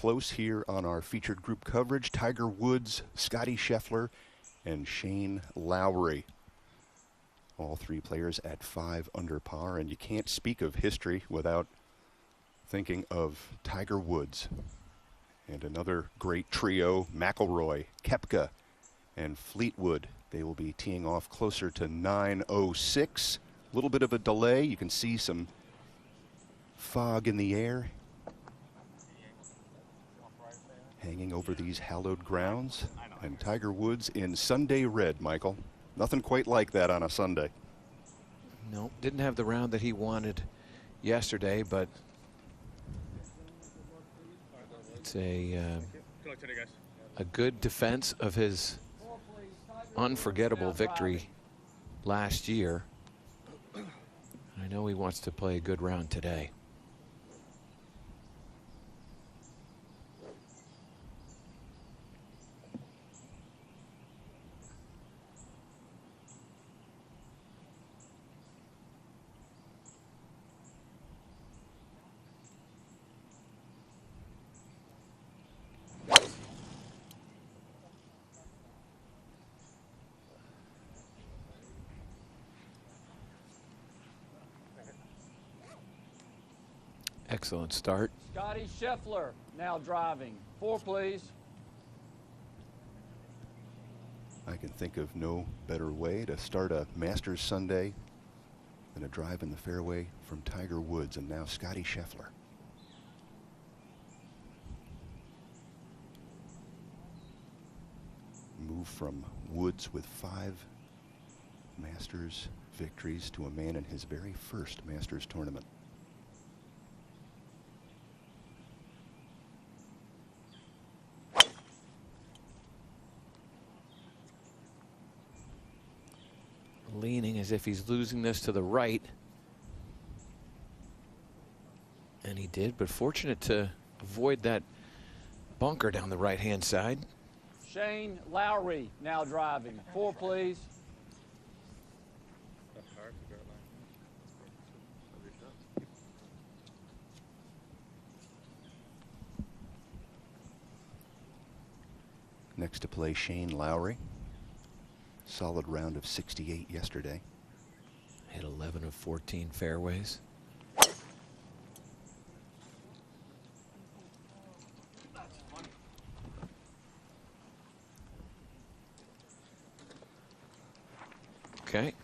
close here on our featured group coverage. Tiger Woods, Scottie Scheffler, and Shane Lowry. All three players at 5 under par, and you can't speak of history without thinking of Tiger Woods. And another great trio, McIlroy, Koepka, and Fleetwood. They will be teeing off closer to 9:06. A little bit of a delay. You can see some fog in the air hanging over these hallowed grounds. And Tiger Woods in Sunday red, Michael. Nothing quite like that on a Sunday. No, didn't have the round that he wanted yesterday, but it's a good defense of his unforgettable victory last year. I know he wants to play a good round today. Excellent start. Scottie Scheffler now driving. 4, please. I can think of no better way to start a Masters Sunday than a drive in the fairway from Tiger Woods, and now Scottie Scheffler. Move from Woods with 5 Masters victories to a man in his very first Masters tournament. Leaning as if he's losing this to the right. And he did, but fortunate to avoid that bunker down the right-hand side. Shane Lowry now driving. 4, please. Next to play Shane Lowry. Solid round of 68 yesterday. Hit 11 of 14 fairways. Okay.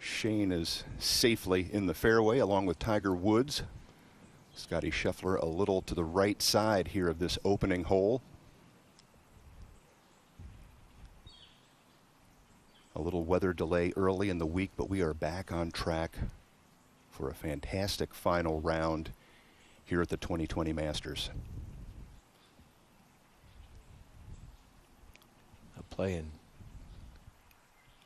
Shane is safely in the fairway along with Tiger Woods. Scottie Scheffler a little to the right side here of this opening hole. A little weather delay early in the week, but we are back on track for a fantastic final round here at the 2020 Masters. Playing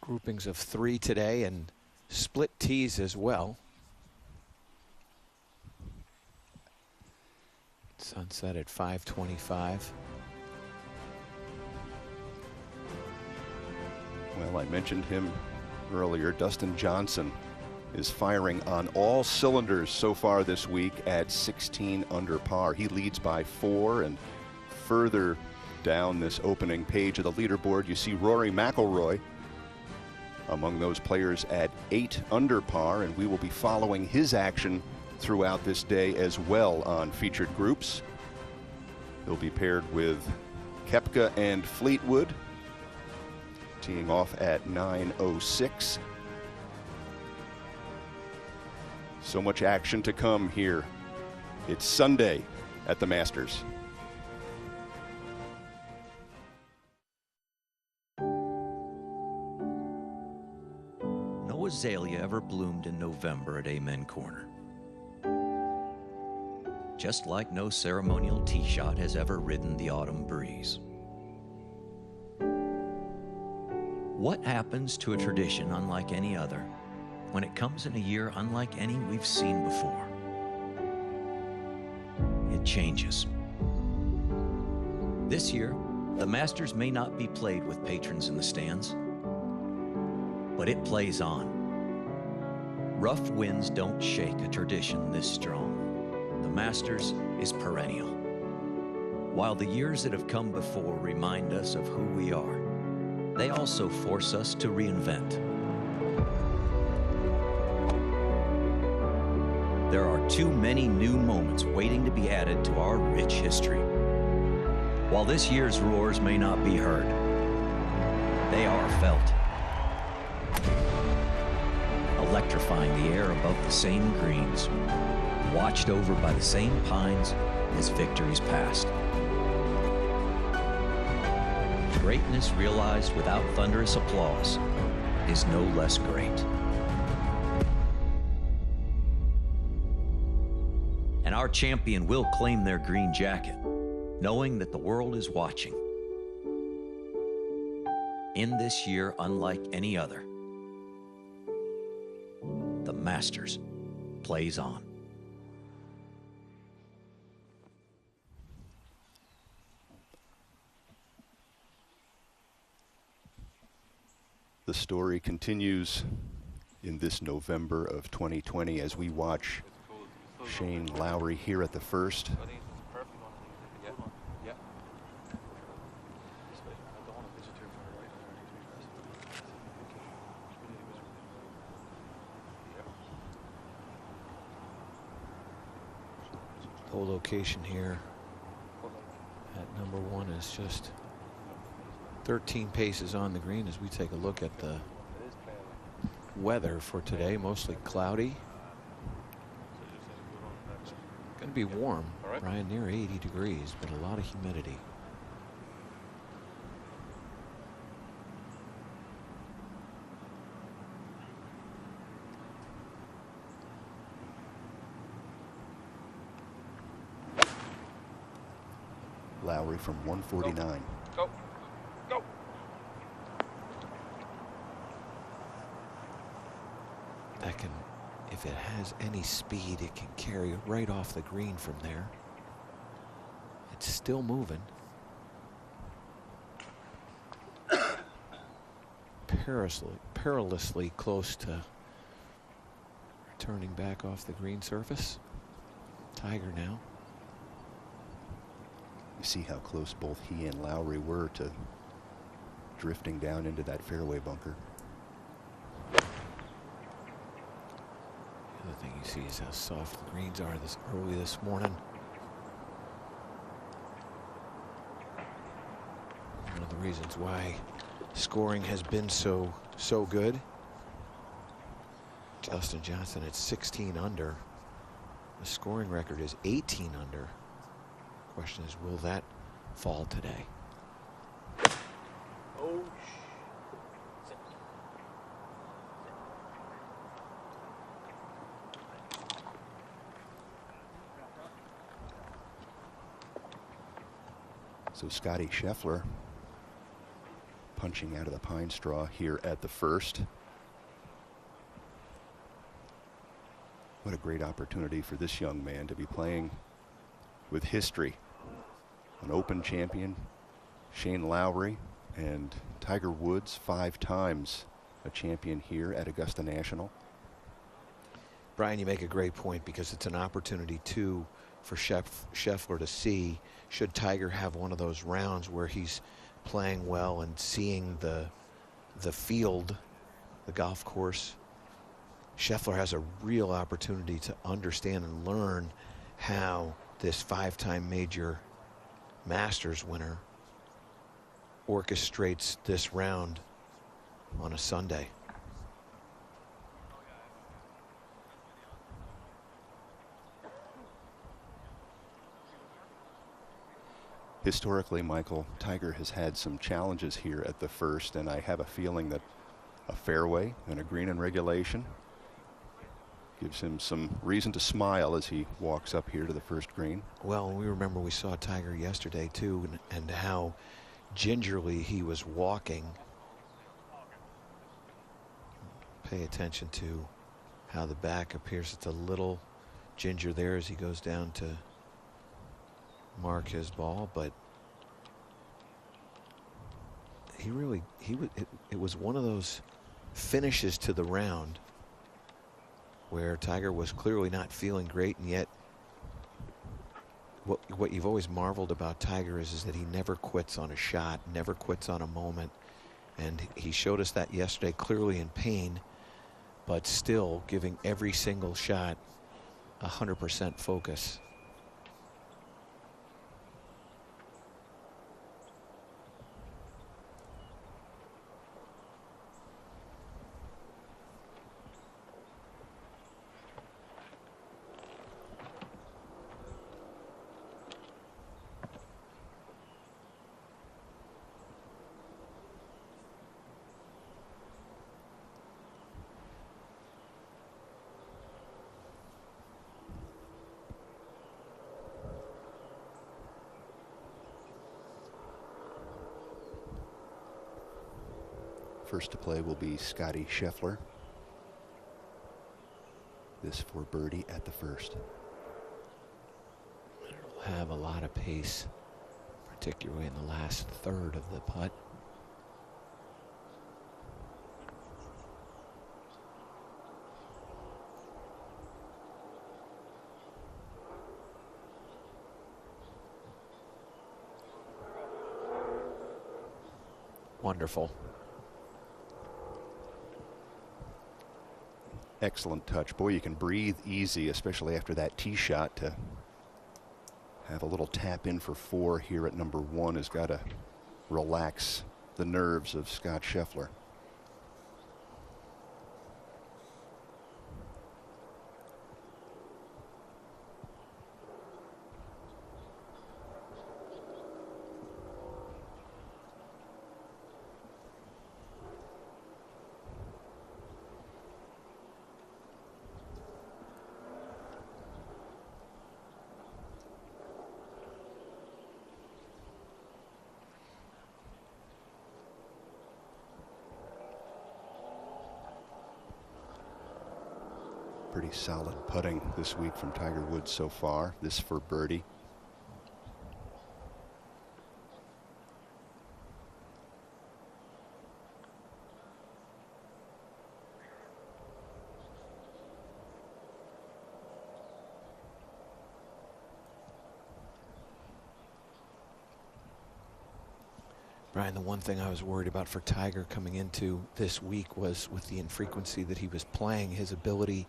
groupings of 3 today and split tees as well. Sunset at 5:25. Well, I mentioned him earlier. Dustin Johnson is firing on all cylinders so far this week at 16 under par. He leads by 4, and further down this opening page of the leaderboard, you see Rory McIlroy among those players at 8 under par, and we will be following his action throughout this day as well on featured groups. He'll be paired with Koepka and Fleetwood, teeing off at 9:06. So much action to come here. It's Sunday at the Masters. No azalea ever bloomed in November at Amen Corner. Just like no ceremonial tee shot has ever ridden the autumn breeze. What happens to a tradition unlike any other when it comes in a year unlike any we've seen before? It changes. This year, the Masters may not be played with patrons in the stands, but it plays on. Rough winds don't shake a tradition this strong. The Masters is perennial. While the years that have come before remind us of who we are, they also force us to reinvent. There are too many new moments waiting to be added to our rich history. While this year's roars may not be heard, they are felt. Electrifying the air above the same greens, watched over by the same pines as victories past. Greatness realized without thunderous applause is no less great. And our champion will claim their green jacket, knowing that the world is watching. In this year, unlike any other, the Masters plays on. The story continues in this November of 2020 as we watch Shane Lowry here at the first. Whole location here at number one is just 13 paces on the green as we take a look at the weather for today. Mostly cloudy. Going to be warm, Brian, near 80 degrees, but a lot of humidity. Lowry from 149. Go. Go. That can, if it has any speed, it can carry right off the green from there. It's still moving. Perilously close to returning back off the green surface. Tiger now. You see how close both he and Lowry were to drifting down into that fairway bunker. The other thing you see is how soft the greens are this early this morning. One of the reasons why scoring has been so good. Dustin Johnson at 16 under. The scoring record is 18 under. Question is, will that fall today? Oh, So Scotty Scheffler punching out of the pine straw here at the first. What a great opportunity for this young man to be playing with history. An Open champion, Shane Lowry, and Tiger Woods, 5 times a champion here at Augusta National. Brian, you make a great point because it's an opportunity too for Scheffler to see, should Tiger have one of those rounds where he's playing well and seeing the field, the golf course. Scheffler has a real opportunity to understand and learn how this 5-time major Masters winner orchestrates this round on a Sunday. Historically, Michael, Tiger has had some challenges here at the first, and I have a feeling that a fairway and a green in regulation gives him some reason to smile as he walks up here to the first green. Well, we remember we saw Tiger yesterday too, and how gingerly he was walking. Pay attention to how the back appears. It's a little ginger there as he goes down to mark his ball, but it was one of those finishes to the round where Tiger was clearly not feeling great, and yet what you've always marveled about Tiger is that he never quits on a shot, never quits on a moment. And he showed us that yesterday, clearly in pain, but still giving every single shot 100% focus. First to play will be Scottie Scheffler. This for birdie at the first. It'll have a lot of pace, particularly in the last third of the putt. Wonderful. Excellent touch. Boy, you can breathe easy, especially after that tee shot. To have a little tap in for 4 here at number 1 has got to relax the nerves of Scott Scheffler. Pretty solid putting this week from Tiger Woods so far. This for birdie. Brian, the one thing I was worried about for Tiger coming into this week was with the infrequency that he was playing, his ability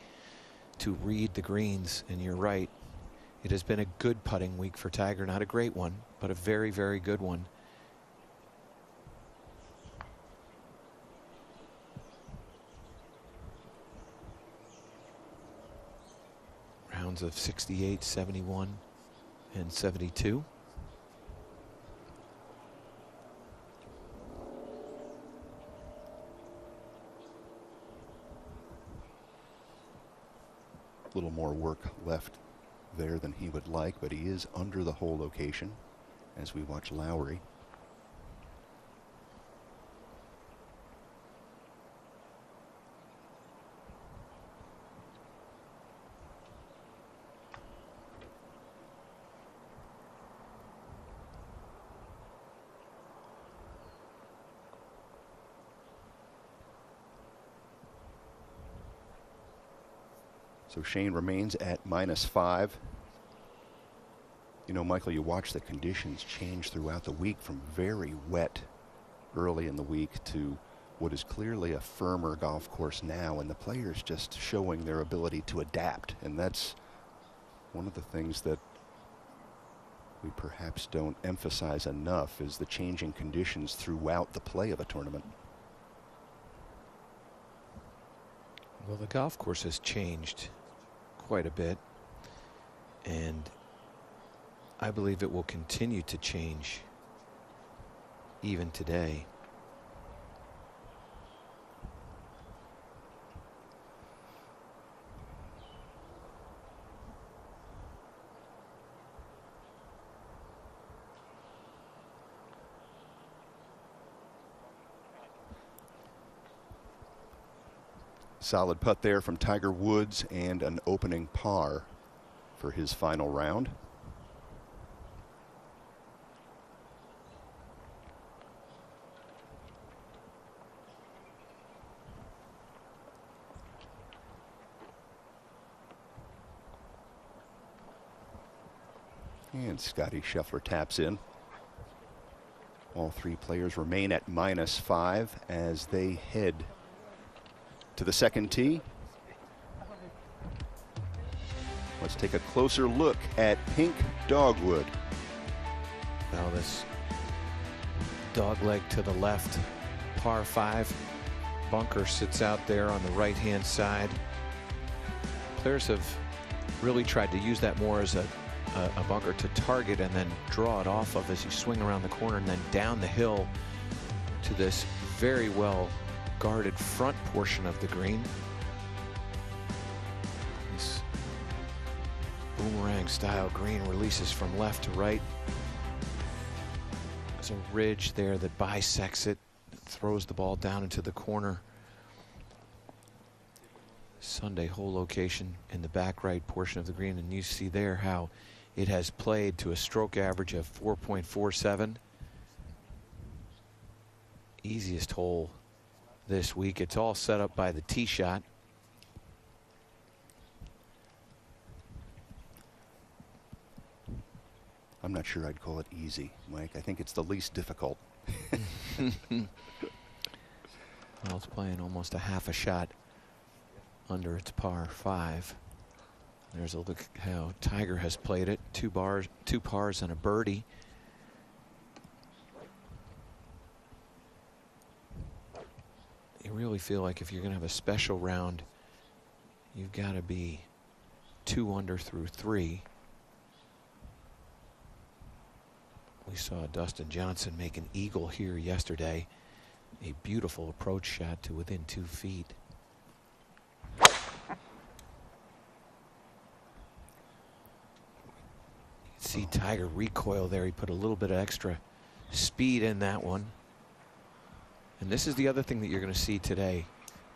to read the greens. And you're right, it has been a good putting week for Tiger. Not a great one, but a very, very good one. Rounds of 68, 71, and 72. Little more work left there than he would like, but he is under the hole location as we watch Lowry. So Shane remains at -5. You know, Michael, you watch the conditions change throughout the week from very wet early in the week to what is clearly a firmer golf course now, and the players just showing their ability to adapt. And that's one of the things that we perhaps don't emphasize enough, is the changing conditions throughout the play of a tournament. Well, the golf course has changed quite a bit, and I believe it will continue to change even today. Solid putt there from Tiger Woods, and an opening par for his final round. And Scotty Scheffler taps in. All three players remain at -5 as they head to the second tee. Let's take a closer look at Pink Dogwood. Now this dog leg to the left, par 5 bunker sits out there on the right-hand side. Players have really tried to use that more as a bunker to target and then draw it off of as you swing around the corner and then down the hill to this very well guarded front portion of the green. This boomerang style green releases from left to right. There's a ridge there that bisects it, throws the ball down into the corner. Sunday hole location in the back right portion of the green, and you see there how it has played to a stroke average of 4.47. Easiest hole this week. It's all set up by the tee shot. I'm not sure I'd call it easy, Mike. I think it's the least difficult. Well, it's playing almost a half a shot under its par 5. There's a look at how Tiger has played it. 2 pars and a birdie. You really feel like if you're going to have a special round, you've got to be 2 under through 3. We saw Dustin Johnson make an eagle here yesterday. A beautiful approach shot to within 2 feet. See Tiger recoil there. He put a little bit of extra speed in that one. And this is the other thing that you're going to see today,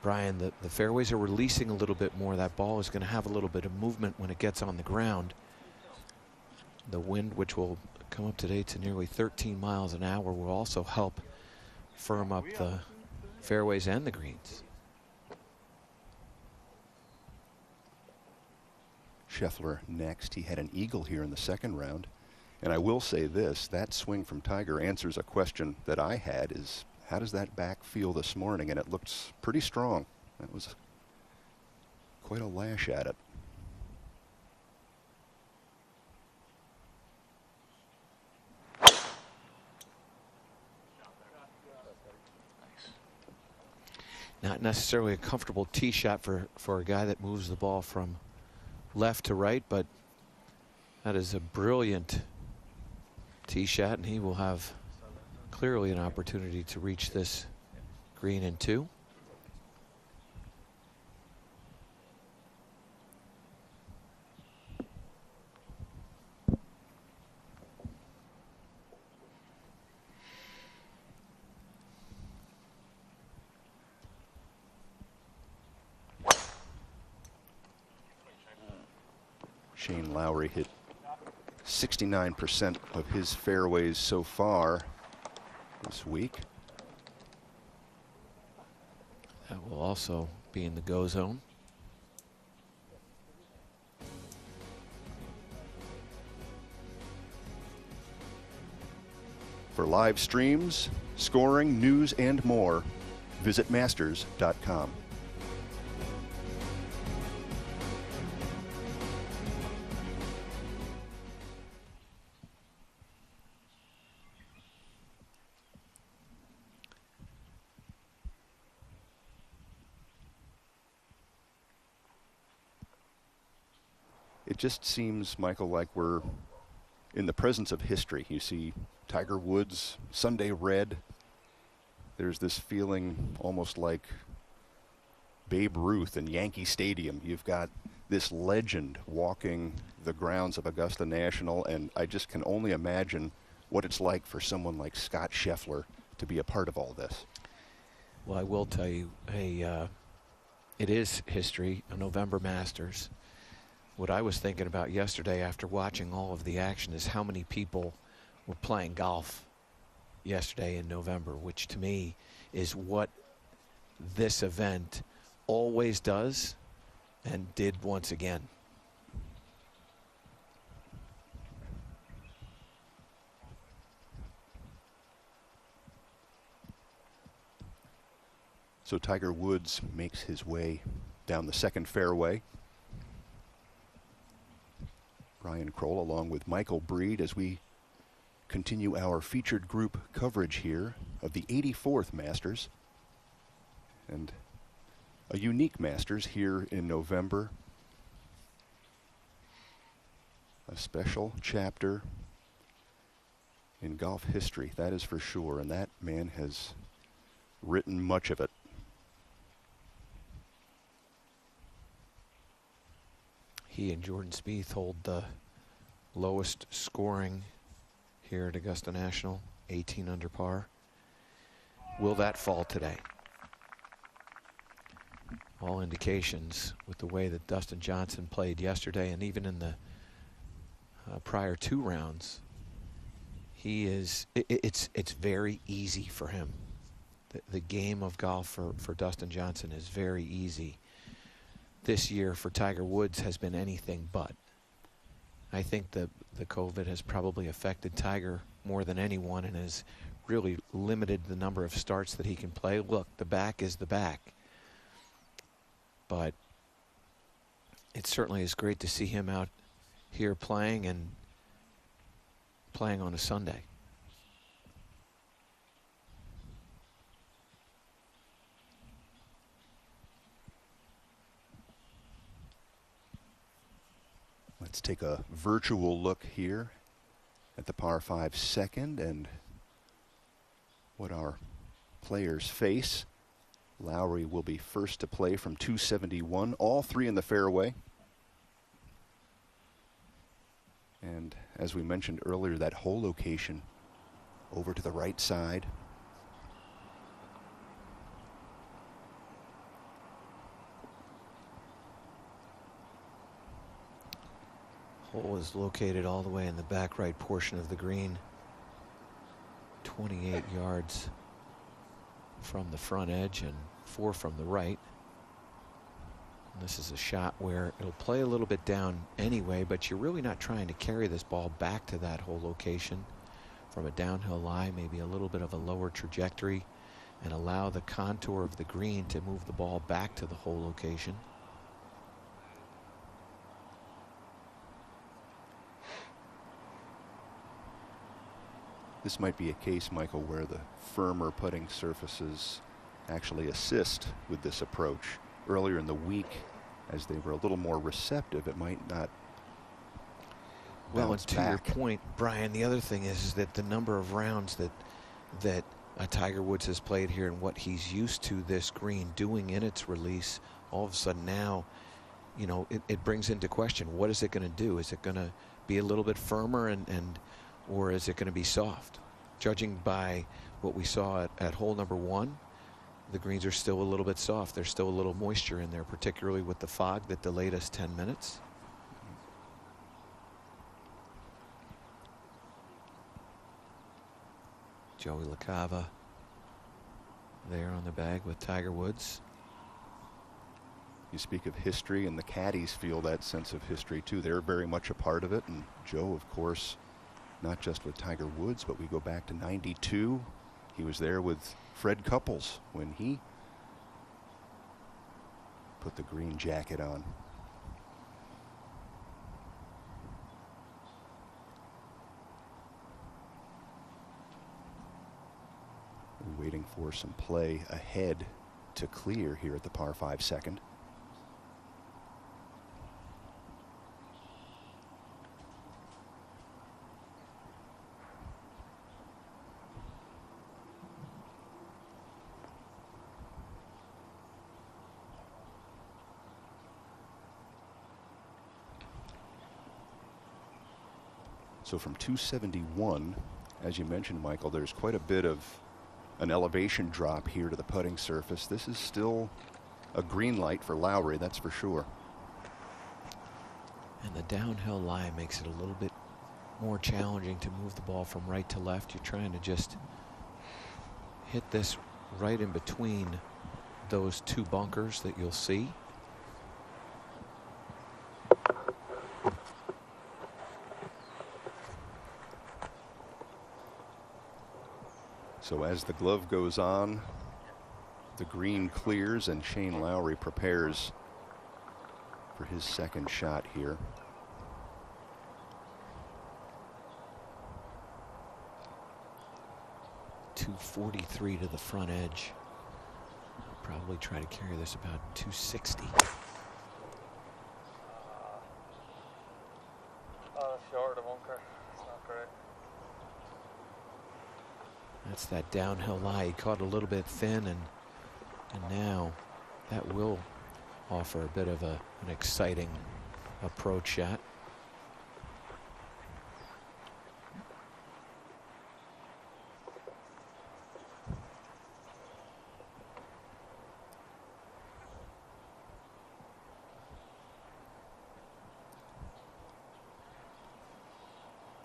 Brian. The fairways are releasing a little bit more. That ball is going to have a little bit of movement when it gets on the ground. The wind, which will come up today to nearly 13 miles an hour, will also help firm up the fairways and the greens. Scheffler next. He had an eagle here in the second round. And I will say this, that swing from Tiger answers a question that I had, is how does that back feel this morning? And it looks pretty strong. That was quite a lash at it. Not necessarily a comfortable tee shot for a guy that moves the ball from left to right, but that is a brilliant tee shot, and he will have clearly an opportunity to reach this green in 2. Shane Lowry hit 69% of his fairways so far this week. That will also be in the go zone. For live streams, scoring, news, and more, visit masters.com. It just seems, Michael, like we're in the presence of history. You see Tiger Woods, Sunday red. There's this feeling almost like Babe Ruth in Yankee Stadium. You've got this legend walking the grounds of Augusta National, and I just can only imagine what it's like for someone like Scott Scheffler to be a part of all this. Well, I will tell you, it is history, a November Masters. What I was thinking about yesterday after watching all of the action is how many people were playing golf yesterday in November, which to me is what this event always does and did once again. So Tiger Woods makes his way down the second fairway. Brian Kroll along with Michael Breed as we continue our featured group coverage here of the 84th Masters. And a unique Masters here in November. A special chapter in golf history, that is for sure, and that man has written much of it. He and Jordan Spieth hold the lowest scoring here at Augusta National, 18 under par. Will that fall today? All indications with the way that Dustin Johnson played yesterday, and even in the prior 2 rounds, it's very easy for him. The game of golf for Dustin Johnson is very easy. This year for Tiger Woods has been anything but. I think the COVID has probably affected Tiger more than anyone and has really limited the number of starts that he can play. Look, the back is the back. But it certainly is great to see him out here playing and playing on a Sunday. Let's take a virtual look here at the par 5 second and what our players face. Lowry will be first to play from 271, all 3 in the fairway. And as we mentioned earlier, that hole location over to the right side. Hole is located all the way in the back right portion of the green, 28 yards from the front edge and 4 from the right. And this is a shot where it'll play a little bit down anyway, but you're really not trying to carry this ball back to that hole location from a downhill lie, maybe a little bit of a lower trajectory, and allow the contour of the green to move the ball back to the hole location. This might be a case, Michael, where the firmer putting surfaces actually assist with this approach. Earlier in the week, as they were a little more receptive, it might not. Well, and to your point, Brian, the other thing is that the number of rounds that Tiger Woods has played here and what he's used to this green doing in its release, all of a sudden now, you know, it brings into question, what is it going to do? Is it going to be a little bit firmer or is it going to be soft? Judging by what we saw at hole number 1, the greens are still a little bit soft. There's still a little moisture in there, particularly with the fog that delayed us 10 minutes. Joey LaCava there on the bag with Tiger Woods. You speak of history, and the caddies feel that sense of history too. They're very much a part of it, and Joe, of course, not just with Tiger Woods, but we go back to '92. He was there with Fred Couples when he put the green jacket on. We're waiting for some play ahead to clear here at the par 5 second. So from 271, as you mentioned, Michael, there's quite a bit of an elevation drop here to the putting surface. This is still a green light for Lowry, that's for sure. And the downhill lie makes it a little bit more challenging to move the ball from right to left. You're trying to just hit this right in between those 2 bunkers that you'll see. So as the glove goes on, The green clears and Shane Lowry prepares for his second shot here. .243 to the front edge. Probably try to carry this about .260. Short, the bunker. It's not great. That's that downhill lie. He caught a little bit thin, and now that will offer a bit of an exciting approach shot.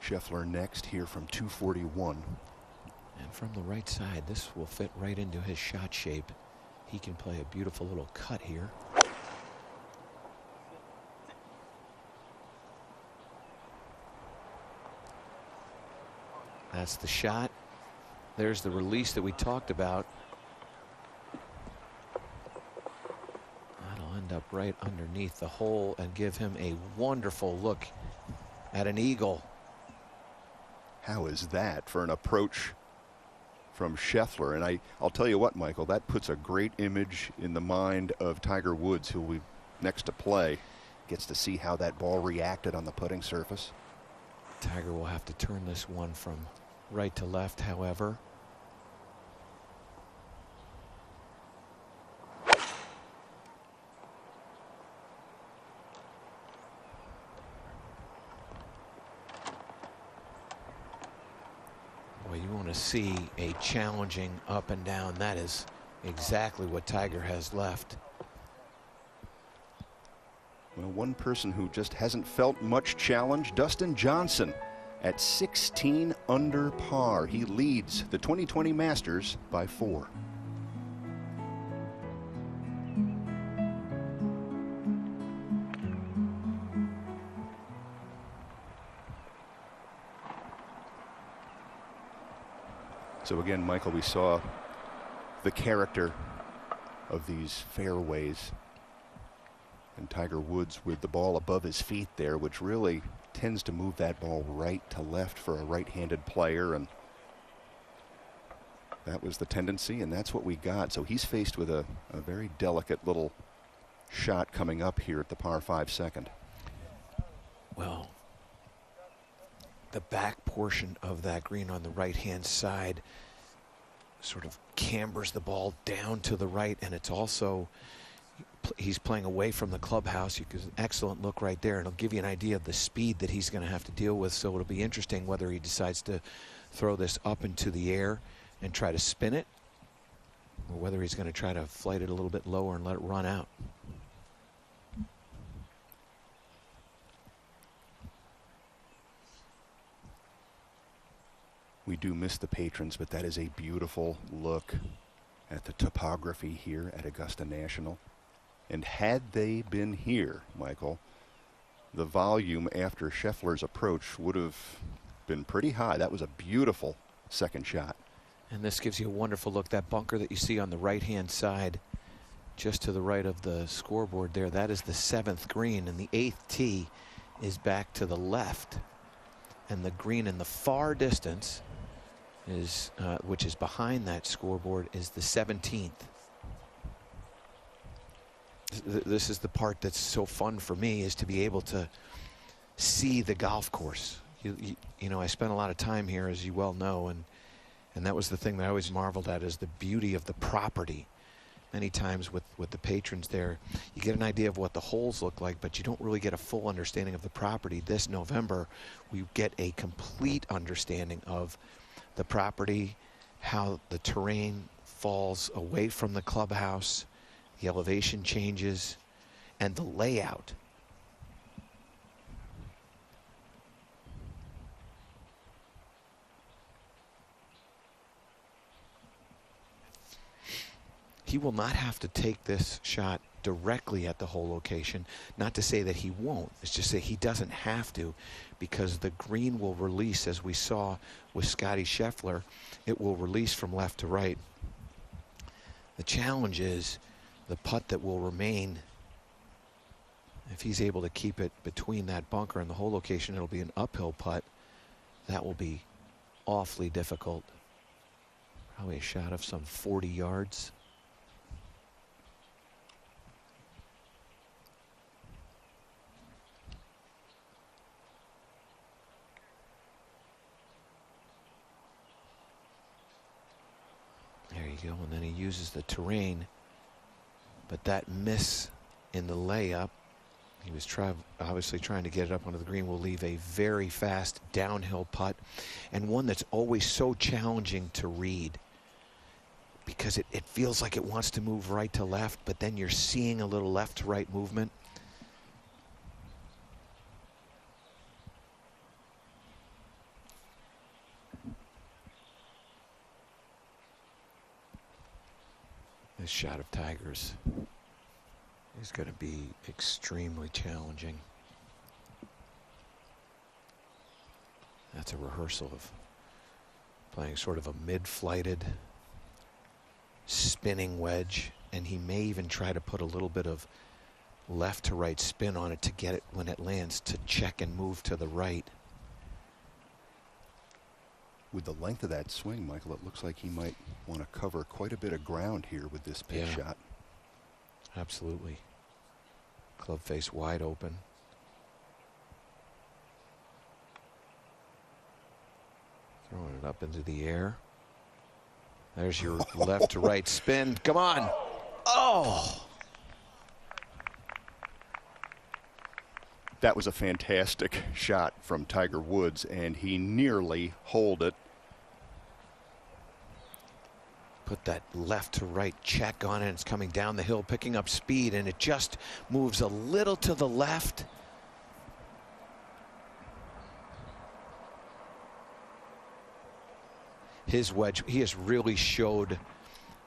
Scheffler next here from 241. And from the right side, this will fit right into his shot shape. He can play a beautiful little cut here. That's the shot. There's the release that we talked about. That'll end up right underneath the hole and give him a wonderful look at an eagle. How is that for an approach from Scheffler? And I'll tell you what, Michael, that puts a great image in the mind of Tiger Woods, who we next to play. Gets to see how that ball reacted on the putting surface. Tiger will have to turn this one from right to left, however. Boy, you want to see a challenging up and down. That is exactly what Tiger has left. Well, one person who just hasn't felt much challenge, Dustin Johnson, at 16 under par. He leads the 2020 Masters by 4. So again, Michael, we saw the character of these fairways. And Tiger Woods with the ball above his feet there, which really tends to move that ball right to left for a right-handed player. And that was the tendency, and that's what we got. So he's faced with a very delicate little shot coming up here at the par 5 second. Well, the back portion of that green on the right-hand side sort of cambers the ball down to the right, and it's also, he's playing away from the clubhouse. You get an excellent look right there, and it'll give you an idea of the speed that he's going to have to deal with. So it'll be interesting whether he decides to throw this up into the air and try to spin it, or whether he's going to try to flight it a little bit lower and let it run out. We do miss the patrons, but that is a beautiful look at the topography here at Augusta National. And had they been here, Michael, the volume after Scheffler's approach would have been pretty high. That was a beautiful second shot. And this gives you a wonderful look. That bunker that you see on the right-hand side, just to the right of the scoreboard there, that is the 7th green, and the 8th tee is back to the left. And the green in the far distance is, which is behind that scoreboard, is the 17th. This is the part that's so fun for me, is to be able to see the golf course. You know, I spent a lot of time here, as you well know, and that was the thing that I always marveled at, is the beauty of the property. Many times with the patrons there, you get an idea of what the holes look like, but you don't really get a full understanding of the property. This November, we get a complete understanding of the property, how the terrain falls away from the clubhouse, the elevation changes, and the layout. He will not have to take this shot directly at the hole location. Not to say that he won't. It's just that he doesn't have to, because the green will release, as we saw with Scottie Scheffler. It will release from left to right. The challenge is the putt that will remain. If he's able to keep it between that bunker and the hole location, it'll be an uphill putt. That will be awfully difficult. Probably a shot of some 40 yards. There you go, and then he uses the terrain. But that miss in the layup, he was obviously trying to get it up onto the green, will leave a very fast downhill putt, and one that's always so challenging to read because it feels like it wants to move right to left, but then you're seeing a little left to right movement. This shot of Tiger's is going to be extremely challenging. That's a rehearsal of playing sort of a mid-flighted spinning wedge, and he may even try to put a little bit of left to right spin on it to get it when it lands to check and move to the right. With the length of that swing, Michael, it looks like he might want to cover quite a bit of ground here with this pitch shot. Absolutely. Club face wide open. Throwing it up into the air. There's your left to right spin. Come on. Oh! That was a fantastic shot from Tiger Woods, and he nearly holed it. Put that left to right check on it. It's coming down the hill, picking up speed, and it just moves a little to the left. His wedge, he has really showed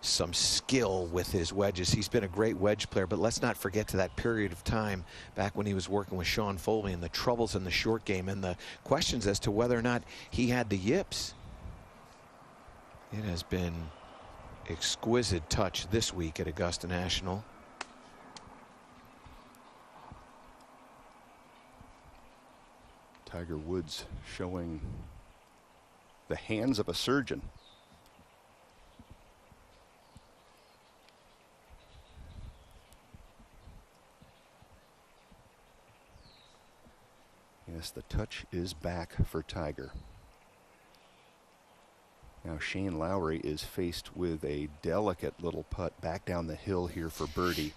some skill with his wedges. He's been a great wedge player, but let's not forget to that period of time back when he was working with Sean Foley and the troubles in the short game and the questions as to whether or not he had the yips. It has been exquisite touch this week at Augusta National. Tiger Woods showing the hands of a surgeon. Yes, the touch is back for Tiger. Now Shane Lowry is faced with a delicate little putt back down the hill here for birdie.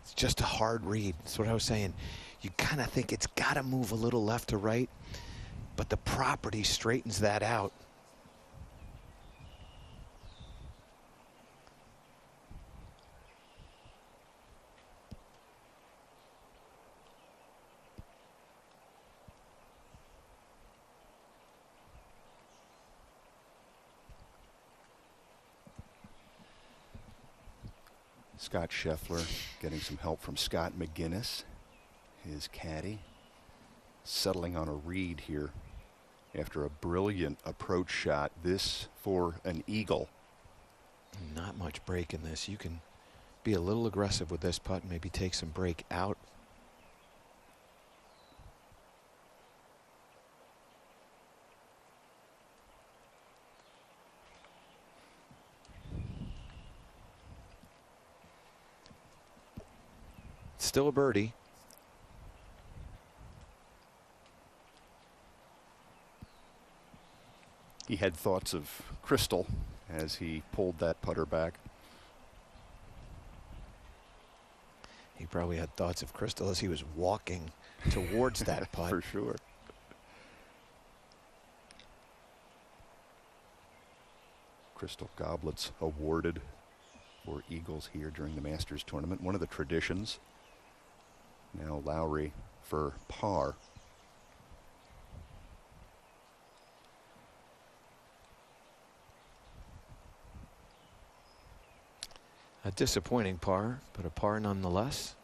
It's just a hard read. That's what I was saying. You kind of think it's got to move a little left to right, but the property straightens that out. Scott Scheffler getting some help from Scott McGinnis, his caddy, settling on a read here after a brilliant approach shot. This for an eagle. Not much break in this. You can be a little aggressive with this putt, maybe take some break out. Still a birdie. He had thoughts of Crystal as he pulled that putter back. He probably had thoughts of Crystal as he was walking towards that putt. For sure. Crystal goblets awarded for eagles here during the Masters tournament. One of the traditions. Now Lowry for par. A disappointing par, but a par nonetheless.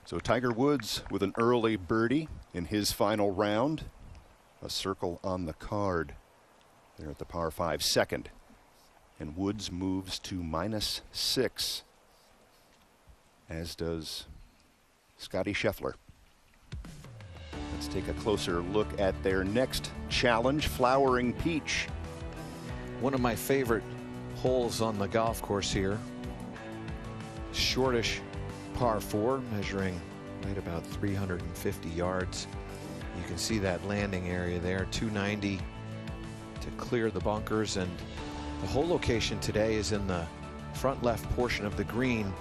So Tiger Woods with an early birdie in his final round. A circle on the card there at the par 5 second. And Woods moves to -6, as does Scottie Scheffler. Let's take a closer look at their next challenge, Flowering Peach. One of my favorite holes on the golf course here. Shortish par 4, measuring right about 350 yards. You can see that landing area there, 290 to clear the bunkers, and the whole location today is in the front left portion of the green,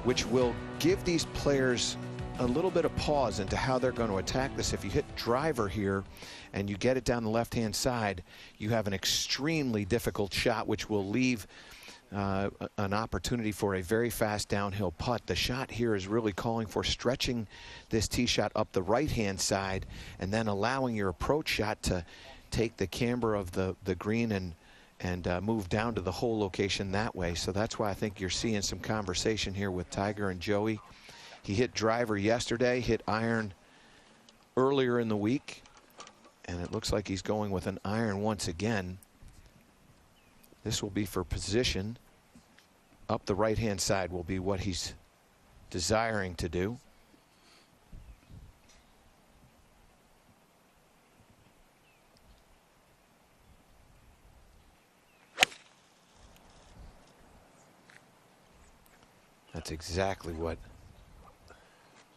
which will give these players a little bit of pause into how they're going to attack this. If you hit driver here and you get it down the left-hand side, you have an extremely difficult shot, which will leave an opportunity for a very fast downhill putt. The shot here is really calling for stretching this tee shot up the right-hand side and then allowing your approach shot to take the camber of the green and move down to the hole location that way. So that's why I think you're seeing some conversation here with Tiger and Joey. He hit driver yesterday, hit iron earlier in the week, and it looks like he's going with an iron once again. This will be for position. Up the right-hand side will be what he's desiring to do. That's exactly what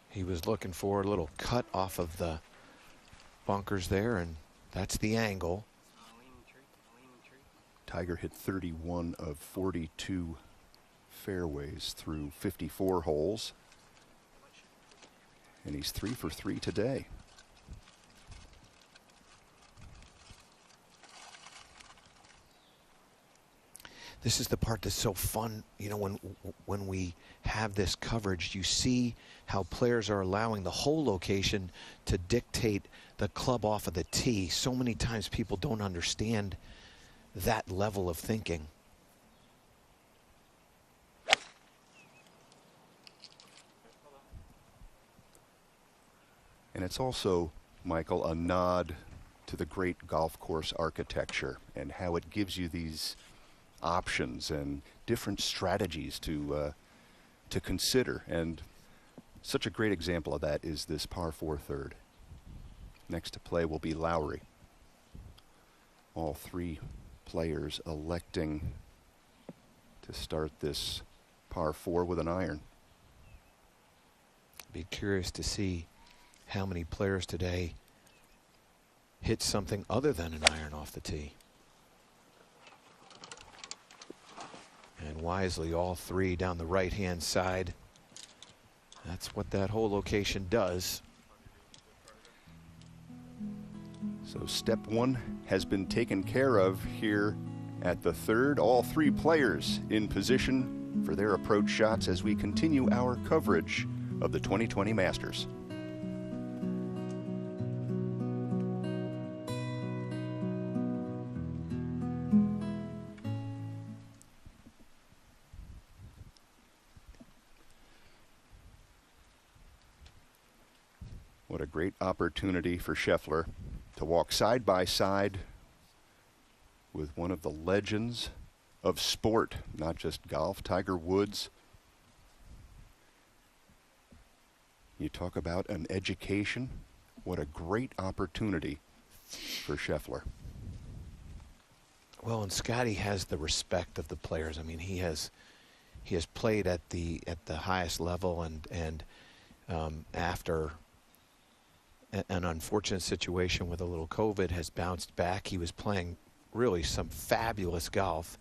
he was looking for. A little cut off of the bunkers there, and that's the angle. Tiger hit 31 of 42 fairways through 54 holes, and he's 3 for 3 today. This is the part that's so fun, you know, when we have this coverage, you see how players are allowing the hole location to dictate the club off of the tee. So many times people don't understand that level of thinking. And it's also, Michael, a nod to the great golf course architecture and how it gives you these options and different strategies to consider. And such a great example of that is this par 4 third. Next to play will be Lowry. All three players electing to start this par 4 with an iron. Be curious to see how many players today hit something other than an iron off the tee. And wisely, all three down the right-hand side. That's what that whole location does. So step one has been taken care of here at the third. All three players in position for their approach shots as we continue our coverage of the 2020 Masters. What a great opportunity for Scheffler to walk side by side with one of the legends of sport, not just golf, Tiger Woods. You talk about an education. What a great opportunity for Scheffler. Well, and Scotty has the respect of the players. I mean, he has played at the highest level, and after an unfortunate situation with a little COVID, has bounced back. He was playing really some fabulous golf,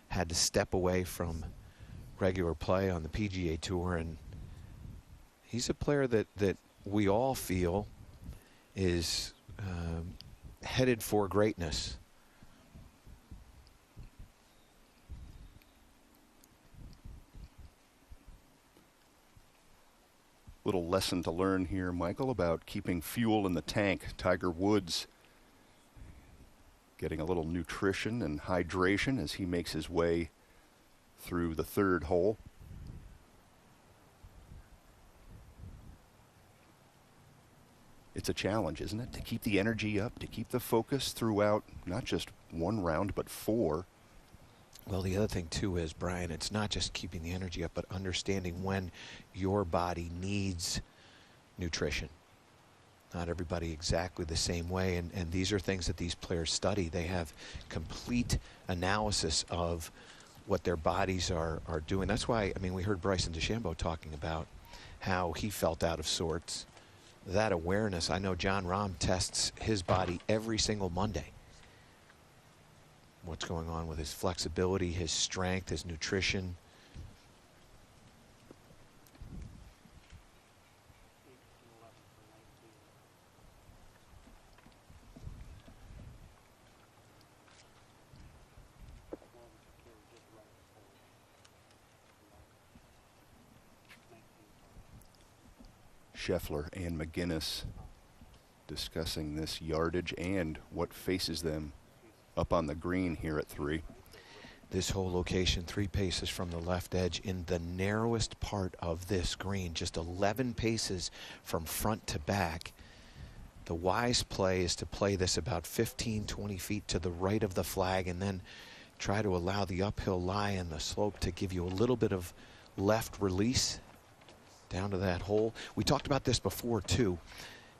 had to step away from regular play on the PGA Tour, and he's a player that we all feel is headed for greatness. Little lesson to learn here, Michael, about keeping fuel in the tank. Tiger Woods getting a little nutrition and hydration as he makes his way through the third hole. It's a challenge, isn't it? To keep the energy up, to keep the focus throughout not just one round, but 4. Well, the other thing, too, is, Brian, it's not just keeping the energy up, but understanding when your body needs nutrition. Not everybody exactly the same way, and these are things that these players study. They have complete analysis of what their bodies are doing. That's why, I mean, we heard Bryson DeChambeau talking about how he felt out of sorts. That awareness, I know John Rahm tests his body every single Monday. What's going on with his flexibility, his strength, his nutrition. Scheffler and McGuinness discussing this yardage and what faces them up on the green here at 3. This whole location, 3 paces from the left edge in the narrowest part of this green, just 11 paces from front to back. The wise play is to play this about 15, 20 feet to the right of the flag and then try to allow the uphill lie and the slope to give you a little bit of left release down to that hole. We talked about this before, too.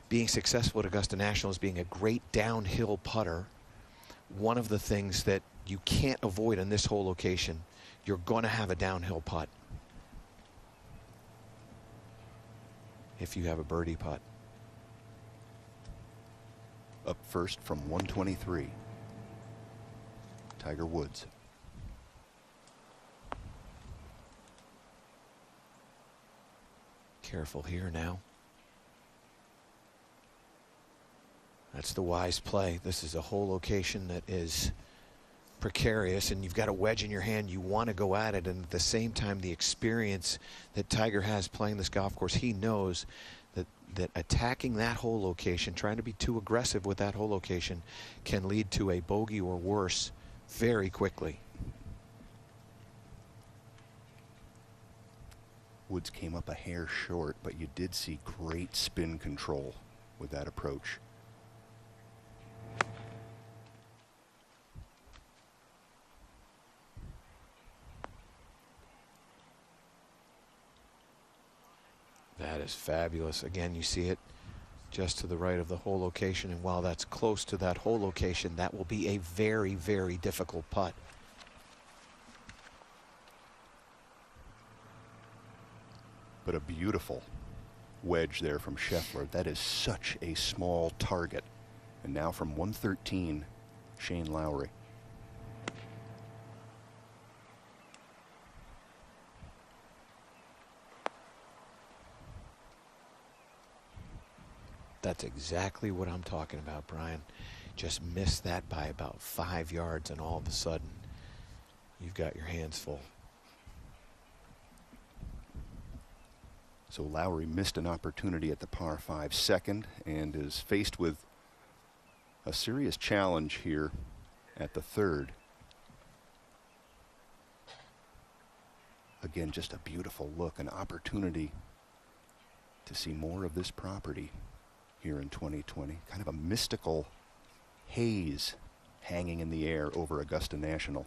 Being successful at Augusta National is being a great downhill putter. One of the things that you can't avoid in this whole location, you're going to have a downhill putt if you have a birdie putt. Up first from 123, Tiger Woods. Careful here now. That's the wise play. This is a whole location that is precarious, and you've got a wedge in your hand. You want to go at it, and at the same time, the experience that Tiger has playing this golf course, he knows that attacking that whole location, trying to be too aggressive with that whole location, can lead to a bogey or worse very quickly. Woods came up a hair short, but you did see great spin control with that approach. That is fabulous. Again, you see it just to the right of the hole location, and while that's close to that hole location, that will be a very, very difficult putt. But a beautiful wedge there from Scheffler. That is such a small target. And now from 113, Shane Lowry. That's exactly what I'm talking about, Brian. Just missed that by about 5 yards, and all of a sudden, you've got your hands full. So Lowry missed an opportunity at the par 5 second and is faced with a serious challenge here at the 3rd. Again, just a beautiful look, an opportunity to see more of this property here in 2020. Kind of a mystical haze hanging in the air over Augusta National.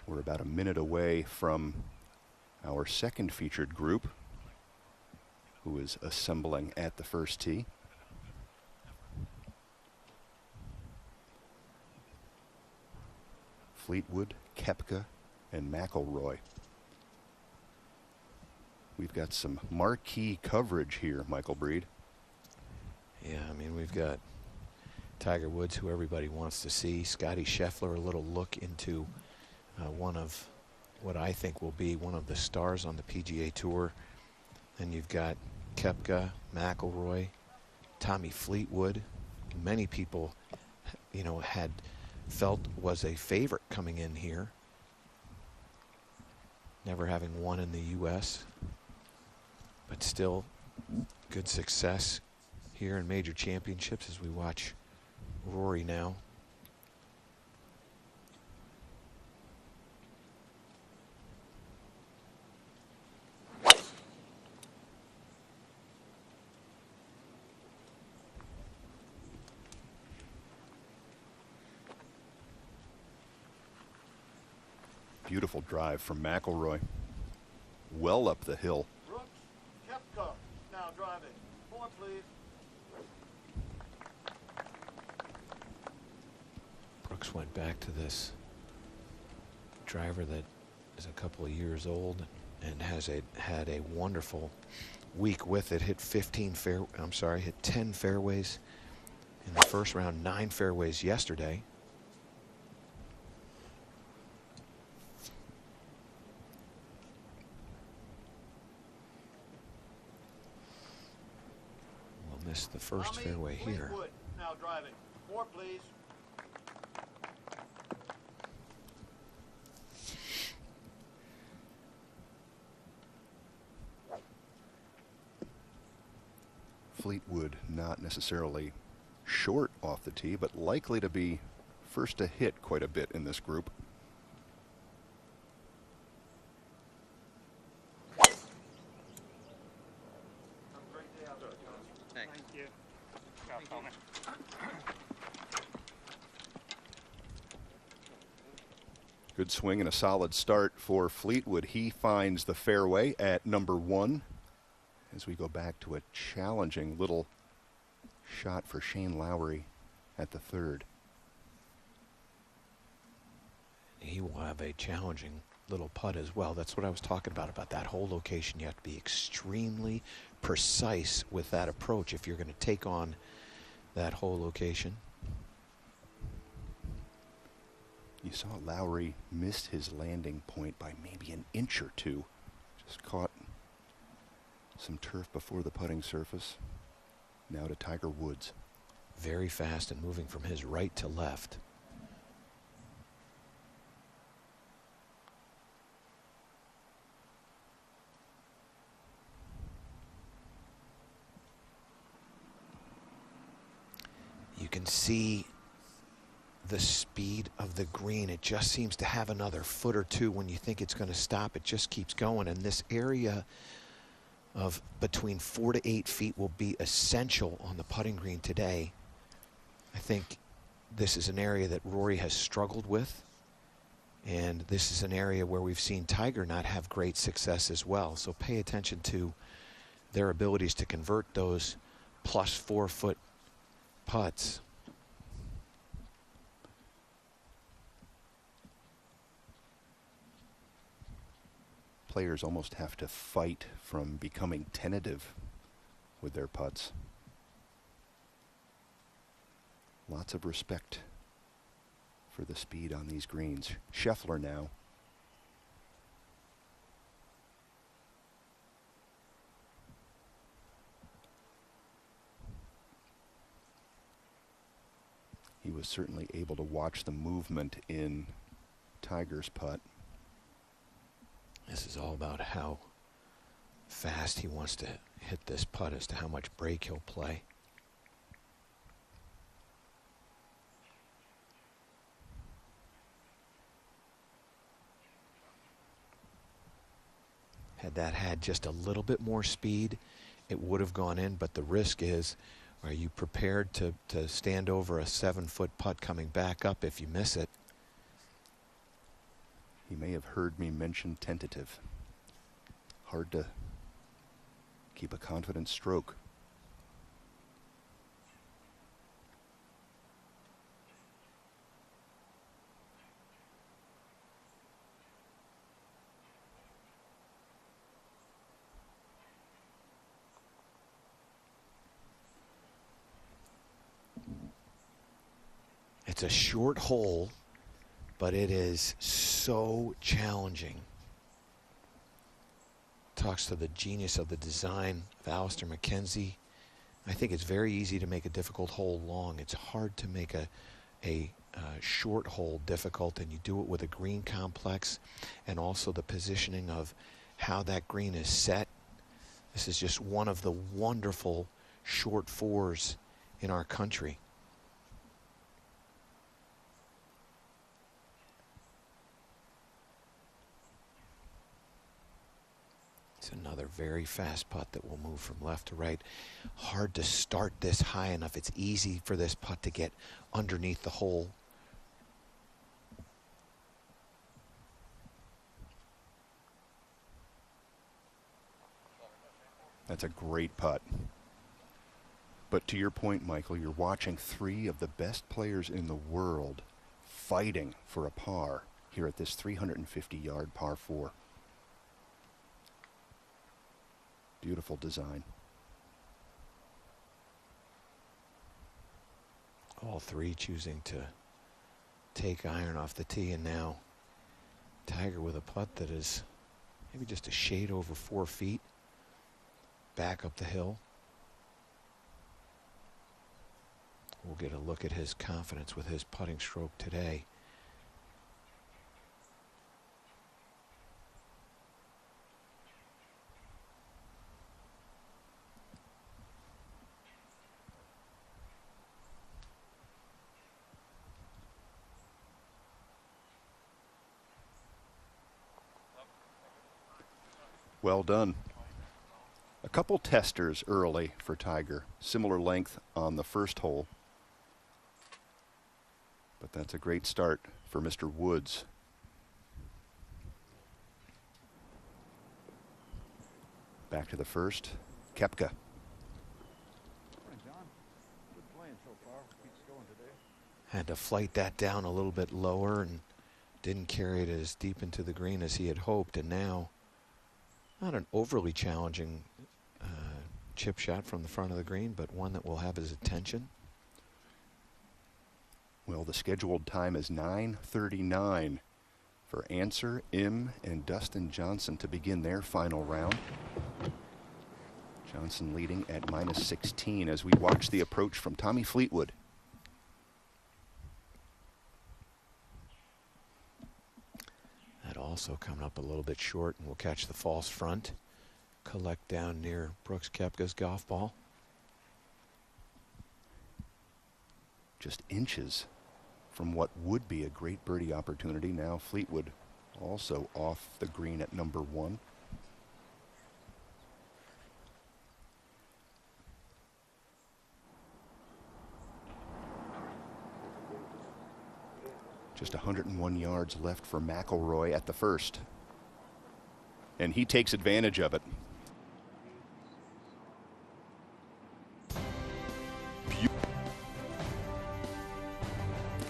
We're about a minute away from our second featured group, who is assembling at the first tee. Fleetwood, Koepka, and McIlroy. We've got some marquee coverage here, Michael Breed. Yeah, I mean, we've got Tiger Woods, who everybody wants to see. Scotty Scheffler, a little look into one of what I think will be one of the stars on the PGA Tour. Then you've got Koepka, McIlroy, Tommy Fleetwood. Many people, you know, had felt was a favorite coming in here. never having won in the U.S., but still good success here in major championships as we watch Rory now. Beautiful drive from McIlroy. Well up the hill. Brooks, Koepka, now driving. 4, please. Brooks went back to this driver that is a couple of years old and has had a wonderful week with it. Hit 10 fairways in the first round, 9 fairways yesterday. We'll miss the first fairway here. Fleetwood, now driving. 4, please. Fleetwood not necessarily short off the tee, but likely to be first to hit quite a bit in this group. Thank you. Good swing and a solid start for Fleetwood. He finds the fairway at number 1 as we go back to a challenging little shot for Shane Lowry at the 3rd. He will have a challenging little putt as well. That's what I was talking about that hole location. You have to be extremely precise with that approach if you're going to take on that hole location. You saw Lowry missed his landing point by maybe an inch or 2. Just caught some turf before the putting surface. Now to Tiger Woods. Very fast and moving from his right to left. You can see the speed of the green. It just seems to have another foot or 2 when you think it's going to stop. It just keeps going, and this area of between 4 to 8 feet will be essential on the putting green today. I think this is an area that Rory has struggled with, and this is an area where we've seen Tiger not have great success as well. So pay attention to their abilities to convert those plus 4 foot putts. Players almost have to fight from becoming tentative with their putts. Lots of respect for the speed on these greens. Scheffler now. He was certainly able to watch the movement in Tiger's putt. This is all about how fast he wants to hit this putt as to how much break he'll play. Had that had just a little bit more speed, it would have gone in, but the risk is, are you prepared to stand over a 7 foot putt coming back up if you miss it? He may have heard me mention tentative. Hard to keep a confident stroke. It's a short hole, but it is so challenging. Talks to the genius of the design of Alistair McKenzie. I think it's very easy to make a difficult hole long. It's hard to make a short hole difficult, and you do it with a green complex and also the positioning of how that green is set. This is just one of the wonderful short fours in our country. It's another very fast putt that will move from left to right. Hard to start this high enough. It's easy for this putt to get underneath the hole. That's a great putt. But to your point, Michael, you're watching three of the best players in the world fighting for a par here at this 350-yard par 4. Beautiful design. All three choosing to take iron off the tee, and now Tiger with a putt that is maybe just a shade over 4 feet back up the hill. We'll get a look at his confidence with his putting stroke today. Well done. A couple testers early for Tiger. Similar length on the first hole. But that's a great start for Mr. Woods. Back to the first. Koepka. Had to flight that down a little bit lower and didn't carry it as deep into the green as he had hoped, and now not an overly challenging chip shot from the front of the green, but one that will have his attention. Well, the scheduled time is 9:39 for Answer, Im, and Dustin Johnson to begin their final round. Johnson leading at -16 as we watch the approach from Tommy Fleetwood. That also coming up a little bit short, and we'll catch the false front. Collect down near Brooks Koepka's golf ball. Just inches from what would be a great birdie opportunity. Now Fleetwood also off the green at number 1. Just 101 yards left for McIlroy at the first. And he takes advantage of it.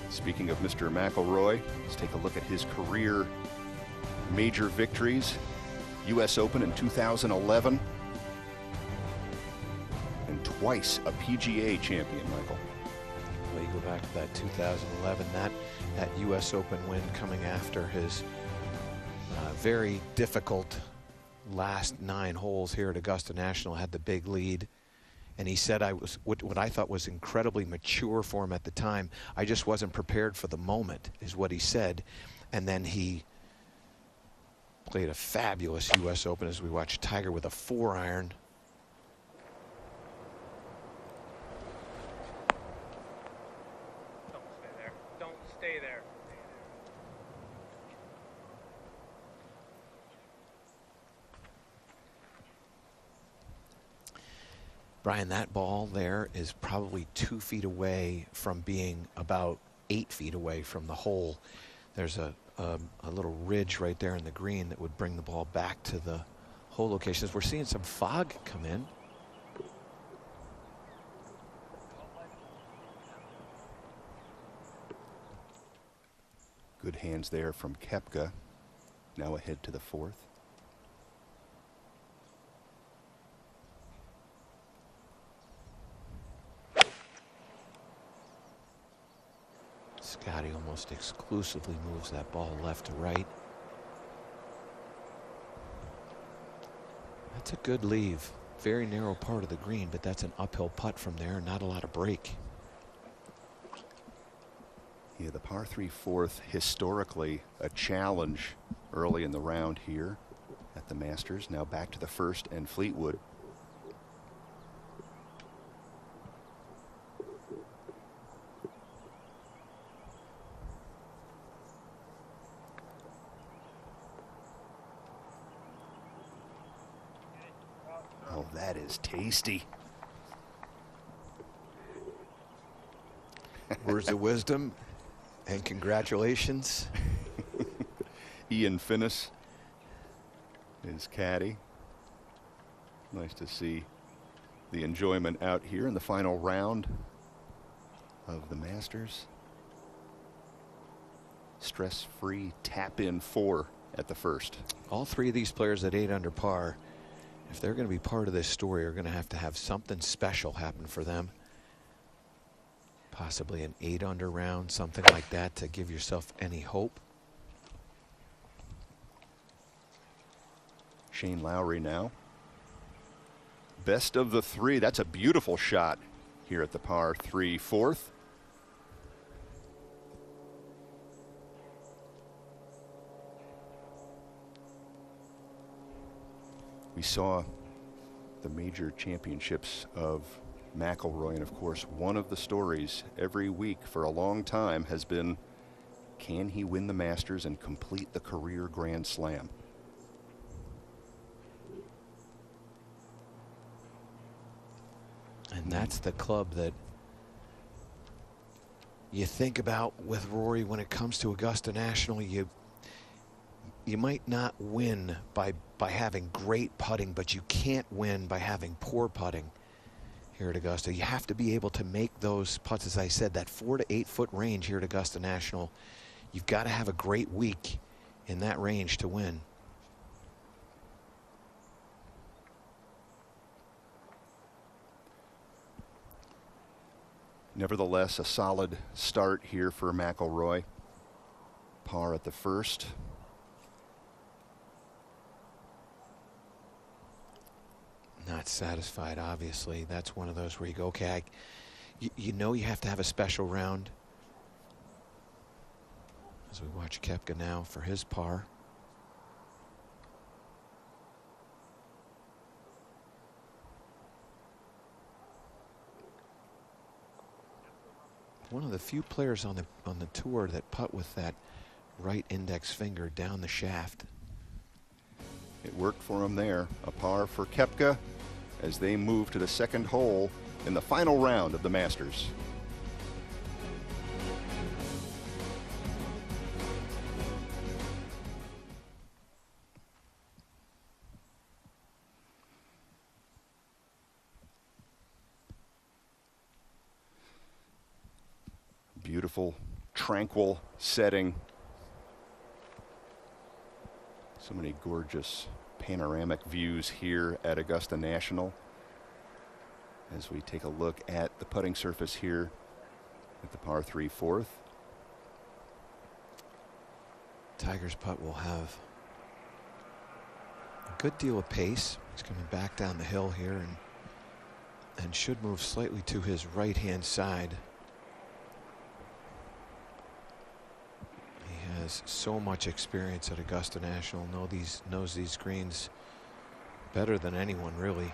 Speaking of Mr. McIlroy, let's take a look at his career major victories. U.S. Open in 2011. And twice a PGA champion, Michael. Well, you go back to that 2011, that U.S. Open win coming after his very difficult last 9 holes here at Augusta National, had the big lead. And he said what I thought was incredibly mature for him at the time. I just wasn't prepared for the moment, is what he said. And then he played a fabulous U.S. Open as we watch Tiger with a 4-iron. Don't stay there. Don't stay there. Brian, that ball there is probably 2 feet away from being about 8 feet away from the hole. There's a little ridge right there in the green that would bring the ball back to the hole locations. We're seeing some fog come in. Good hands there from Koepka. Now ahead to the 4th. Scotty almost exclusively moves that ball left to right. That's a good leave. Very narrow part of the green, but that's an uphill putt from there. Not a lot of break. Yeah, the par 3 fourth, historically a challenge early in the round here at the Masters. Now back to the first and Fleetwood. Oh, that is tasty. Words of wisdom and congratulations. Ian Finnis, his caddy. Nice to see the enjoyment out here in the final round of the Masters. Stress-free tap-in 4 at the first. All three of these players at 8 under par, if they're going to be part of this story, are going to have something special happen for them. Possibly an 8 under round, something like that, to give yourself any hope. Shane Lowry now. Best of the 3. That's a beautiful shot here at the par 3 fourth. We saw the major championships of McIlroy, and of course one of the stories every week for a long time has been, can he win the Masters and complete the career Grand Slam? And that's the club that you think about with Rory when it comes to Augusta National. You might not win by having great putting, but you can't win by having poor putting here at Augusta. You have to be able to make those putts, as I said, that 4 to 8 foot range here at Augusta National. You've got to have a great week in that range to win. Nevertheless, a solid start here for McIlroy. Par at the first. Not satisfied, obviously. That's one of those where you go, okay, you know you have to have a special round. As we watch Koepka now for his par. One of the few players on the tour that putt with that right index finger down the shaft. It worked for him there. A par for Koepka as they move to the second hole in the final round of the Masters. Beautiful, tranquil setting. So many gorgeous panoramic views here at Augusta National. As we take a look at the putting surface here at the par 3 fourth. Tiger's putt will have a good deal of pace. He's coming back down the hill here and should move slightly to his right-hand side. He has so much experience at Augusta National, knows these greens better than anyone, really.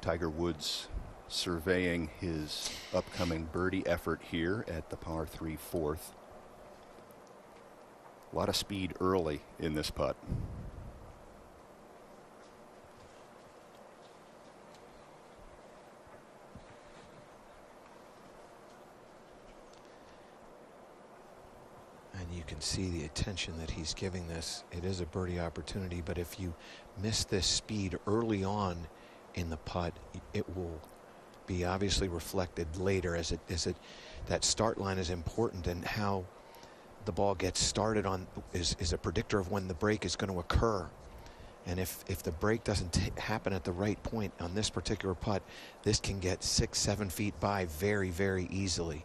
Tiger Woods surveying his upcoming birdie effort here at the par 3 fourth. A lot of speed early in this putt. And you can see the attention that he's giving this. It is a birdie opportunity, but if you miss this speed early on in the putt, it will be obviously reflected later as that start line is important, and how the ball gets started on is a predictor of when the break is going to occur. And if the break doesn't happen at the right point on this particular putt, this can get 6-7 feet by very, very easily.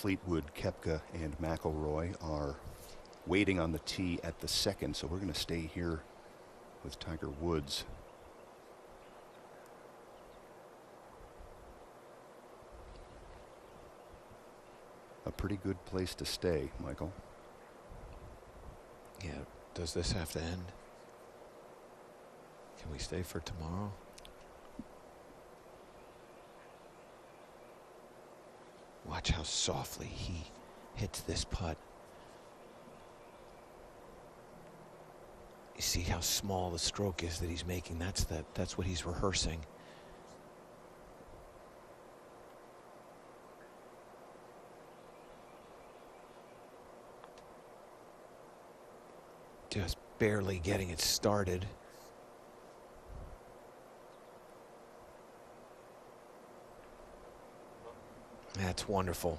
Fleetwood, Koepka, and McIlroy are waiting on the tee at the second, so we're going to stay here with Tiger Woods. A pretty good place to stay, Michael. Yeah, does this have to end? Can we stay for tomorrow? Watch how softly he hits this putt. You see how small the stroke is that he's making. That's what he's rehearsing. Just barely getting it started. That's wonderful.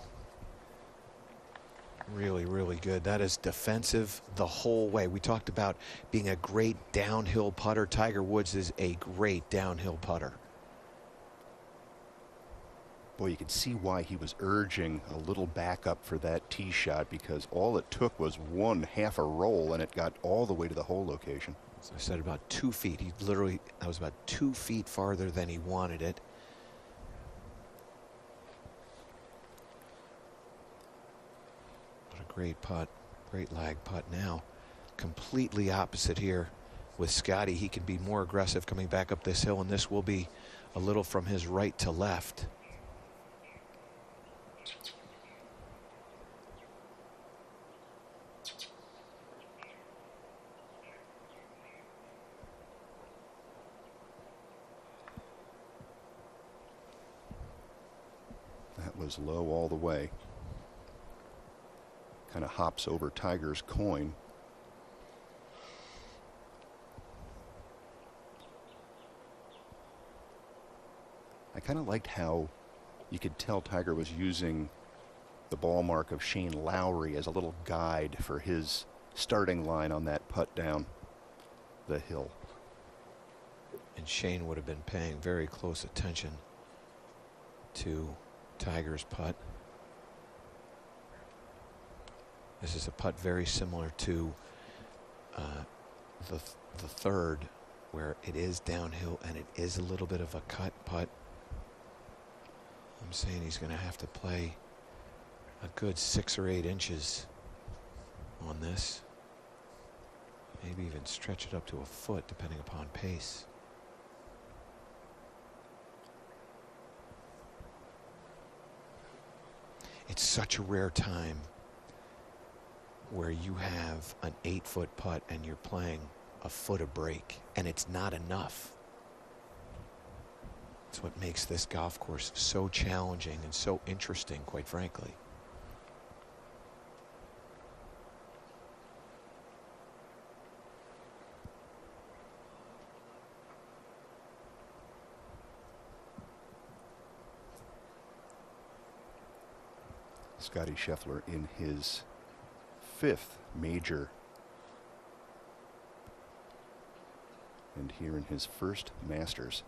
Really, really good. That is defensive the whole way. We talked about being a great downhill putter. Tiger Woods is a great downhill putter. Boy, you can see why he was urging a little backup for that tee shot, because all it took was one half a roll and it got all the way to the hole location. As I said, about 2 feet. That was about 2 feet farther than he wanted it. What a great putt. Great lag putt now. Completely opposite here with Scotty. He can be more aggressive coming back up this hill, and this will be a little from his right to left. That was low all the way. Kind of hops over Tiger's coin. I kind of liked how you could tell Tiger was using the ball mark of Shane Lowry as a little guide for his starting line on that putt down the hill. And Shane would have been paying very close attention to Tiger's putt. This is a putt very similar to the third, where it is downhill and it is a little bit of a cut putt. I'm saying he's going to have to play a good 6 or 8 inches on this. Maybe even stretch it up to a foot depending upon pace. It's such a rare time where you have an 8-foot putt and you're playing a foot of break, and it's not enough. It's what makes this golf course so challenging and so interesting, quite frankly. Scotty Scheffler in his 5th major, and here in his first Masters.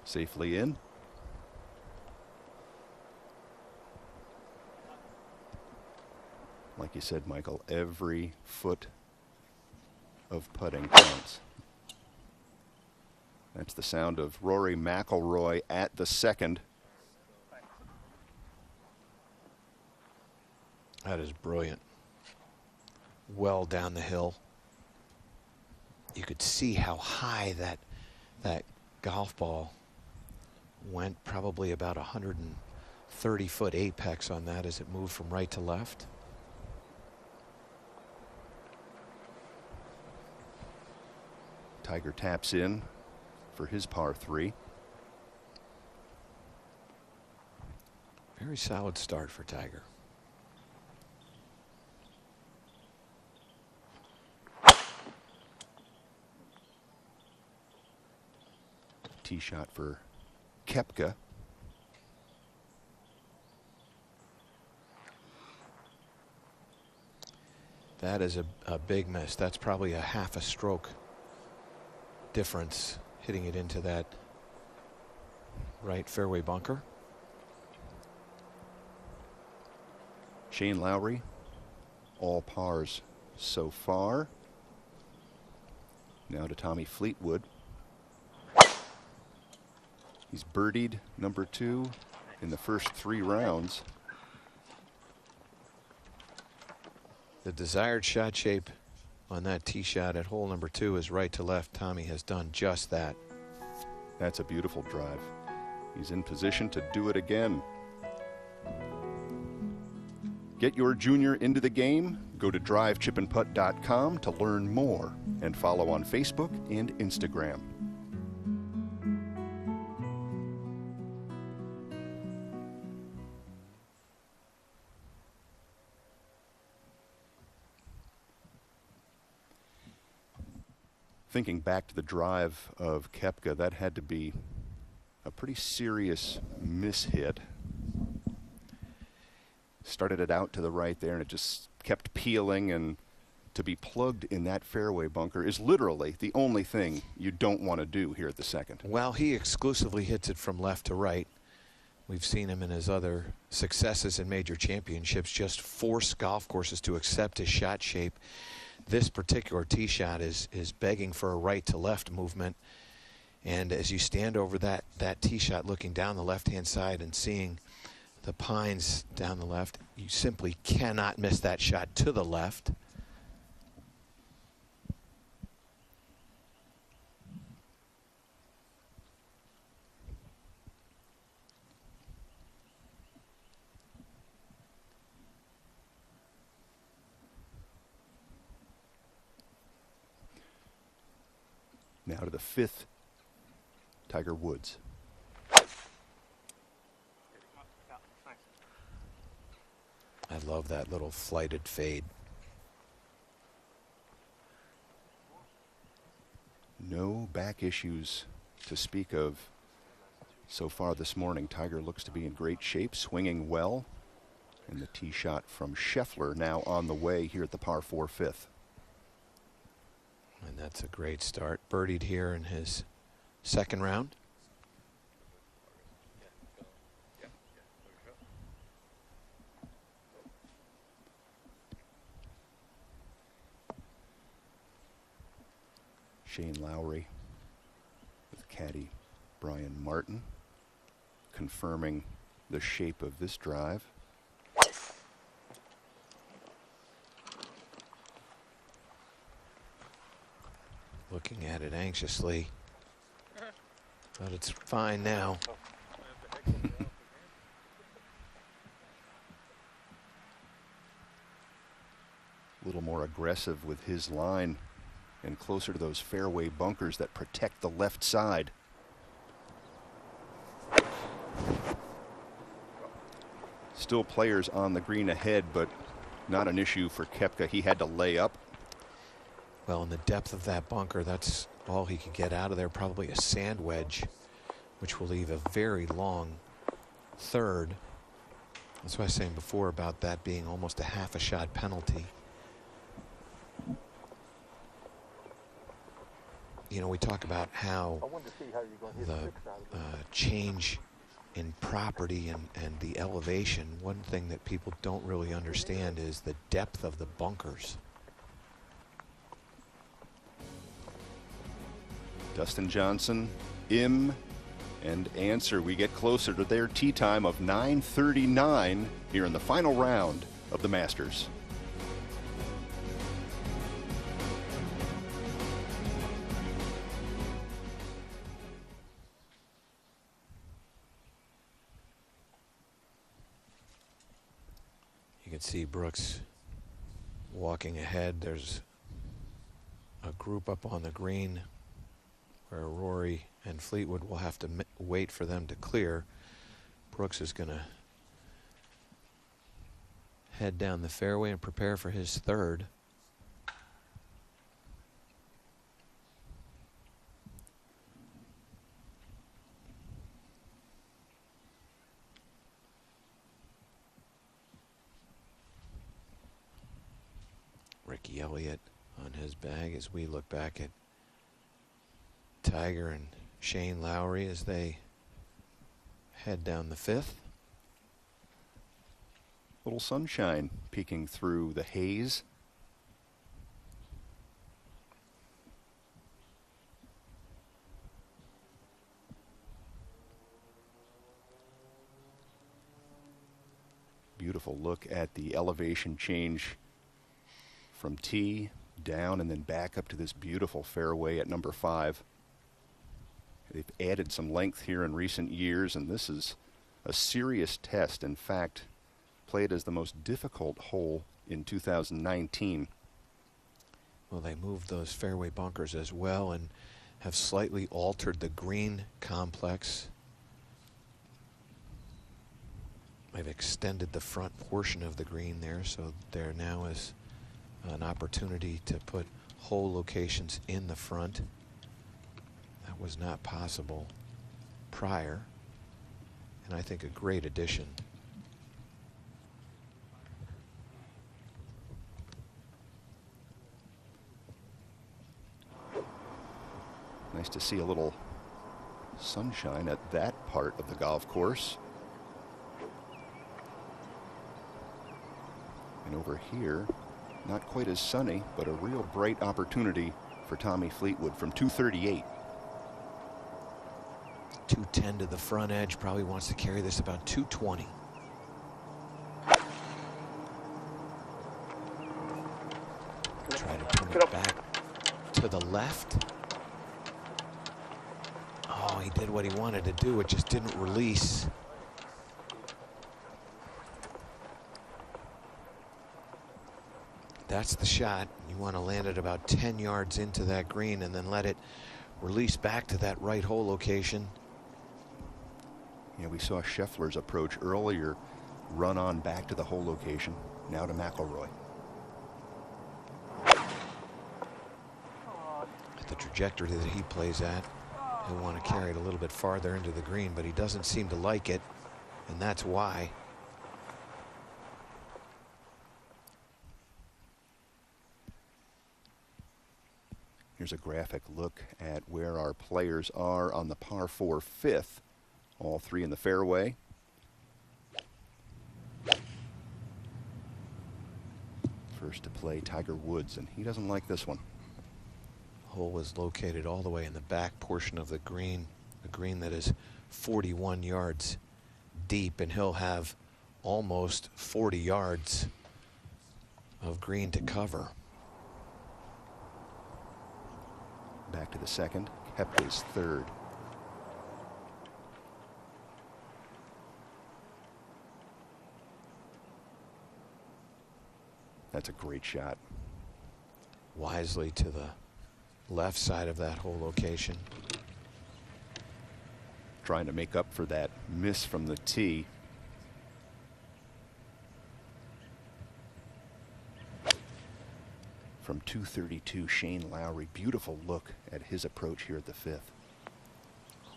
Safely in. Like you said, Michael, every foot of putting counts. That's the sound of Rory McIlroy at the second. That is brilliant. Well down the hill. You could see how high that golf ball went, probably about 130-foot apex on that as it moved from right to left. Tiger taps in for his par 3. Very solid start for Tiger. Tee shot for Koepka. That is a big miss. That's probably a half a stroke difference hitting it into that right fairway bunker. Shane Lowry, all pars so far. Now to Tommy Fleetwood. He's birdied number 2 in the first 3 rounds. The desired shot shape on that tee shot at hole number 2 is right to left. Tommy has done just that. That's a beautiful drive. He's in position to do it again. Get your junior into the game. Go to drivechipandputt.com to learn more and follow on Facebook and Instagram. Thinking back to the drive of Koepka, that had to be a pretty serious mishit. Started it out to the right there, and it just kept peeling, and to be plugged in that fairway bunker is literally the only thing you don't want to do here at the second. Well, he exclusively hits it from left to right. We've seen him in his other successes in major championships just force golf courses to accept his shot shape. This particular tee shot is begging for a right to left movement. And as you stand over that tee shot looking down the left-hand side and seeing the pines down the left, you simply cannot miss that shot to the left. Now to the 5th, Tiger Woods. I love that little flighted fade. No back issues to speak of so far this morning. Tiger looks to be in great shape, swinging well. And the tee shot from Scheffler now on the way here at the par 4 5th. And that's a great start. Birdied here in his second round. Shane Lowry with caddy Brian Martin confirming the shape of this drive. Looking at it anxiously, but it's fine now. A little more aggressive with his line and closer to those fairway bunkers that protect the left side. Still players on the green ahead, but not an issue for Koepka. He had to lay up. Well, in the depth of that bunker, that's all he could get out of there. Probably a sand wedge, which will leave a very long third. That's what I was saying before about that being almost a half a shot penalty. You know, we talk about how the change in property and the elevation. One thing that people don't really understand is the depth of the bunkers. Dustin Johnson, Im, and Answer. We get closer to their tee time of 9:39 here in the final round of the Masters. You can see Brooks walking ahead. There's a group up on the green where Rory and Fleetwood will have to wait for them to clear. Brooks is going to head down the fairway and prepare for his third. Ricky Elliott on his bag as we look back at Tiger and Shane Lowry as they head down the fifth. Little sunshine peeking through the haze. Beautiful look at the elevation change from tee down and then back up to this beautiful fairway at number 5. They've added some length here in recent years, and this is a serious test. In fact, played as the most difficult hole in 2019. Well, they moved those fairway bunkers as well and have slightly altered the green complex. They've extended the front portion of the green there, so there now is an opportunity to put hole locations in the front. That was not possible prior, and I think a great addition. Nice to see a little sunshine at that part of the golf course. And over here, not quite as sunny, but a real bright opportunity for Tommy Fleetwood from 238. 210 to the front edge, probably wants to carry this about 220. Try to turn it back to the left. Oh, he did what he wanted to do, it just didn't release. That's the shot. You want to land it about 10 yards into that green and then let it release back to that right hole location. Yeah, we saw Scheffler's approach earlier, run on back to the hole location. Now to McIlroy. At the trajectory that he plays at, he'll want to carry it a little bit farther into the green, but he doesn't seem to like it, and that's why. Here's a graphic look at where our players are on the par 4 fifth. All three in the fairway. First to play, Tiger Woods, and he doesn't like this one. Hole is located all the way in the back portion of the green, a green that is 41 yards deep, and he'll have almost 40 yards of green to cover. Back to the second, kept his third. That's a great shot. Wisely to the left side of that hole location. Trying to make up for that miss from the tee. From 232, Shane Lowry. Beautiful look at his approach here at the fifth.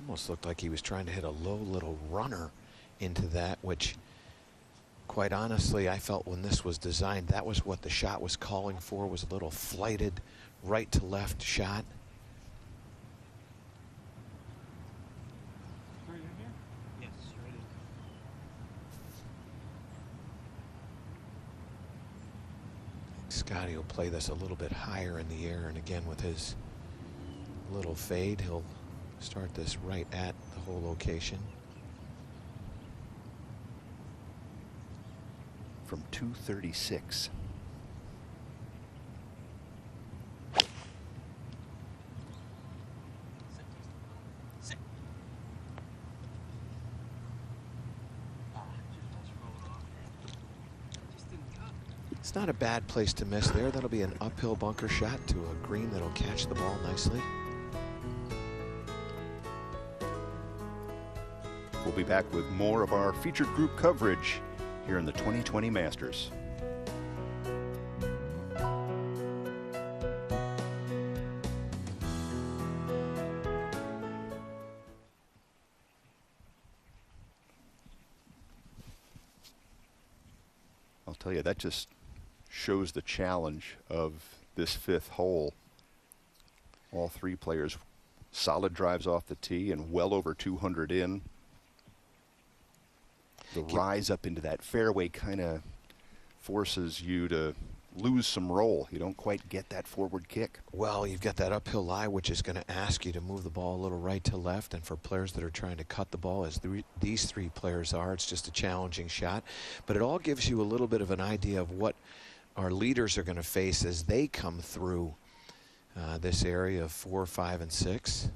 Almost looked like he was trying to hit a low little runner into that, which quite honestly, I felt when this was designed, that was what the shot was calling for, was a little flighted right to left shot. Scotty will play this a little bit higher in the air, and again with his little fade, he'll start this right at the hole location. From 236. It's not a bad place to miss there. That'll be an uphill bunker shot to a green that'll catch the ball nicely. We'll be back with more of our featured group coverage here in the 2020 Masters. I'll tell you, that just shows the challenge of this fifth hole. All three players solid drives off the tee and well over 200 in. The rise up into that fairway kind of forces you to lose some roll. You don't quite get that forward kick. Well, you've got that uphill lie, which is going to ask you to move the ball a little right to left. And for players that are trying to cut the ball, as these three players are, it's just a challenging shot. But it all gives you a little bit of an idea of what our leaders are going to face as they come through this area of 4, 5, and 6.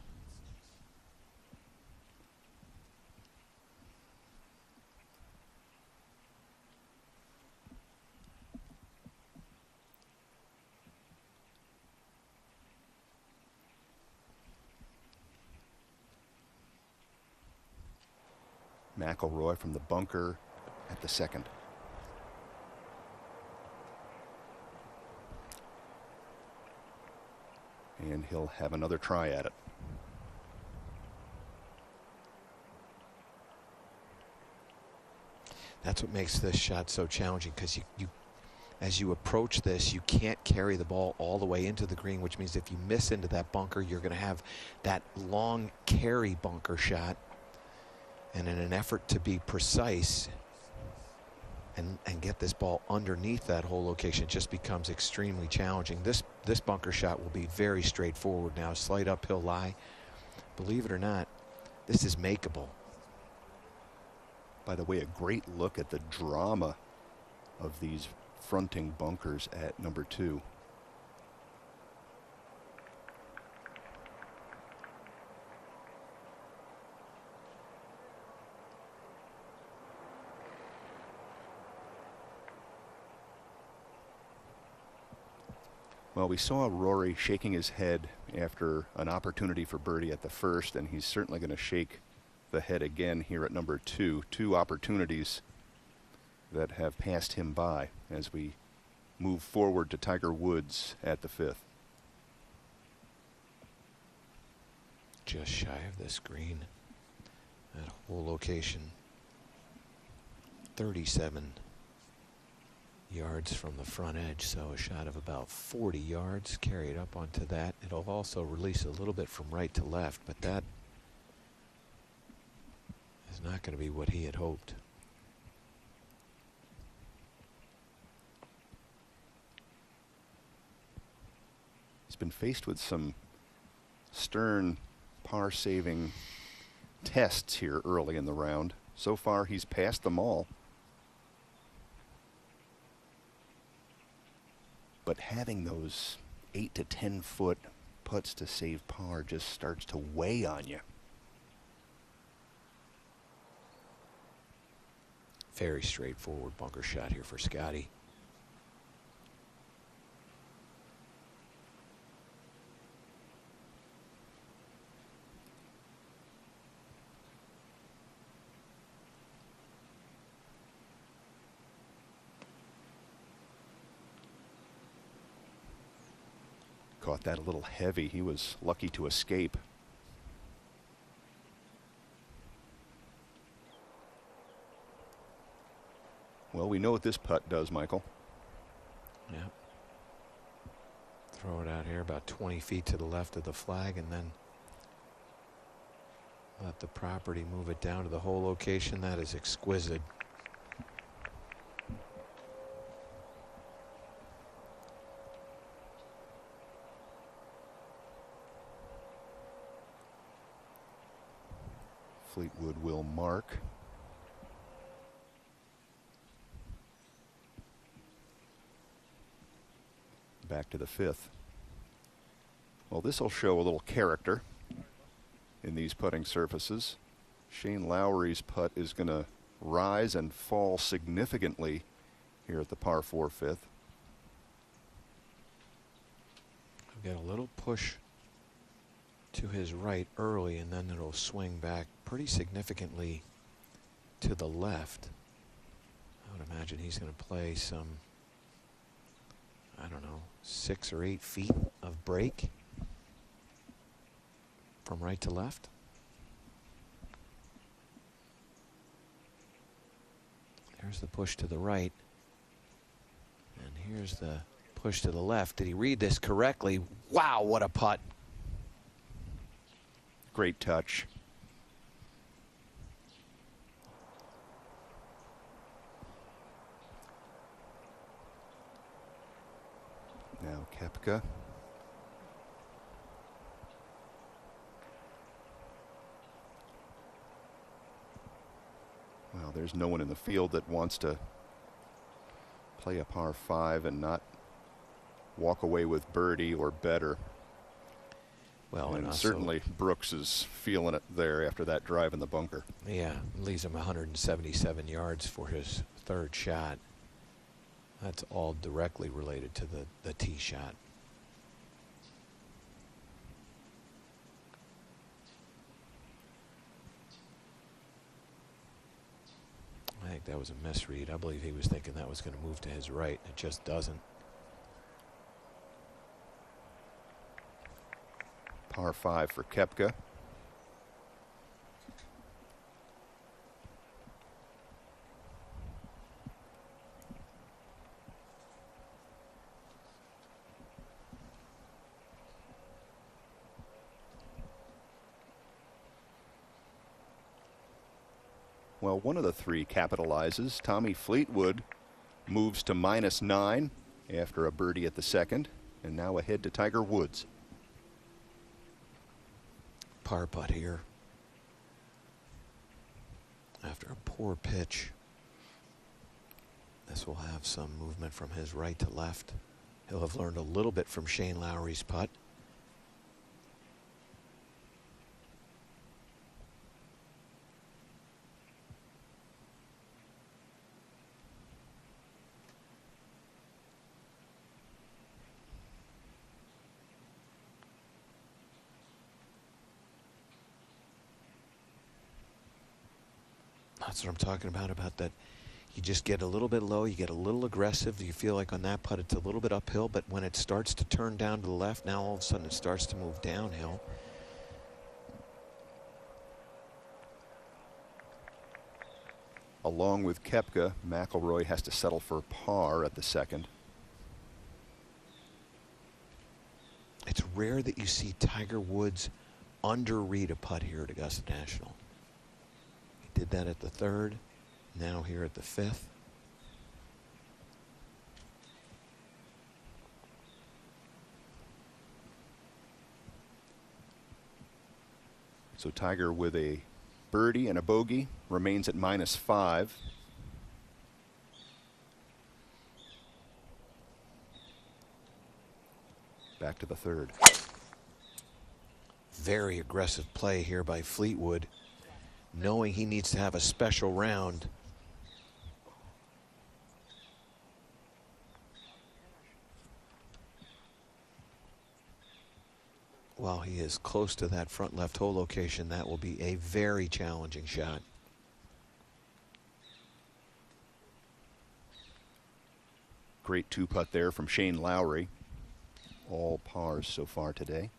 McIlroy from the bunker at the second. And he'll have another try at it. That's what makes this shot so challenging, because you as you approach this, you can't carry the ball all the way into the green, which means if you miss into that bunker, you're going to have that long carry bunker shot. And in an effort to be precise and get this ball underneath that whole location, it just becomes extremely challenging. This bunker shot will be very straightforward now. Slight uphill lie. Believe it or not, this is makeable. By the way, a great look at the drama of these fronting bunkers at number 2. Well, we saw Rory shaking his head after an opportunity for birdie at the first, and he's certainly going to shake the head again here at number 2. 2 opportunities that have passed him by as we move forward to Tiger Woods at the 5th. Just shy of this green. That whole location. 37 yards from the front edge, so a shot of about 40 yards carried up onto that. It'll also release a little bit from right to left, but that is not going to be what he had hoped. He's been faced with some stern par-saving tests here early in the round. So far, he's passed them all. But having those 8 to 10 foot putts to save par just starts to weigh on you. Very straightforward bunker shot here for Scotty. Caught that a little heavy. He was lucky to escape. Well, we know what this putt does, Michael. Yeah. Throw it out here about 20 feet to the left of the flag, and then let the property move it down to the hole location. That is exquisite. Fleetwood will mark. Back to the 5th. Well, this will show a little character in these putting surfaces. Shane Lowry's putt is going to rise and fall significantly here at the par 4 5th. I've got a little push to his right early, and then it'll swing back pretty significantly to the left. I would imagine he's going to play some, I don't know, 6 or 8 feet of break from right to left. There's the push to the right, and Here's the push to the left. Did he read this correctly? Wow, what a putt. Great touch. Now Koepka. Well, there's no one in the field that wants to play a par 5 and not walk away with birdie or better. Well, and certainly Brooks is feeling it there after that drive in the bunker. Yeah, leaves him 177 yards for his third shot. That's all directly related to the tee shot. I think that was a misread. I believe he was thinking that was going to move to his right. It just doesn't. Par 5 for Koepka. Well, one of the three capitalizes. Tommy Fleetwood moves to -9 after a birdie at the second, and now ahead to Tiger Woods. Par putt here. After a poor pitch. This will have some movement from his right to left. He'll have learned a little bit from Shane Lowry's putt. That's what I'm talking about that you just get a little bit low, you get a little aggressive, you feel like on that putt it's a little bit uphill, but when it starts to turn down to the left, now all of a sudden it starts to move downhill. Along with Koepka, McIlroy has to settle for par at the second. It's rare that you see Tiger Woods under-read a putt here at Augusta National. Did that at the third, now here at the fifth. So Tiger with a birdie and a bogey remains at -5. Back to the third. Very aggressive play here by Fleetwood, knowing he needs to have a special round. While he is close to that front left hole location, that will be a very challenging shot. Great two-putt there from Shane Lowry. All pars so far today.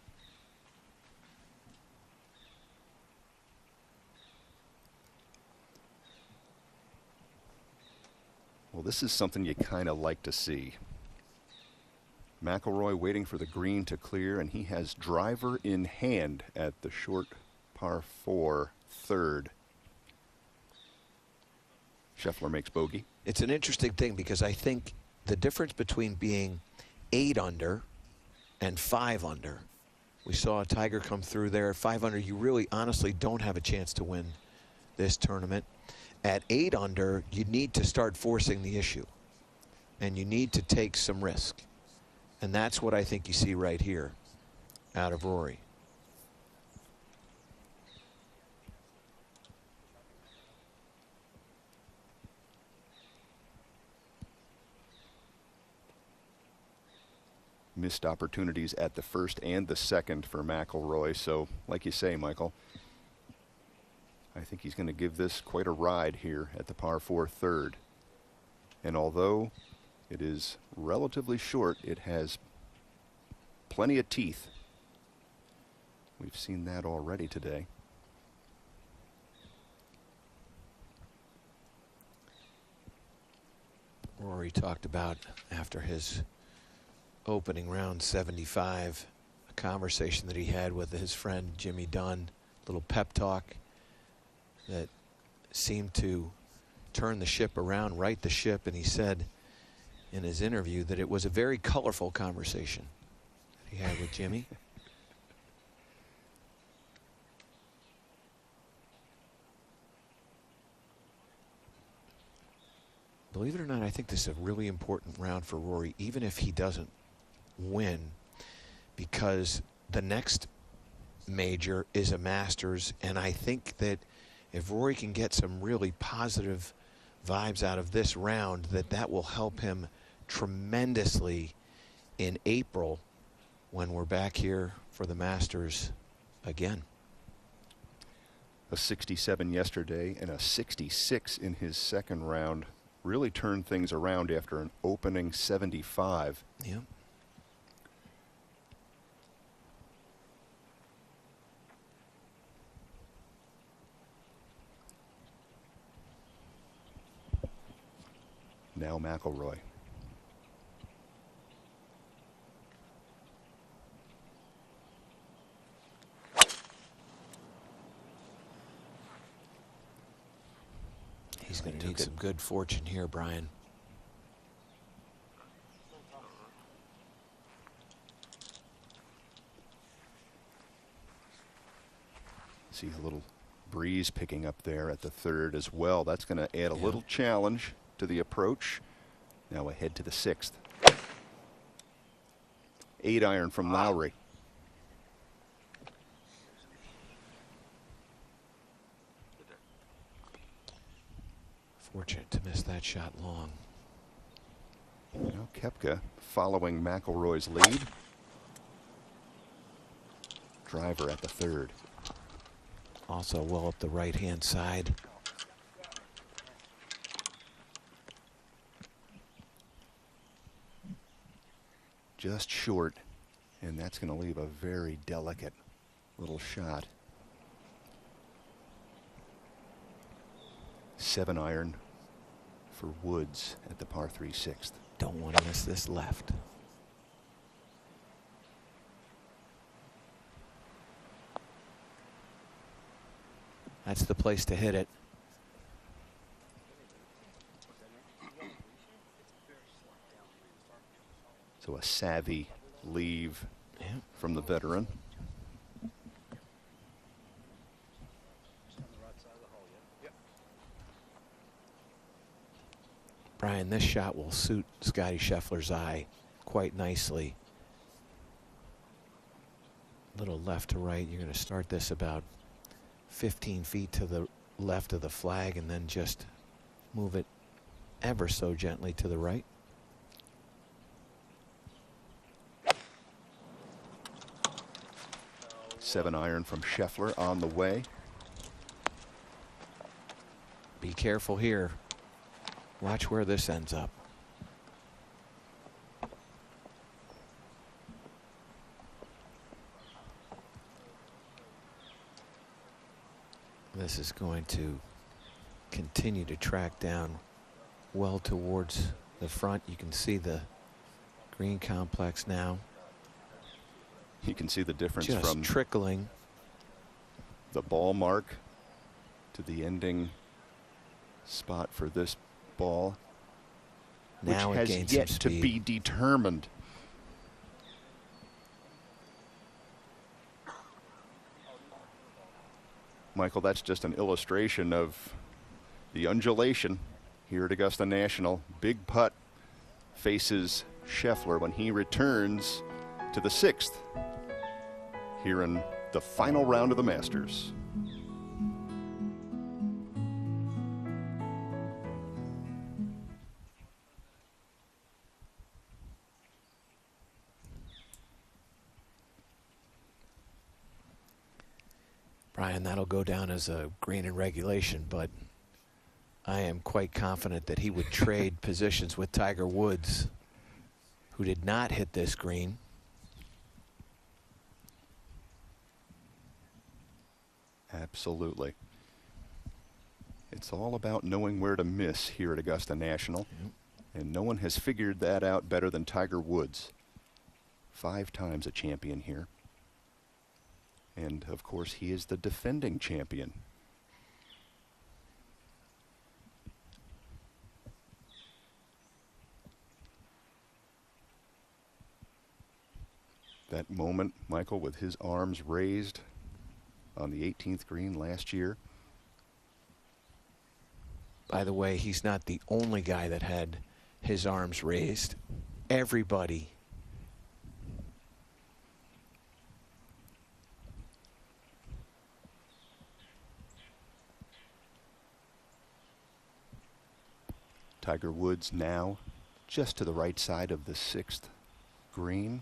Well, this is something you kind of like to see. McIlroy waiting for the green to clear, and he has driver in hand at the short par 4 third. Scheffler makes bogey. It's an interesting thing because I think the difference between being 8 under and 5 under, we saw Tiger come through there at 5 under. You really honestly don't have a chance to win this tournament. At 8 under, you need to start forcing the issue, and you need to take some risk. And that's what I think you see right here out of Rory. Missed opportunities at the first and the second for McIlroy. So, like you say, Michael, I think he's going to give this quite a ride here at the par 4 third. And although it is relatively short, it has plenty of teeth. We've seen that already today. Rory Rory talked about after his opening round 75, a conversation that he had with his friend Jimmy Dunn, little pep talk that seemed to turn the ship around, right the ship, and he said in his interview that it was a very colorful conversation that he had with Jimmy. Believe it or not, I think this is a really important round for Rory, even if he doesn't win, because the next major is a Masters, and I think that if Rory can get some really positive vibes out of this round, that will help him tremendously in April when we're back here for the Masters again. A 67 yesterday and a 66 in his second round. Really turned things around after an opening 75. Yeah. Now McIlroy. He's going to need some good fortune here, Brian. See a little breeze picking up there at the third as well. That's going to add a little challenge to the approach. Now ahead to the sixth. 8-iron from Lowry. Fortunate to miss that shot long. Now Koepka following McIlroy's lead. Driver at the third. Also well up the right-hand side. Just short, and that's going to leave a very delicate little shot. 7-iron for Woods at the par 3 sixth. Don't want to miss this left. That's the place to hit it. So a savvy leave from the veteran. Brian, this shot will suit Scottie Scheffler's eye quite nicely. Little left to right. You're going to start this about 15 feet to the left of the flag and then just move it ever so gently to the right. Seven iron from Scheffler on the way. Be careful here. Watch where this ends up. This is going to continue to track down well towards the front. You can see the green complex now. You can see the difference just from trickling the ball mark to the ending spot for this ball, now which has yet to be determined. Michael, that's just an illustration of the undulation here at Augusta National. Big putt faces Scheffler when he returns to the sixth here in the final round of the Masters. Brian, that'll go down as a green in regulation, but I am quite confident that he would trade positions with Tiger Woods, who did not hit this green. Absolutely. It's all about knowing where to miss here at Augusta National. Yep. And no one has figured that out better than Tiger Woods. 5 times a champion here. And of course, he is the defending champion. That moment, Michael, with his arms raised on the 18th green last year. By the way, he's not the only guy that had his arms raised. Everybody. Tiger Woods now just to the right side of the 6th green.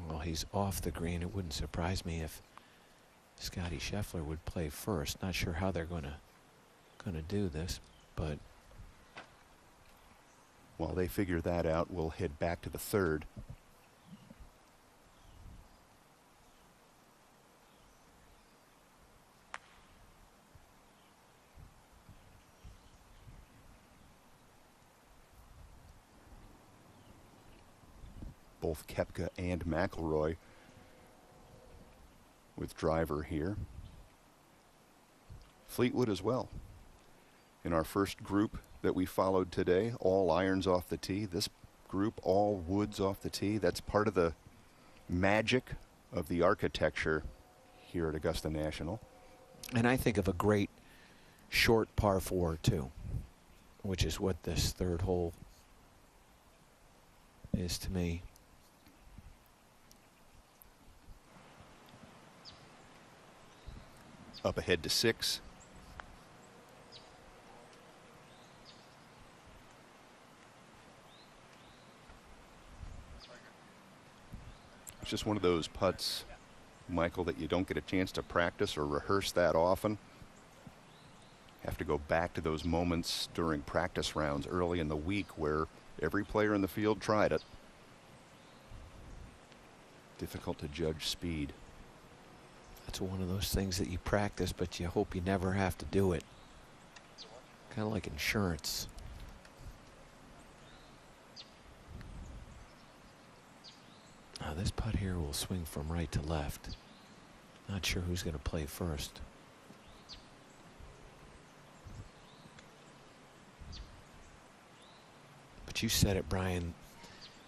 Well, he's off the green. It wouldn't surprise me if Scotty Scheffler would play first. Not sure how they're gonna do this, but while they figure that out, we'll head back to the 3rd. Both Koepka and McIlroy with driver here. Fleetwood as well. In our first group that we followed today, all irons off the tee. This group, all woods off the tee. That's part of the magic of the architecture here at Augusta National. And I think of a great short par 4 too, which is what this 3rd hole is to me. Up ahead to 6. It's just one of those putts, Michael, that you don't get a chance to practice or rehearse that often. Have to go back to those moments during practice rounds early in the week where every player in the field tried it. Difficult to judge speed. That's one of those things that you practice, but you hope you never have to do it. Kind of like insurance. Now this putt here will swing from right to left. Not sure who's going to play first. But you said it, Brian.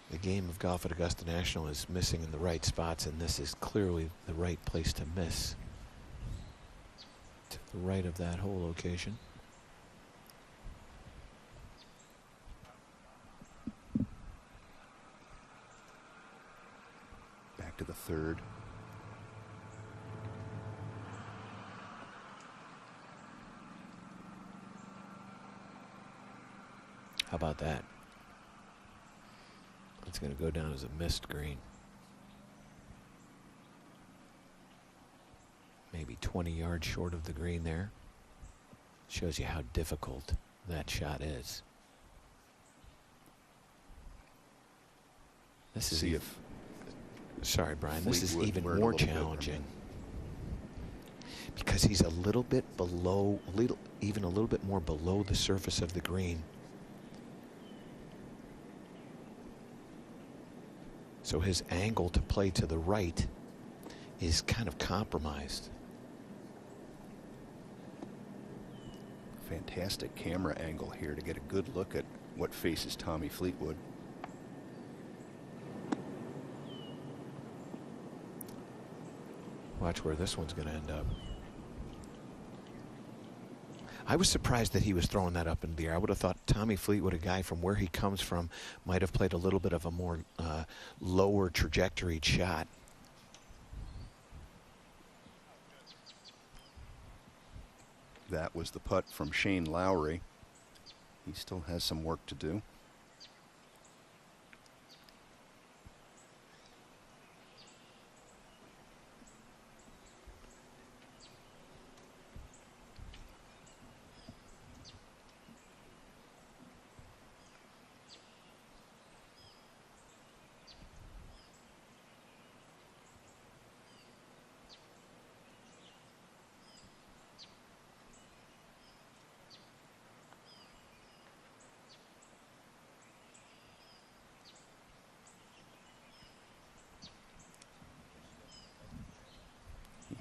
The game of golf at Augusta National is missing in the right spots, and this is clearly the right place to miss. To the right of that hole location. Back to the 3rd. How about that? It's going to go down as a missed green. Maybe 20 yards short of the green there. Shows you how difficult that shot is. This is sorry, Brian. This is even more challenging because he's a little bit below, even a little bit more below the surface of the green. So his angle to play to the right is kind of compromised. Fantastic camera angle here to get a good look at what faces Tommy Fleetwood. Watch where this one's going to end up. I was surprised that he was throwing that up in the air. I would have thought Tommy Fleetwood, a guy from where he comes from, might have played a little bit of a more lower trajectory shot. That was the putt from Shane Lowry. He still has some work to do.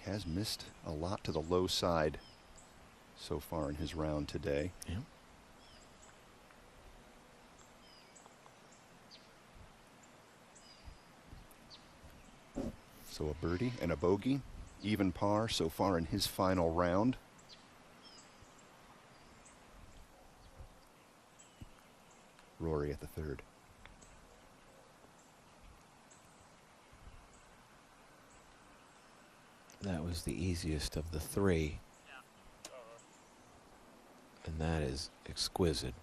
has missed a lot to the low side so far in his round today. Yeah. So a birdie and a bogey, even par so far in his final round. Rory at the third. That was the easiest of the three. And that is exquisite.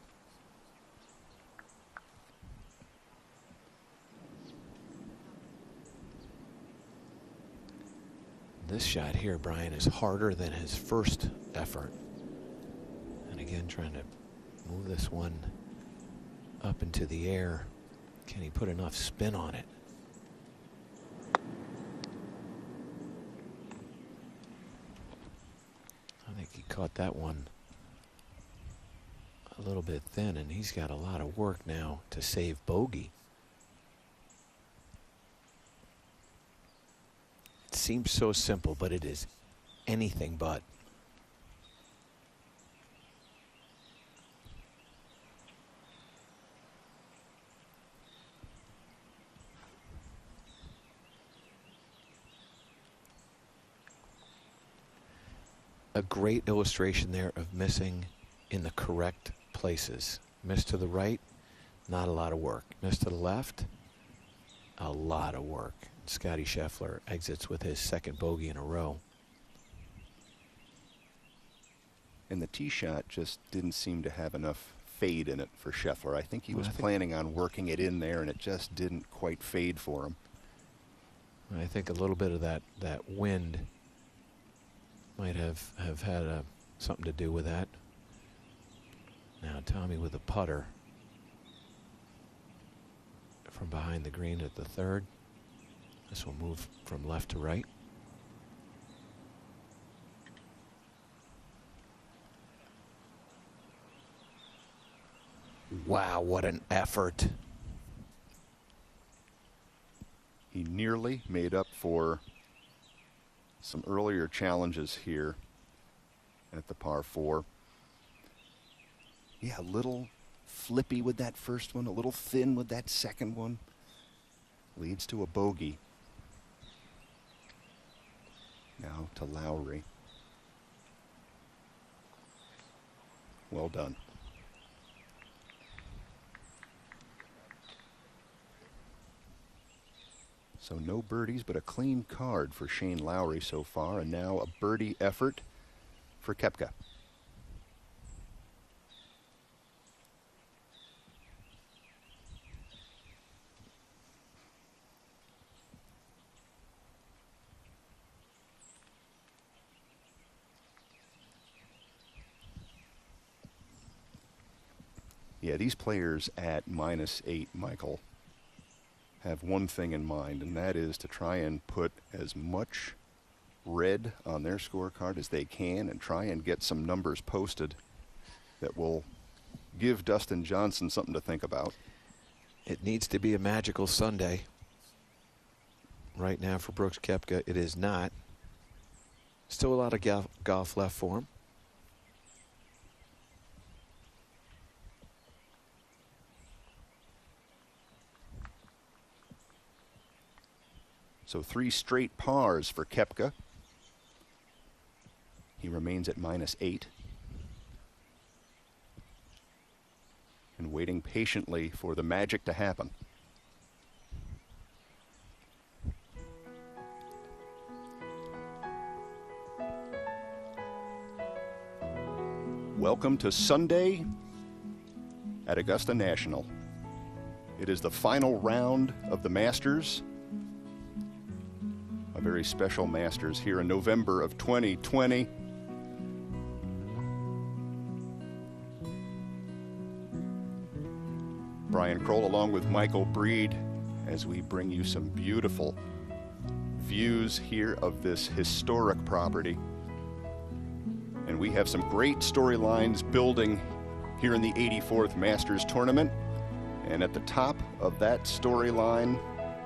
This shot here, Brian, is harder than his first effort. And again, trying to move this one up into the air. Can he put enough spin on it? I think he caught that one a little bit thin, and he's got a lot of work now to save bogey. It seems so simple, but it is anything but. A great illustration there of missing in the correct places. Miss to the right, not a lot of work. Miss to the left, a lot of work. Scotty Scheffler exits with his second bogey in a row. And the tee shot just didn't seem to have enough fade in it for Scheffler. I think he was planning on working it in there, and it just didn't quite fade for him. I think a little bit of that wind might have had something to do with that. Now Tommy with a putter from behind the green at the third. This will move from left to right. Wow, what an effort. He nearly made up for some earlier challenges here at the par 4. Yeah, a little flippy with that first one, a little thin with that second one. Leads to a bogey. Now to Lowry. Well done. So no birdies, but a clean card for Shane Lowry so far, and now a birdie effort for Koepka. Yeah, these players at -8, Michael, have one thing in mind, and that is to try and put as much red on their scorecard as they can and try and get some numbers posted that will give Dustin Johnson something to think about. It needs to be a magical Sunday. Right now for Brooks Koepka, it is not. Still a lot of golf left for him. So 3 straight pars for Koepka. He remains at -8. And waiting patiently for the magic to happen. Welcome to Sunday at Augusta National. It is the final round of the Masters. A very special Masters here in November of 2020. Brian Kroll along with Michael Breed as we bring you some beautiful views here of this historic property. And we have some great storylines building here in the 84th Masters Tournament. And at the top of that storyline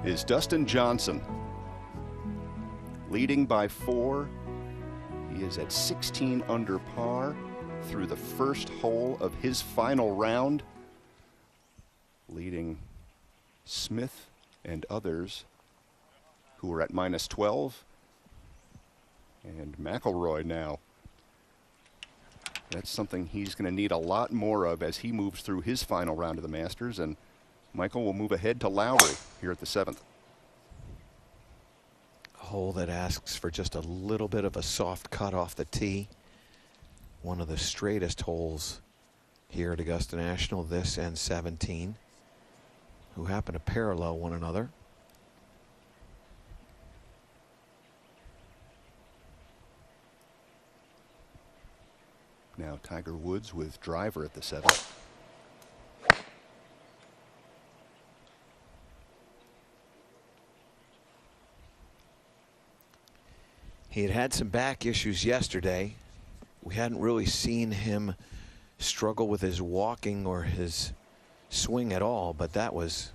is Dustin Johnson, leading by 4. He is at 16 under par through the first hole of his final round, leading Smith and others who are at -12. And McIlroy now. That's something he's going to need a lot more of as he moves through his final round of the Masters. And Michael will move ahead to Lowry here at the 7th. A hole that asks for just a little bit of a soft cut off the tee. One of the straightest holes here at Augusta National, this and 17, who happen to parallel one another. Now Tiger Woods with driver at the 7th. He had had some back issues yesterday. We hadn't really seen him struggle with his walking or his swing at all, but that was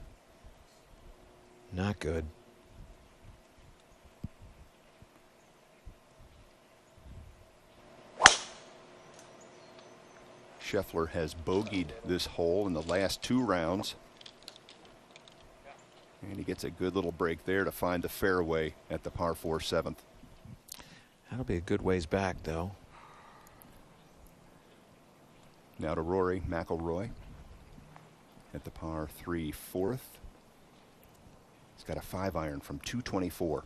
not good. Scheffler has bogeyed this hole in the last 2 rounds. And he gets a good little break there to find the fairway at the par 4 7th. That'll be a good ways back, though. Now to Rory McIlroy at the par 3 4th. He's got a 5-iron from 224.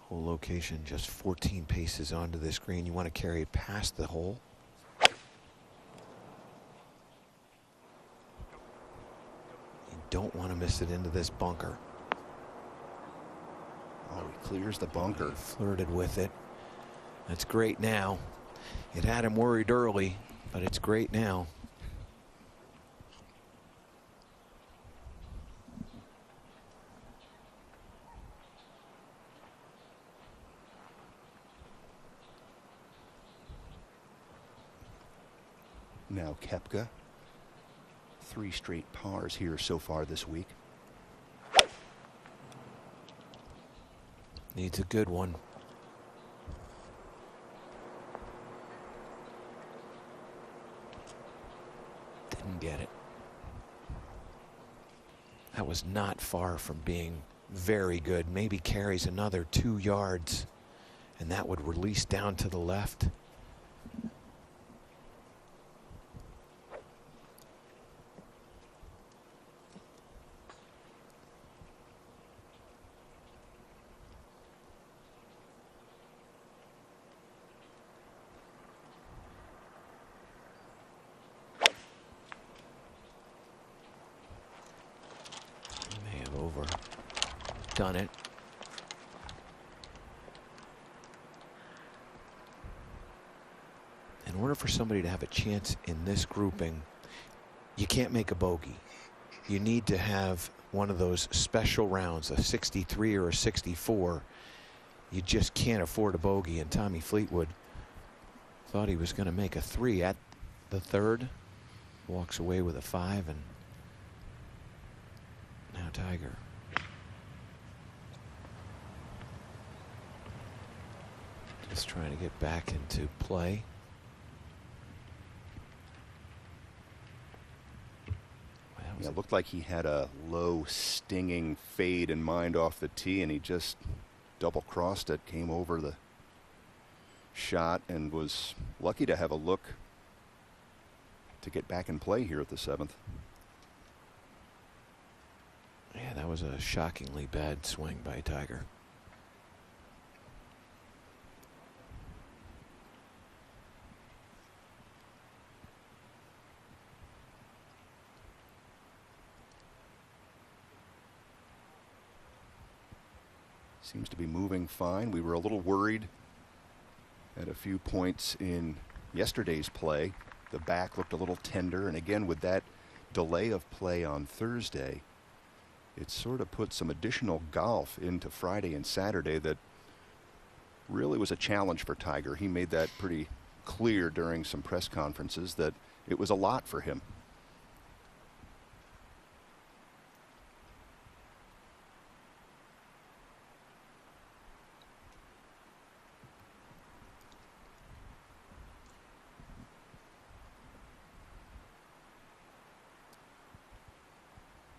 Hole location just 14 paces onto this green. You want to carry it past the hole. You don't want to miss it into this bunker. Oh, he clears the bunker. He flirted with it. That's great now. It had him worried early, but it's great now. Now Koepka. 3 straight pars here so far this week. Needs a good one. Didn't get it. That was not far from being very good. Maybe carries another 2 yards, and that would release down to the left. Done it. In order for somebody to have a chance in this grouping, you can't make a bogey. You need to have one of those special rounds, a 63 or a 64. You just can't afford a bogey, and Tommy Fleetwood thought he was going to make a 3 at the 3rd. Walks away with a 5, and now Tiger. Just trying to get back into play. Yeah, it looked like he had a low stinging fade in mind off the tee, and he just double crossed it, came over the shot, and was lucky to have a look to get back in play here at the 7th. Yeah, that was a shockingly bad swing by Tiger. Seems to be moving fine. We were a little worried at a few points in yesterday's play. The back looked a little tender, and again with that delay of play on Thursday, it sort of put some additional golf into Friday and Saturday that really was a challenge for Tiger. He made that pretty clear during some press conferences that it was a lot for him.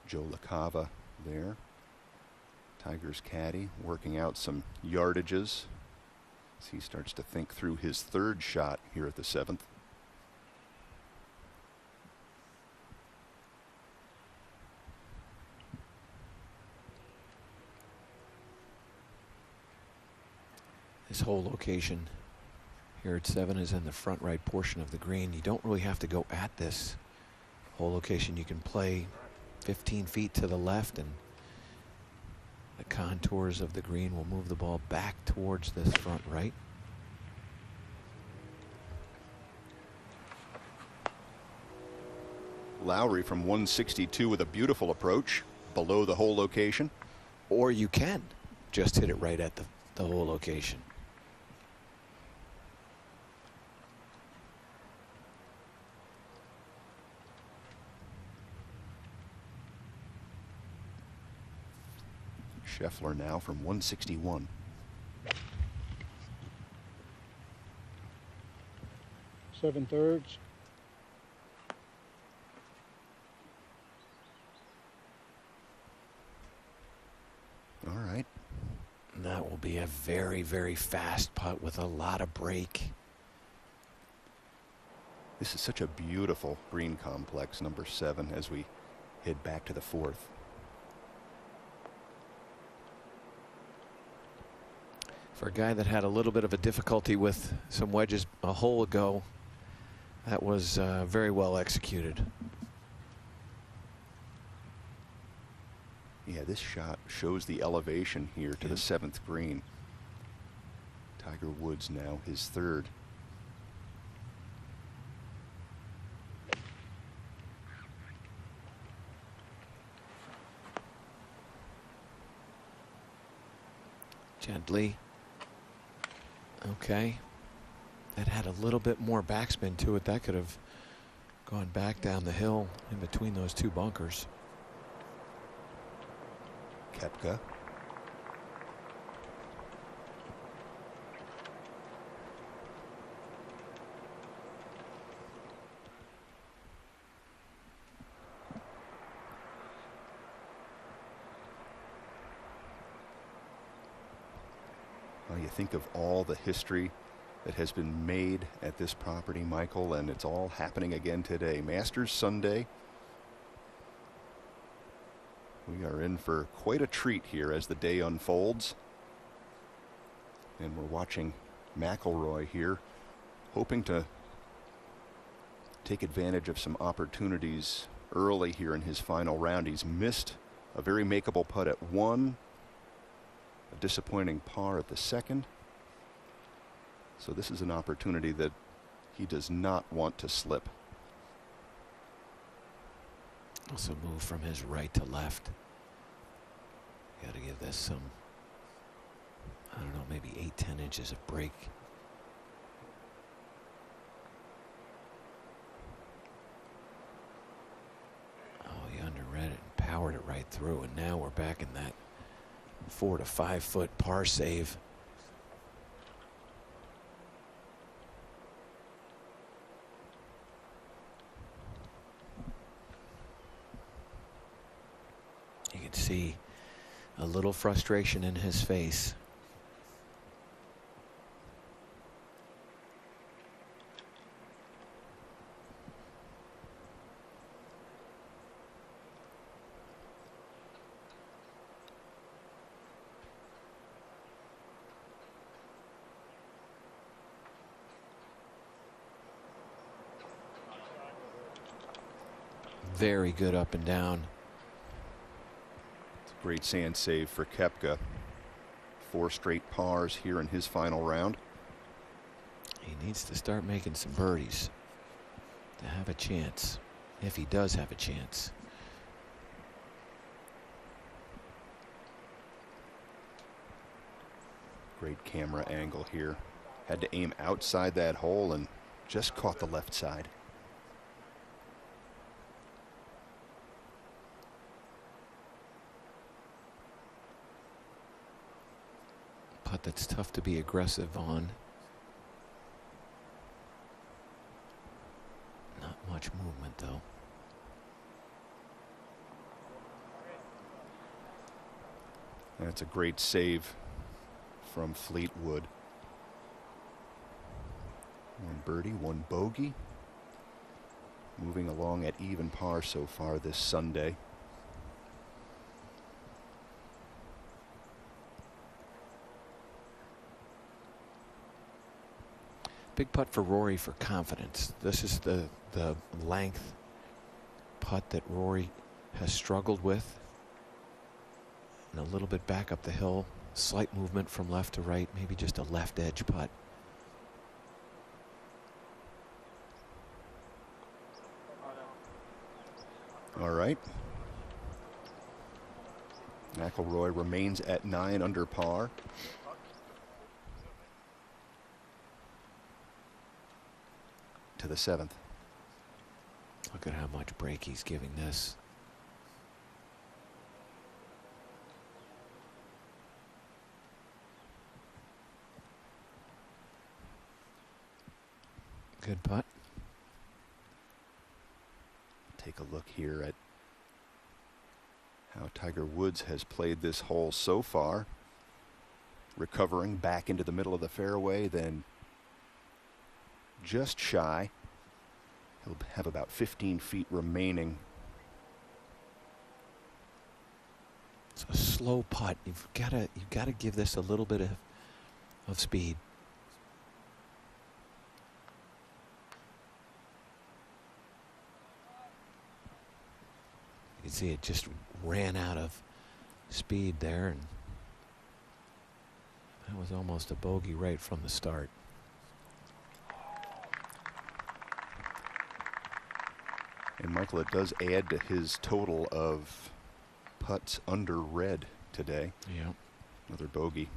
Joe LaCava there. Tiger's caddy working out some yardages as he starts to think through his third shot here at the 7th. This whole location here at 7 is in the front right portion of the green. You don't really have to go at this whole location. You can play 15 feet to the left, and the contours of the green will move the ball back towards this front right. Lowry from 162 with a beautiful approach below the hole location. Or you can just hit it right at the hole location. Scheffler now from 161. Seven thirds. All right. And that will be a very, very fast putt with a lot of break. This is such a beautiful green complex, number 7, as we head back to the 4th. For a guy that had a little bit of a difficulty with some wedges a hole ago, that was very well executed. Yeah, this shot shows the elevation here to the 7th green. Tiger Woods now his 3rd. Gently. Okay. That had a little bit more backspin to it. That could have gone back down the hill in between those two bunkers. Koepka. Well, you think of all the history that has been made at this property, Michael, and it's all happening again today. Masters Sunday. We are in for quite a treat here as the day unfolds. And we're watching McIlroy here, hoping to take advantage of some opportunities early here in his final round. He's missed a very makeable putt at 1, a disappointing par at the 2nd. So this is an opportunity that he does not want to slip. Also move from his right to left. Got to give this some, I don't know, maybe 8-10 inches of break. Oh, he underread it and powered it right through, and now we're back in that 4 to 5 foot par save. You can see a little frustration in his face. Very good up and down. Great sand save for Koepka. 4 straight pars here in his final round. He needs to start making some birdies to have a chance, if he does have a chance. Great camera angle here. Had to aim outside that hole and just caught the left side. Putt that's tough to be aggressive on. Not much movement though. That's a great save from Fleetwood. One birdie, one bogey. Moving along at even par so far this Sunday. Big putt for Rory for confidence. This is the length putt that Rory has struggled with. And a little bit back up the hill. Slight movement from left to right. Maybe just a left edge putt. All right. McIlroy remains at 9 under par. To the 7th. Look at how much break he's giving this. Good putt. Take a look here at how Tiger Woods has played this hole so far. Recovering back into the middle of the fairway, then just shy. He'll have about 15 feet remaining. It's a slow putt. You've got to give this a little bit of speed. You can see it just ran out of speed there, and that was almost a bogey right from the start. And Michael, it does add to his total of putts under red today. Yeah. Another bogey.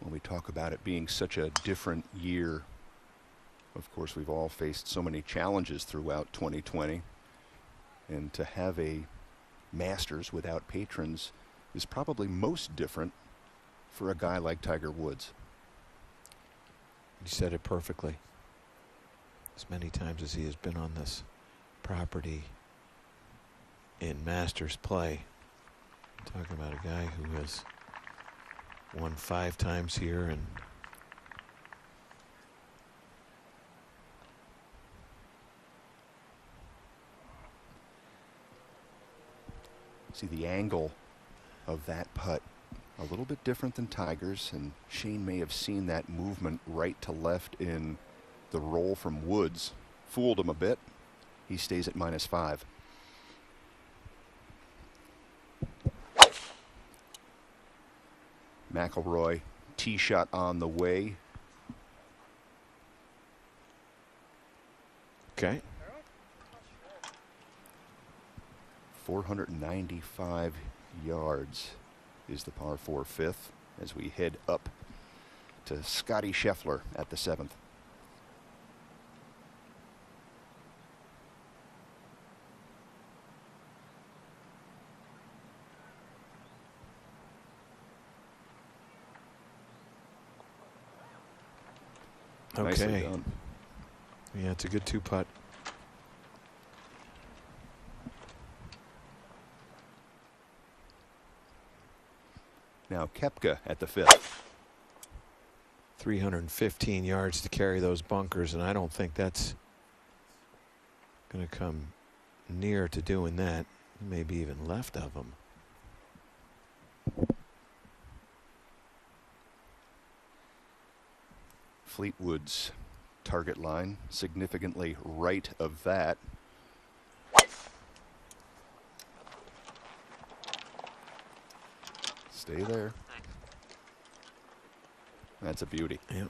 When we talk about it being such a different year, of course, we've all faced so many challenges throughout 2020. And to have a Masters without patrons is probably most different for a guy like Tiger Woods. You said it perfectly. As many times as he has been on this property in Masters play, I'm talking about a guy who has won 5 times here and see the angle of that putt a little bit different than Tiger's, and Shane may have seen that movement right to left in the roll from Woods. Fooled him a bit. He stays at -5. McIlroy, tee shot on the way. okay. 495 yards is the par 4 fifth as we head up to Scotty Scheffler at the 7th. Nicely Okay. done. Yeah, it's a good 2-putt. Now Koepka at the 5th. 315 yards to carry those bunkers, and I don't think that's going to come near to doing that. Maybe even left of them. Fleetwood's target line significantly right of that. Stay there. That's a beauty. Yep.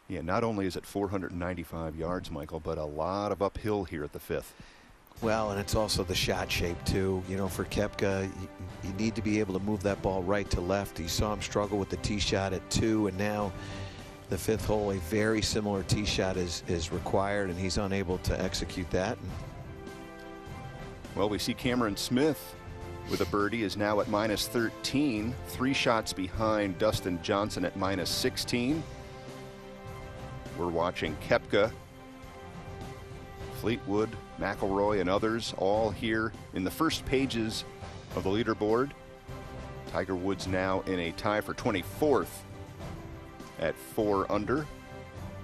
Yeah, not only is it 495 yards, Michael, but a lot of uphill here at the 5th. Well, and it's also the shot shape too. You know, for Koepka, you need to be able to move that ball right to left. You saw him struggle with the tee shot at 2, and now the 5th hole, a very similar tee shot is required, and he's unable to execute that. Well, we see Cameron Smith with a birdie is now at -13, 3 shots behind Dustin Johnson at -16. We're watching Koepka, Fleetwood, McIlroy, and others all here in the first pages of the leaderboard. Tiger Woods now in a tie for 24th at 4 under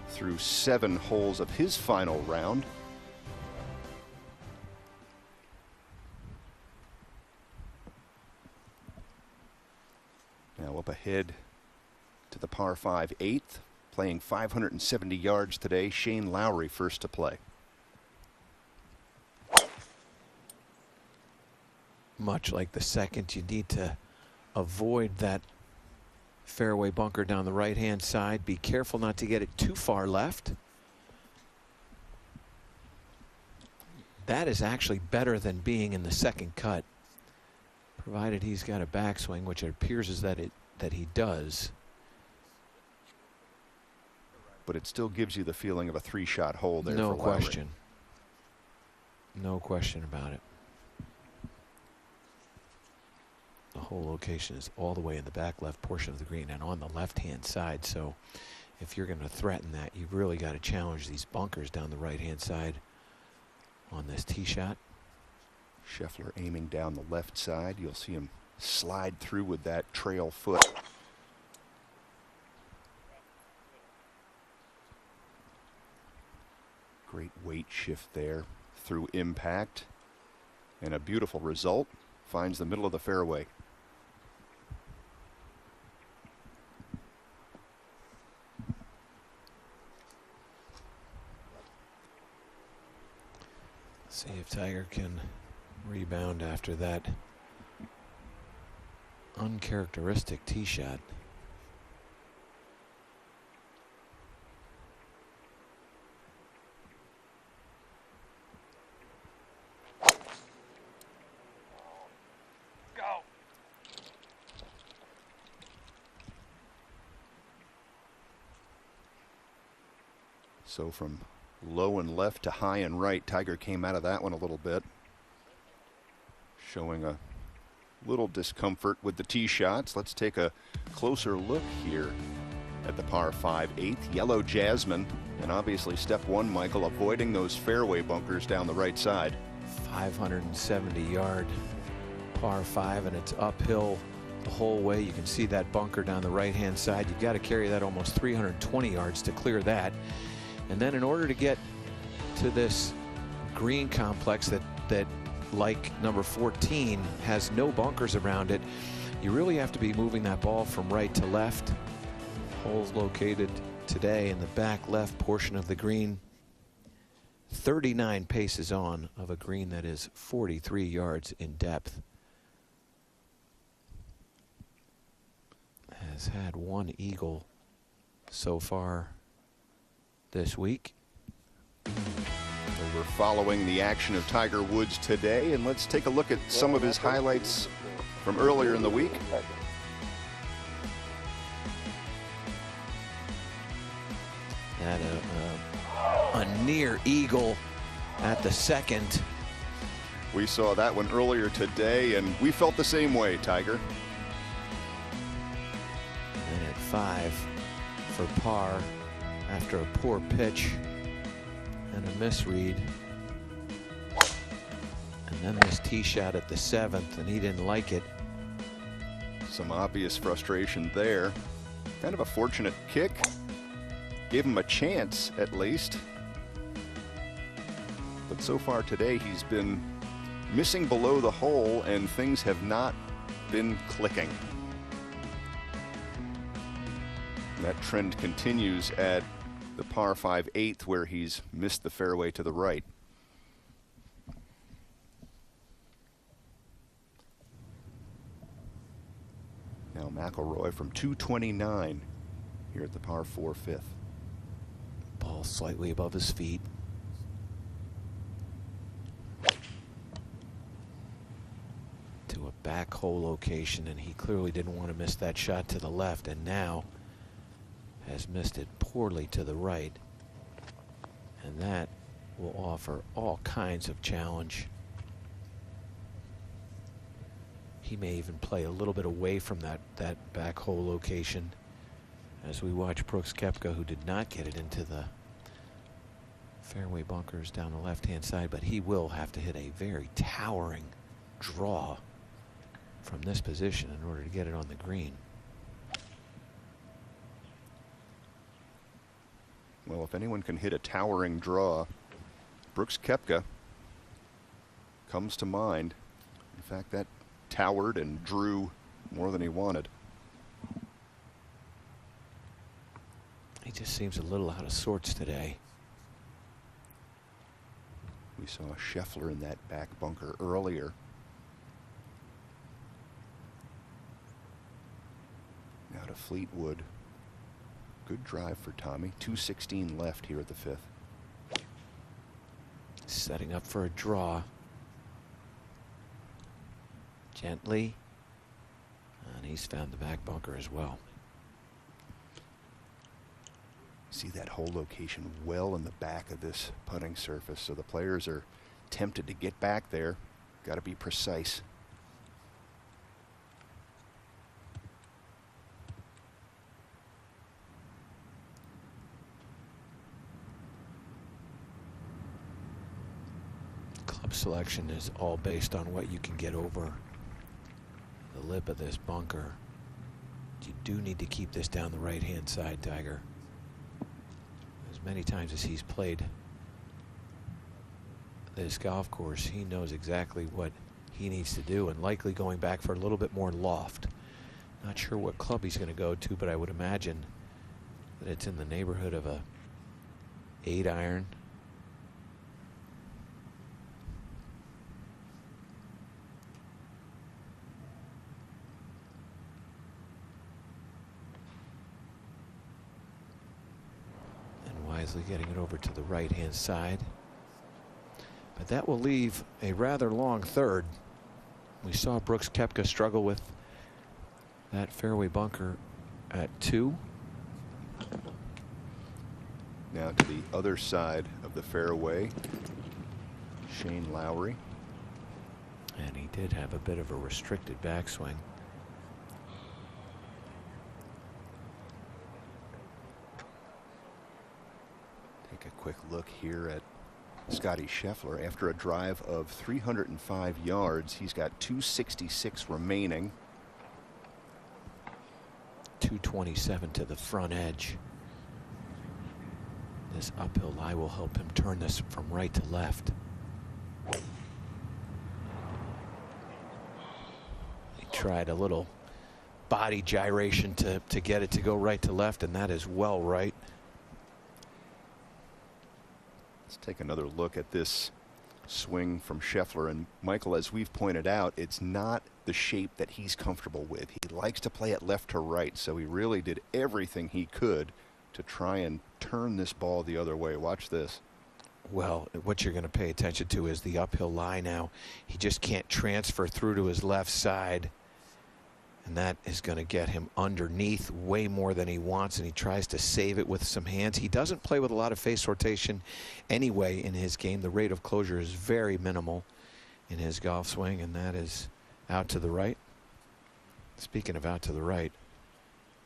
through 7 holes of his final round. Now up ahead to the par 5 8th, playing 570 yards today. Shane Lowry first to play. Much like the second, you need to avoid that fairway bunker down the right-hand side. Be careful not to get it too far left. That is actually better than being in the second cut, provided he's got a backswing, which it appears is that he does. But it still gives you the feeling of a 3-shot hole there. No for Lowry. question. No question about it. The whole location is all the way in the back left portion of the green and on the left-hand side. So if you're going to threaten that, you've really got to challenge these bunkers down the right-hand side on this tee shot. Scheffler aiming down the left side. You'll see him slide through with that trail foot. Great weight shift there through impact. And a beautiful result. Finds the middle of the fairway. See if Tiger can rebound after that uncharacteristic tee shot. Go. So from low and left to high and right, Tiger came out of that one a little bit, showing a little discomfort with the tee shots. Let's take a closer look here at the par 5 8th. Yellow Jasmine, and obviously step one, Michael, avoiding those fairway bunkers down the right side. 570-yard par 5, and it's uphill the whole way. You can see that bunker down the right-hand side. You've got to carry that almost 320 yards to clear that. And then in order to get to this green complex that like number 14 has no bunkers around it, you really have to be moving that ball from right to left. Holes located today in the back left portion of the green. 39 paces on of a green that is 43 yards in depth. Has had one eagle so far this week. So we're following the action of Tiger Woods today, and let's take a look at some of his highlights from earlier in the week. Had a near eagle at the second. We saw that one earlier today, and we felt the same way, Tiger. And at 5 for par after a poor pitch and a misread. And then this tee shot at the 7th, and he didn't like it. Some obvious frustration there. Kind of a fortunate kick. Gave him a chance, at least. But so far today, he's been missing below the hole, and things have not been clicking. That trend continues at the par 5 8th, where he's missed the fairway to the right. Now McIlroy from 229 here at the par 4 5th. Ball slightly above his feet. To a back hole location, and he clearly didn't want to miss that shot to the left, and now has missed it poorly to the right. And that will offer all kinds of challenge. He may even play a little bit away from that back hole location as we watch Brooks Koepka, who did not get it into the fairway bunkers down the left-hand side, but he will have to hit a very towering draw from this position in order to get it on the green. Well, if anyone can hit a towering draw, Brooks Koepka comes to mind. In fact, that towered and drew more than he wanted. He just seems a little out of sorts today. We saw Scheffler in that back bunker earlier. Now to Fleetwood. Good drive for Tommy. 2:16 left here at the 5th. Setting up for a draw. Gently. And he's found the back bunker as well. See that hole location well in the back of this putting surface, so the players are tempted to get back there. Got to be precise. Club selection is all based on what you can get over the lip of this bunker. You do need to keep this down the right-hand side, Tiger. As many times as he's played this golf course, he knows exactly what he needs to do, and likely going back for a little bit more loft. Not sure what club he's going to go to, but I would imagine that it's in the neighborhood of a 8-iron. Getting it over to the right-hand side. But that will leave a rather long third. We saw Brooks Koepka struggle with that fairway bunker at 2. Now to the other side of the fairway, Shane Lowry. And he did have a bit of a restricted backswing. Take a quick look here at Scotty Scheffler. After a drive of 305 yards, he's got 266 remaining. 227 to the front edge. This uphill lie will help him turn this from right to left. He tried a little body gyration to get it to go right to left, and that is well right. Let's take another look at this swing from Scheffler. And Michael, as we've pointed out, it's not the shape that he's comfortable with. He likes to play it left to right, so he really did everything he could to try and turn this ball the other way. Watch this. Well, what you're going to pay attention to is the uphill lie now. He just can't transfer through to his left side, and that is going to get him underneath way more than he wants, and he tries to save it with some hands. He doesn't play with a lot of face rotation anyway in his game. The rate of closure is very minimal in his golf swing, and that is out to the right. Speaking of out to the right,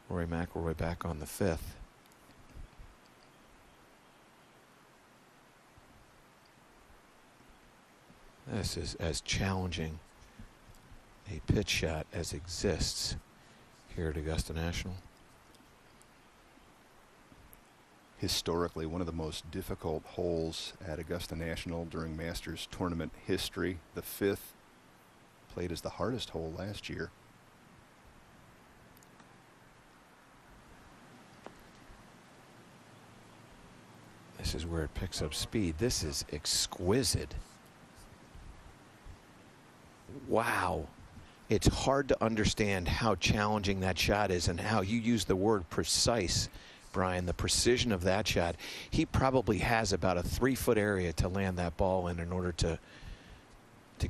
Rory McIlroy back on the 5th. This is as challenging a pitch shot as exists here at Augusta National. Historically, one of the most difficult holes at Augusta National during Masters tournament history. The 5th, played as the hardest hole last year. This is where it picks up speed. This is exquisite. Wow. It's hard to understand how challenging that shot is, and how you use the word precise, Brian. The precision of that shot. He probably has about a 3-foot area to land that ball in order to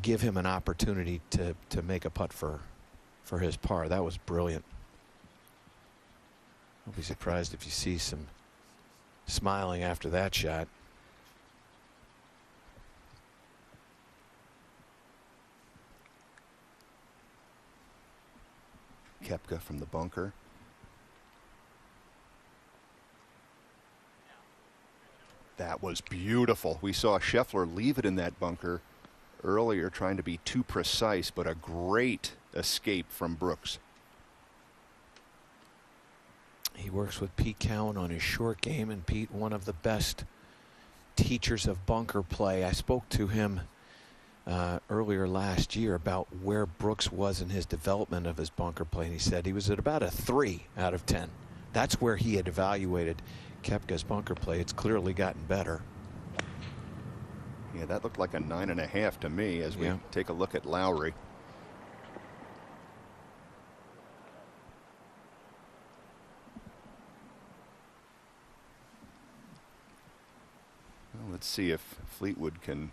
give him an opportunity to make a putt for his par. That was brilliant. I'll be surprised if you see some smiling after that shot. Koepka from the bunker. That was beautiful. We saw Scheffler leave it in that bunker earlier, trying to be too precise, but a great escape from Brooks. He works with Pete Cowan on his short game, and Pete, one of the best teachers of bunker play. I spoke to him earlier last year about where Brooks was in his development of his bunker play, and he said he was at about a 3 out of 10. That's where he had evaluated Koepka's bunker play. It's clearly gotten better. Yeah, that looked like a 9.5 to me as we take a look at Lowry. Well, let's see if Fleetwood can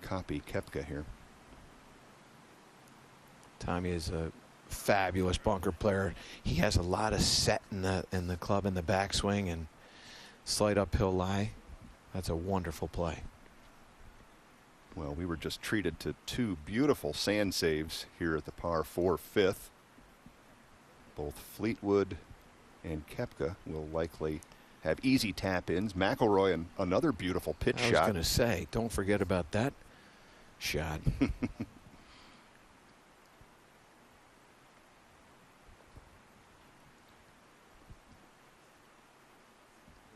copy Koepka here. Tommy is a fabulous bunker player. He has a lot of set in the club in the backswing and slight uphill lie. That's a wonderful play. Well, we were just treated to 2 beautiful sand saves here at the par 4 fifth. Both Fleetwood and Koepka will likely have easy tap-ins. McIlroy and another beautiful pitch shot. I was going to say, don't forget about that shot.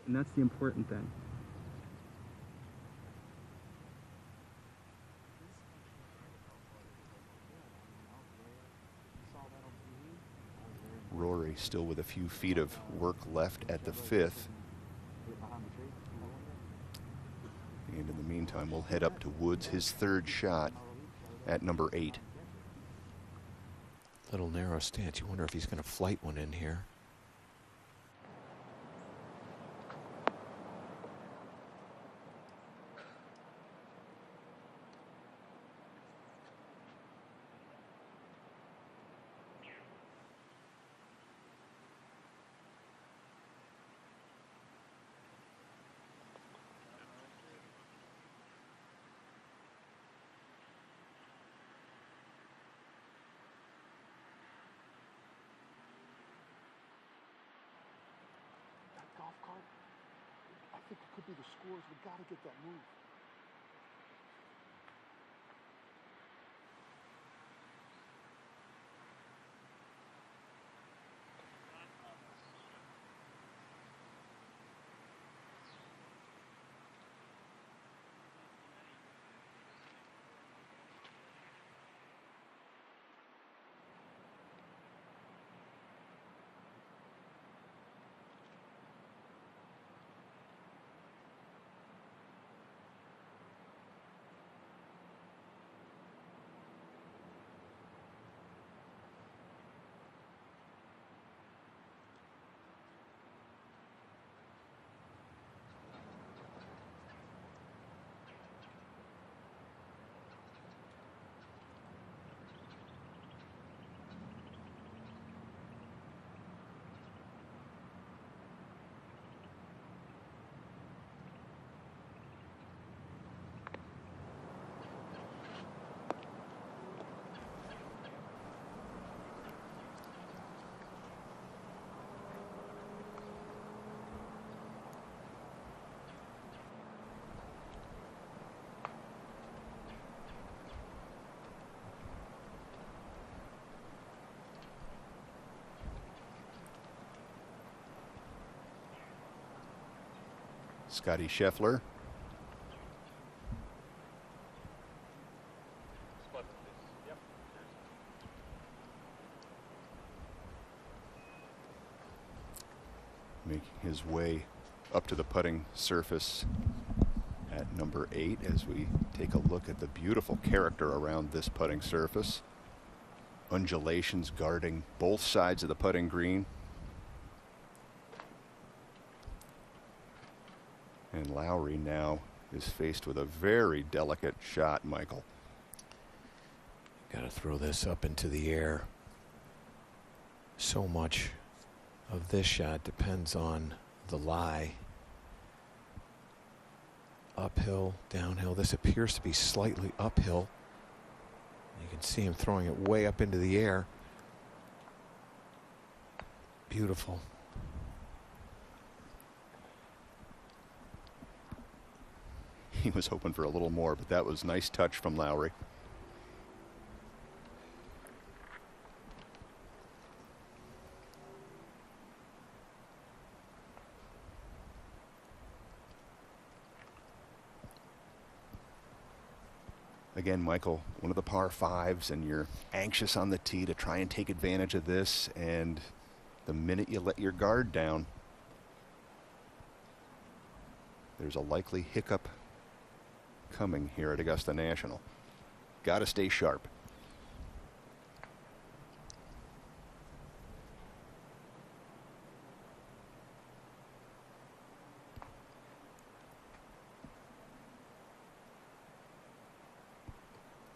And that's the important thing. Rory still with a few feet of work left at the 5th. And in the meantime, we'll head up to Woods, his 3rd shot at number 8. Little narrow stance. You wonder if he's going to flight one in here. Golf cart, I think it could be the scores. We got to get that move. Scotty Scheffler. Making his way up to the putting surface at number 8 as we take a look at the beautiful character around this putting surface. Undulations guarding both sides of the putting green. And Lowry now is faced with a very delicate shot, Michael. Got to throw this up into the air. So much of this shot depends on the lie. Uphill, downhill. This appears to be slightly uphill. You can see him throwing it way up into the air. Beautiful. He was hoping for a little more, but that was a nice touch from Lowry. Again, Michael, one of the par fives, and you're anxious on the tee to try and take advantage of this, and the minute you let your guard down, there's a likely hiccup coming here at Augusta National. Got to stay sharp.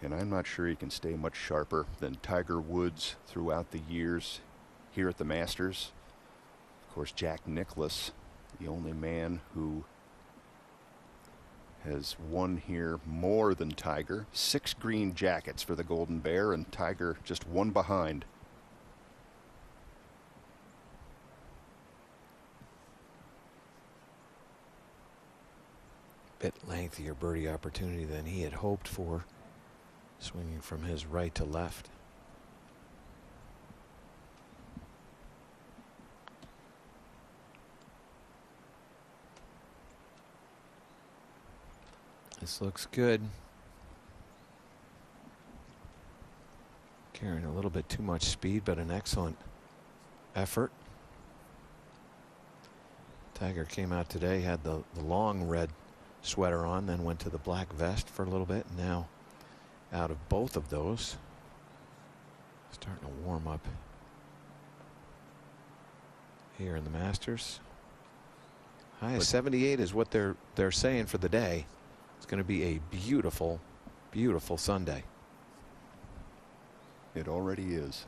And I'm not sure he can stay much sharper than Tiger Woods throughout the years here at the Masters. Of course, Jack Nicklaus, the only man who has won here more than Tiger. 6 green jackets for the Golden Bear, and Tiger just one behind. Bit lengthier birdie opportunity than he had hoped for, swinging from his right to left. This looks good. Carrying a little bit too much speed, but an excellent effort. Tiger came out today, had the long red sweater on, then went to the black vest for a little bit. Now out of both of those, starting to warm up here in the Masters. High as 78 is what they're saying for the day. It's going to be a beautiful, beautiful Sunday. It already is.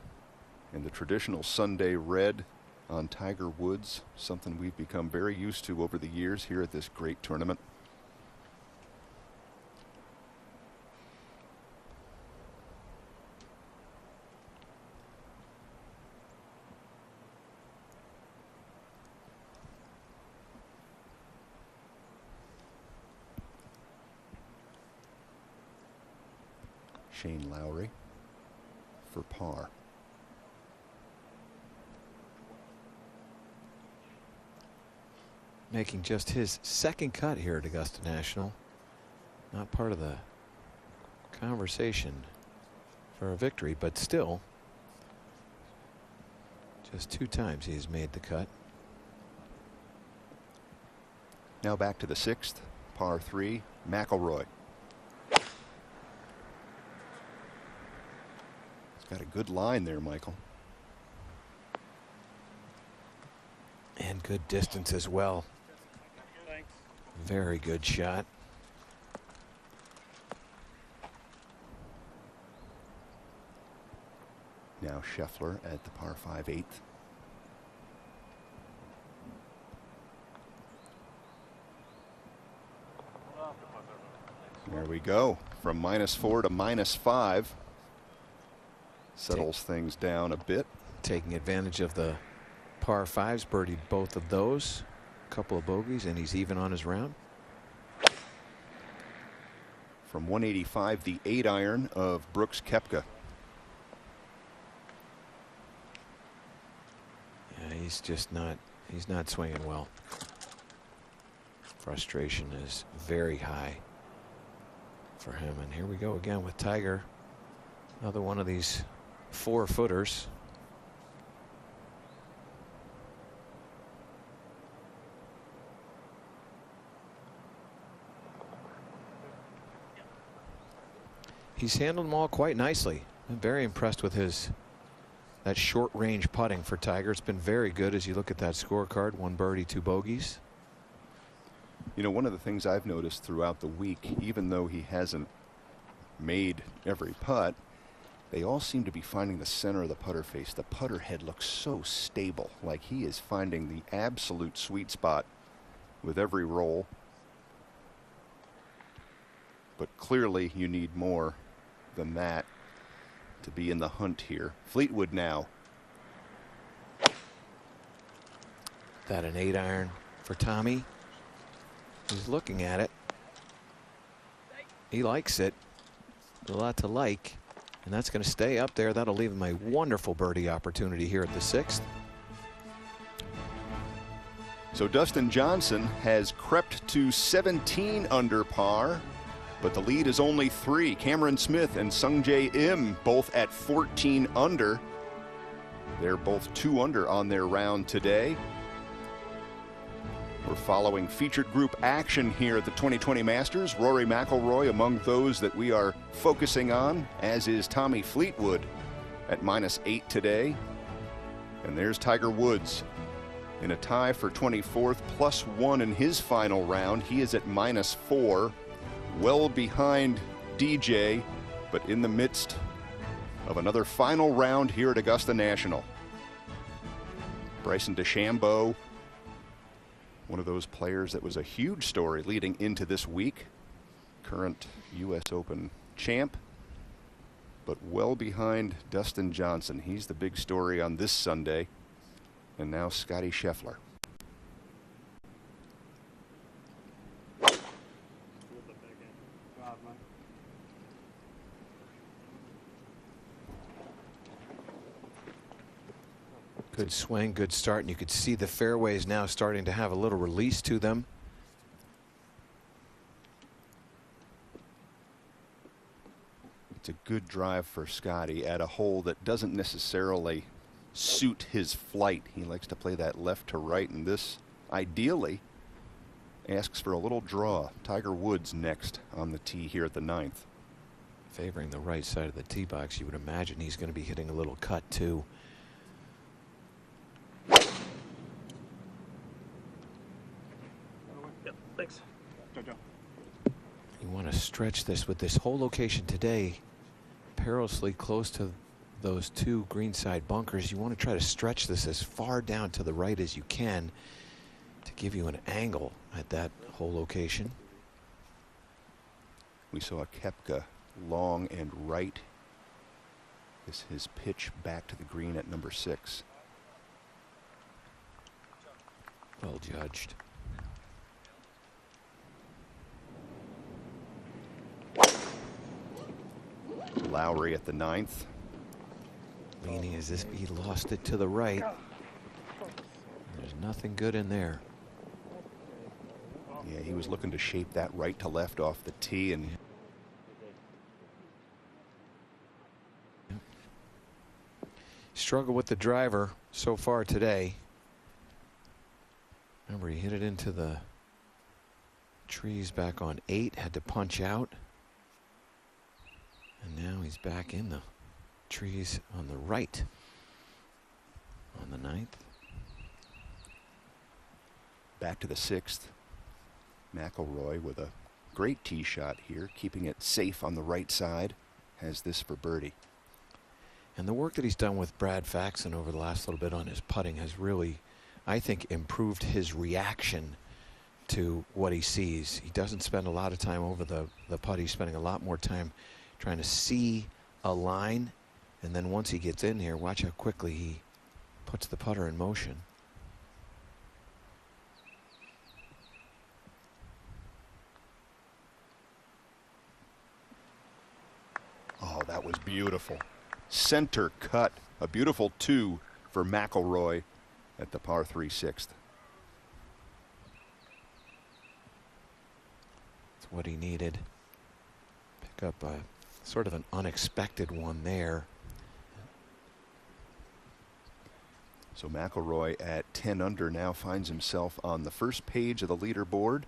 And the traditional Sunday red on Tiger Woods, something we've become very used to over the years here at this great tournament. Shane Lowry for par. Making just his second cut here at Augusta National. Not part of the conversation for a victory, but still just 2 times he's made the cut. Now back to the 6th, par 3, McIlroy. Got a good line there, Michael. And good distance as well. Thanks. Very good shot. Now Scheffler at the par 5 8th. There we go. From -4 to -5. Settles things down a bit. Taking advantage of the par 5s, birdied both of those. A couple of bogeys, and he's even on his round. From 185, the 8-iron of Brooks Koepka. Yeah, he's not swinging well. Frustration is very high for him. And here we go again with Tiger. Another one of these 4-footers. He's handled them all quite nicely. I'm very impressed with that short range putting for Tiger. It's been very good as you look at that scorecard. 1 birdie, 2 bogeys. You know, one of the things I've noticed throughout the week, even though he hasn't made every putt, they all seem to be finding the center of the putter face. The putter head looks so stable, like he is finding the absolute sweet spot with every roll. But clearly you need more than that to be in the hunt here. Fleetwood now. that an 8-iron for Tommy? He's looking at it. He likes it. A lot to like. And that's going to stay up there. That'll leave him a wonderful birdie opportunity here at the 6th. So Dustin Johnson has crept to 17 under par, but the lead is only 3. Cameron Smith and Sungjae Im both at 14 under. They're both 2 under on their round today. We're following featured group action here at the 2020 Masters. Rory McIlroy among those that we are focusing on, as is Tommy Fleetwood at -8 today. And there's Tiger Woods in a tie for 24th, +1 in his final round. He is at -4, well behind DJ, but in the midst of another final round here at Augusta National. Bryson DeChambeau, one of those players that was a huge story leading into this week. Current U.S. Open champ, but well behind Dustin Johnson. He's the big story on this Sunday. And now Scotty Scheffler. Good swing, good start, and you could see the fairways now starting to have a little release to them. It's a good drive for Scotty at a hole that doesn't necessarily suit his flight. He likes to play that left to right, and this ideally asks for a little draw. Tiger Woods next on the tee here at the 9th. Favoring the right side of the tee box, you would imagine he's going to be hitting a little cut too. Yep, thanks. Jojo. You want to stretch this with this whole location today, perilously close to those 2 greenside bunkers. You want to try to stretch this as far down to the right as you can to give you an angle at that whole location. We saw Koepka long and right. This is his pitch back to the green at number 6. Well judged. Lowry at the 9th. Leaning as if he lost it to the right. There's nothing good in there. Yeah, he was looking to shape that right to left off the tee, and struggle with the driver so far today. Remember, he hit it into the trees back on 8, had to punch out. And now he's back in the trees on the right on the 9th. back to the 6th. McIlroy with a great tee shot here, keeping it safe on the right side, has this for birdie. And the work that he's done with Brad Faxon over the last little bit on his putting has really, I think, improved his reaction to what he sees. He doesn't spend a lot of time over the putt. He's spending a lot more time trying to see a line, and then once he gets in here, watch how quickly he puts the putter in motion. Oh, that was beautiful. Center cut, a beautiful 2 for McIlroy at the par 3 6th. That's what he needed. Pick up a sort of an unexpected one there. So McIlroy at 10 under now finds himself on the first page of the leaderboard.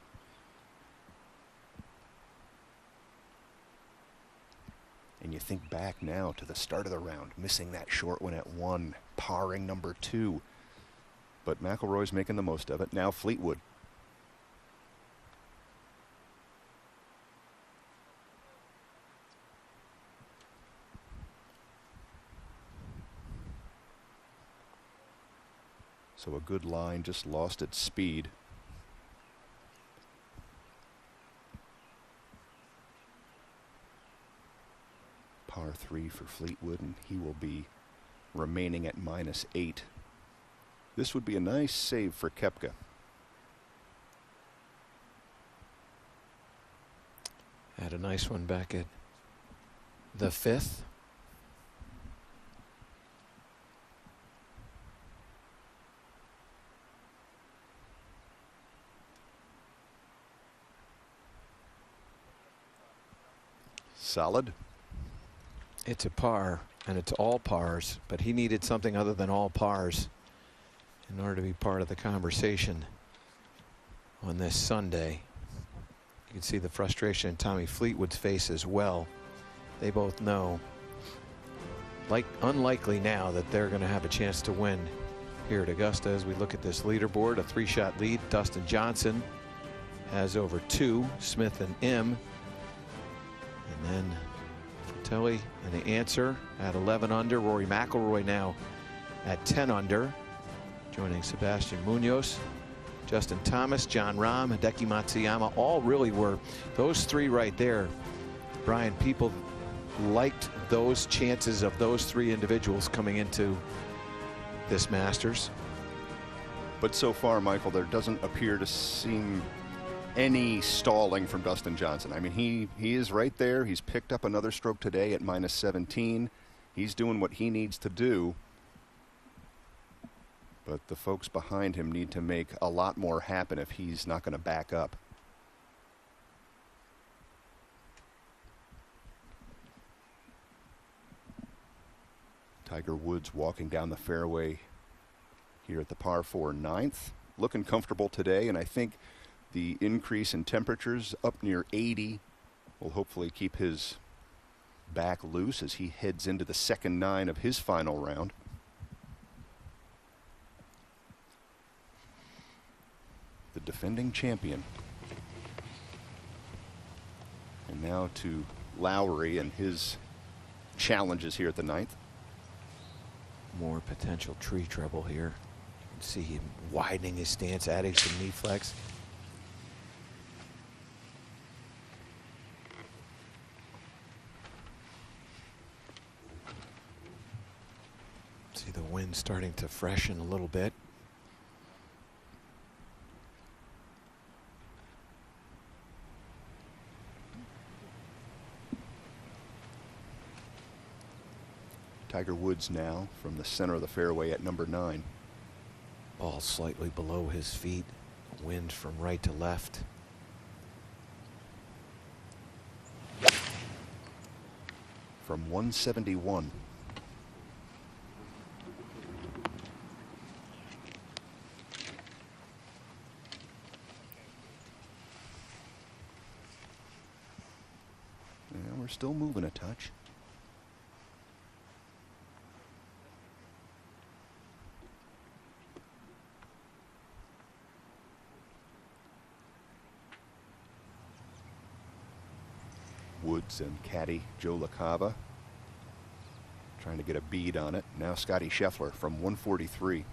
And you think back now to the start of the round, missing that short one at 1, parring number 2. But McIlroy's making the most of it. Now Fleetwood. So a good line, just lost its speed. Par 3 for Fleetwood, and he will be remaining at -8. This would be a nice save for Koepka. Had a nice one back at the 5th. Solid. It's a par, and it's all pars, but he needed something other than all pars in order to be part of the conversation on this Sunday. You can see the frustration in Tommy Fleetwood's face as well. They both know, like unlikely now, that they're going to have a chance to win here at Augusta. As we look at this leaderboard, a 3-shot lead. Dustin Johnson has over 2, Smith and M. And then Fratelli and the answer at 11 under. Rory McIlroy now at 10 under, joining Sebastian Munoz, Justin Thomas, John Rahm, Hideki Matsuyama. All really were those 3 right there. Brian, people liked those chances of those 3 individuals coming into this Masters. But so far, Michael, there doesn't appear to seem any stalling from Dustin Johnson. I mean, he is right there. He's picked up another stroke today at -17. He's doing what he needs to do. But the folks behind him need to make a lot more happen if he's not going to back up. Tiger Woods walking down the fairway here at the par 4 9th. Looking comfortable today, and I think the increase in temperatures up near 80 will hopefully keep his back loose as he heads into the second 9 of his final round. The defending champion. And now to Lowry and his challenges here at the 9th. More potential tree trouble here. You can see him widening his stance, adding some knee flex. See the wind starting to freshen a little bit. Tiger Woods now from the center of the fairway at number 9. Ball slightly below his feet. Wind from right to left. From 171. And we're still moving a touch. Woods and caddy Joe LaCava trying to get a bead on it. Now Scotty Scheffler from 143.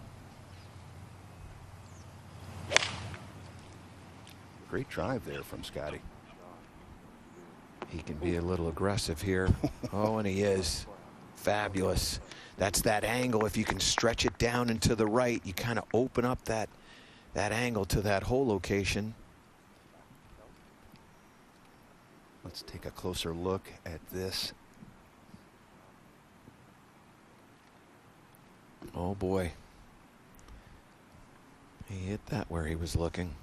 Great drive there from Scotty. He can be a little aggressive here. Oh, and he is. Fabulous. That's that angle. If you can stretch it down and to the right, you kind of open up that angle to that hole location. Let's take a closer look at this. Oh boy. He hit that where he was looking.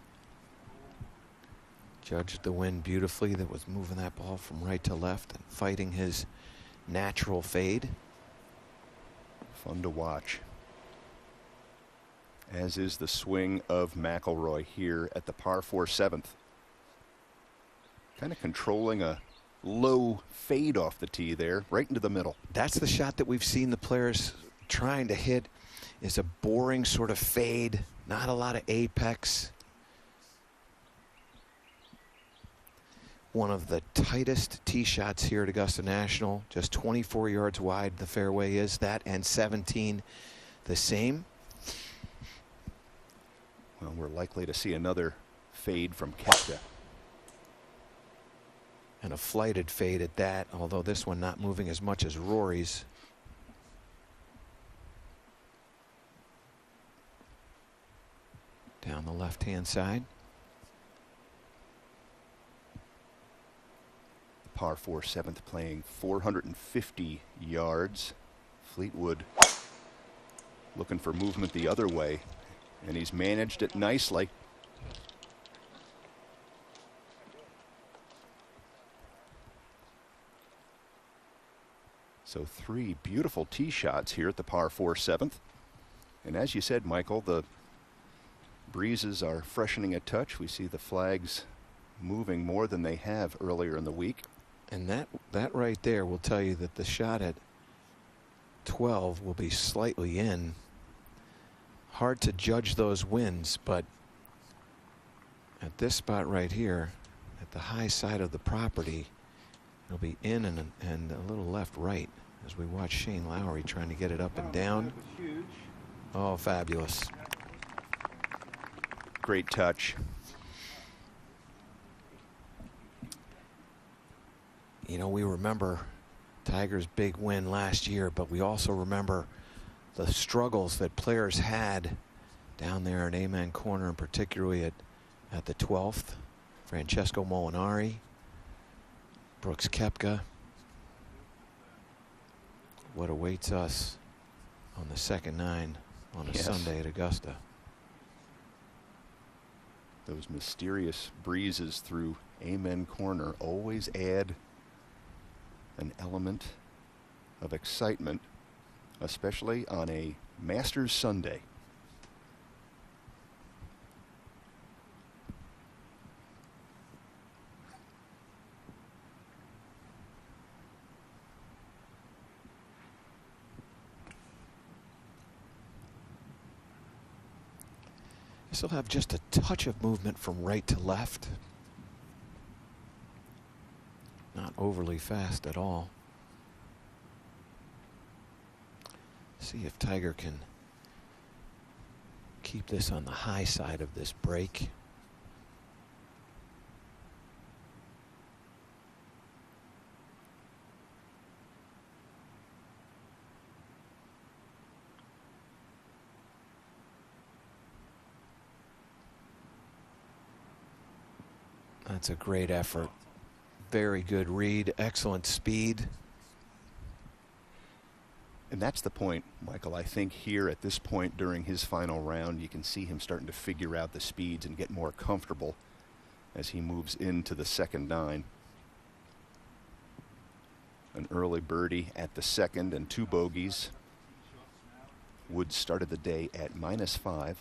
Judged the wind beautifully that was moving that ball from right to left and fighting his natural fade. Fun to watch. As is the swing of McIlroy here at the par 4 7th. Kind of controlling a low fade off the tee there, right into the middle. That's the shot that we've seen the players trying to hit, is a boring sort of fade, not a lot of apex. One of the tightest tee shots here at Augusta National, just 24 yards wide the fairway is. That and 17 the same. Well, we're likely to see another fade from Koepka. And a flighted fade at that, although this one not moving as much as Rory's. down the left-hand side. Par 4 7th playing 450 yards. Fleetwood looking for movement the other way, and he's managed it nicely. So 3 beautiful tee shots here at the par 4 7th. And as you said, Michael, the breezes are freshening a touch. We see the flags moving more than they have earlier in the week. And that right there will tell you that the shot at 12 will be slightly in. Hard to judge those winds, but at this spot right here, at the high side of the property, it'll be in and a little left-right as we watch Shane Lowry trying to get it up and down. Oh, fabulous. Great touch. You know, we remember Tiger's big win last year, but we also remember the struggles that players had down there in Amen Corner, and particularly at the 12th. Francesco Molinari, Brooks Koepka. What awaits us on the second 9 on a Sunday at Augusta. Those mysterious breezes through Amen Corner always add an element of excitement, especially on a Masters Sunday. This will have just a touch of movement from right to left. Not overly fast at all. See if Tiger can keep this on the high side of this break. That's a great effort. Very good read, excellent speed. And that's the point, Michael. I think here at this point during his final round, you can see him starting to figure out the speeds and get more comfortable as he moves into the second 9. An early birdie at the second and 2 bogeys. Woods started the day at -5.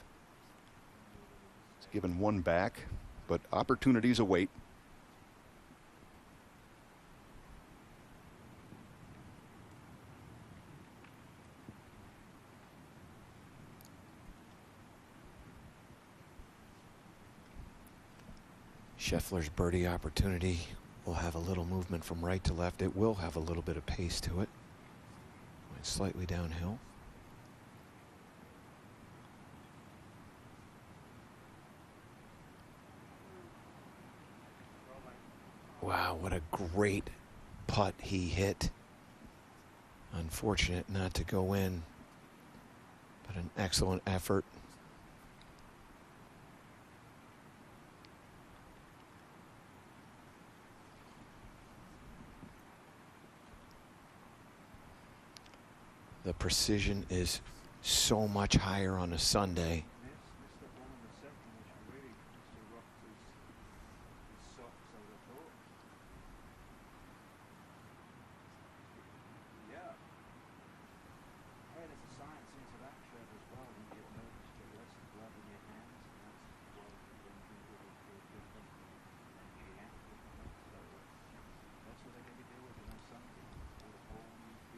He's given 1 back, but opportunities await. Scheffler's birdie opportunity will have a little movement from right to left. It will have a little bit of pace to it. Slightly downhill. Wow, what a great putt he hit. Unfortunate not to go in, but an excellent effort. The precision is so much higher on a Sunday.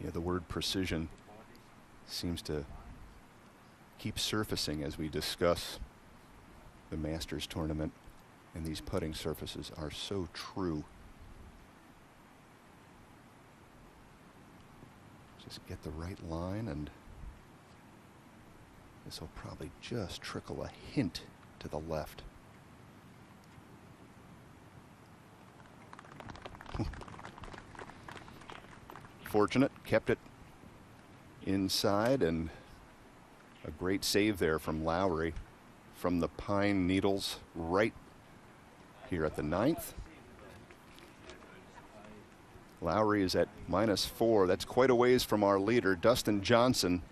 Yeah, the word precision seems to keep surfacing as we discuss the Masters tournament, and these putting surfaces are so true. Just get the right line, and this will probably just trickle a hint to the left. Fortunate, kept it inside, and a great save there from Lowry. from the pine needles right here at the 9th. Lowry is at -4. That's quite a ways from our leader, Dustin Johnson,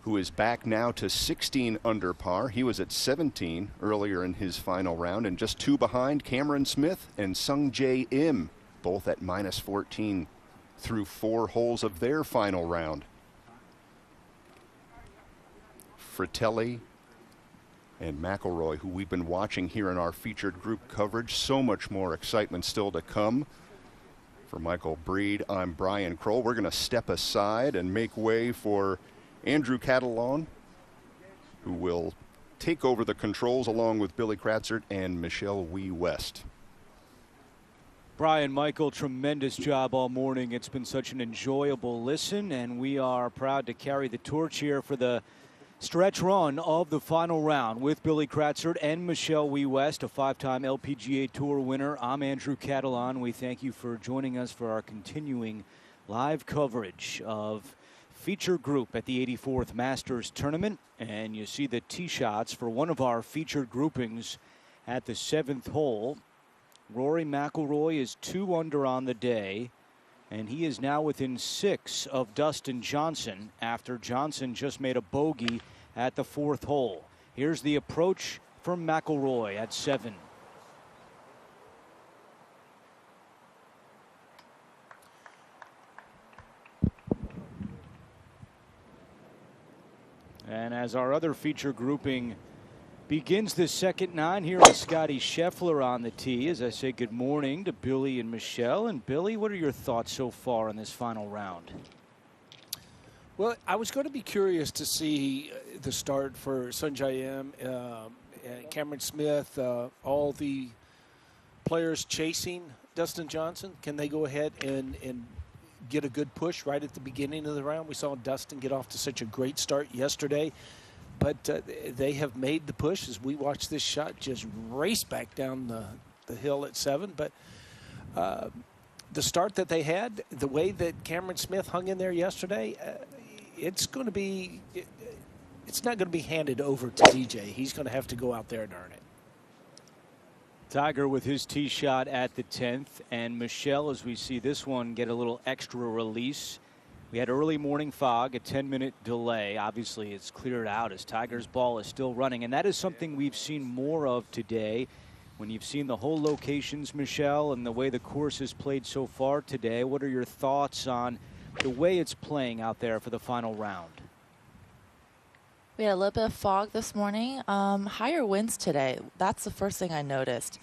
who is back now to 16 under par. He was at 17 earlier in his final round, and just 2 behind Cameron Smith and Sung Jae Im, both at -14 through 4 holes of their final round. Fratelli and McIlroy, who we've been watching here in our featured group coverage. So much more excitement still to come. For Michael Breed, I'm Brian Kroll. We're going to step aside and make way for Andrew Catalon, who will take over the controls along with Billy Kratzert and Michelle Wee West. Brian, Michael, tremendous job all morning. It's been such an enjoyable listen, and we are proud to carry the torch here for the stretch run of the final round with Billy Kratzert and Michelle Wee West, a 5-time LPGA Tour winner. I'm Andrew Catalon. We thank you for joining us for our continuing live coverage of feature group at the 84th Masters Tournament. And you see the tee shots for one of our featured groupings at the 7th hole. Rory McIlroy is 2 under on the day, and he is now within 6 of Dustin Johnson after Johnson just made a bogey at the 4th hole. Here's the approach from McIlroy at 7. And as our other feature grouping begins the second 9, here is Scotty Scheffler on the tee as I say good morning to Billy and Michelle. And Billy, what are your thoughts so far in this final round? Well, I was going to be curious to see the start for Sung Jae Im, Cameron Smith, all the players chasing Dustin Johnson. Can they go ahead and get a good push right at the beginning of the round? We saw Dustin get off to such a great start yesterday. But they have made the push as we watch this shot just race back down the hill at 7. But the start that they had, the way that Cameron Smith hung in there yesterday, it's not going to be handed over to DJ. He's going to have to go out there and earn it. Tiger with his tee shot at the 10th. And Michelle, as we see this one get a little extra release. We had early morning fog, a 10-minute delay. Obviously, it's cleared out as Tiger's ball is still running. And that is something we've seen more of today. When you've seen the whole locations, Michelle, and the way the course has played so far today, what are your thoughts on the way it's playing out there for the final round? We had a little bit of fog this morning. Higher winds today. That's the first thing I noticed.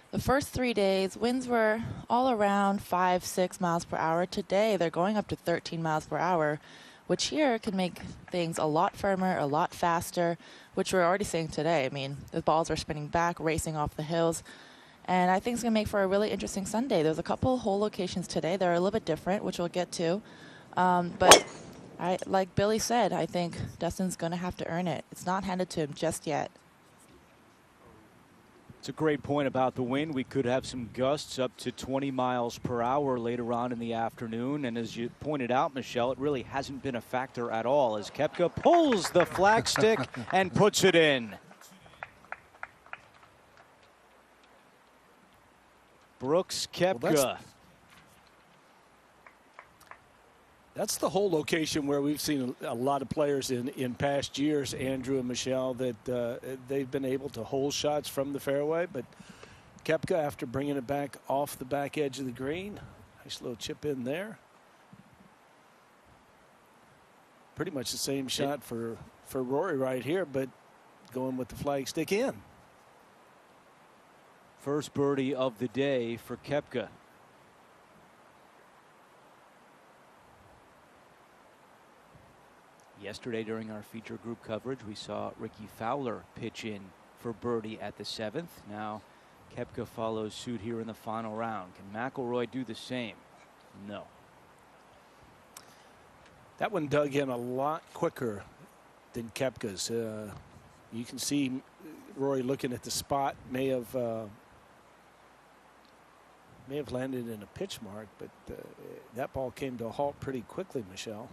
The first 3 days, winds were all around 5-6 miles per hour. Today, they're going up to 13 miles per hour, which here can make things a lot firmer, a lot faster, which we're already seeing today. I mean, the balls are spinning back, racing off the hills, and I think it's going to make for a really interesting Sunday. There's a couple hole locations today that are a little bit different, which we'll get to, but like Billy said, I think Dustin's going to have to earn it. It's not handed to him just yet. It's a great point about the wind. We could have some gusts up to 20 miles per hour later on in the afternoon. And as you pointed out, Michelle, it really hasn't been a factor at all as Koepka pulls the flagstick and puts it in. Brooks Koepka. Well, that's the whole location where we've seen a lot of players in past years, Andrew and Michelle, that they've been able to hold shots from the fairway. But Koepka, after bringing it back off the back edge of the green, nice little chip in there. Pretty much the same shot for Rory right here, but going with the flag stick in. First birdie of the day for Koepka. Yesterday during our feature group coverage, we saw Ricky Fowler pitch in for birdie at the 7th. Now Koepka follows suit here in the final round. Can McIlroy do the same? No. That one dug in a lot quicker than Koepka's. You can see Rory looking at the spot, may have landed in a pitch mark, but that ball came to a halt pretty quickly, Michelle.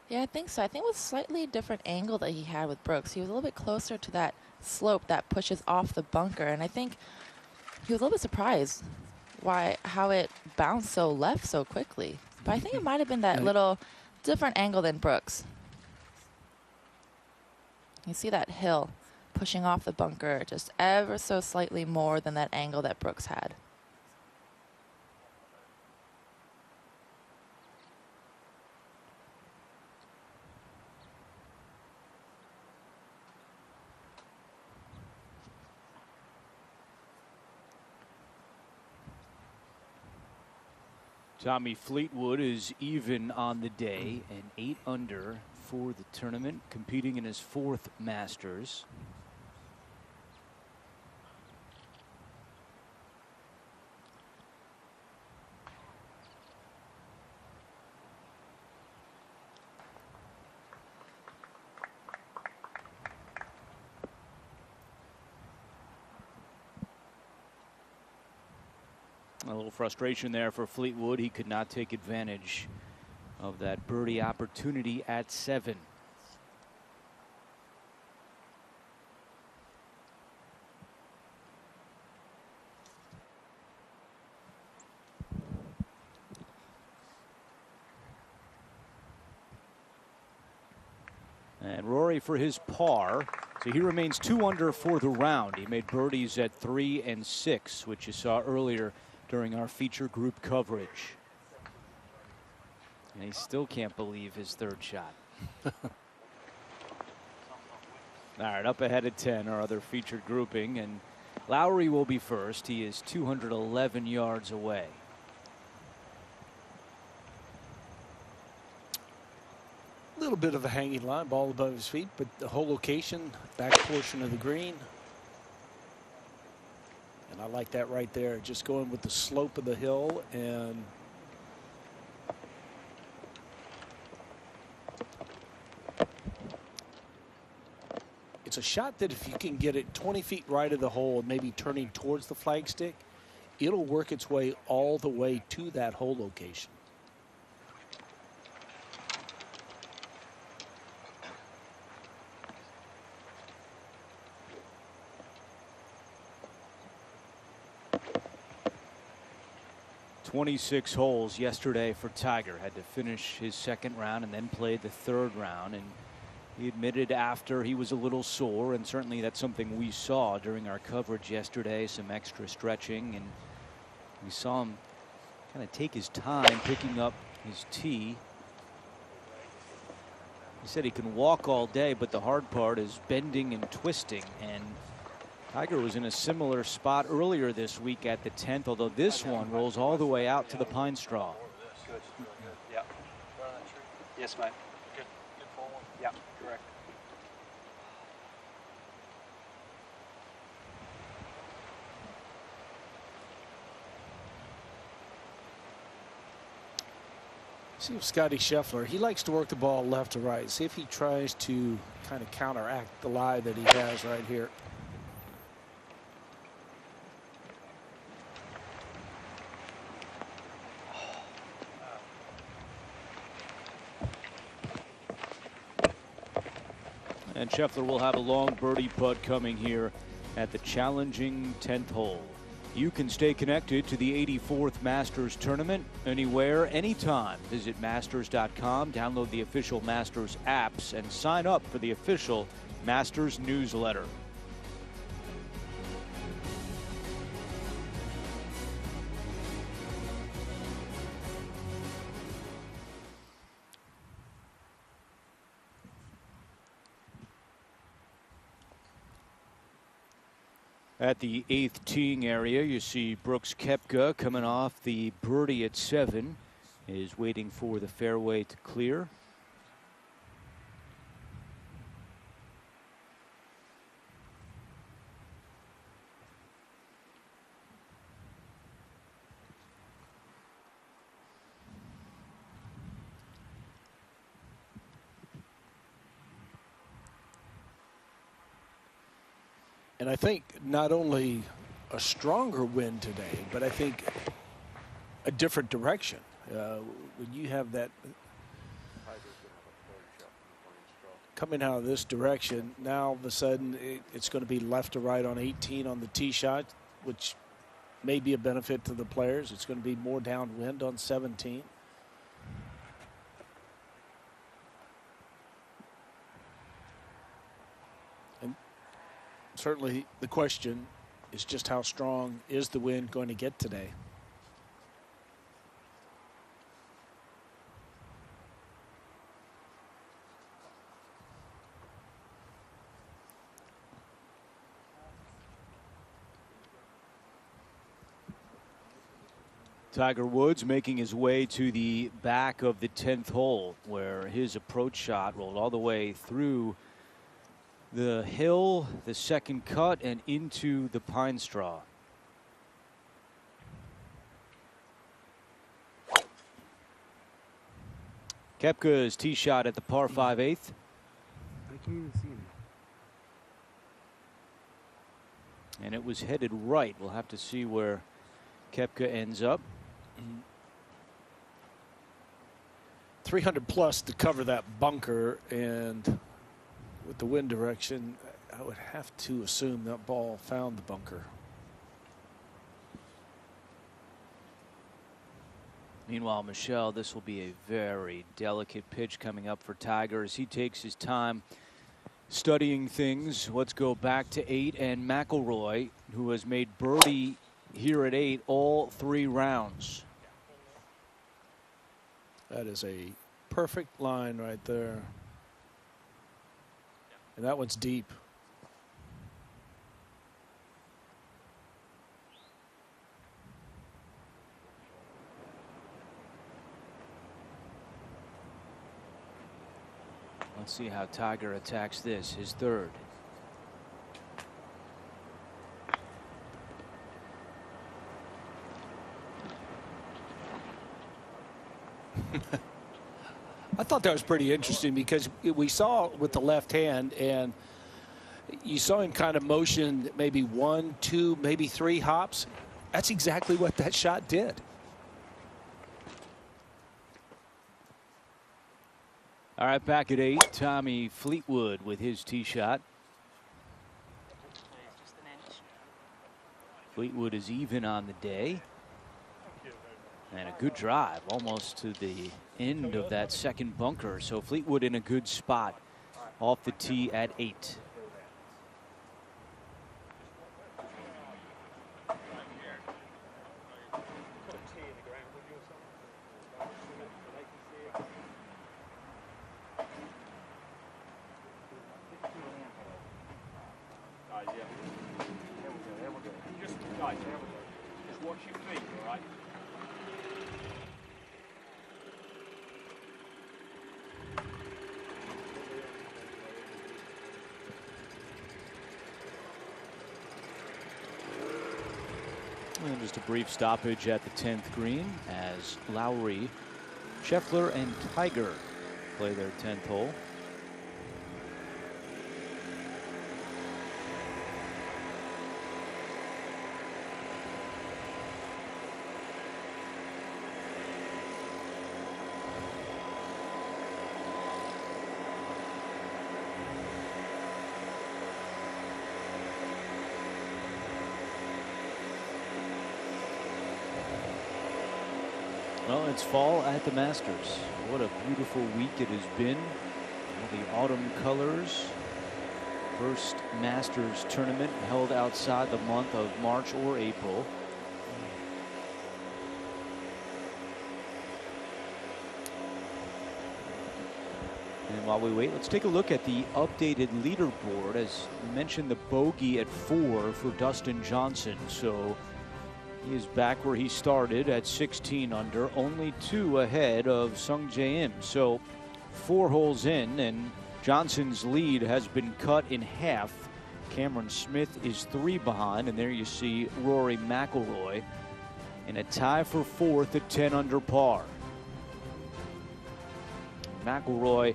Yeah, I think so. I think it was a slightly different angle that he had with Brooks. He was a little bit closer to that slope that pushes off the bunker, and I think he was a little bit surprised how it bounced so left so quickly. But I think it might have been that little different angle than Brooks. You see that hill pushing off the bunker just ever so slightly more than that angle that Brooks had. Tommy Fleetwood is even on the day and 8 under for the tournament, competing in his 4th Masters. A little frustration there for Fleetwood. He could not take advantage of that birdie opportunity at 7. And Rory for his par. So he remains 2 under for the round. He made birdies at 3 and 6, which you saw earlier during our feature group coverage. And he still can't believe his 3rd shot. All right, up ahead at 10, our other featured grouping, and Lowry will be first. He is 211 yards away. A little bit of a hanging line, ball above his feet, but the whole location, back portion of the green. And I like that right there, just going with the slope of the hill. And it's a shot that if you can get it 20 feet right of the hole and maybe turning towards the flagstick, it'll work its way all the way to that hole location. "26 holes yesterday for Tiger. Had to finish his 2nd round and then played the 3rd round. And he admitted after he was a little sore, and certainly that's something we saw during our coverage yesterday, some extra stretching, and we saw him kind of take his time picking up his tee. He said he can walk all day, but the hard part is bending and twisting, and Tiger was in a similar spot earlier this week at the 10th, although this one rolls all the way out to the pine straw. Good. Yeah. Yes, mate. Good. Good forward. Yeah, correct. See if Scotty Scheffler, he likes to work the ball left to right. See if he tries to kind of counteract the lie that he has right here. And Scheffler will have a long birdie putt coming here at the challenging 10th hole. You can stay connected to the 84th Masters Tournament anywhere, anytime. Visit Masters.com, download the official Masters apps, and sign up for the official Masters newsletter. At the 8th teeing area, you see Brooks Koepka coming off the birdie at 7, is waiting for the fairway to clear. And I think not only a stronger wind today, but I think a different direction. When you have that, coming out of this direction, now all of a sudden it's going to be left to right on 18 on the tee shot, which may be a benefit to the players. It's going to be more downwind on 17. And certainly the question is just how strong is the wind going to get today? Tiger Woods making his way to the back of the 10th hole, where his approach shot rolled all the way through the hill, the second cut, and into the pine straw. Koepka's tee shot at the par 5/8. I can't even see him. And it was headed right. We'll have to see where Koepka ends up. 300 plus to cover that bunker, and with the wind direction, I would have to assume that ball found the bunker. Meanwhile, Michelle, this will be a very delicate pitch coming up for Tiger as he takes his time studying things. Let's go back to 8, and McIlroy, who has made birdie here at 8 all 3 rounds. That is a perfect line right there. And that one's deep. Let's see how Tiger attacks this, his 3rd. I thought that was pretty interesting because we saw with the left hand, and you saw him kind of motion maybe 1, 2, maybe 3 hops. That's exactly what that shot did. All right, back at 8, Tommy Fleetwood with his tee shot. Fleetwood is even on the day. And a good drive almost to the end of that second bunker. So Fleetwood in a good spot off the tee at 8. Just watch your feet, all right? And just a brief stoppage at the 10th green as Lowry, Scheffler, and Tiger play their 10th hole. Well, it's fall at the Masters. What a beautiful week it has been. All the autumn colors. First Masters tournament held outside the month of March or April. And while we wait, let's take a look at the updated leaderboard. As we mentioned, the bogey at 4 for Dustin Johnson. So he is back where he started at 16 under, only 2 ahead of Sung Jae Im. So 4 holes in, and Johnson's lead has been cut in half. Cameron Smith is 3 behind, and there you see Rory McIlroy in a tie for 4th at 10 under par. McIlroy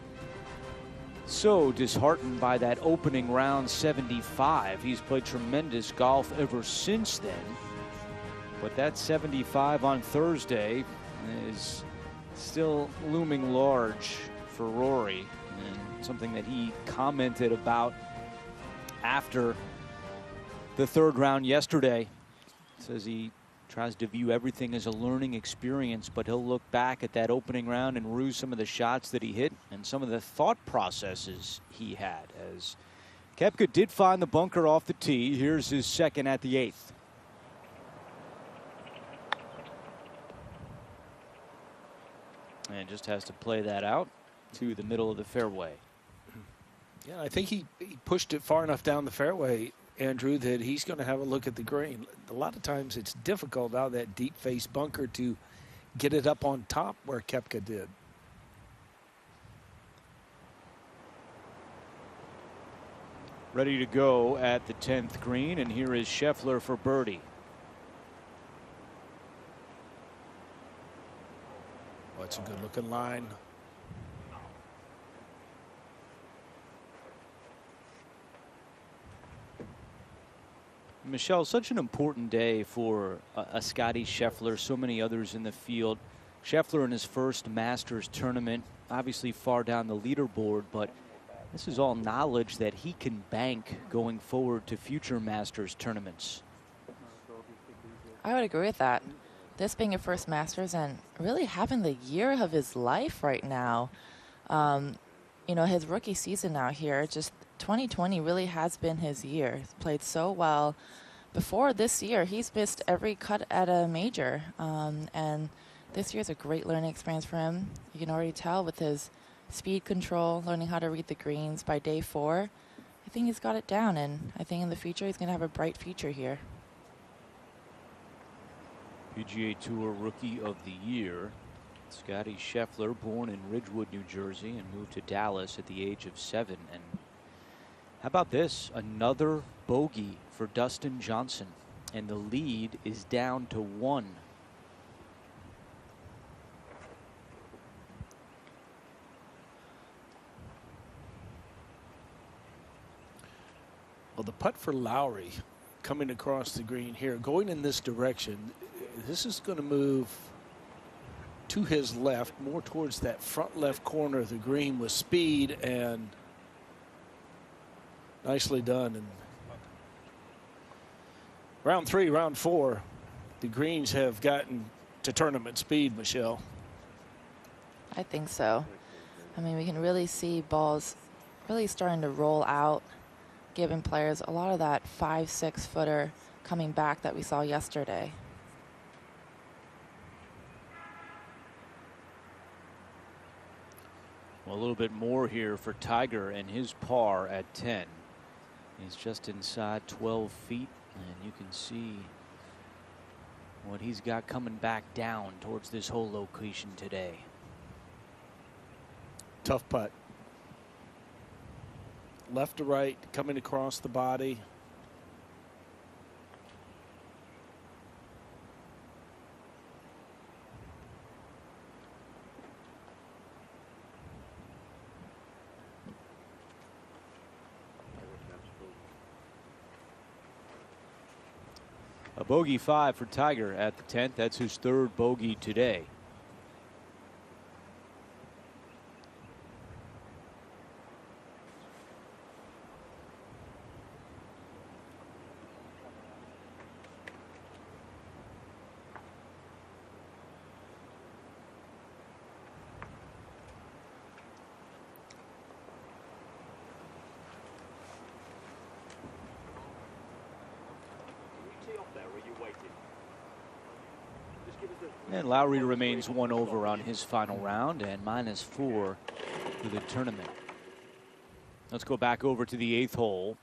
so disheartened by that opening round 75. He's played tremendous golf ever since then. But that 75 on Thursday is still looming large for Rory, and something that he commented about after the third round yesterday. Says he tries to view everything as a learning experience, but he'll look back at that opening round and rue some of the shots that he hit and some of the thought processes he had, as Koepka did find the bunker off the tee. Here's his second at the 8th. And just has to play that out to the middle of the fairway. Yeah, I think he pushed it far enough down the fairway, Andrew, that he's going to have a look at the green. A lot of times it's difficult out of that deep face bunker to get it up on top where Koepka did. Ready to go at the 10th green, and here is Scheffler for birdie. Oh, it's a good looking line. Michelle, such an important day for a Scotty Scheffler, so many others in the field. Scheffler in his first Masters tournament, obviously far down the leaderboard, but this is all knowledge that he can bank going forward to future Masters tournaments. I would agree with that. This being your first Masters and really having the year of his life right now. You know, his rookie season out here, just 2020 really has been his year. He's played so well. Before this year, he's missed every cut at a major. And this year's a great learning experience for him. You can already tell with his speed control, learning how to read the greens by day 4. I think he's got it down, and I think in the future he's going to have a bright future here. PGA Tour Rookie of the Year, Scotty Scheffler, born in Ridgewood, New Jersey, and moved to Dallas at the age of 7. And how about this? Another bogey for Dustin Johnson, and the lead is down to 1. Well, the putt for Lowry coming across the green here, going in this direction, this is going to move to his left, more towards that front left corner of the green with speed, and nicely done. And round 3, round 4, the greens have gotten to tournament speed, Michelle. I think so. I mean, we can really see balls really starting to roll out, giving players a lot of that 5-6 footer coming back that we saw yesterday. Well, a little bit more here for Tiger and his par at 10. He's just inside 12 feet, and you can see what he's got coming back down towards this whole location today. Tough putt. Left to right, coming across the body. A bogey 5 for Tiger at the 10th. That's his 3rd bogey today. And Lowry remains 1 over on his final round and -4 for the tournament. Let's go back over to the 8th hole.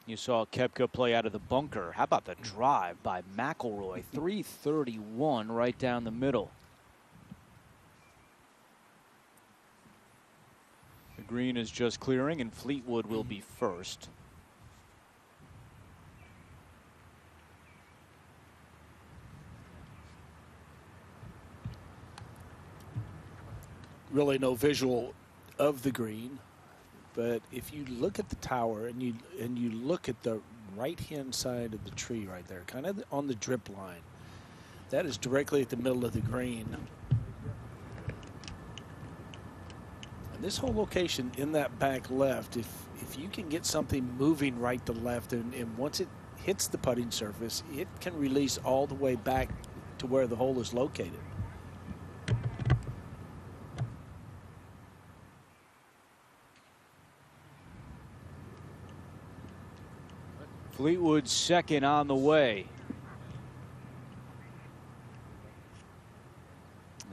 You saw Koepka play out of the bunker. How about the drive by McIlroy? 331 right down the middle. The green is just clearing, and Fleetwood will be first. Really no visual of the green, but if you look at the tower and you look at the right-hand side of the tree right there, kind of on the drip line, that is directly at the middle of the green. And This whole location in that back left, if you can get something moving right to left, and once it hits the putting surface, it can release all the way back to where the hole is located. Fleetwood's second on the way.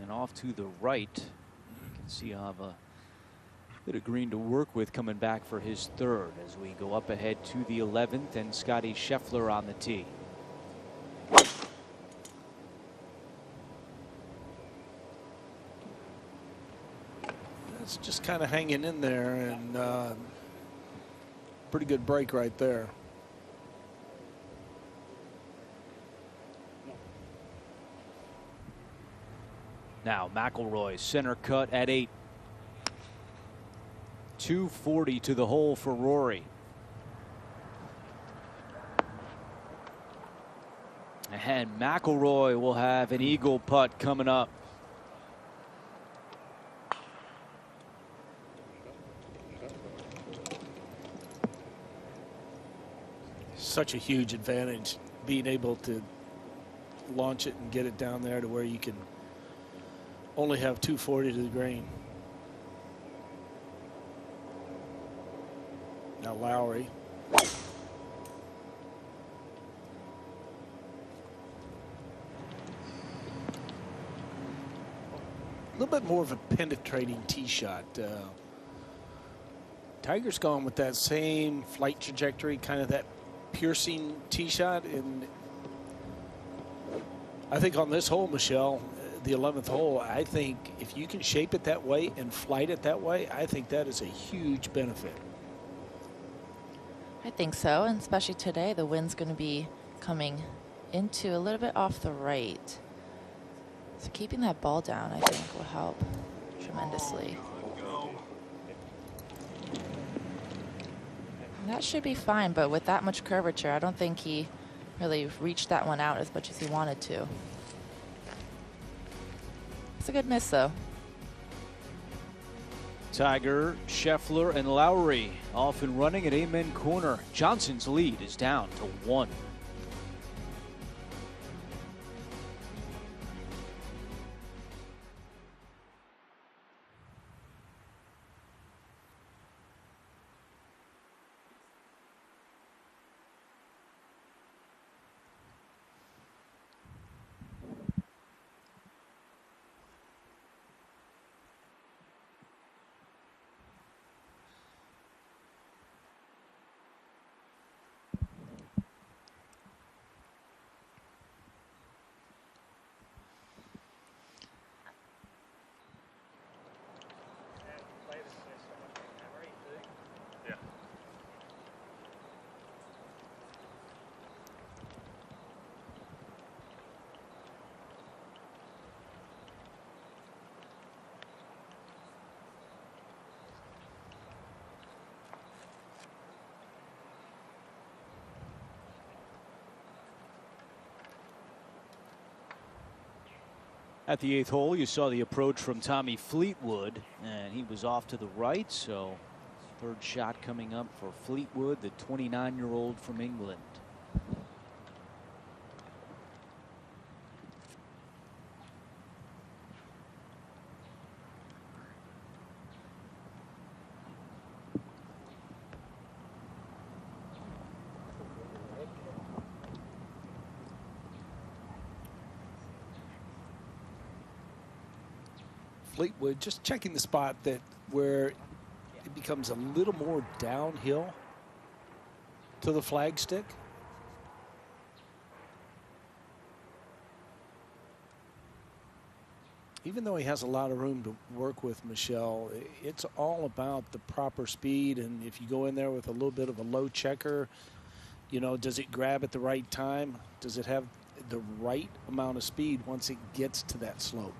And off to the right, you can see I'll have a bit of green to work with coming back for his third as we go up ahead to the 11th, and Scotty Scheffler on the tee. It's just kind of hanging in there, and pretty good break right there. Now McIlroy center cut at 8. 240 to the hole for Rory. And McIlroy will have an eagle putt coming up. Such a huge advantage being able to launch it and get it down there to where you can only have 240 to the green. Now Lowry. A little bit more of a penetrating tee shot. Tiger's gone with that same flight trajectory, kind of that piercing tee shot, and I think on this hole, Michelle, the 11th hole, I think if you can shape it that way and flight it that way, I think that is a huge benefit. I think so, and especially today, the wind's going to be coming into a little bit off the right. So keeping that ball down, I think, will help tremendously. And that should be fine, but with that much curvature, I don't think he really reached that one out as much as he wanted to. It's a good miss, though. Tiger, Scheffler, and Lowry off and running at Amen Corner. Johnson's lead is down to 1. At the 8th hole, you saw the approach from Tommy Fleetwood, and he was off to the right, so third shot coming up for Fleetwood, the 29-year-old from England. Fleetwood just checking the spot that where it becomes a little more downhill to the flagstick. Even though he has a lot of room to work with, Michelle, it's all about the proper speed. And if you go in there with a little bit of a low checker, you know, does it grab at the right time? Does it have the right amount of speed once it gets to that slope?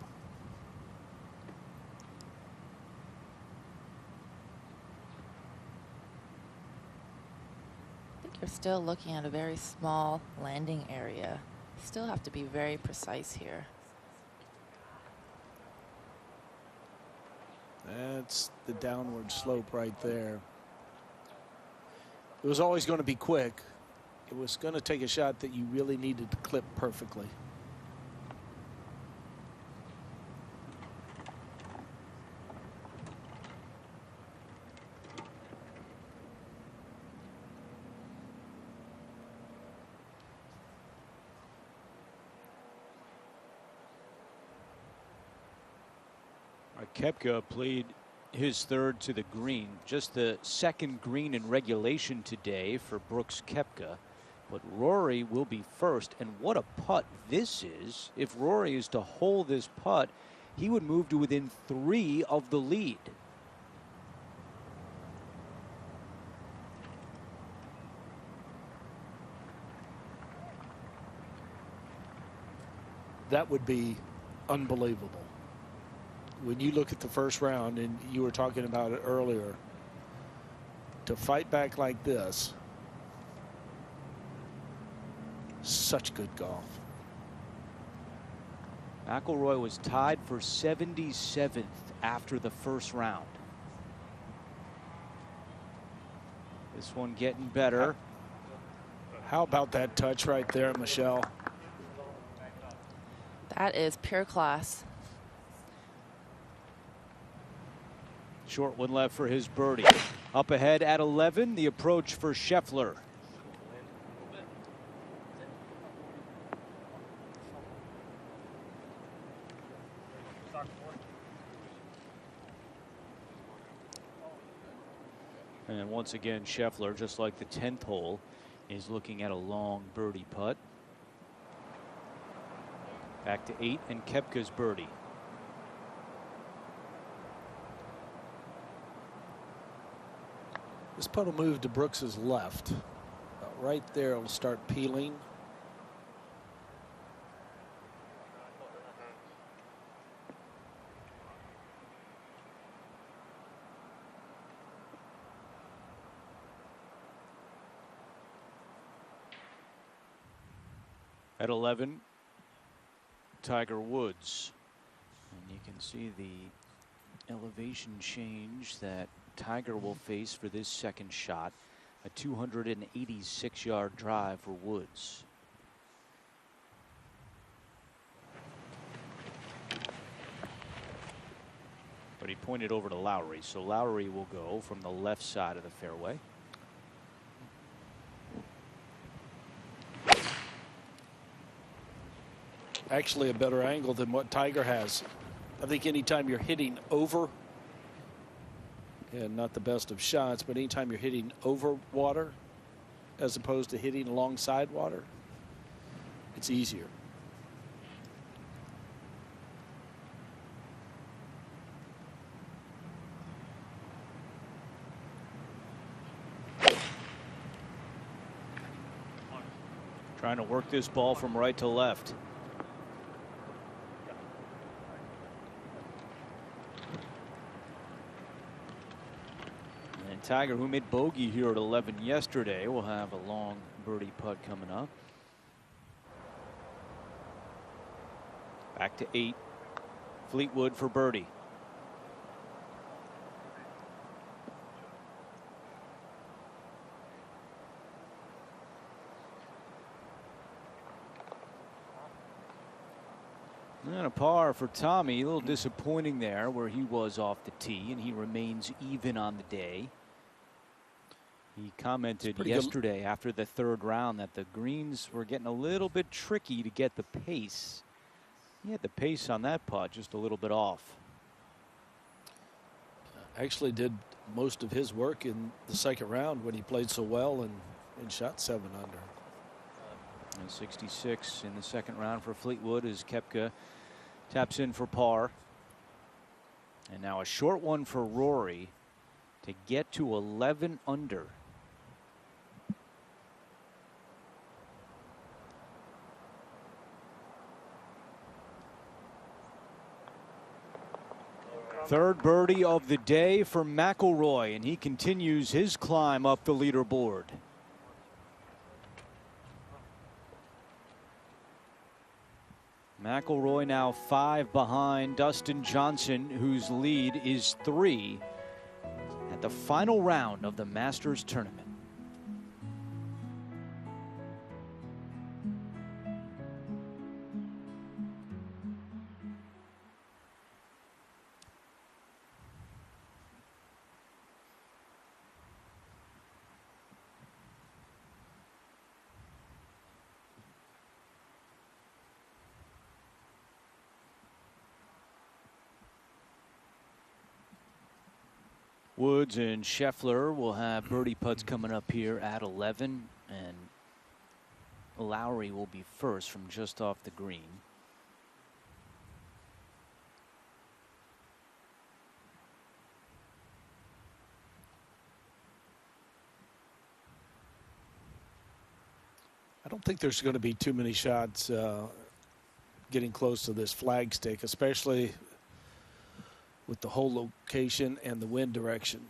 You're still looking at a very small landing area. Still have to be very precise here. That's the downward slope right there. It was always going to be quick. It was going to take a shot that you really needed to clip perfectly. Koepka played his third to the green, just the second green in regulation today for Brooks Koepka. But Rory will be first, and what a putt this is. If Rory is to hold this putt, he would move to within 3 of the lead. That would be unbelievable. When you look at the first round, and you were talking about it earlier, to fight back like this, such good golf. McIlroy was tied for 77th after the first round. This one getting better. How about that touch right there, Michelle? That is pure class. Short one left for his birdie. Up ahead at 11, the approach for Scheffler. And once again, Scheffler, just like the 10th hole, is looking at a long birdie putt. Back to 8 and Koepka's birdie. This putt will move to Brooks's left. Right there, it'll start peeling. At 11, Tiger Woods. And you can see the elevation change that Tiger will face for this second shot. A 286-yard drive for Woods. But he pointed over to Lowry, so Lowry will go from the left side of the fairway. Actually a better angle than what Tiger has. I think anytime you're hitting over, and not the best of shots, but anytime you're hitting over water as opposed to hitting alongside water, it's easier. Trying to work this ball from right to left. Tiger, who made bogey here at 11 yesterday, will have a long birdie putt coming up. Back to 8. Fleetwood for birdie. And a par for Tommy. A little disappointing there where he was off the tee, and he remains even on the day. He commented yesterday after the third round that the greens were getting a little bit tricky to get the pace. He had the pace on that putt just a little bit off. Actually did most of his work in the second round when he played so well and shot 7 under. And 66 in the second round for Fleetwood as Koepka taps in for par. And now a short one for Rory to get to 11 under. Third birdie of the day for McIlroy, and he continues his climb up the leaderboard. McIlroy now 5 behind Dustin Johnson, whose lead is 3 at the final round of the Masters tournament. Woods and Scheffler will have birdie putts coming up here at 11, and Lowry will be first from just off the green. I don't think there's going to be too many shots getting close to this flag stick, especially with the hole location and the wind direction.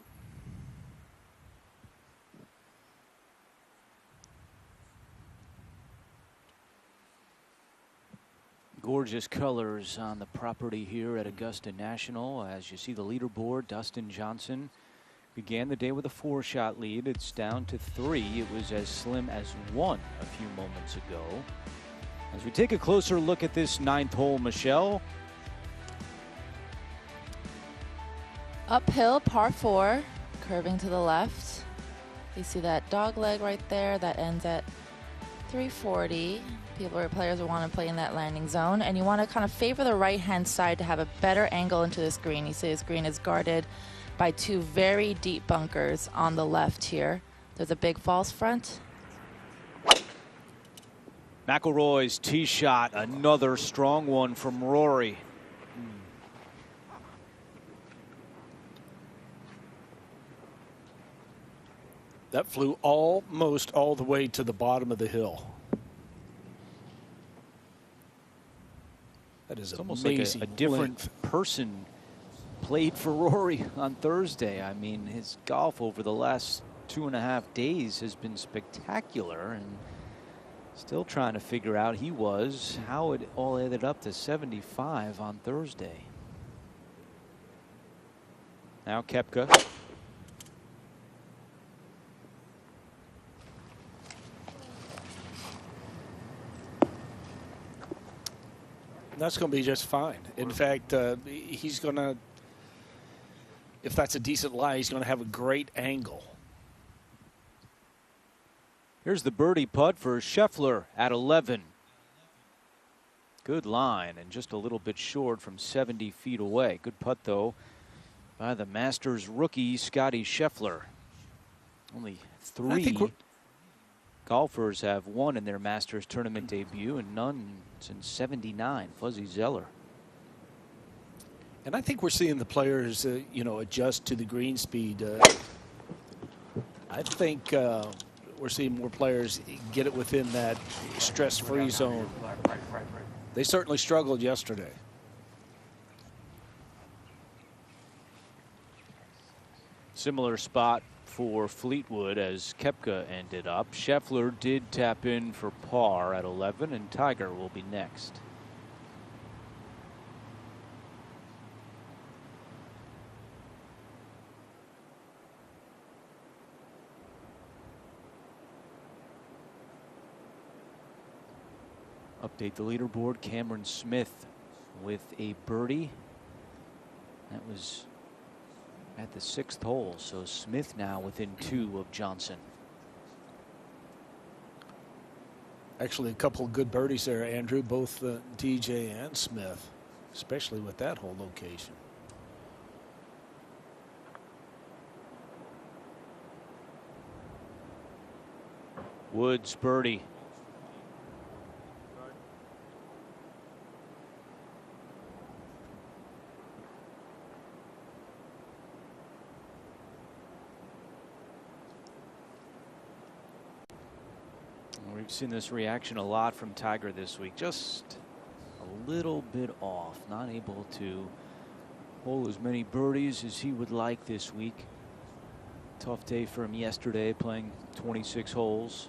Gorgeous colors on the property here at Augusta National. As you see the leaderboard, Dustin Johnson began the day with a 4-shot lead. It's down to 3. It was as slim as 1 a few moments ago. As we take a closer look at this 9th hole, Michelle. Uphill, par 4, curving to the left. You see that dog leg right there that ends at 340. Players will want to play in that landing zone, and you want to kind of favor the right-hand side to have a better angle into this green. You see this green is guarded by 2 very deep bunkers on the left here. There's a big false front. McIlroy's tee shot, another strong one from Rory. That flew almost all the way to the bottom of the hill. That is almost amazing. like a different person played for Rory on Thursday. I mean, his golf over the last 2.5 days has been spectacular, and still trying to figure out how it all ended up to 75 on Thursday. Now Koepka. That's going to be just fine. In fact, he's going to, if that's a decent lie, he's going to have a great angle. Here's the birdie putt for Scheffler at 11. Good line and just a little bit short from 70 feet away. Good putt, though, by the Masters rookie Scotty Scheffler. Only 3 golfers have won in their Masters tournament debut, and none since '79. Fuzzy Zeller. And I think we're seeing the players, adjust to the green speed. I think we're seeing more players get it within that stress-free zone. They certainly struggled yesterday. Similar spot for Fleetwood as Koepka ended up. Scheffler did tap in for par at 11, and Tiger will be next. Update the leaderboard. Cameron Smith with a birdie. That was at the 6th hole, so Smith now within 2 of Johnson. Actually, a couple of good birdies there, Andrew, both DJ and Smith, especially with that whole location. Woods birdie. We've seen this reaction a lot from Tiger this week. Just a little bit off. Not able to hole as many birdies as he would like this week. Tough day for him yesterday, playing 26 holes.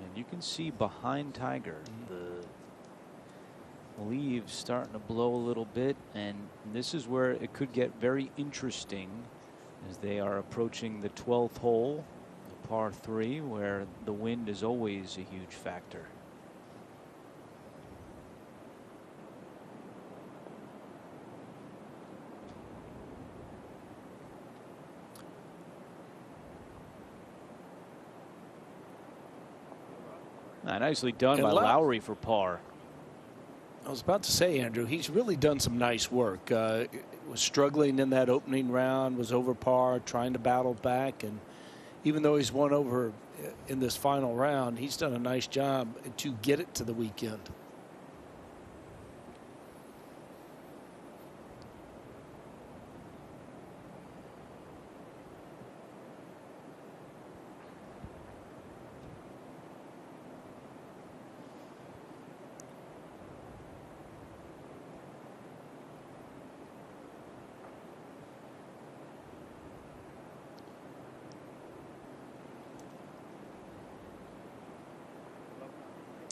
And You can see behind Tiger the leaves starting to blow a little bit, and this is where it could get very interesting as they are approaching the 12th hole, the par 3, where the wind is always a huge factor. Nicely done by Lowry for par. I was about to say, Andrew, he's really done some nice work. Was struggling in that opening round, was over par, trying to battle back, and even though he's won over in this final round, he's done a nice job to get it to the weekend.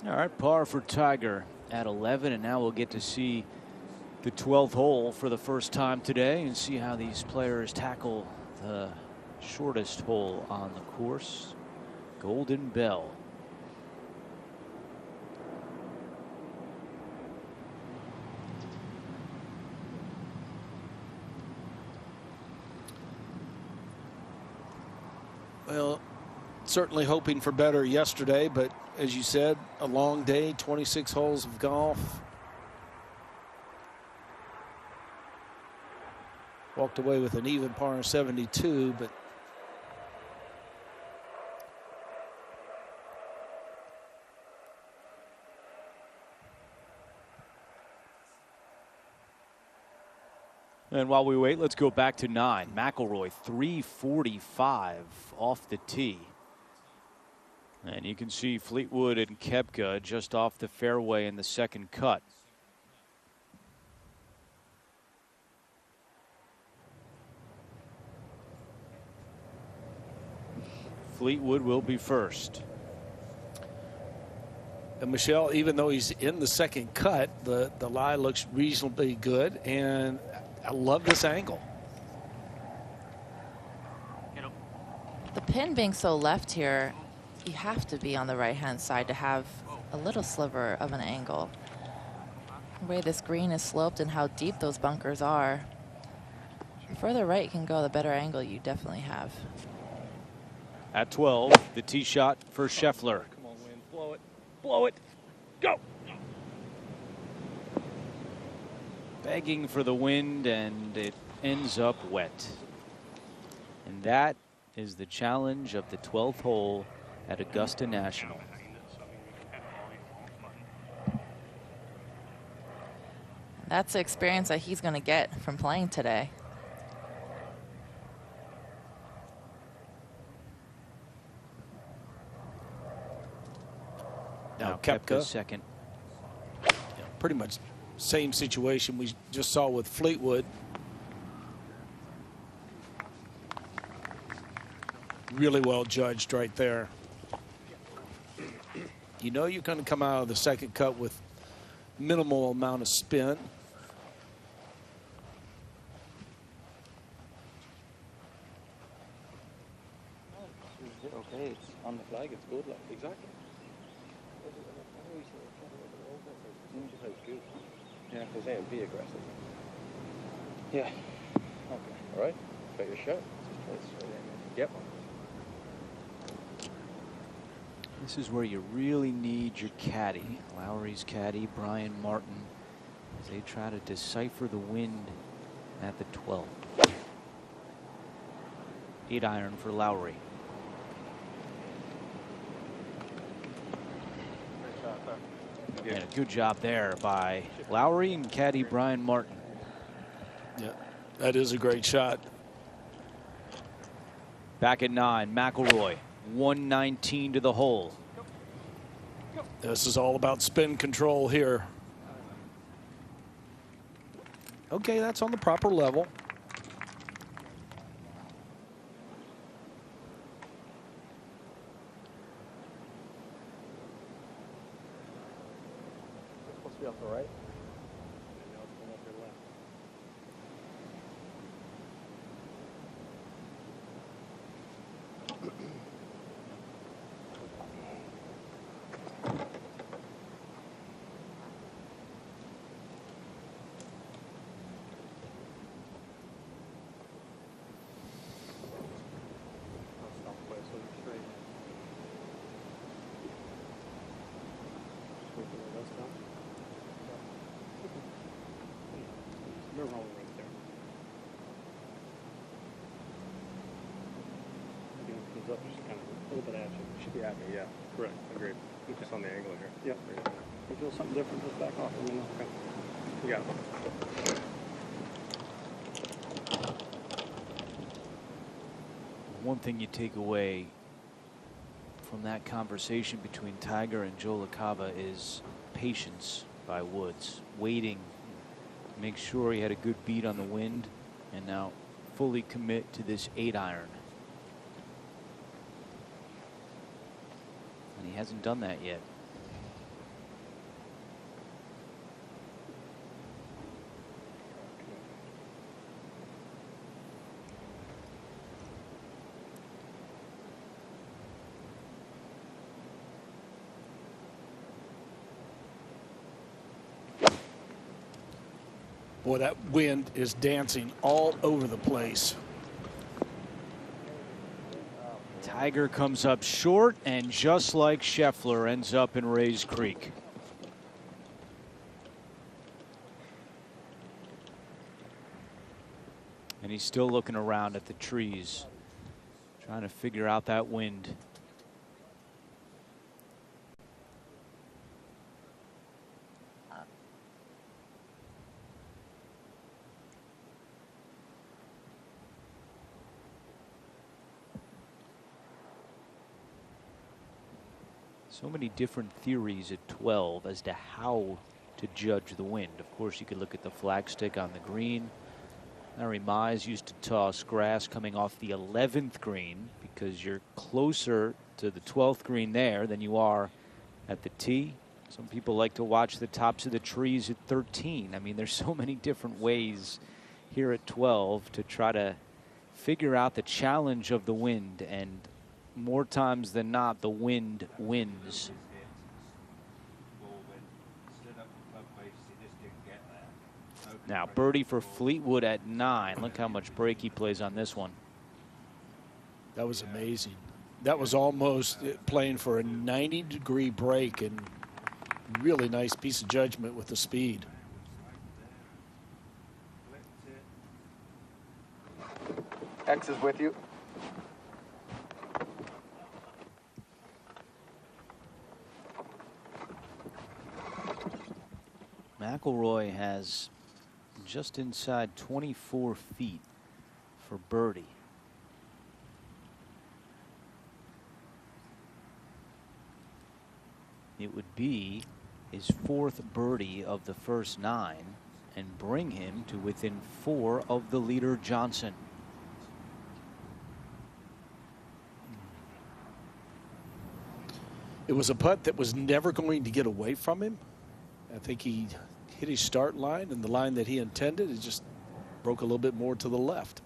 All right, par for Tiger at 11, and now we'll get to see the 12th hole for the first time today and see how these players tackle the shortest hole on the course, Golden Bell. Well, certainly hoping for better yesterday, but as you said, a long day, 26 holes of golf. Walked away with an even par 72, but and while we wait, let's go back to 9. McIlroy 345 off the tee. And you can see Fleetwood and Koepka just off the fairway in the second cut. Fleetwood will be first. And Michelle, even though he's in the second cut, the lie looks reasonably good, and I love this angle. The pin being so left here, you have to be on the right-hand side to have a little sliver of an angle. The way this green is sloped and how deep those bunkers are, the further right you can go, the better angle you definitely have. At 12, the tee shot for Scheffler. Come on, wind. Blow it. Blow it. Go. Begging for the wind, and it ends up wet. And that is the challenge of the 12th hole at Augusta National. That's the experience that he's going to get from playing today. Now Koepka, second. Yeah, pretty much same situation we just saw with Fleetwood. Really well judged right there. You know you're going to come out of the second cut with minimal amount of spin. Okay, it's on the flag, it's good, like, exactly. Yeah, because A and B aggressive. Yeah. Okay. All right. Got your shot. Yep. This is where you really need your caddy. Lowry's caddy, Brian Martin, as they try to decipher the wind at the 12th. 8-iron for Lowry. And a good job there by Lowry and caddy Brian Martin. Yeah, that is a great shot. Back at 9, McIlroy, 119 to the hole. This is all about spin control here. Okay, that's on the proper level. rolling right there. He's up just kind of a little bit at you. Should be at me, yeah. Correct. Agreed. Just on the angle here. Yep. If you feel something different, just back off. Okay. You got it. One thing you take away from that conversation between Tiger and Joe LaCava is patience by Woods, waiting, make sure he had a good beat on the wind, and now fully commit to this 8-iron. And he hasn't done that yet. Boy, that wind is dancing all over the place. Tiger comes up short, and just like Scheffler, ends up in Rays Creek. And he's still looking around at the trees, trying to figure out that wind. So many different theories at 12 as to how to judge the wind. Of course, you could look at the flagstick on the green. Larry Mize used to toss grass coming off the 11th green because you're closer to the 12th green there than you are at the tee. Some people like to watch the tops of the trees at 13. I mean, there's so many different ways here at 12 to try to figure out the challenge of the wind, and more times than not, the wind wins. Now, birdie for Fleetwood at 9. Look how much break he plays on this one. That was amazing. That was almost playing for a 90-degree break, and really nice piece of judgment with the speed. X is with you. McIlroy has just inside 24 feet for birdie. It would be his 4th birdie of the first 9 and bring him to within 4 of the leader Johnson. It was a putt that was never going to get away from him. I think he hit his start line, and the line that he intended, it just broke a little bit more to the left.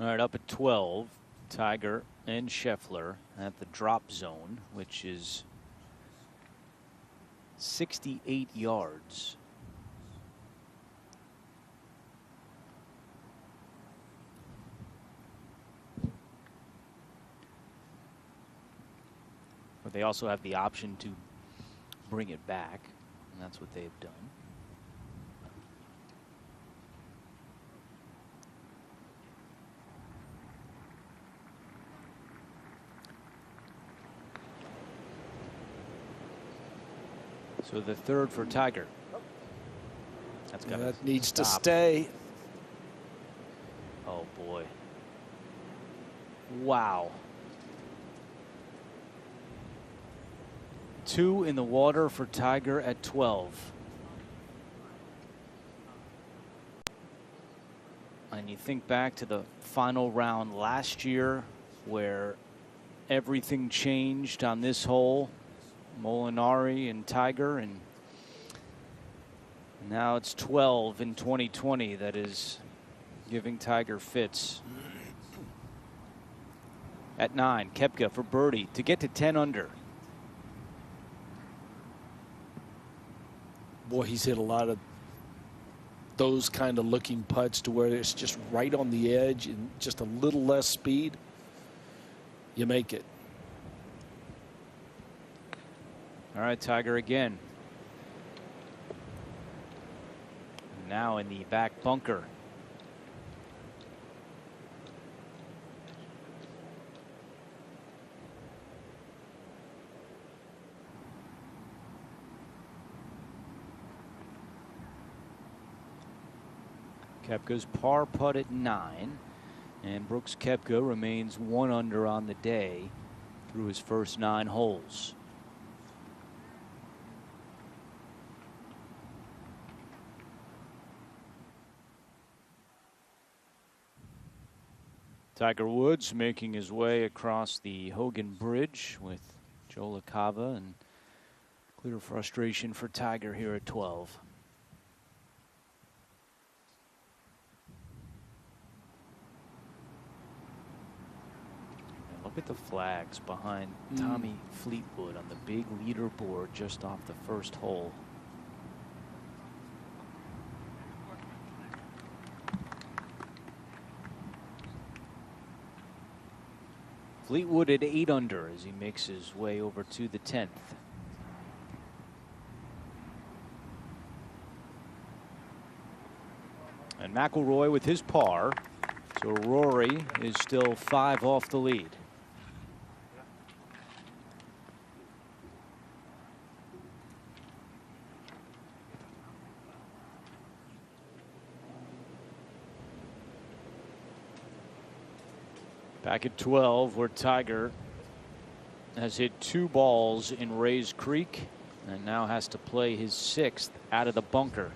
All right, up at 12, Tiger and Scheffler at the drop zone, which is 68 yards. But they also have the option to bring it back, and that's what they've done. So the 3rd for Tiger. That's got that needs to stay. Oh boy. Wow. 2 in the water for Tiger at 12. And you think back to the final round last year where everything changed on this hole. Molinari and Tiger, and now it's 12 in 2020 that is giving Tiger fits. At 9, Koepka for birdie to get to 10 under. Boy, he's hit a lot of those kind of looking putts to where it's just right on the edge and just a little less speed. You make it. All right, Tiger again. Now in the back bunker. Koepka's par putt at 9, and Brooks Koepka remains 1 under on the day through his first 9 holes. Tiger Woods making his way across the Hogan Bridge with Joe LaCava, and clear frustration for Tiger here at 12. Look at the flags behind Tommy Fleetwood on the big leaderboard just off the first hole. Fleetwood at 8 under as he makes his way over to the 10th. And McIlroy with his par. So Rory is still 5 off the lead. Back at 12, where Tiger has hit 2 balls in Rays Creek and now has to play his 6th out of the bunker.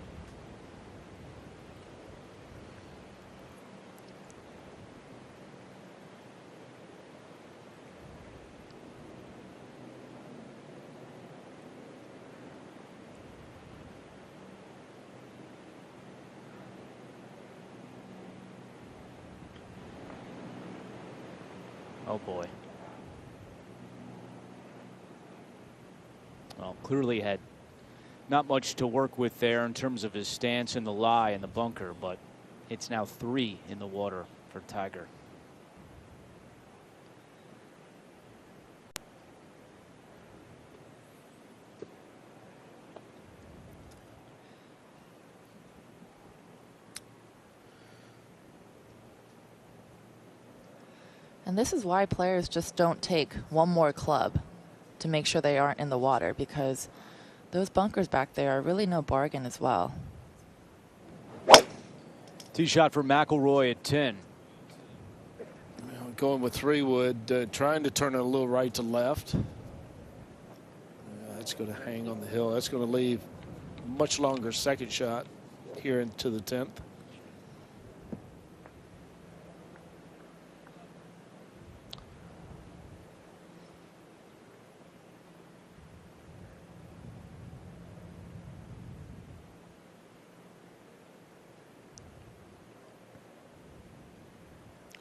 Oh boy. Well, clearly had not much to work with there in terms of his stance in the lie in the bunker, but it's now 3 in the water for Tiger. And this is why players just don't take one more club to make sure they aren't in the water, because those bunkers back there are really no bargain as well. Tee shot for McIlroy at 10. Going with 3 wood, trying to turn it a little right to left. That's going to hang on the hill. That's going to leave a much longer second shot here into the 10th.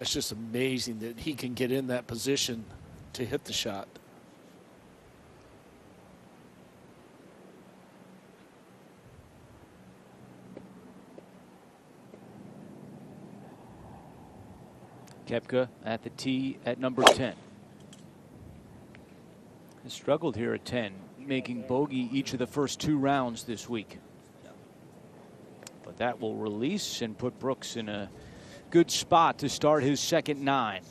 It's just amazing that he can get in that position to hit the shot. Koepka at the tee at number 10. Has struggled here at 10, making bogey each of the first 2 rounds this week. But that will release and put Brooks in a good spot to start his second 9.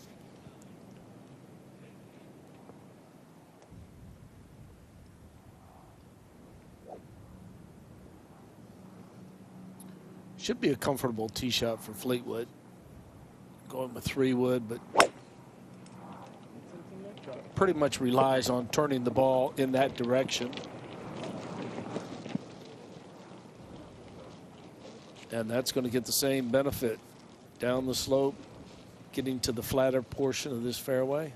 Should be a comfortable tee shot for Fleetwood. Going with 3 wood, but pretty much relies on turning the ball in that direction. And that's going to get the same benefit. Down the slope, getting to the flatter portion of this fairway.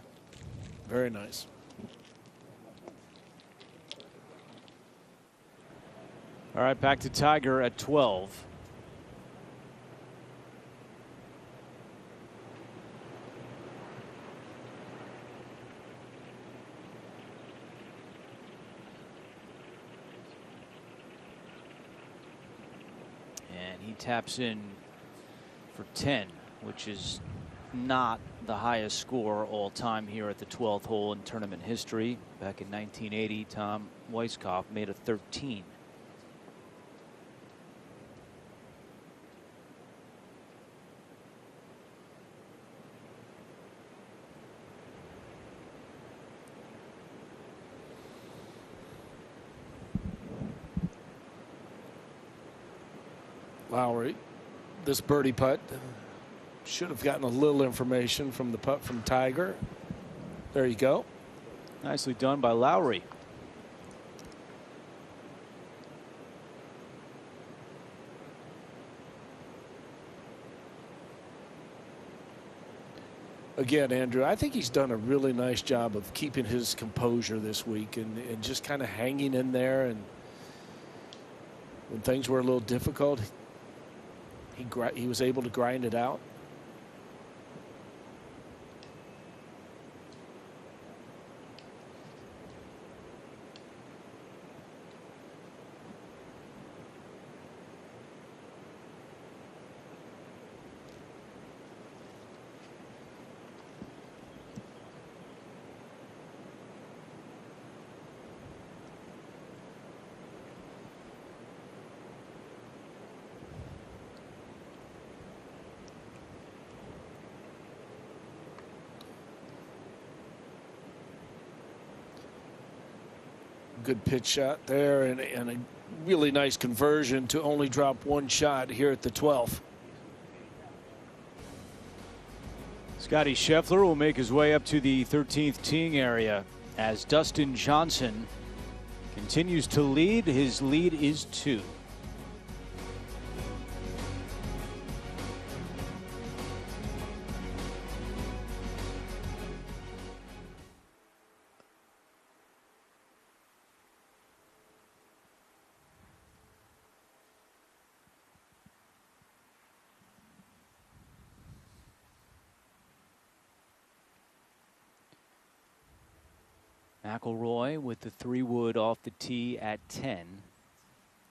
Very nice. All right, back to Tiger at 12. And he taps in for 10, which is not the highest score all time here at the 12th hole in tournament history. Back in 1980, Tom Weiskopf made a 13. Lowry, this birdie putt, should have gotten a little information from the putt from Tiger. There you go. Nicely done by Lowry. Again, Andrew, I think he's done a really nice job of keeping his composure this week and just kind of hanging in there. And when things were a little difficult, he was able to grind it out. Good pitch shot there and a really nice conversion to only drop one shot here at the 12th. Scotty Scheffler will make his way up to the 13th teeing area as Dustin Johnson continues to lead. His lead is 2. McIlroy with the 3-wood off the tee at 10.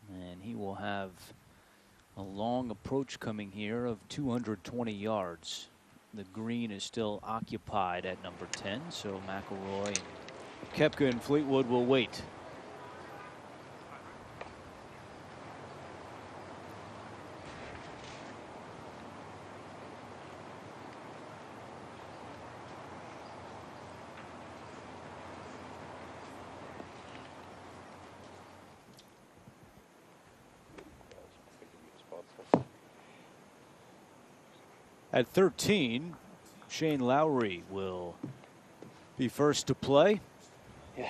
And he will have a long approach coming here of 220 yards. The green is still occupied at number 10, so McIlroy, Koepka, and Fleetwood will wait. At 13, Shane Lowry will be first to play. Yeah.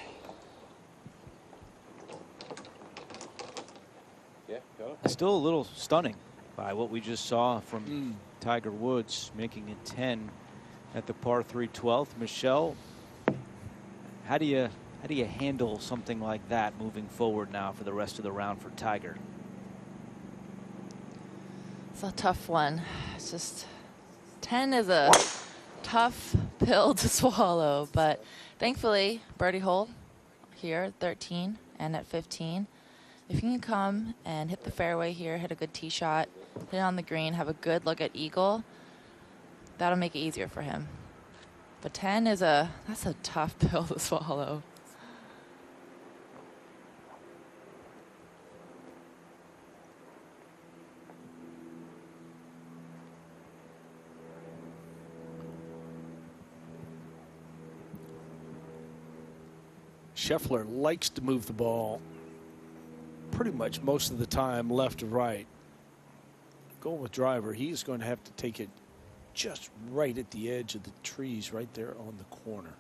Yeah, got it. Still a little stunning by what we just saw from Tiger Woods, making it 10 at the par 3 12th. Michelle, how do you handle something like that moving forward now for the rest of the round for Tiger? It's a tough one. It's just 10 is a tough pill to swallow, but thankfully birdie hole here at 13 and at 15. If you can come and hit the fairway here, hit a good tee shot, hit it on the green, have a good look at eagle, that'll make it easier for him. But 10 is that's a tough pill to swallow. Scheffler likes to move the ball pretty much most of the time left to right. Going with driver, he's going to have to take it just right at the edge of the trees right there on the corner.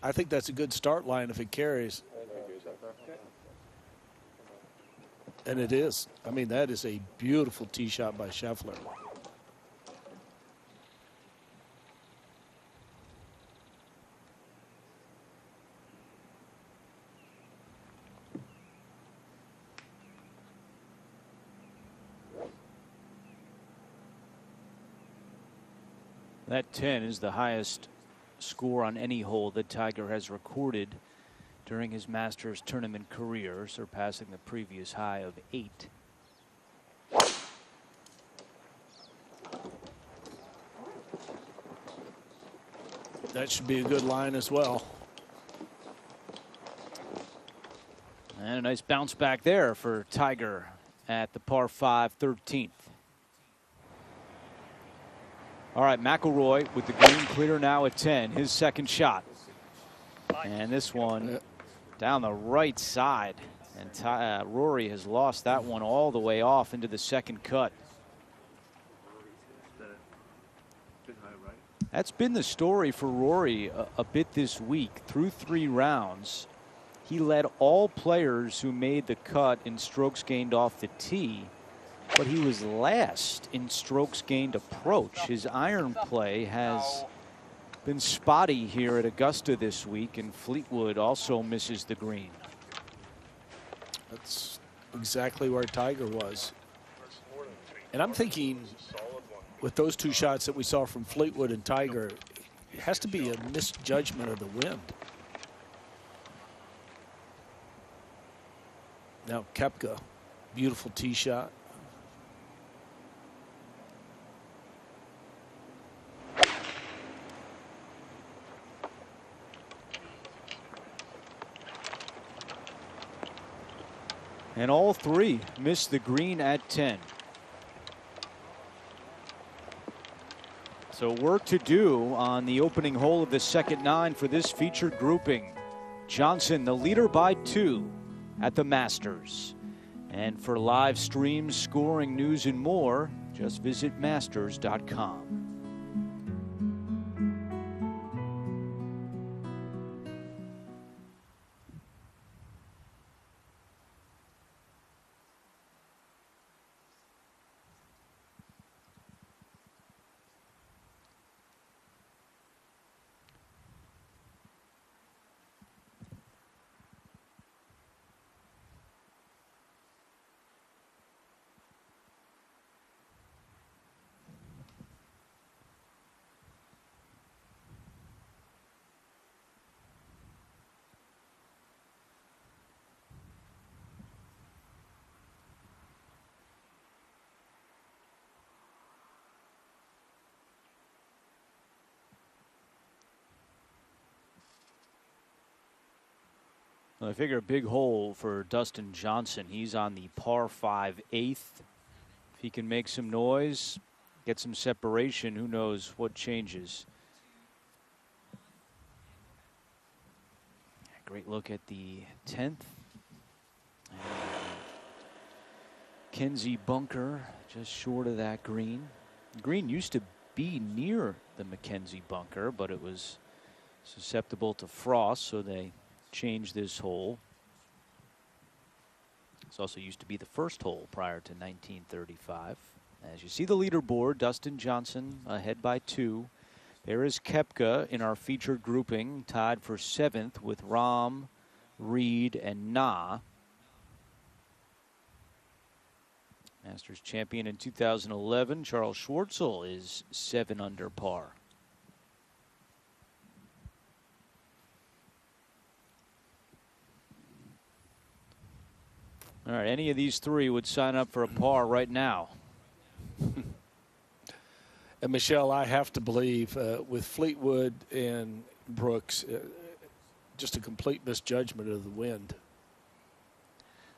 I think that's a good start line if it carries. And it is. I mean, that is a beautiful tee shot by Scheffler. That 10 is the highest score on any hole that Tiger has recorded during his Masters tournament career, surpassing the previous high of 8. That should be a good line as well. And a nice bounce back there for Tiger at the par 5 13th. All right, McIlroy with the green clear now at 10, his second shot. And this one down the right side. And Rory has lost that one all the way off into the second cut. That's been the story for Rory a bit this week. Through 3 rounds, he led all players who made the cut in strokes gained off the tee, but he was last in strokes gained approach. His iron play has been spotty here at Augusta this week, and Fleetwood also misses the green. That's exactly where Tiger was. And I'm thinking, with those 2 shots that we saw from Fleetwood and Tiger, it has to be a misjudgment of the wind. Now Koepka, beautiful tee shot. And all 3 missed the green at 10. So work to do on the opening hole of the second 9 for this featured grouping. Johnson, the leader by 2 at the Masters. And for live streams, scoring, news, and more, just visit masters.com. Well, I figure a big hole for Dustin Johnson. He's on the par 5 8th. If he can make some noise, get some separation, who knows what changes. Great look at the 10th. Kenzie bunker just short of that green. The green used to be near the Mackenzie bunker, but it was susceptible to frost, so they changed this hole. This also used to be the first hole prior to 1935. As you see the leaderboard, Dustin Johnson ahead by 2. There is Koepka in our featured grouping, tied for 7th with Rahm, Reed, and Na. Masters champion in 2011, Charles Schwartzel, is 7 under par. All right, any of these 3 would sign up for a par right now. And Michelle, I have to believe with Fleetwood and Brooks, just a complete misjudgment of the wind.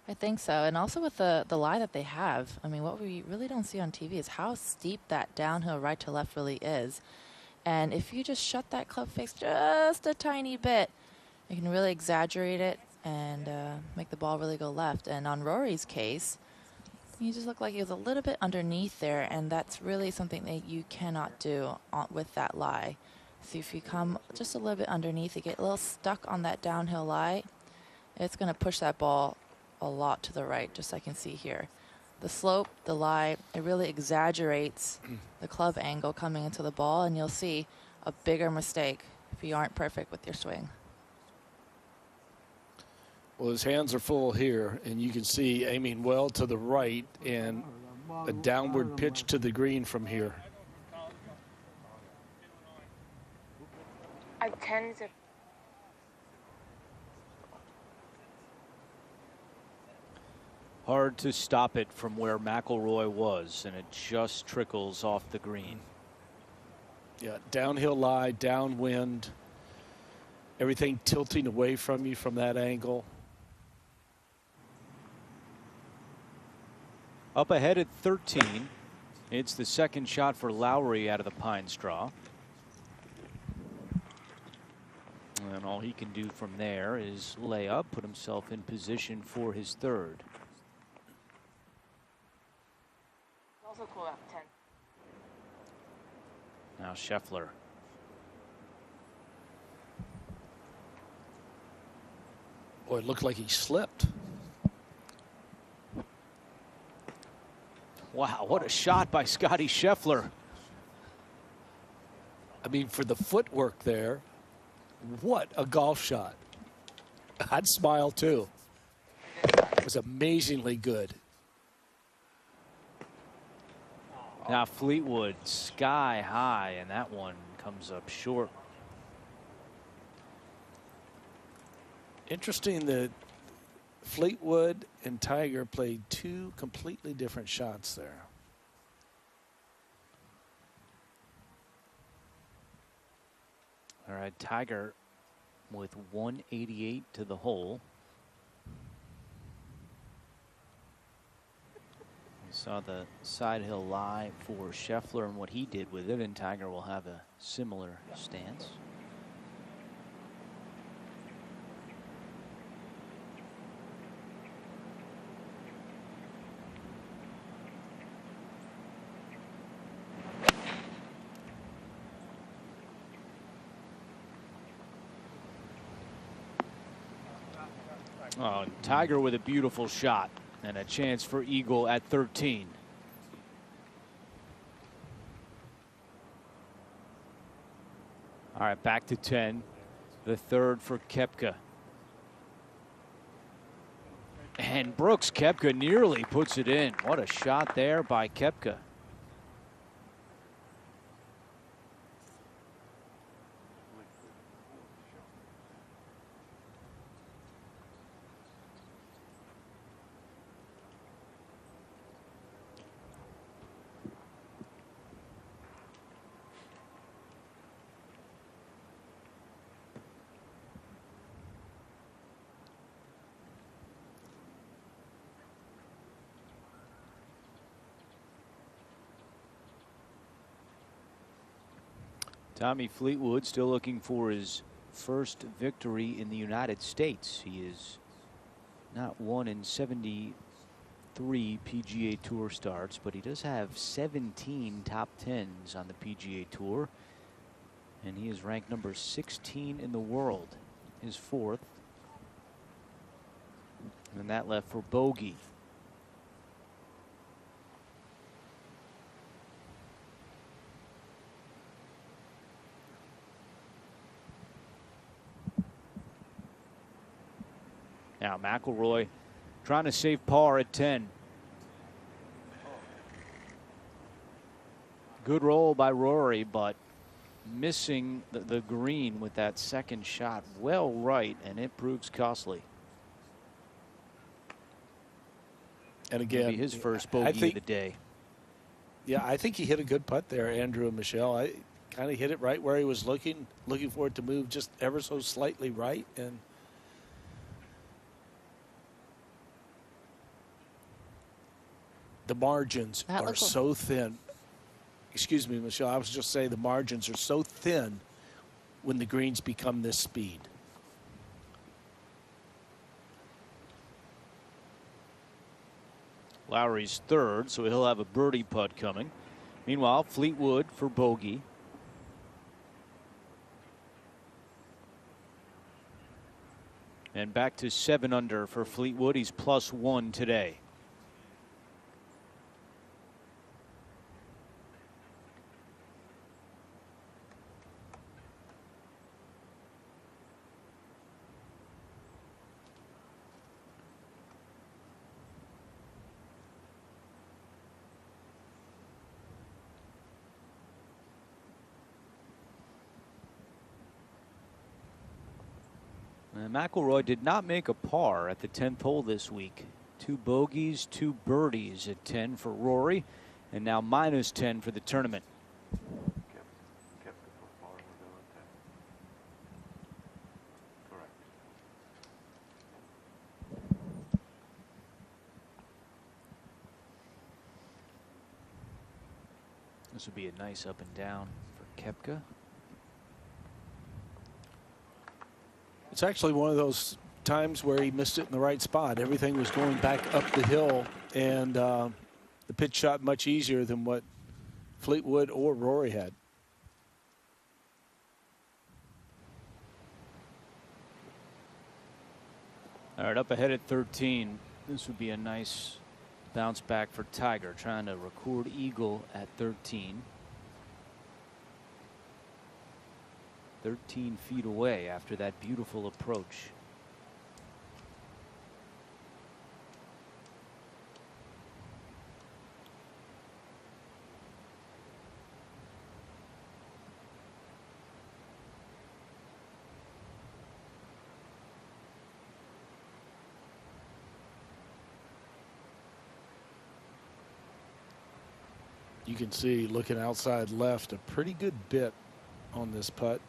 I think so. And also with the lie that they have, I mean, what we really don't see on TV is how steep that downhill right to left really is. And if you just shut that club face just a tiny bit, you can really exaggerate it and make the ball really go left. And on Rory's case, he just looked like he was a little bit underneath there, and that's really something that you cannot do with that lie. So if you come just a little bit underneath, you get a little stuck on that downhill lie, it's going to push that ball a lot to the right, just like you can see here. The slope, the lie, it really exaggerates the club angle coming into the ball, and you'll see a bigger mistake if you aren't perfect with your swing. Well, his hands are full here, and you can see aiming well to the right and a downward pitch to the green from here. I tend to. Hard to stop it from where McIlroy was, and it just trickles off the green. Yeah, downhill lie, downwind, everything tilting away from you from that angle. Up ahead at 13. It's the second shot for Lowry out of the pine straw. And all he can do from there is lay up, put himself in position for his third. Also cool out 10. Now Scheffler. Boy, it looked like he slipped. Wow, what a shot by Scotty Scheffler. I mean, for the footwork there, what a golf shot. I'd smile too. It was amazingly good. Now Fleetwood sky high, and that one comes up short. Interesting that Fleetwood and Tiger played two completely different shots there. All right, Tiger with 188 to the hole. We saw the side hill lie for Scheffler and what he did with it, and Tiger will have a similar stance. Oh, Tiger with a beautiful shot and a chance for eagle at 13. All right, back to 10. The third for Koepka. And Brooks Koepka nearly puts it in. What a shot there by Koepka. Tommy Fleetwood still looking for his first victory in the United States. He is not won in 73 PGA Tour starts, but he does have 17 top 10s on the PGA Tour. And he is ranked number 16 in the world, his fourth. And that left for bogey. Now McIlroy trying to save par at 10. Good roll by Rory, but missing the green with that second shot well right, and it proves costly. And again, his first bogey of the day. Yeah, I think he hit a good putt there, Andrew and Michelle. I kind of hit it right where he was looking for it to move just ever so slightly right, and the margins are so thin. Excuse me, Michelle. I was just saying the margins are so thin when the greens become this speed. Lowry's third, so he'll have a birdie putt coming. Meanwhile, Fleetwood for bogey. And back to 7 under for Fleetwood. He's +1 today. McIlroy did not make a par at the 10th hole this week to 2 bogeys, 2 birdies at 10 for Rory, and now minus 10 for the tournament. This would be a nice up and down for Koepka. It's actually one of those times where he missed it in the right spot. Everything was going back up the hill, and the pitch shot much easier than what Fleetwood or Rory had. All right, up ahead at 13. This would be a nice bounce back for Tiger, trying to record eagle at 13. 13 feet away after that beautiful approach. You can see, looking outside left, a pretty good bit on this putt.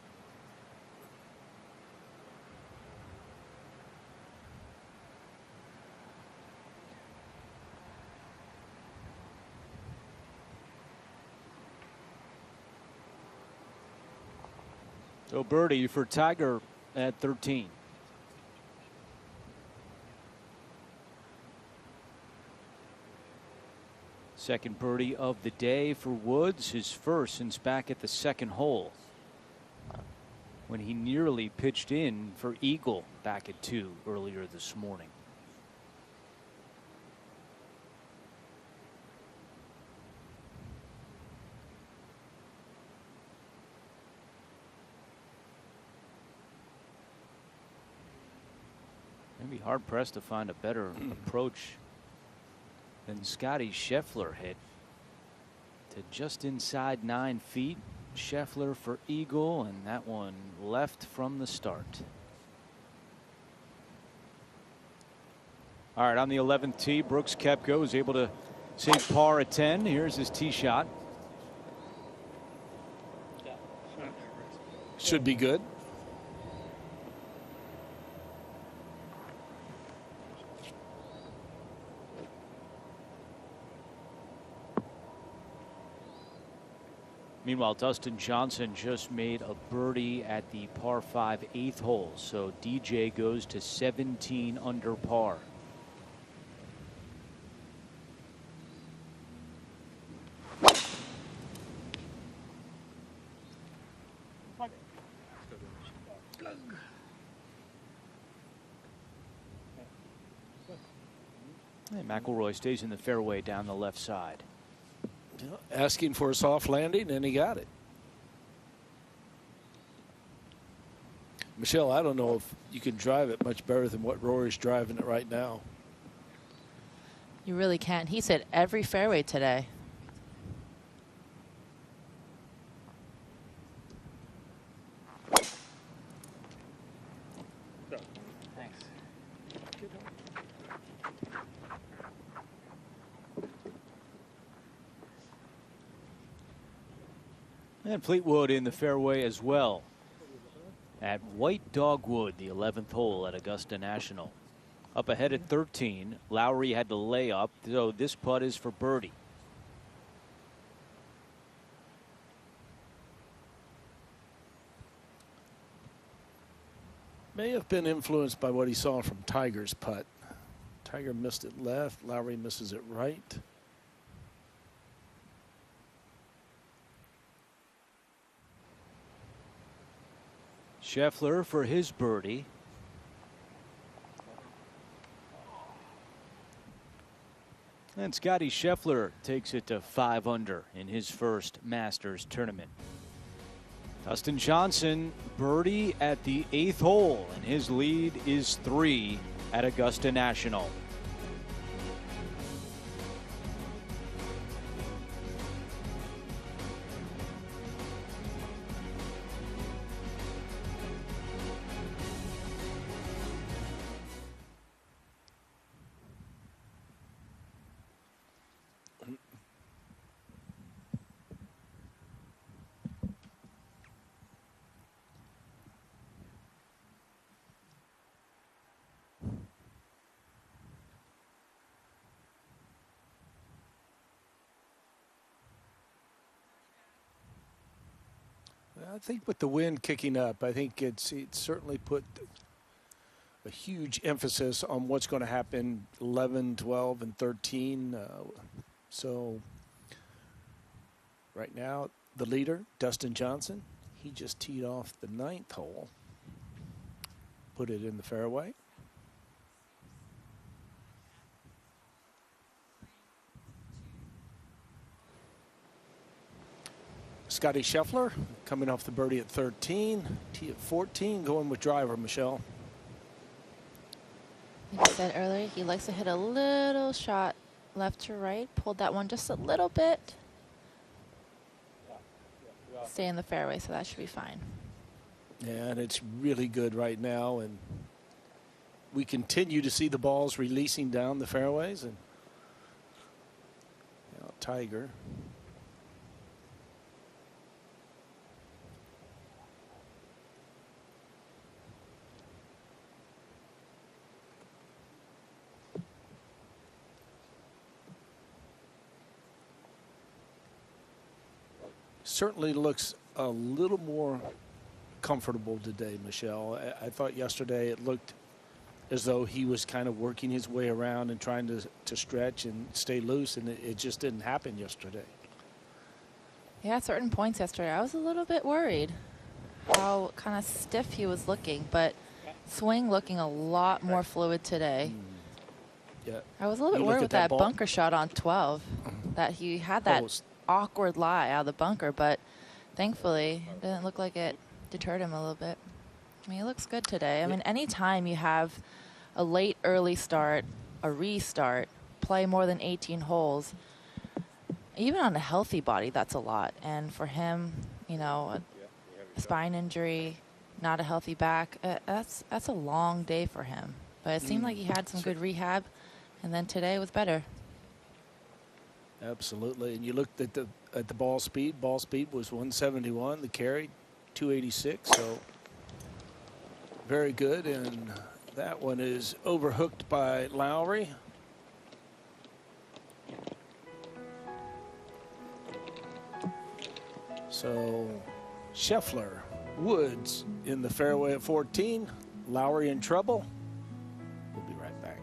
So birdie for Tiger at 13. Second birdie of the day for Woods, his first since back at the second hole, when he nearly pitched in for eagle back at 2 earlier this morning. Maybe hard pressed to find a better approach than Scotty Scheffler hit to just inside 9 feet. Scheffler for eagle, and that one left from the start. All right, on the 11th tee, Brooks Koepka was able to save par at 10. Here's his tee shot. Should be good. Meanwhile, Dustin Johnson just made a birdie at the par 5 8th hole, so DJ goes to 17 under par. And McIlroy stays in the fairway down the left side. Asking for a soft landing, and he got it. Michelle, I don't know if you can drive it much better than what Rory's driving it right now. You really can't. He's hit every fairway today. And Fleetwood in the fairway as well at White Dogwood, the 11th hole at Augusta National. Up ahead at 13. Lowry had to lay up, so this putt is for birdie. May have been influenced by what he saw from Tiger's putt. Tiger missed it left. Lowry misses it right. Scheffler for his birdie. And Scotty Scheffler takes it to 5 under in his first Masters tournament. Dustin Johnson birdie at the 8th hole, and his lead is 3 at Augusta National. I think with the wind kicking up, I think it's certainly put a huge emphasis on what's going to happen 11, 12, and 13. So right now, the leader, Dustin Johnson, he just teed off the 9th hole, put it in the fairway. Scotty Scheffler coming off the birdie at 13, tee at 14, going with driver, Michelle. Like I said earlier, he likes to hit a little shot left to right. Pulled that one just a little bit. Stay in the fairway, so that should be fine. Yeah, and it's really good right now, and we continue to see the balls releasing down the fairways. And Tiger. Certainly looks a little more comfortable today, Michelle. I thought yesterday it looked as though he was kind of working his way around and trying to stretch and stay loose, and it just didn't happen yesterday. Yeah, at certain points yesterday, I was a little bit worried how kind of stiff he was looking, but swing looking a lot more fluid today. Yeah. I was a little bit worried with that bunker shot on 12, that he had that awkward lie out of the bunker, but thankfully it didn't look like it deterred him a little bit. I mean, he looks good today. I mean, anytime you have a late early start, a restart, play more than 18 holes, even on a healthy body, that's a lot. And for him, you know, a spine injury, not a healthy back, that's a long day for him. But it seemed like he had some good rehab, and then today was better. Absolutely. And you looked at the ball speed. Ball speed was 171. The carry 286. So very good. And that one is overhooked by Lowry. So Scheffler, Woods in the fairway at 14. Lowry in trouble. We'll be right back.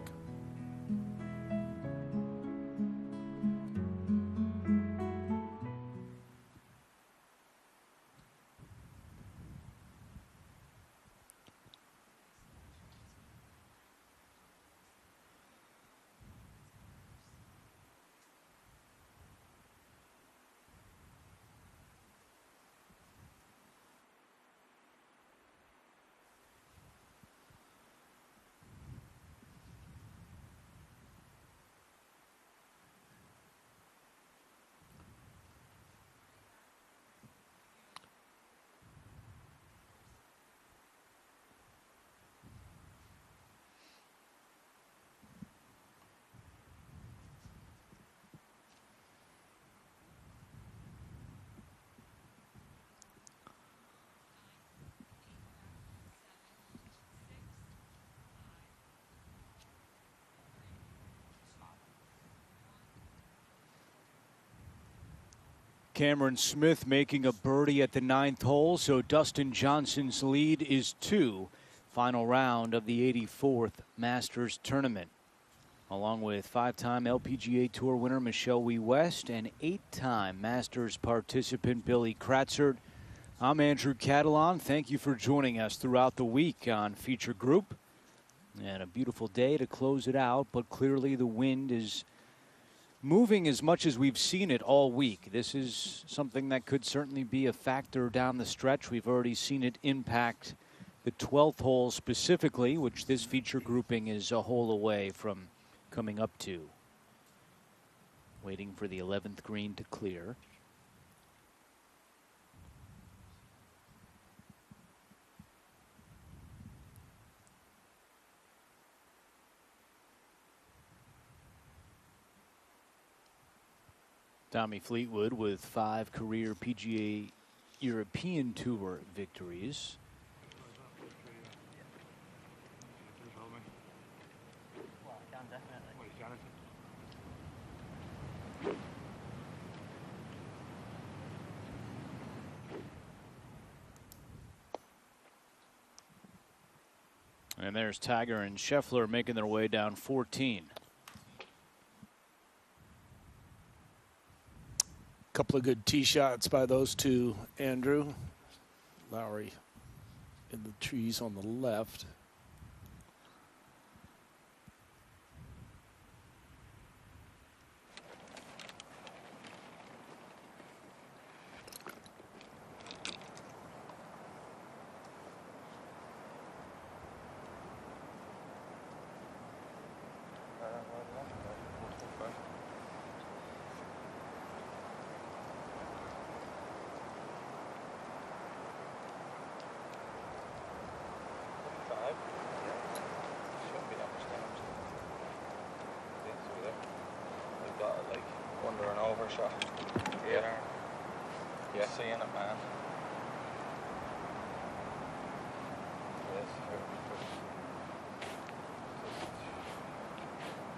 Cameron Smith making a birdie at the 9th hole, so Dustin Johnson's lead is 2. Final round of the 84th Masters Tournament. Along with 5-time LPGA Tour winner Michelle Wie West and 8-time Masters participant Billy Kratzert. I'm Andrew Catalon. Thank you for joining us throughout the week on Feature Group. And a beautiful day to close it out, but clearly the wind is moving as much as we've seen it all week. This is something that could certainly be a factor down the stretch. We've already seen it impact the 12th hole specifically, which this feature grouping is a hole away from coming up to. Waiting for the 11th green to clear. Tommy Fleetwood with 5 career PGA European Tour victories. And there's Tiger and Scheffler making their way down 14. Couple of good tee shots by those two, Andrew. Lowry in the trees on the left. Shot. Yeah. Yeah. Seeing it, man. Yes.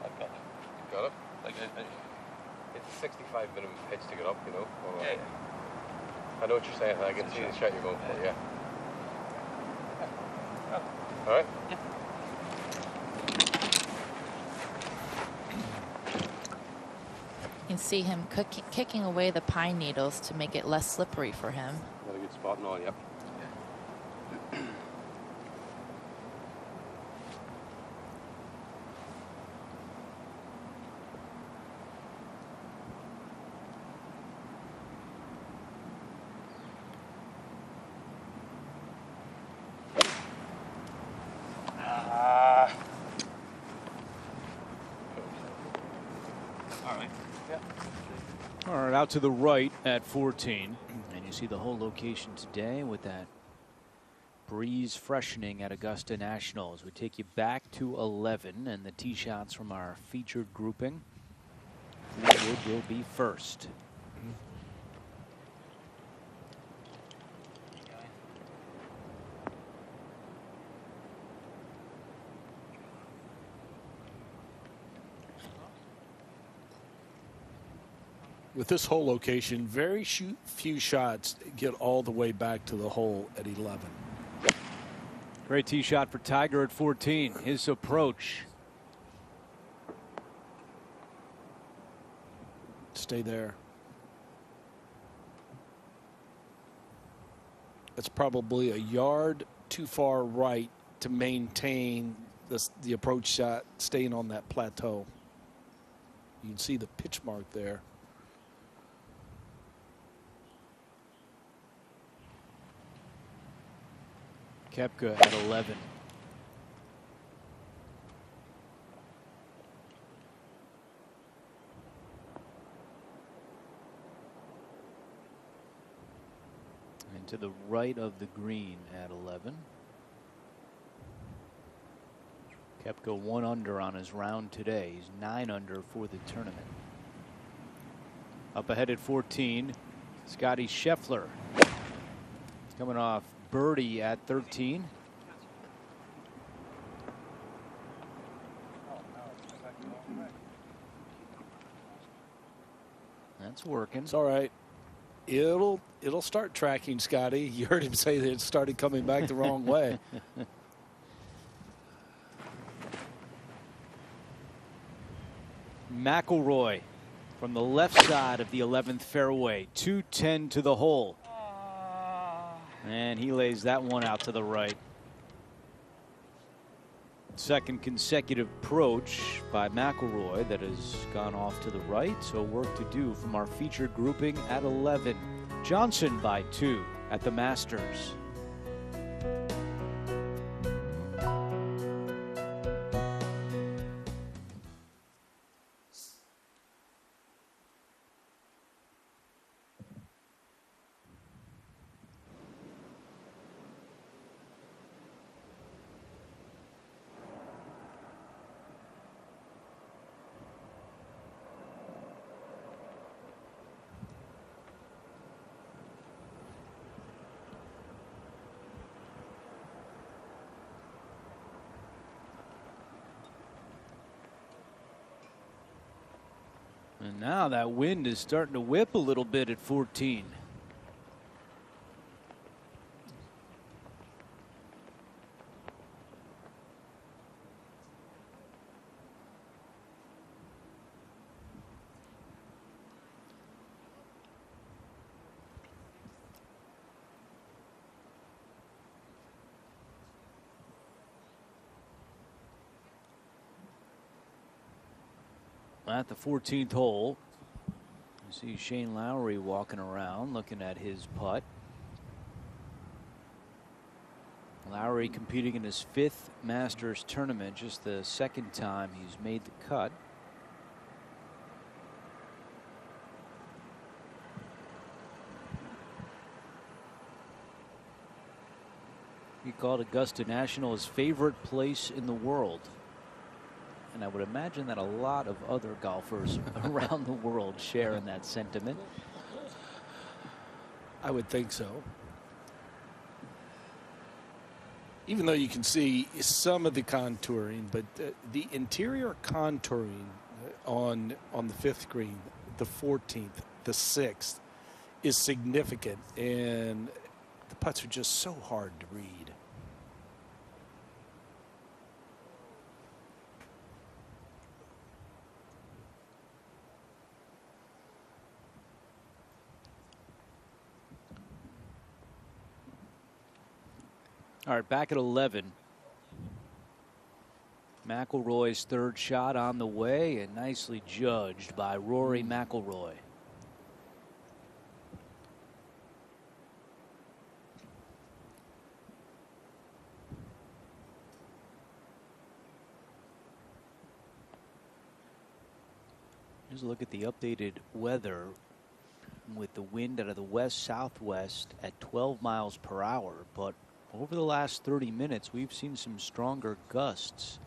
Okay. Got it. Like it's a 65 minimum pitch to get up, you know. Or, yeah. I know what you're saying. I can see the shot you're going for. Yeah. All right. Yeah. You can see him kicking away the pine needles to make it less slippery for him. Got a good spot and all, yep. All right, out to the right at 14. And you see the whole location today with that breeze freshening at Augusta National as we take you back to 11 and the tee shots from our featured grouping. Fleetwood will be first. With this hole location, very few shots get all the way back to the hole at 11. Great tee shot for Tiger at 14. His approach. Stay there. It's probably a yard too far right to maintain the approach shot staying on that plateau. You can see the pitch mark there. Koepka at 11. And to the right of the green at 11. Koepka 1 under on his round today. He's 9 under for the tournament. Up ahead at 14, Scotty Scheffler. Coming off birdie at 13. That's working. It's all right. It'll start tracking, Scotty. You heard him say that it started coming back the wrong way. McIlroy from the left side of the 11th fairway. 210 to the hole. And he lays that one out to the right. Second consecutive approach by McIlroy that has gone off to the right. So work to do from our featured grouping at 11. Johnson by 2 at the Masters. And now that wind is starting to whip a little bit at 14. at the 14th hole. You see Shane Lowry walking around looking at his putt. Lowry competing in his 5th Masters tournament, just the 2nd time he's made the cut. He called Augusta National his favorite place in the world. And I would imagine that a lot of other golfers around the world share in that sentiment. I would think so. Even though you can see some of the contouring, but the interior contouring on the 5th green, the 14th, the 6th is significant, and the putts are just so hard to read. All right, back at 11. McIlroy's 3rd shot on the way, and nicely judged by Rory McIlroy. Here's a look at the updated weather with the wind out of the west-southwest at 12 miles per hour, but over the last 30 minutes, we've seen some stronger gusts,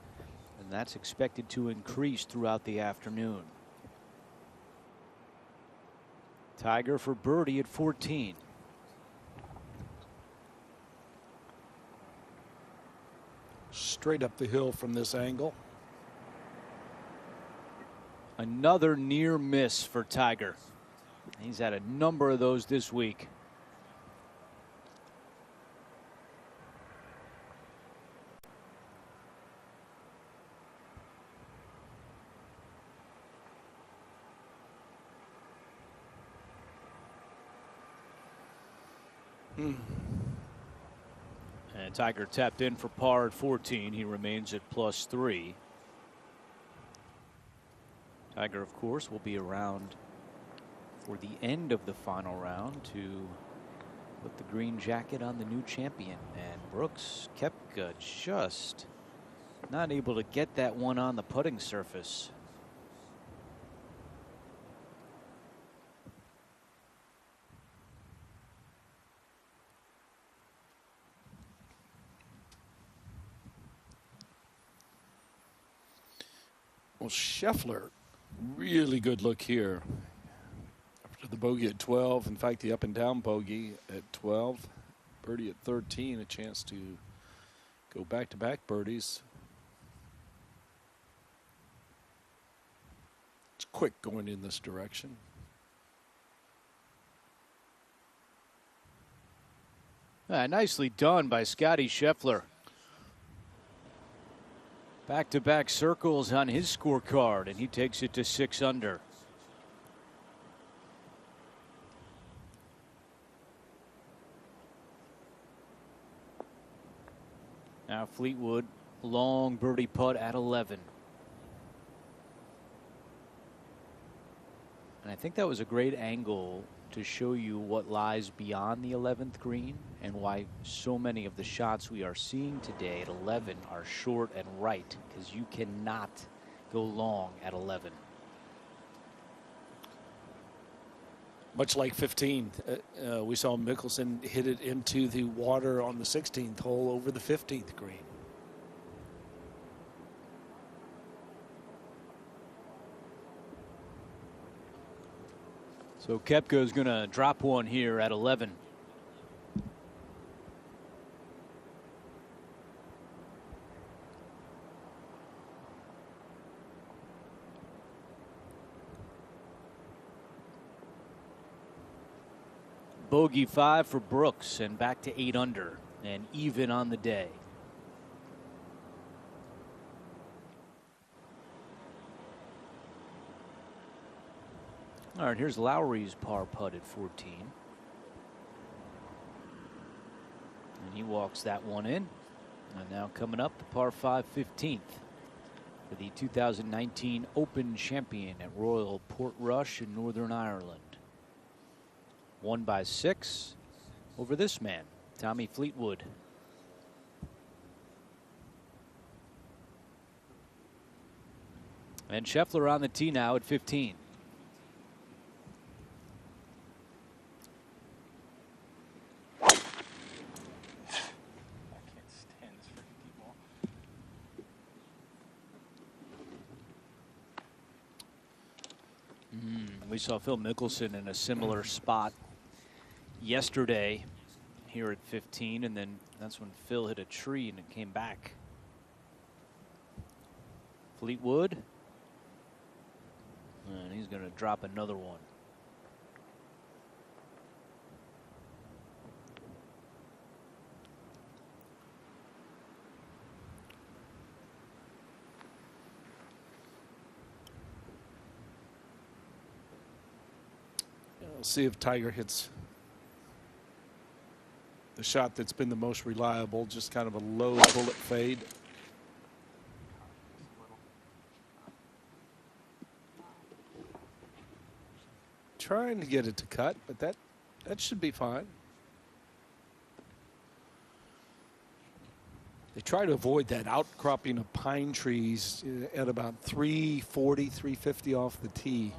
and that's expected to increase throughout the afternoon. Tiger for birdie at 14. Straight up the hill from this angle. Another near miss for Tiger. He's had a number of those this week. And Tiger tapped in for par at 14. He remains at +3. Tiger, of course, will be around for the end of the final round to put the green jacket on the new champion. And Brooks Koepka just not able to get that one on the putting surface. Well, Scheffler, really good look here. After the bogey at 12, in fact, the up and down bogey at 12, birdie at 13, a chance to go back-to-back birdies. It's quick going in this direction. Nicely done by Scottie Scheffler. Back-to-back circles on his scorecard, and he takes it to 6 under. Now Fleetwood, long birdie putt at 11. And I think that was a great angle to show you what lies beyond the 11th green and why so many of the shots we are seeing today at 11 are short and right, because you cannot go long at 11. Much like 15, we saw Mickelson hit it into the water on the 16th hole over the 15th green. So Koepka is going to drop one here at 11. Bogey 5 for Brooks, and back to 8 under and even on the day. All right, here's Lowry's par putt at 14. And he walks that one in. And now coming up, the par 5 15th for the 2019 Open champion at Royal Portrush in Northern Ireland. Won by 6 over this man, Tommy Fleetwood. And Scheffler on the tee now at 15. We saw Phil Mickelson in a similar spot yesterday here at 15, and then that's when Phil hit a tree and it came back. Fleetwood. And he's going to drop another one. We'll see if Tiger hits the shot that's been the most reliable, just kind of a low bullet fade. Trying to get it to cut, but that should be fine. They try to avoid that outcropping of pine trees at about 340, 350 off the tee.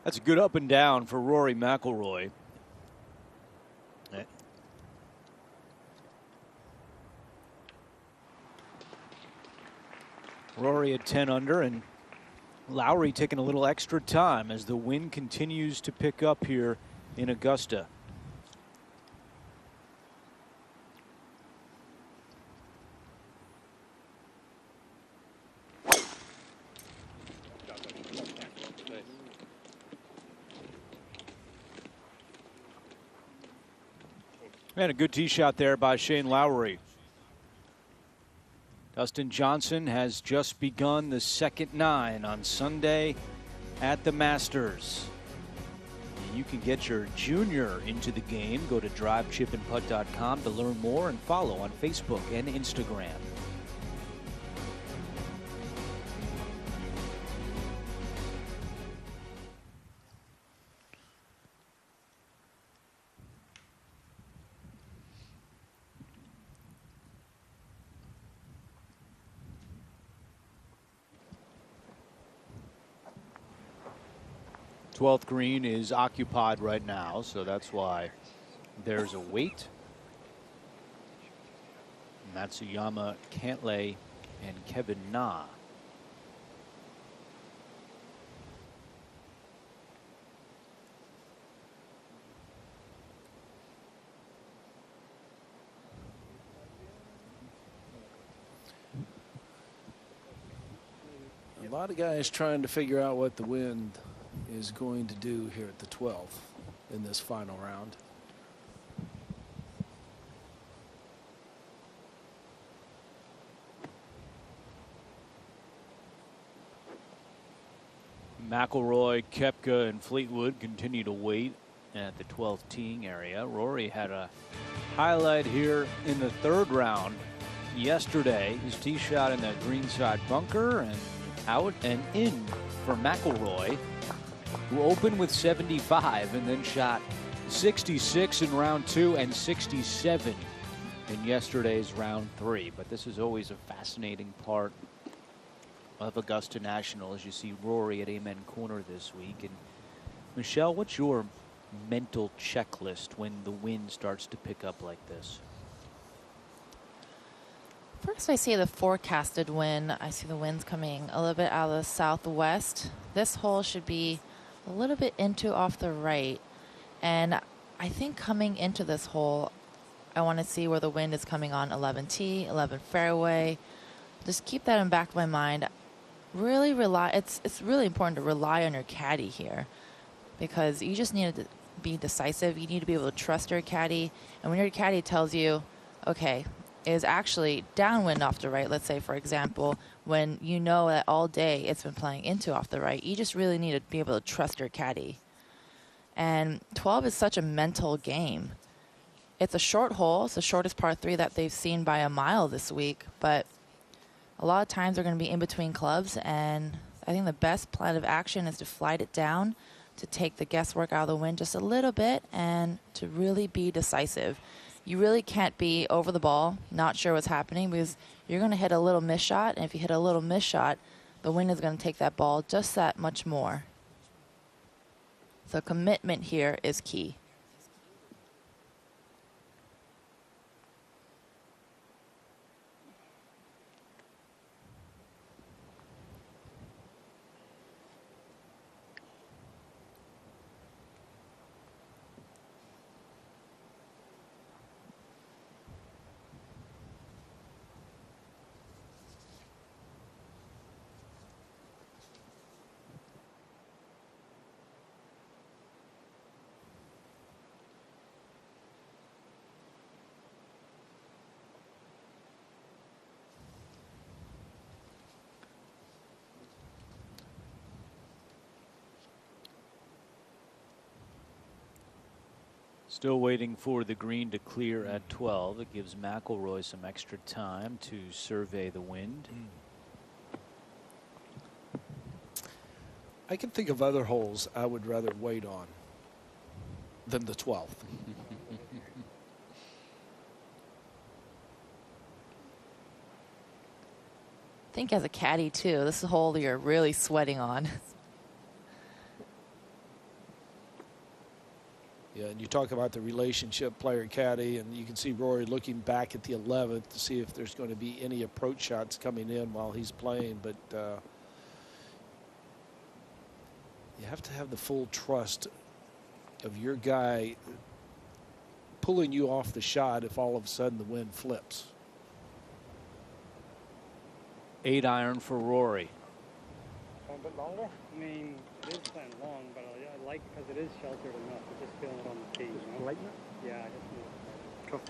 That's a good up and down for Rory McIlroy. Rory at 10 under, and Lowry taking a little extra time as the wind continues to pick up here in Augusta. And a good tee shot there by Shane Lowry. Dustin Johnson has just begun the second 9 on Sunday at the Masters. You can get your junior into the game. Go to drivechipandputt.com to learn more and follow on Facebook and Instagram. Twelfth green is occupied right now, so that's why there's a wait. Matsuyama, Cantlay, and Kevin Na. A lot of guys trying to figure out what the wind is going to do here at the 12th in this final round. McIlroy, Koepka, and Fleetwood continue to wait at the 12th teeing area. Rory had a highlight here in the 3rd round yesterday. His tee shot in the greenside bunker and out and in for McIlroy, who opened with 75 and then shot 66 in round 2 and 67 in yesterday's round 3. But this is always a fascinating part of Augusta National as you see Rory at Amen Corner this week. And Michelle, what's your mental checklist when the wind starts to pick up like this? First, I see the forecasted wind. I see the winds coming a little bit out of the southwest. This hole should be a little bit into off the right. And I think coming into this hole, I want to see where the wind is coming on 11T, 11 fairway. Just keep that in the back of my mind. Really rely, it's really important to rely on your caddy here, because you just need to be decisive. You need to be able to trust your caddy. And when your caddy tells you, okay, is actually downwind off the right, let's say, for example, when you know that all day it's been playing into off the right, you just really need to be able to trust your caddy. And 12 is such a mental game. It's a short hole. It's the shortest par 3 that they've seen by a mile this week, but a lot of times they're going to be in between clubs, and I think the best plan of action is to flight it down, to take the guesswork out of the wind just a little bit, and to really be decisive. You really can't be over the ball, not sure what's happening, because you're going to hit a little miss shot, and if you hit a little miss shot, the wind is going to take that ball just that much more. So commitment here is key. Still waiting for the green to clear at 12. It gives McIlroy some extra time to survey the wind. I can think of other holes I would rather wait on than the 12th. I think as a caddy too, this is a hole you're really sweating on. Yeah, and you talk about the relationship player-caddy, and you can see Rory looking back at the 11th to see if there's going to be any approach shots coming in while he's playing. But you have to have the full trust of your guy pulling you off the shot if all of a sudden the wind flips. 8 iron for Rory. A bit longer? I mean, it is playing long, but I like because it is sheltered enough. I'm just feeling it on the tee. You know? Lighten it? Yeah, I just need it. Cool.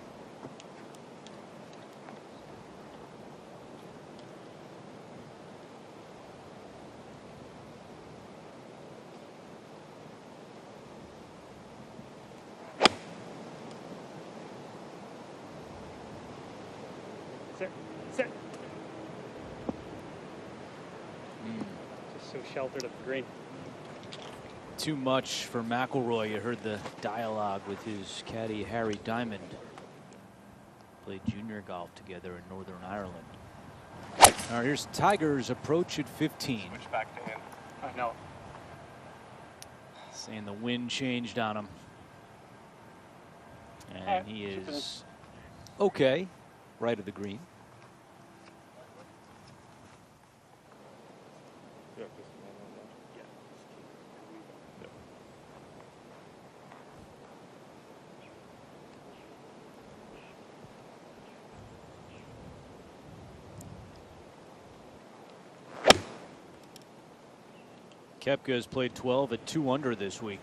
Sit. Sit. Just so sheltered at the green. Too much for McIlroy. You heard the dialogue with his caddy Harry Diamond. Played junior golf together in Northern Ireland. All right, here's Tiger's approach at 15. Switch back to him. I know. Saying the wind changed on him. And he is okay, right of the green. Koepka has played 12 at 2 under this week.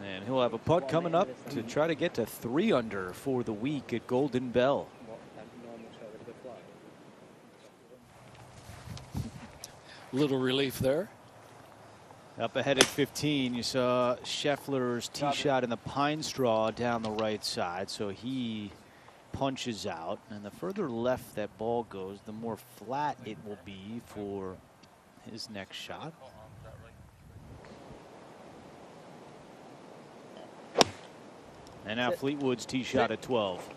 And he'll have a putt coming up to try to get to 3 under for the week at Golden Bell. Little relief there. Up ahead at 15, you saw Scheffler's tee shot in the pine straw down the right side, so he punches out, and the further left that ball goes, the more flat it will be for his next shot. And now Fleetwood's tee shot at 12.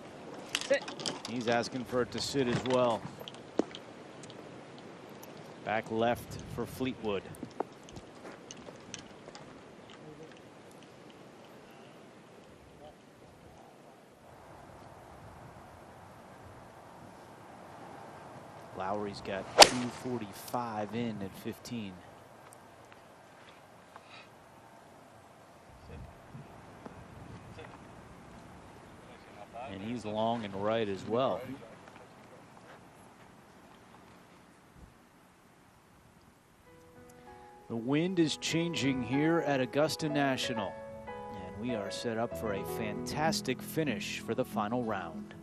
He's asking for it to sit as well. Back left for Fleetwood. Lowry's got 245 in at 15. And he's long and right as well. The wind is changing here at Augusta National, and we are set up for a fantastic finish for the final round.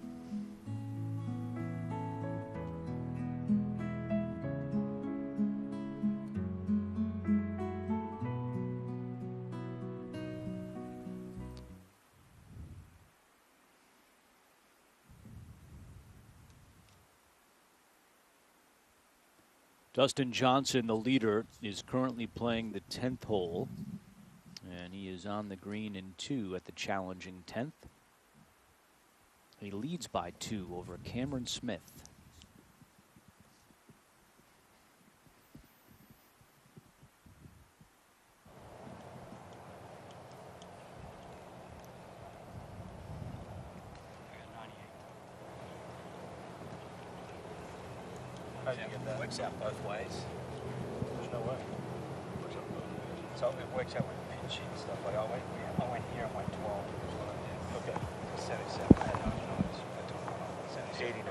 Dustin Johnson, the leader, is currently playing the 10th hole. And he is on the green in 2 at the challenging 10th. He leads by 2 over Cameron Smith. How did you get that? Works out both ways. There's no way. So it works out with pitch and stuff. Like I went here and went 12. Is what I did. Okay. 77. I had 89.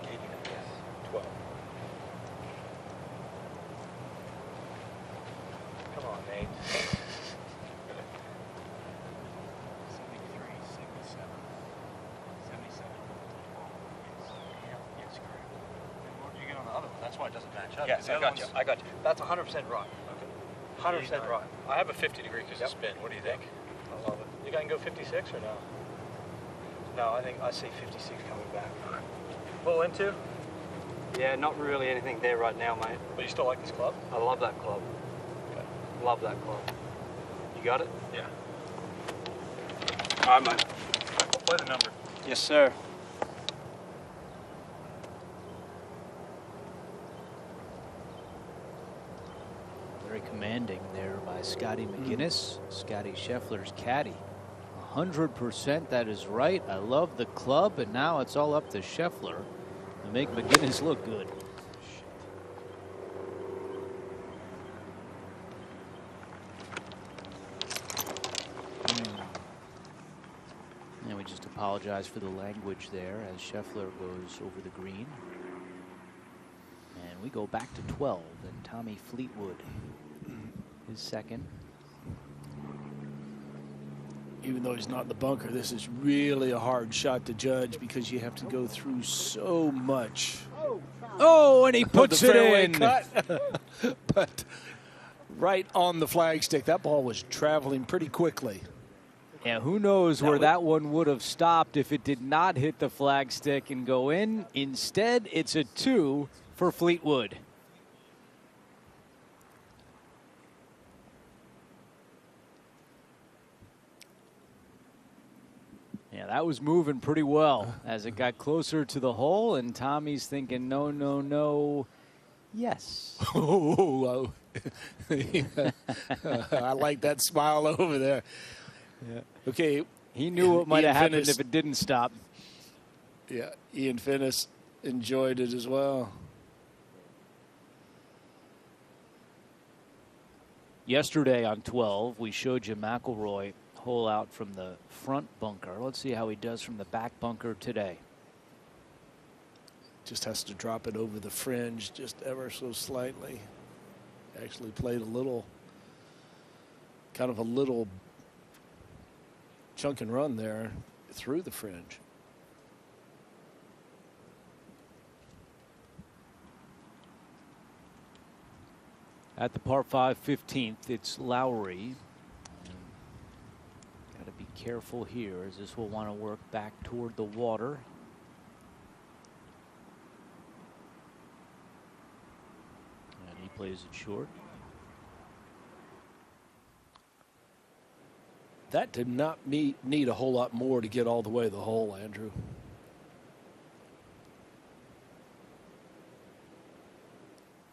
89. Yes. 12. Come on, Nate. 73, 77, 77. Yes, correct. And what did you get on the other one? That's why it doesn't match up. Yes, I got you. I got you. That's 100% right. Okay. 100% right. I have a 50 degree because of spin. What do you think? I love it. You guys can go 56 or no? No, I think I see 56 coming back. Pull into? Yeah, not really anything there right now, mate. But you still like this club? I love that club. Okay. Love that club. You got it? Yeah. All right, mate. Play the number. Yes, sir. Very commanding there by Scotty McGinnis, Scotty Scheffler's caddy. 100%, that is right. I love the club, and now it's all up to Scheffler to make McGinnis look good. And we just apologize for the language there as Scheffler goes over the green. And we go back to 12, and Tommy Fleetwood is second. Even though he's not in the bunker, this is really a hard shot to judge because you have to go through so much. Oh, and he puts it in. But right on the flagstick, that ball was traveling pretty quickly. Yeah, who knows where that one would have stopped if it did not hit the flagstick and go in. Instead, it's a 2 for Fleetwood. Yeah, that was moving pretty well as it got closer to the hole, and Tommy's thinking, no, no, no, yes. Oh, I like that smile over there. Yeah. Okay. He knew what might have happened if it didn't stop. Yeah, Ian Finnis enjoyed it as well. Yesterday on 12, we showed you McIlroy hole out from the front bunker. Let's see how he does from the back bunker today. Just has to drop it over the fringe just ever so slightly. Actually played a little, kind of a little chunk and run there through the fringe. At the par 5 15th, it's Lowry. Got to be careful here as this will want to work back toward the water. And he plays it short. That did not need a whole lot more to get all the way to the hole, Andrew.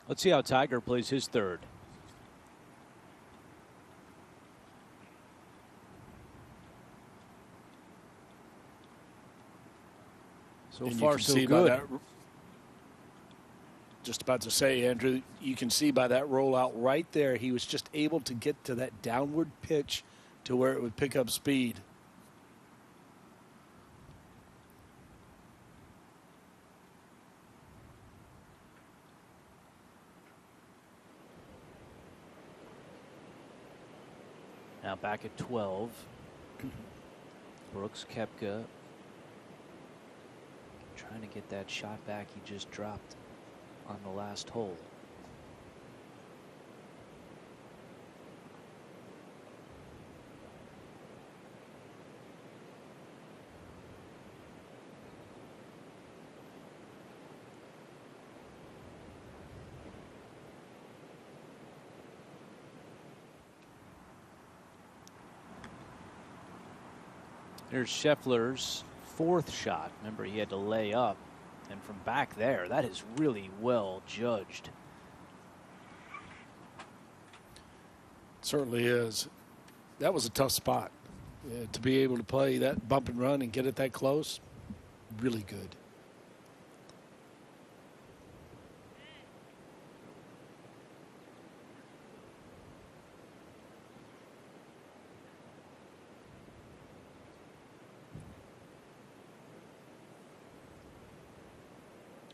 Let's see how Tiger plays his third. So far, so good. Just about to say, Andrew, you can see by that rollout right there, he was just able to get to that downward pitch to where it would pick up speed. Now back at 12. Brooks Koepka trying to get that shot back he just dropped on the last hole. Here's Scheffler's 4th shot. Remember, he had to lay up. And from back there, that is really well judged. Certainly is. That was a tough spot. To be able to play that bump and run and get it that close, really good.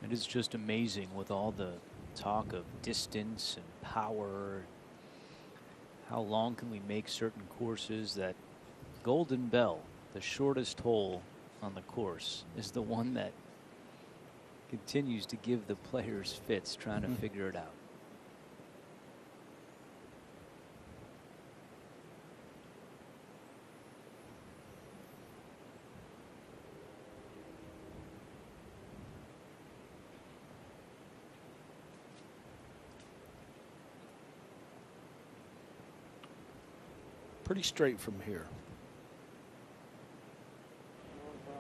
It is just amazing with all the talk of distance and power. How long can we make certain courses? That Golden Bell, the shortest hole on the course, is the one that continues to give the players fits trying to figure it out. Pretty straight from here.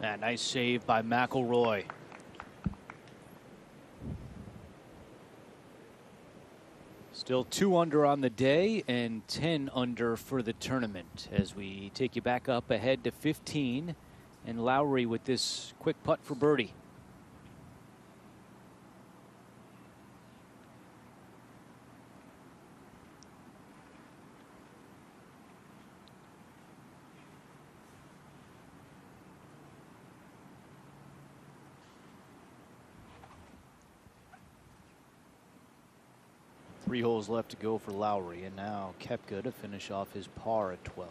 Nice save by McIlroy. Still 2 under on the day and 10 under for the tournament as we take you back up ahead to 15. And Lowry with this quick putt for birdie. Three holes left to go for Lowry, and now Koepka to finish off his par at 12.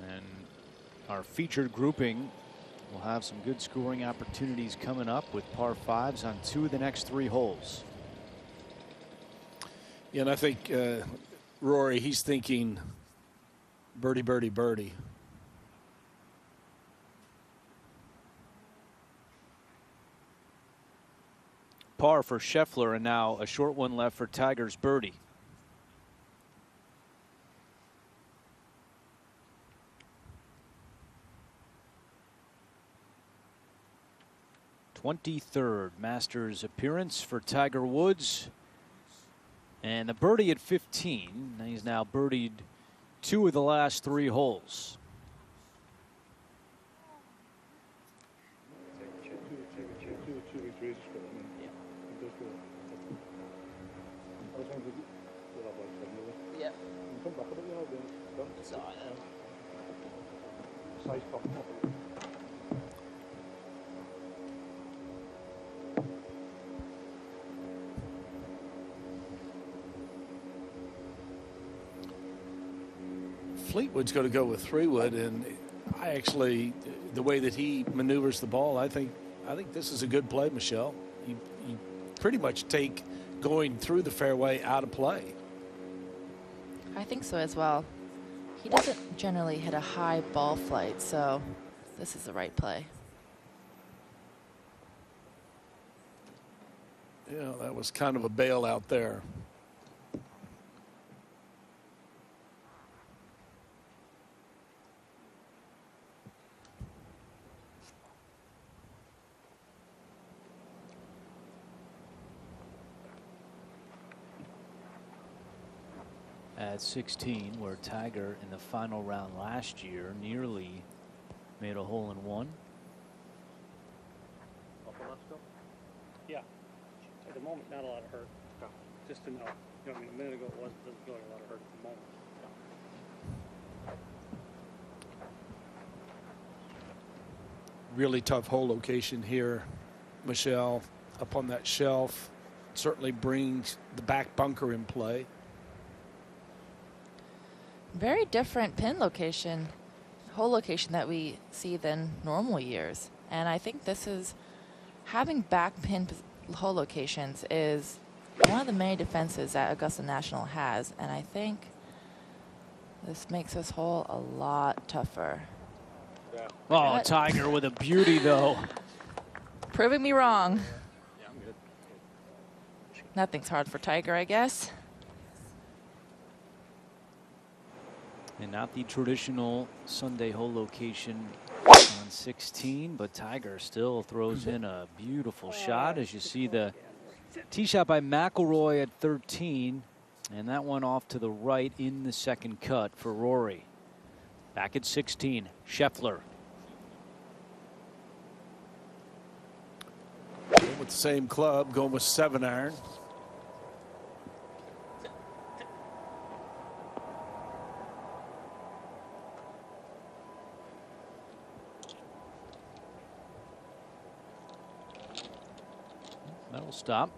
And our featured grouping will have some good scoring opportunities coming up with par 5s on 2 of the next 3 holes. Yeah, and I think Rory, he's thinking birdie, birdie, birdie. Par for Scheffler, and now a short one left for Tiger's birdie. '23rd Masters appearance for Tiger Woods. And the birdie at 15. He's now birdied 2 of the last 3 holes. Fleetwood's going to go with 3-wood, and I actually, the way that he maneuvers the ball, I think this is a good play, Michelle. You pretty much take going through the fairway out of play. I think so as well. He doesn't generally hit a high ball flight, so this is the right play. Yeah, that was kind of a bailout there. At 16, where Tiger in the final round last year nearly made a hole-in-one. Yeah. At the moment, not a lot of hurt. Okay. Just to know. You know, I mean, a minute ago it wasn't. Doesn't feel like a lot of hurt at the moment. Really tough hole location here, Michelle. Up on that shelf, certainly brings the back bunker in play. Very different pin location, hole location that we see than normal years. And I think this is, having back pin hole locations is one of the many defenses that Augusta National has. And I think this makes this hole a lot tougher. Yeah. Oh, Tiger with a beauty, though. Proving me wrong. Yeah, I'm good. Nothing's hard for Tiger, I guess. And Not the traditional Sunday hole location on 16, but Tiger still throws in a beautiful shot. As you see the tee shot by McIlroy at 13, and that one off to the right in the second cut for Rory. Back at 16, Scheffler. Going with the same club, going with 7-iron. That'll stop.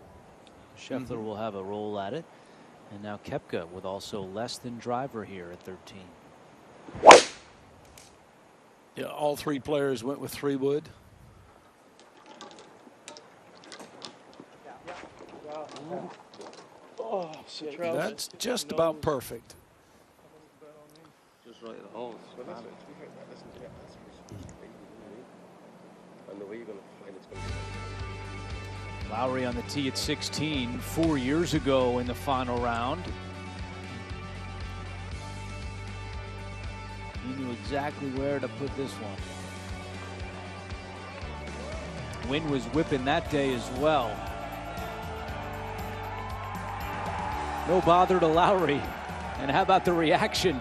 Scheffler will have a roll at it. And now Koepka with also less than driver here at 13. Yeah, all three players went with 3 wood. Oh, that's just about perfect. Just right at the holes. And the way you're going to find it's going to be. Lowry on the tee at 16 4 years ago in the final round. He knew exactly where to put this one. Wind was whipping that day as well. No bother to Lowry. And how about the reaction?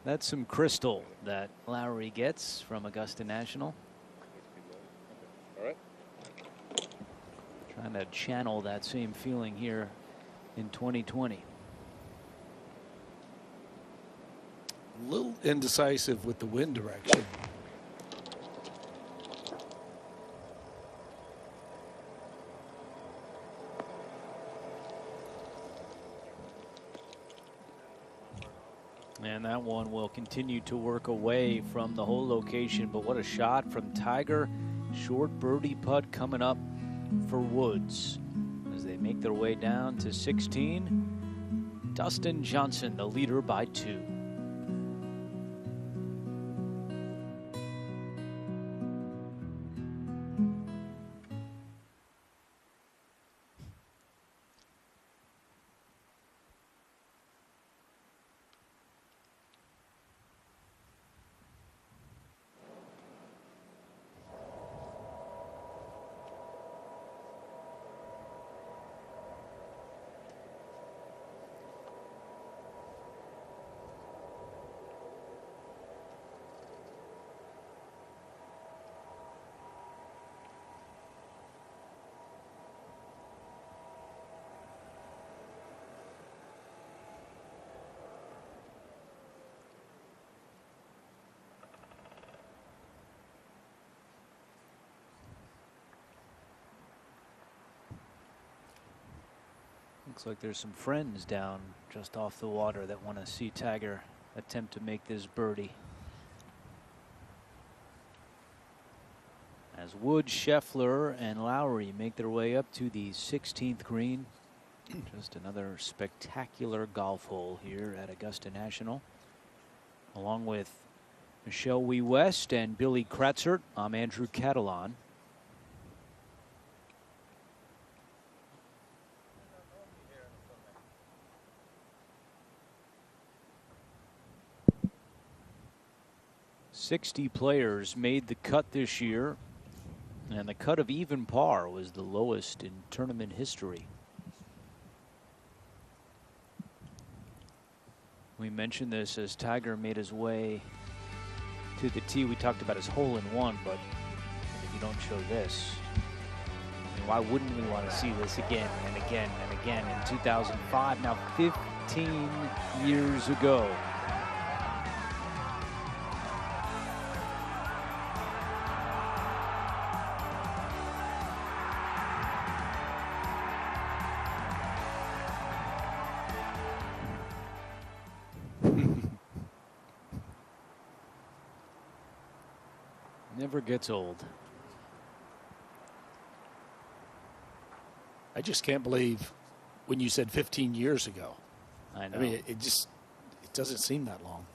That's some crystal that Lowry gets from Augusta National. All right. Trying to channel that same feeling here in 2020. A little indecisive with the wind direction. And that one will continue to work away from the whole location. But what a shot from Tiger. Short birdie putt coming up for Woods as they make their way down to 16. Dustin Johnson, the leader by 2. Looks like there's some friends down just off the water that want to see Tiger attempt to make this birdie. As Wood, Scheffler, and Lowry make their way up to the 16th green. Just another spectacular golf hole here at Augusta National. Along with Michelle Wee West and Billy Kratzert, I'm Andrew Catalan. .60 players made the cut this year, and the cut of even par was the lowest in tournament history. We mentioned this as Tiger made his way to the tee. We talked about his hole-in-one, but if you don't show this, I mean, why wouldn't we want to see this again and again and again in 2005, now 15 years ago? Never gets old. I just can't believe when you said 15 years ago. I know. I mean, it doesn't seem that long.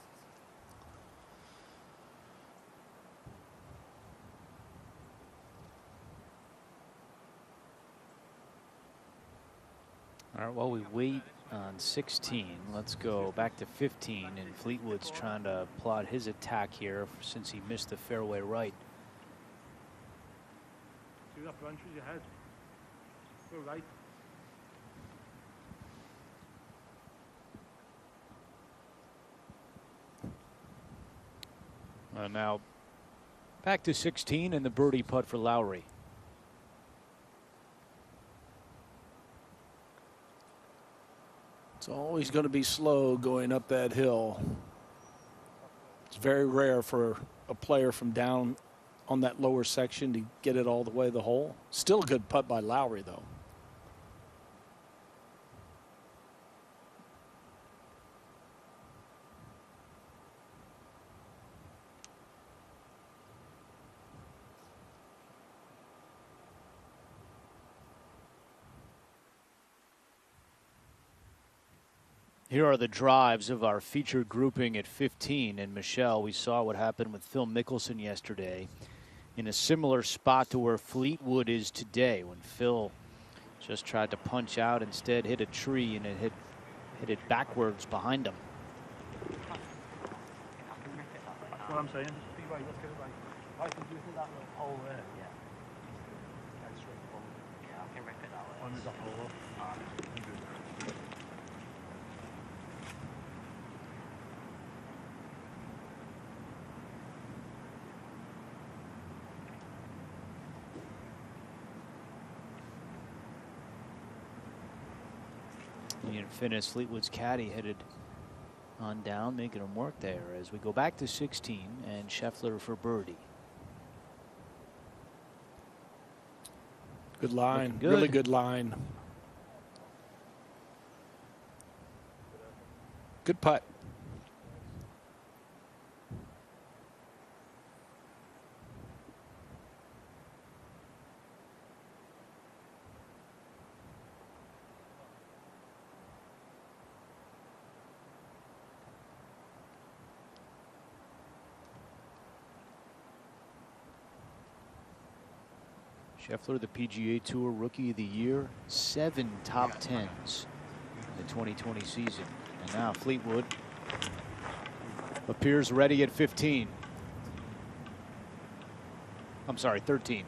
All right, while we wait on 16, let's go back to 15, and Fleetwood's trying to plot his attack here since he missed the fairway right. See that branch with your head. Go right. Now back to 16 and the birdie putt for Lowry. It's always going to be slow going up that hill. It's very rare for a player from down on that lower section to get it all the way to the hole. Still a good putt by Lowry, though. Here are the drives of our featured grouping at 15. And Michelle, we saw what happened with Phil Mickelson yesterday in a similar spot to where Fleetwood is today, when Phil just tried to punch out, instead hit a tree, and it hit it backwards behind him. That's what I'm saying. Just be right. Let's get it right. Right, did you hit that little hole there? Yeah. That's straight forward. Yeah, I can rip it that way. One is that hole up. Ian Finnis, Fleetwood's caddy, headed on down, making him work there as we go back to 16 and Scheffler for birdie. Good line. Good. Really good line. Good putt. Scheffler, the PGA Tour Rookie of the Year, 7 top 10s in the 2020 season. And now Fleetwood appears ready at 15. I'm sorry, 13.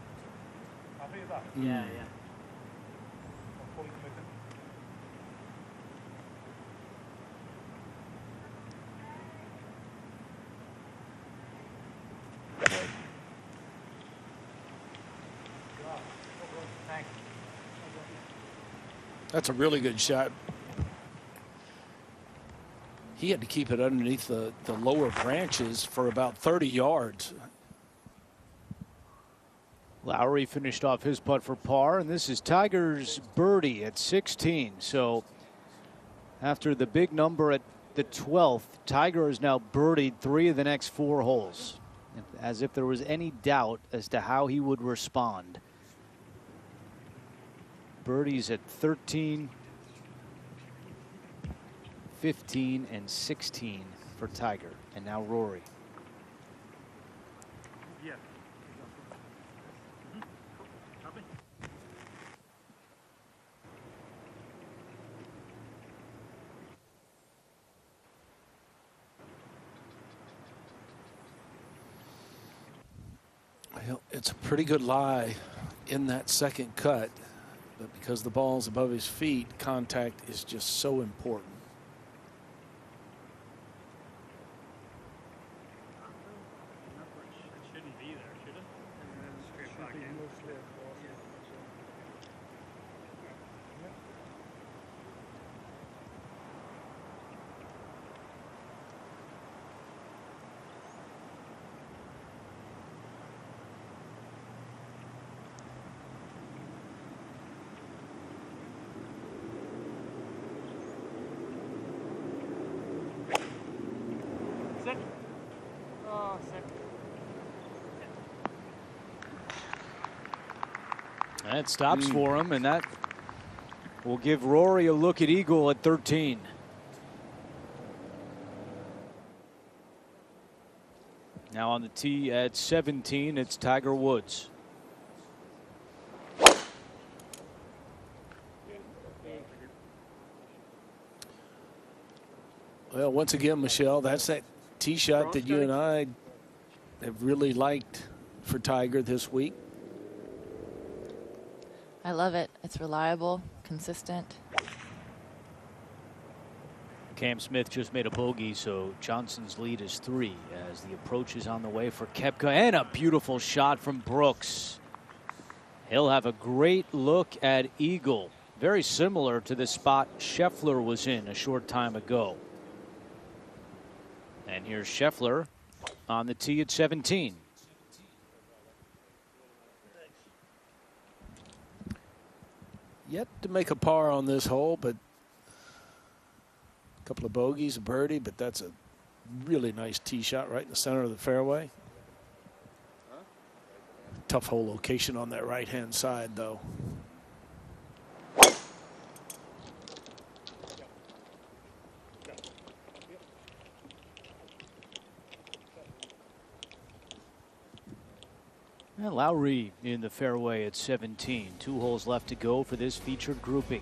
Yeah. That's a really good shot. He had to keep it underneath the lower branches for about 30 yards. Lowry finished off his putt for par, and this is Tiger's birdie at 16. So after the big number at the 12th, Tiger has now birdied 3 of the next 4 holes, as if there was any doubt as to how he would respond. Birdies at 13, 15, and 16 for Tiger. And now Rory. Yeah. Well, it's a pretty good lie in that second cut. But because the ball's above his feet, contact is just so important. It shouldn't be there, should it? Straight back in. Sit. Oh, sit. That stops for him, and that will give Rory a look at eagle at 13. Now on the tee at 17, it's Tiger Woods. Well, once again, Michelle, that's that tee shot that you and I have really liked for Tiger this week. I love it. It's reliable, consistent. Cam Smith just made a bogey, so Johnson's lead is 3 as the approach is on the way for Koepka. And a beautiful shot from Brooks. He'll have a great look at eagle. Very similar to the spot Scheffler was in a short time ago. And here's Scheffler on the tee at 17. Yet to make a par on this hole, but a couple of bogeys, a birdie, but that's a really nice tee shot right in the center of the fairway. Tough hole location on that right-hand side, though. And Lowry in the fairway at 17. 2 holes left to go for this featured grouping.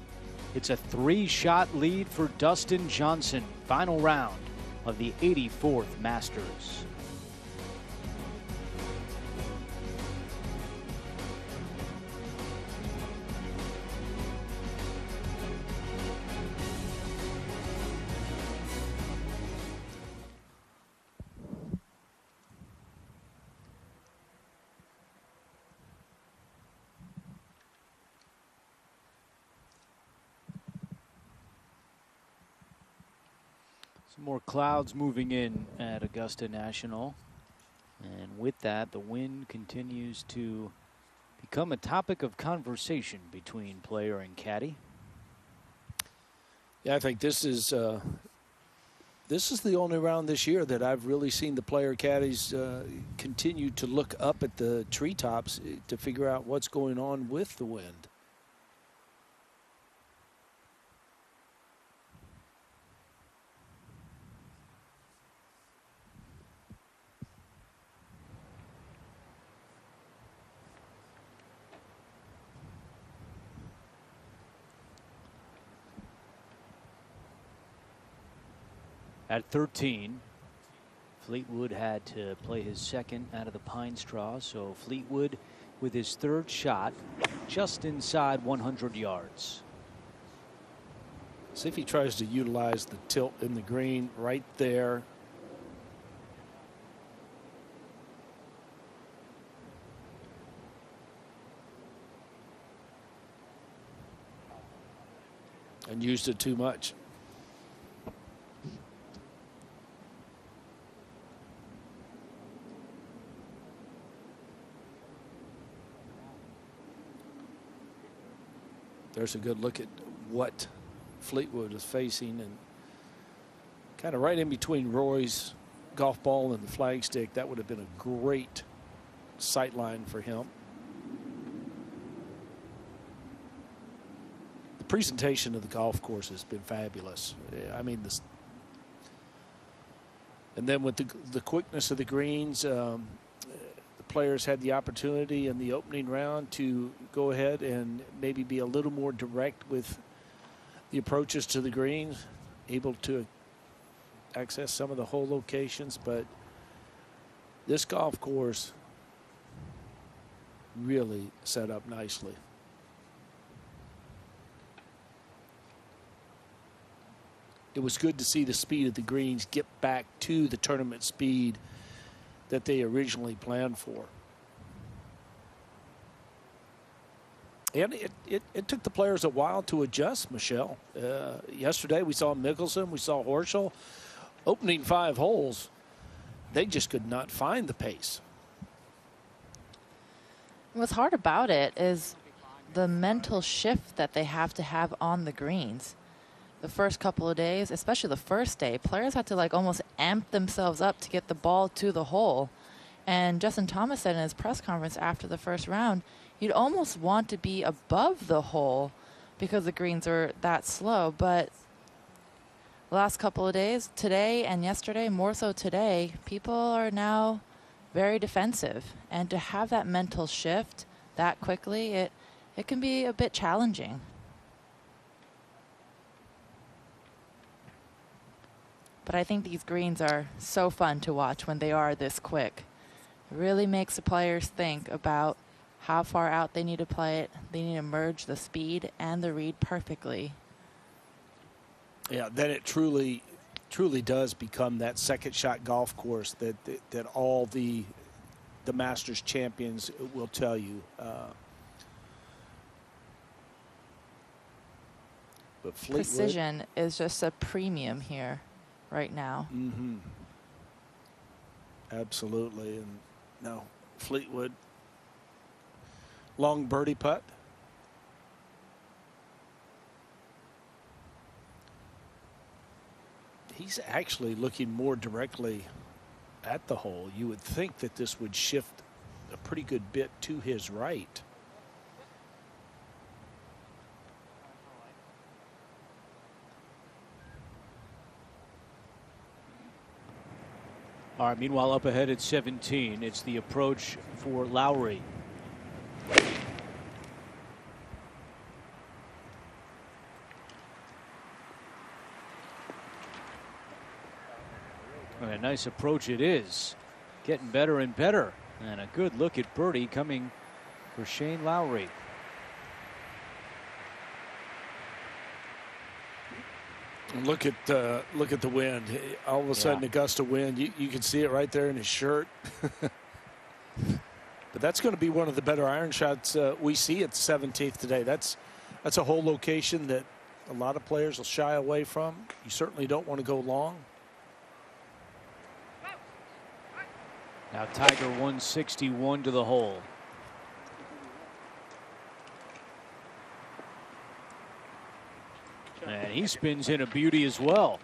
It's a 3-shot lead for Dustin Johnson. Final round of the 84th Masters. More clouds moving in at Augusta National, and with that the wind continues to become a topic of conversation between player and caddy. Yeah, I think this is the only round this year that I've really seen the player caddies continue to look up at the treetops to figure out what's going on with the wind. At 13, Fleetwood had to play his second out of the pine straw, so Fleetwood with his 3rd shot just inside 100 yards. See if he tries to utilize the tilt in the green right there. And used it too much. There's a good look at what Fleetwood is facing, and kind of right in between Roy's golf ball and the flagstick. That would have been a great sight line for him. The presentation of the golf course has been fabulous. I mean, this, and then with the quickness of the greens, players had the opportunity in the opening round to go ahead and maybe be a little more direct with the approaches to the greens, able to access some of the hole locations. But this golf course really set up nicely. It was good to see the speed of the greens get back to the tournament speed that they originally planned for. And it took the players a while to adjust, Michelle. Yesterday we saw Mickelson, we saw Horschel. Opening 5 holes, they just could not find the pace. What's hard about it is the mental shift that they have to have on the greens. The first couple of days, especially the first day, players had to like almost amp themselves up to get the ball to the hole. And Justin Thomas said in his press conference after the first round, you'd almost want to be above the hole because the greens are that slow. But the last couple of days, today and yesterday, more so today, people are now very defensive. And to have that mental shift that quickly, it can be a bit challenging. But I think these greens are so fun to watch when they are this quick. It really makes the players think about how far out they need to play it. They need to merge the speed and the read perfectly. Yeah, then it truly does become that second shot golf course that all the Masters champions will tell you. But Fleetwood, precision is just a premium here right now. Mm-hmm. Absolutely. And no, Fleetwood, long birdie putt. He's actually looking more directly at the hole. You would think that this would shift a pretty good bit to his right. All right, meanwhile, up ahead at 17, it's the approach for Lowry. A nice approach it is. Getting better and better. And a good look at birdie coming for Shane Lowry. Look at the wind. All of a sudden, a gust of wind. You can see it right there in his shirt. But that's going to be one of the better iron shots we see at the 17th today. That's a whole location that a lot of players will shy away from. You certainly don't want to go long. Now Tiger 161 to the hole. And he spins in a beauty as well.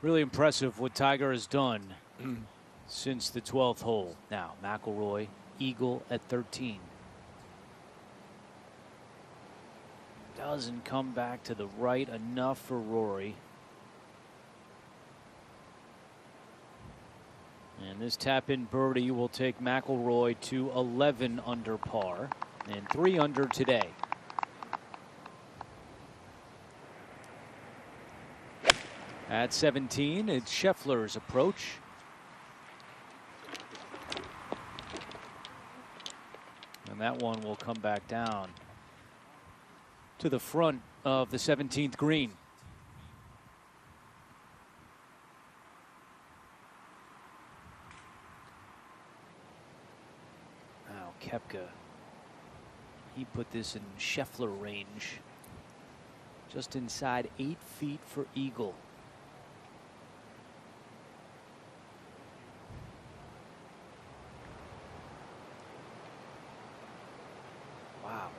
Really impressive what Tiger has done since the 12th hole. Now McIlroy, eagle at 13. Doesn't come back to the right enough for Rory. And this tap-in birdie will take McIlroy to 11 under par and 3 under today. At 17, it's Scheffler's approach. And that one will come back down to the front of the 17th green. Now Koepka, he put this in Scheffler range. Just inside 8 feet for eagle.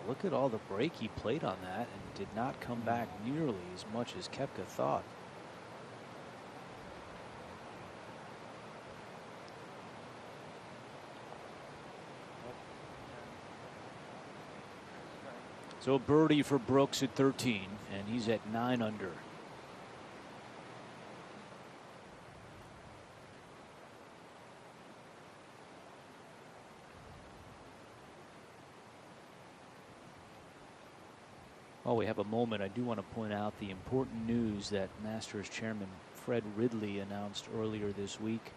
Look at all the break he played on that and did not come back nearly as much as Koepka thought. So birdie for Brooks at 13, and he's at 9 under. While we have a moment, I do want to point out the important news that Masters Chairman Fred Ridley announced earlier this week,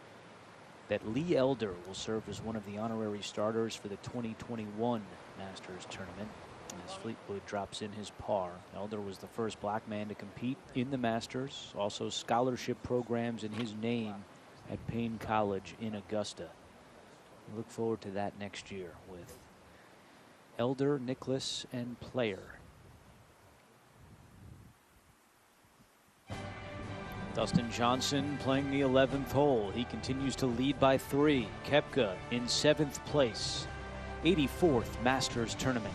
that Lee Elder will serve as one of the honorary starters for the 2021 Masters Tournament as Fleetwood drops in his par. Elder was the first black man to compete in the Masters, also scholarship programs in his name at Payne College in Augusta. We look forward to that next year with Elder, Nicklaus, and Player. Dustin Johnson playing the 11th hole. He continues to lead by 3. Koepka in 7th place. 84th Masters Tournament.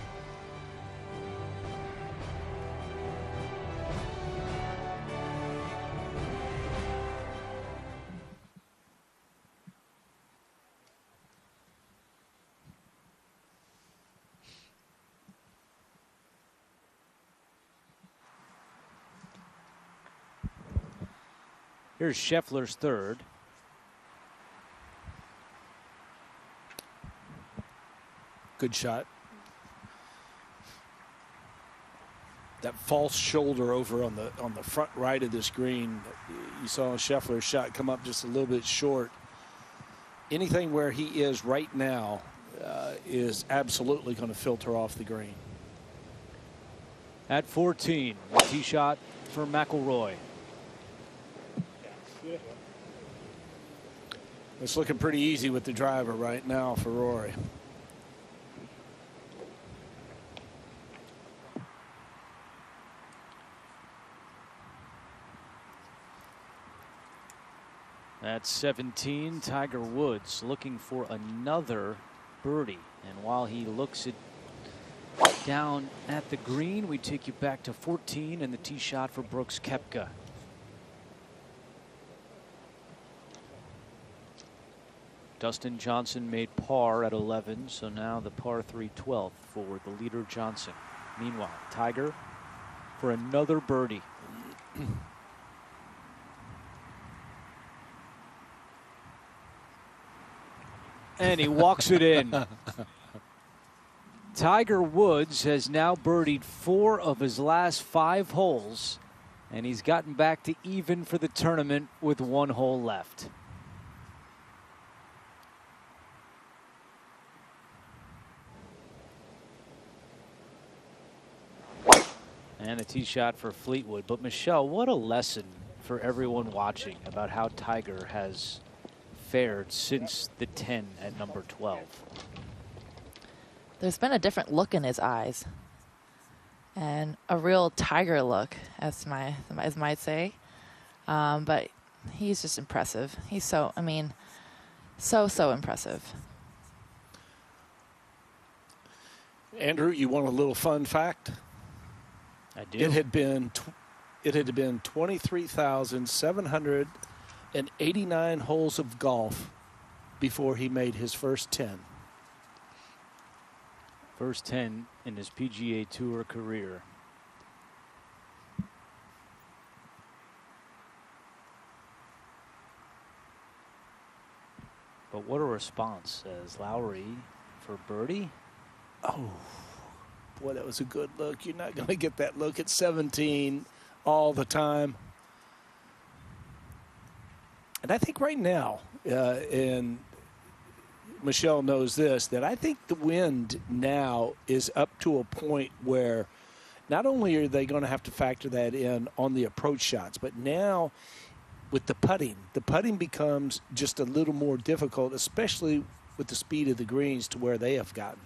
Here's Scheffler's 3rd. Good shot. that false shoulder over on the front right of this green. You saw Scheffler's shot come up just a little bit short. Anything where he is right now is absolutely going to filter off the green. At 14, the tee shot for McIlroy. It's looking pretty easy with the driver right now for Rory. At 17, Tiger Woods looking for another birdie. And while he looks it down at the green, we take you back to 14 and the tee shot for Brooks Koepka. Dustin Johnson made par at 11, so now the par 3 12th for the leader Johnson. Meanwhile, Tiger for another birdie. And he walks it in. Tiger Woods has now birdied 4 of his last 5 holes, and he's gotten back to even for the tournament with 1 hole left. And a tee shot for Fleetwood. But Michelle, what a lesson for everyone watching about how Tiger has fared since the 10 at number 12. There's been a different look in his eyes, and a real Tiger look, as might say. But he's just impressive. He's so impressive. Andrew, you want a little fun fact? I do. It had been 23,789 holes of golf before he made his first 10. First 10 in his PGA Tour career. But what a response as Lowry for birdie. Oh, boy, that was a good look. You're not going to get that look at 17 all the time. And I think right now, and Michelle knows this, that I think the wind now is up to a point where not only are they going to have to factor that in on the approach shots, but now with the putting becomes just a little more difficult, especially with the speed of the greens to where they have gotten.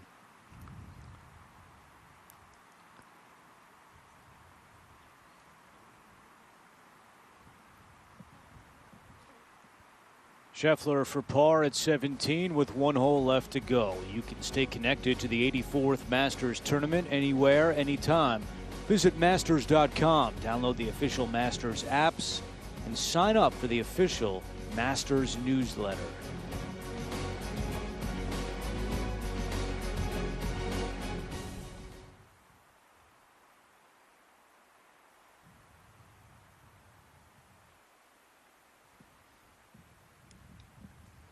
Scheffler for par at 17 with 1 hole left to go. You can stay connected to the 84th Masters Tournament anywhere, anytime. Visit Masters.com, download the official Masters apps, and sign up for the official Masters newsletter.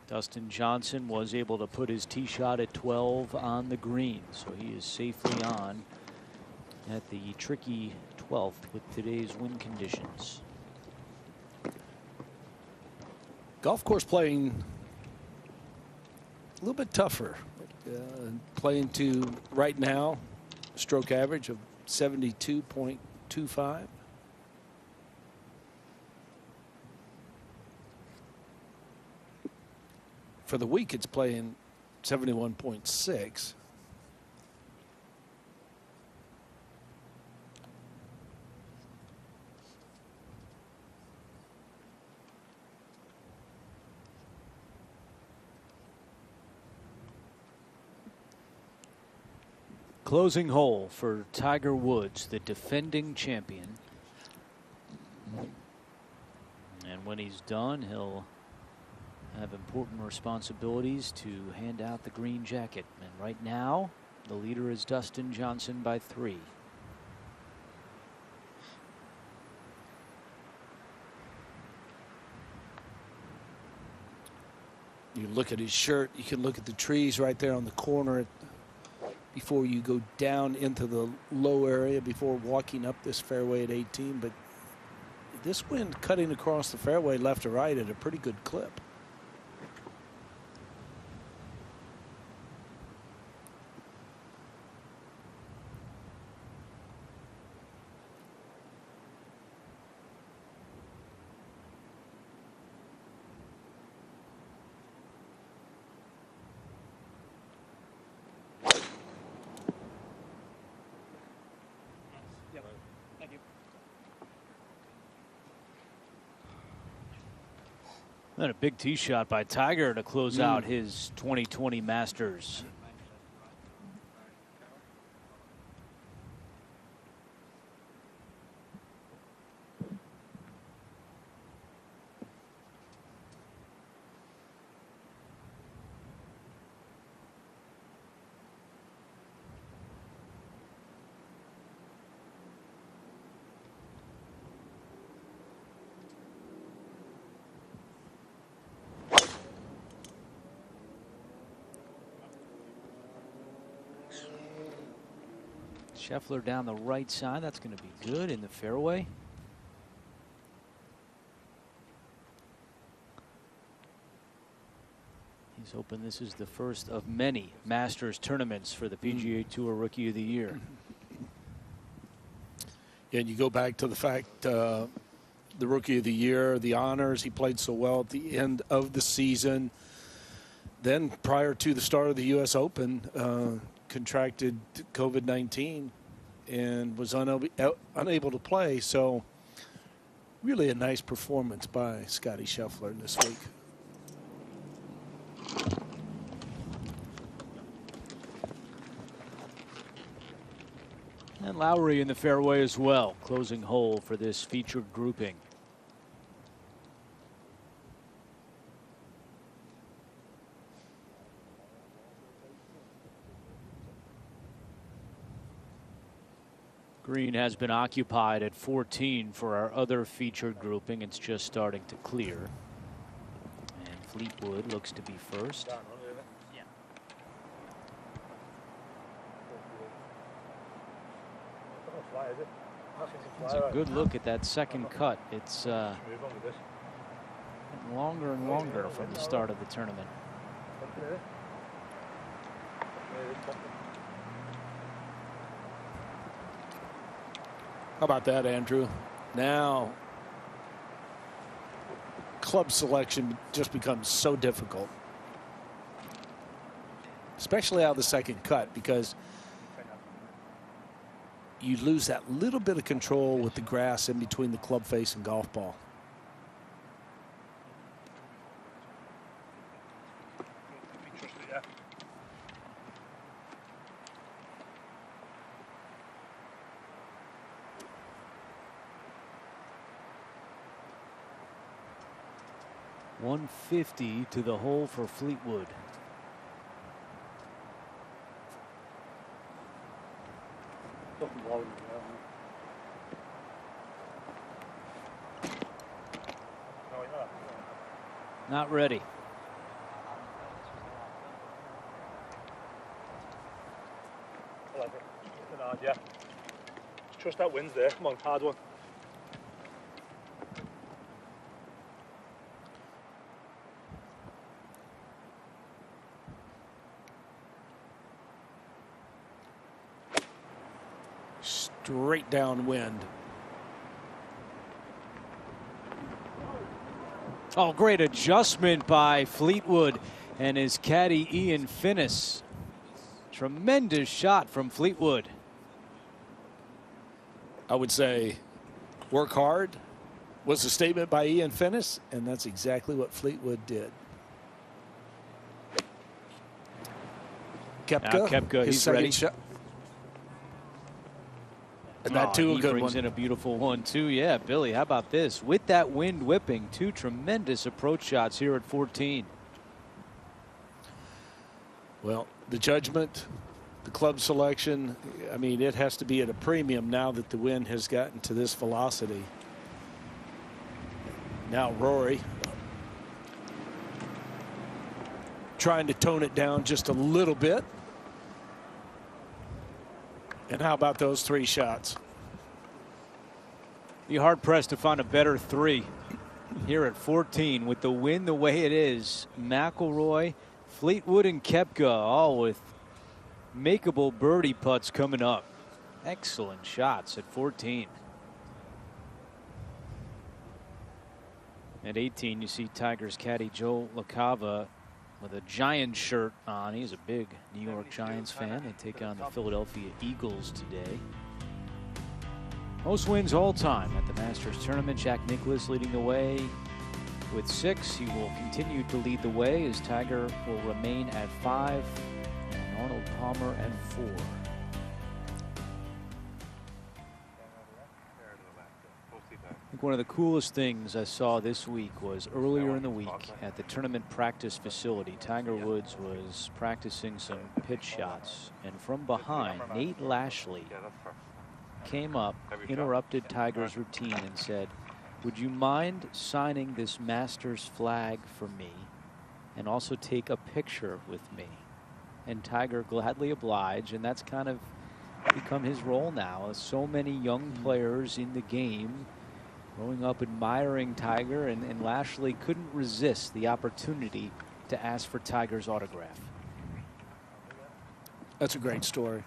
Dustin Johnson was able to put his tee shot at 12 on the green, so he is safely on at the tricky 12th with today's wind conditions. Golf course playing a little bit tougher. Playing to, right now, stroke average of 72.25. For the week, it's playing 71.6. Closing hole for Tiger Woods, the defending champion. And when he's done, he'll have important responsibilities to hand out the green jacket. And right now, the leader is Dustin Johnson by 3. You look at his shirt, you can look at the trees right there on the corner before you go down into the low area before walking up this fairway at 18. But this wind cutting across the fairway left to right at a pretty good clip. And a big tee shot by Tiger to close out his 2020 Masters. Scheffler down the right side. That's going to be good in the fairway. He's hoping this is the first of many Masters tournaments for the PGA Tour Rookie of the Year. And you go back to the fact the Rookie of the Year, the honors, he played so well at the end of the season. Then prior to the start of the U.S. Open, contracted COVID-19 and was unable to play. So really a nice performance by Scottie Scheffler this week. And Lowry in the fairway as well, closing hole for this featured grouping. Green has been occupied at 14 for our other featured grouping. It's just starting to clear. And Fleetwood looks to be first. It's a good look at that second cut. It's getting longer and longer from the start of the tournament. How about that, Andrew? Now, club selection just becomes so difficult, especially out of the second cut, because you lose that little bit of control with the grass in between the club face and golf ball. .150 to the hole for Fleetwood. Not ready. Yeah. Trust that wind's there. Come on, hard one. Straight downwind. Oh, great adjustment by Fleetwood and his caddy Ian Finnis. Tremendous shot from Fleetwood. I would say work hard was a statement by Ian Finnis, and that's exactly what Fleetwood did. Koepka, his he's second ready. shot. And that too, a good brings one. in a beautiful one too. Yeah, Billy, how about this? With that wind whipping, two tremendous approach shots here at 14. Well, the judgment, the club selection, I mean, it has to be at a premium now that the wind has gotten to this velocity. Now Rory trying to tone it down just a little bit. And how about those 3 shots? You're hard-pressed to find a better 3 here at 14 with the wind the way it is. McIlroy, Fleetwood, and Koepka all with makeable birdie putts coming up. Excellent shots at 14. At 18, you see Tiger's caddy Joe LaCava with a Giants shirt on. He's a big New York Giants fan. They take on the Philadelphia Eagles today. Most wins all time at the Masters tournament. Jack Nicklaus leading the way with 6. He will continue to lead the way as Tiger will remain at 5 and Arnold Palmer at 4. I think one of the coolest things I saw this week was earlier in the week at the tournament practice facility. Tiger Woods was practicing some pitch shots, and from behind, Nate Lashley came up, interrupted Tiger's routine and said, "Would you mind signing this Masters flag for me and also take a picture with me?" And Tiger gladly obliged, and that's kind of become his role now. So many young players in the game growing up admiring Tiger, and Lashley couldn't resist the opportunity to ask for Tiger's autograph. That's a great story.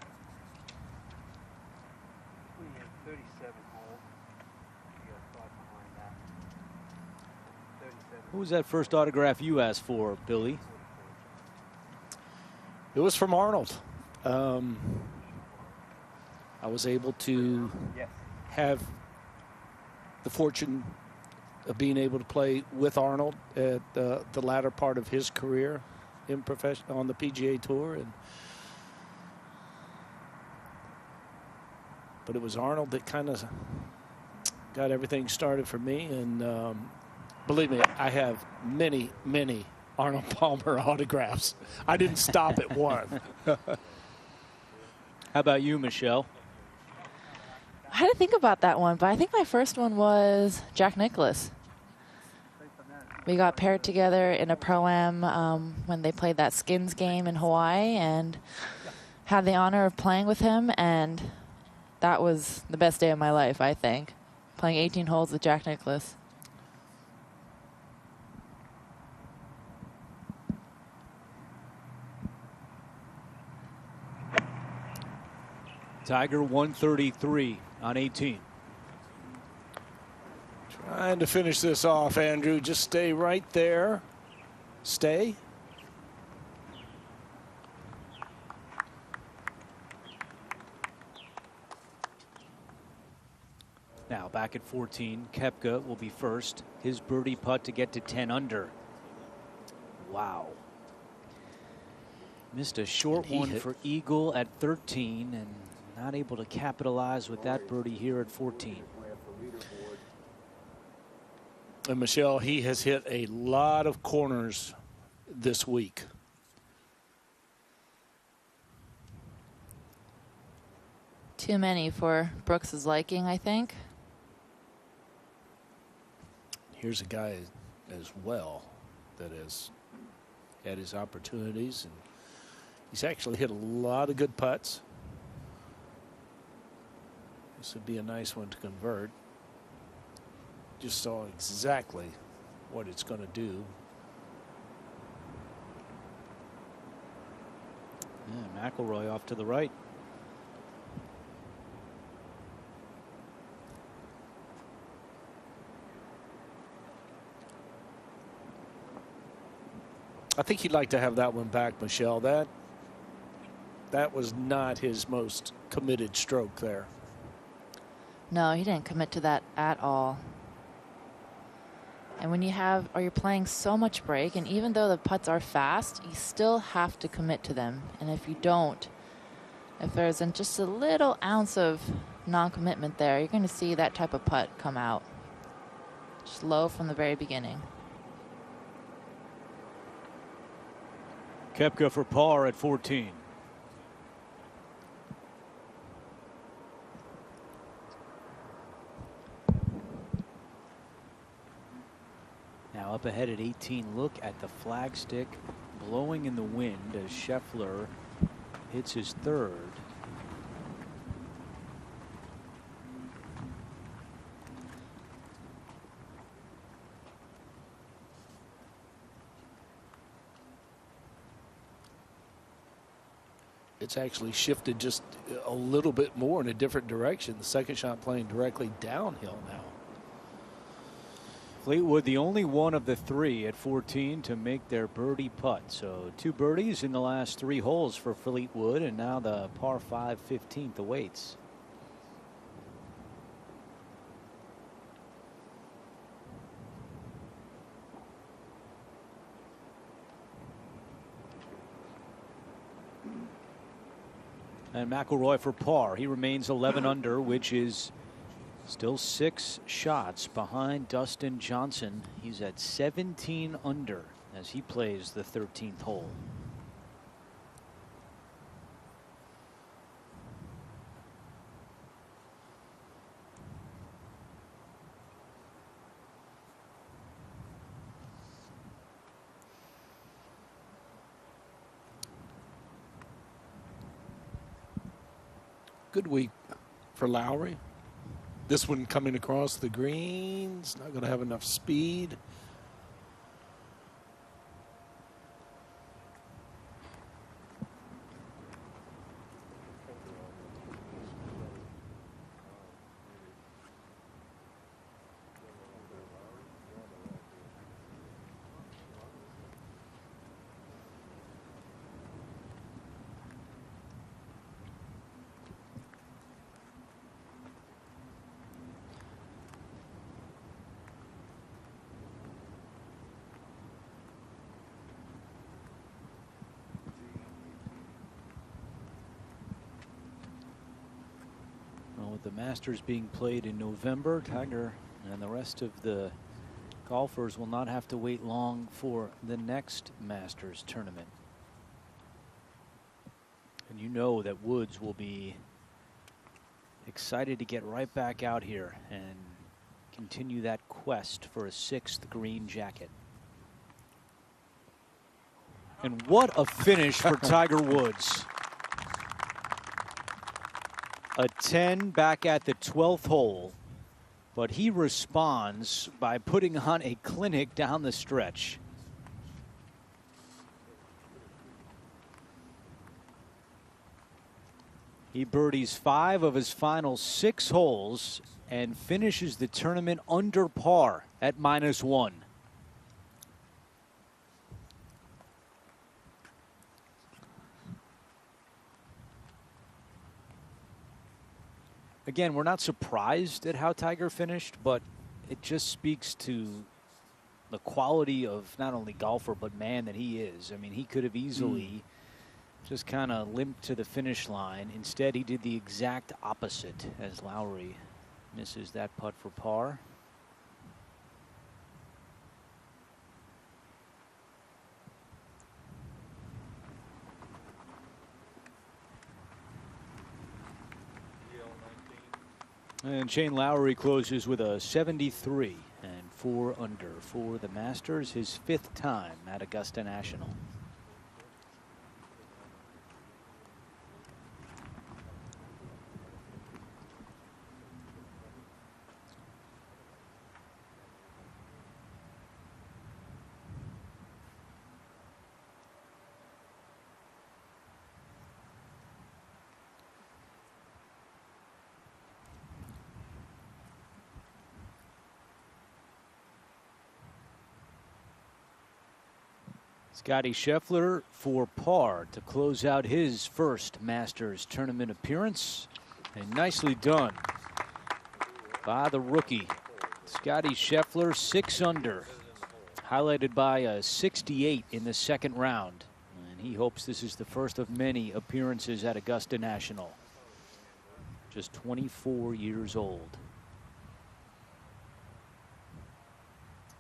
Who was that first autograph you asked for, Billy? It was from Arnold. I was able to have the fortune of being able to play with Arnold at the latter part of his career in on the PGA Tour, but it was Arnold that kind of got everything started for me. And believe me, I have many Arnold Palmer autographs. I didn't stop at one. How about you, Michelle? I had to think about that one, but I think my first one was Jack Nicklaus. We got paired together in a Pro-Am when they played that Skins game in Hawaii, and had the honor of playing with him, and that was the best day of my life, I think, playing 18 holes with Jack Nicklaus. Tiger 133 on 18. Trying to finish this off, Andrew. Just stay right there. Stay. Now back at 14, Koepka will be first. His birdie putt to get to 10 under. Wow. Missed a short one for eagle at 13 and not able to capitalize with that birdie here at 14. And Michelle, he has hit a lot of corners this week. Too many for Brooks's liking, I think. Here's a guy as well that has had his opportunities, and he's actually hit a lot of good putts. This would be a nice one to convert. Just saw exactly what it's going to do. Yeah, McIlroy off to the right. I think he'd like to have that one back, Michelle. That was not his most committed stroke there. No, he didn't commit to that at all. And when you're playing so much break, and even though the putts are fast, you still have to commit to them. And if you don't, if there's just a little ounce of non-commitment there, you're going to see that type of putt come out. Just low from the very beginning. Koepka for par at 14. Now up ahead at 18, look at the flagstick blowing in the wind as Scheffler hits his third. it's actually shifted just a little bit more in a different direction. The second shot playing directly downhill now. Fleetwood, the only one of the three at 14 to make their birdie putt. So 2 birdies in the last 3 holes for Fleetwood, and now the par 5 15th awaits. And McIlroy for par. He remains 11 under, which is still 6 shots behind Dustin Johnson. He's at 17 under as he plays the 13th hole. Good week for Lowry. This one coming across the greens, not going to have enough speed. With the Masters being played in November, Tiger and the rest of the golfers will not have to wait long for the next Masters tournament. And you know that Woods will be excited to get right back out here and continue that quest for a 6th green jacket. And what a finish for Tiger Woods. A 10 back at the 12th hole, but he responds by putting on a clinic down the stretch. He birdies 5 of his final 6 holes and finishes the tournament under par at -1. Again, we're not surprised at how Tiger finished, but it just speaks to the quality of not only golfer but man that he is. I mean, he could have easily just kind of limped to the finish line. Instead, he did the exact opposite as Lowry misses that putt for par. And Shane Lowry closes with a 73 and 4 under for the Masters, his 5th time at Augusta National. Scotty Scheffler for par to close out his first Masters tournament appearance. And nicely done by the rookie. Scotty Scheffler, 6 under, highlighted by a 68 in the second round. And he hopes this is the first of many appearances at Augusta National. Just 24 years old.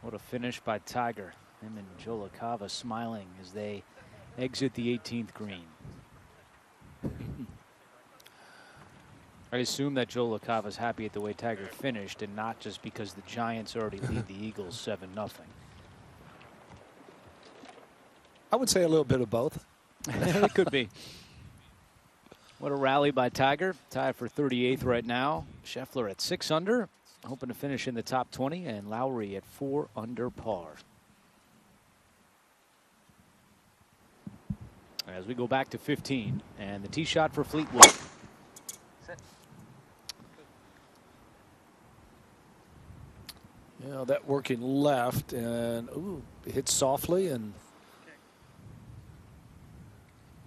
What a finish by Tiger. Him and Joe LaCava smiling as they exit the 18th green. I assume that Joe LaCava's happy at the way Tiger finished and not just because the Giants already lead the Eagles 7-0. I would say a little bit of both. It could be. What a rally by Tiger. Tied for 38th right now. Scheffler at 6 under, hoping to finish in the top 20, and Lowry at 4 under par. As we go back to 15, and the tee shot for Fleetwood. Yeah, that working left, and ooh, hits softly and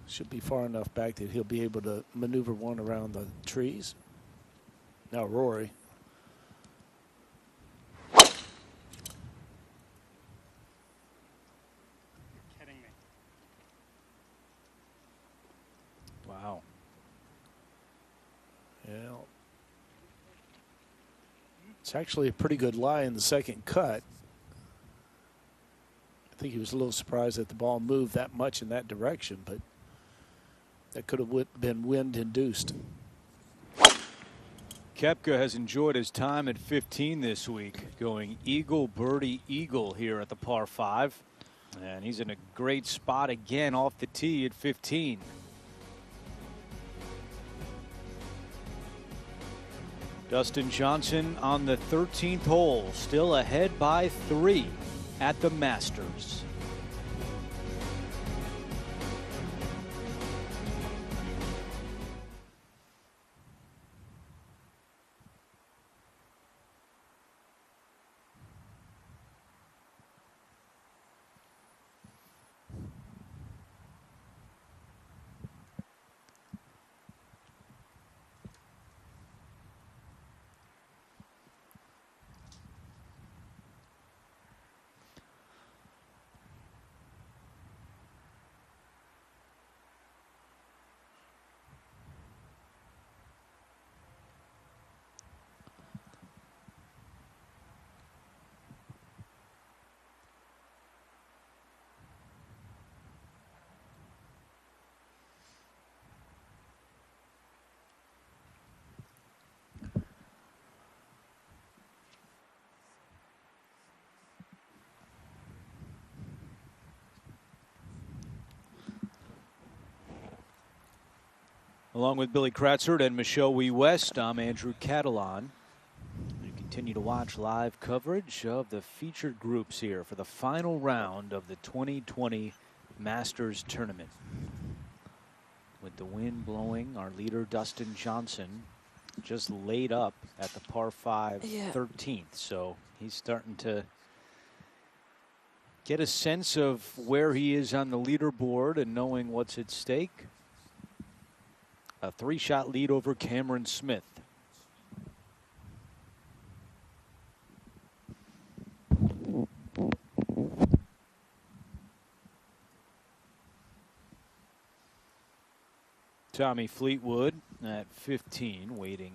should be far enough back that he'll be able to maneuver one around the trees. Now Rory. Wow. Yeah. It's actually a pretty good lie in the second cut. I think he was a little surprised that the ball moved that much in that direction, but that could have been wind induced. Koepka has enjoyed his time at 15 this week, going eagle, birdie, eagle here at the par 5. And he's in a great spot again off the tee at 15. Dustin Johnson on the 13th hole, still ahead by 3 at the Masters. Along with Billy Kratzert and Michelle Wee West, I'm Andrew Catalan. We continue to watch live coverage of the featured groups here for the final round of the 2020 Masters Tournament. With the wind blowing, our leader Dustin Johnson just laid up at the par 5 13th. So he's starting to get a sense of where he is on the leaderboard and knowing what's at stake. A 3-shot lead over Cameron Smith. Tommy Fleetwood at 15, waiting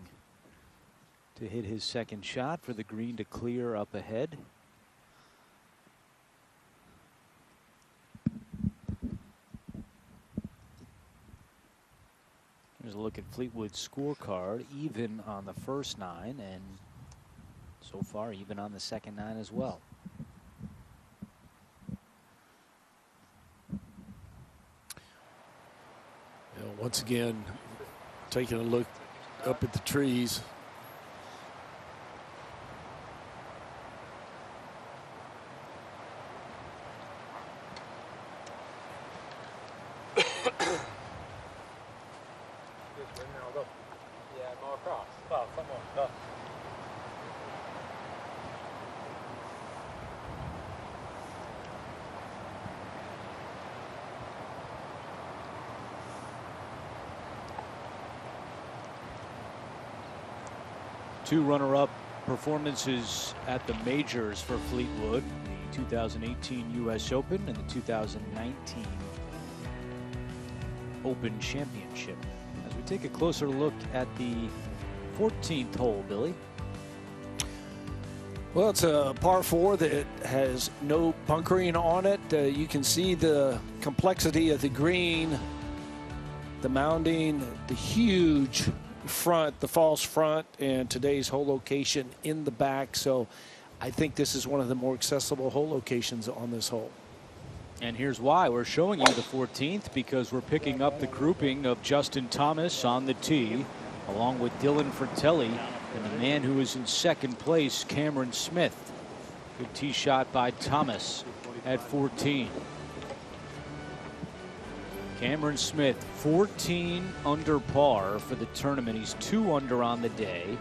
to hit his second shot for the green to clear up ahead. Here's a look at Fleetwood's scorecard, even on the first 9, and so far even on the second 9 as well. Once again, taking a look up at the trees. Two runner-up performances at the majors for Fleetwood, the 2018 U.S. Open and the 2019 Open Championship. As we take a closer look at the 14th hole, Billy. Well, it's a par 4 that has no bunkering on it. You can see the complexity of the green, the mounding, the huge front, the false front, and today's hole location in the back. So I think this is one of the more accessible hole locations on this hole. And here's why. We're showing you the 14th because we're picking up the grouping of Justin Thomas on the tee, along with Dylan Fratelli and the man who is in second place, Cameron Smith. Good tee shot by Thomas at 14. Cameron Smith, 14 under par for the tournament. He's 2 under on the day.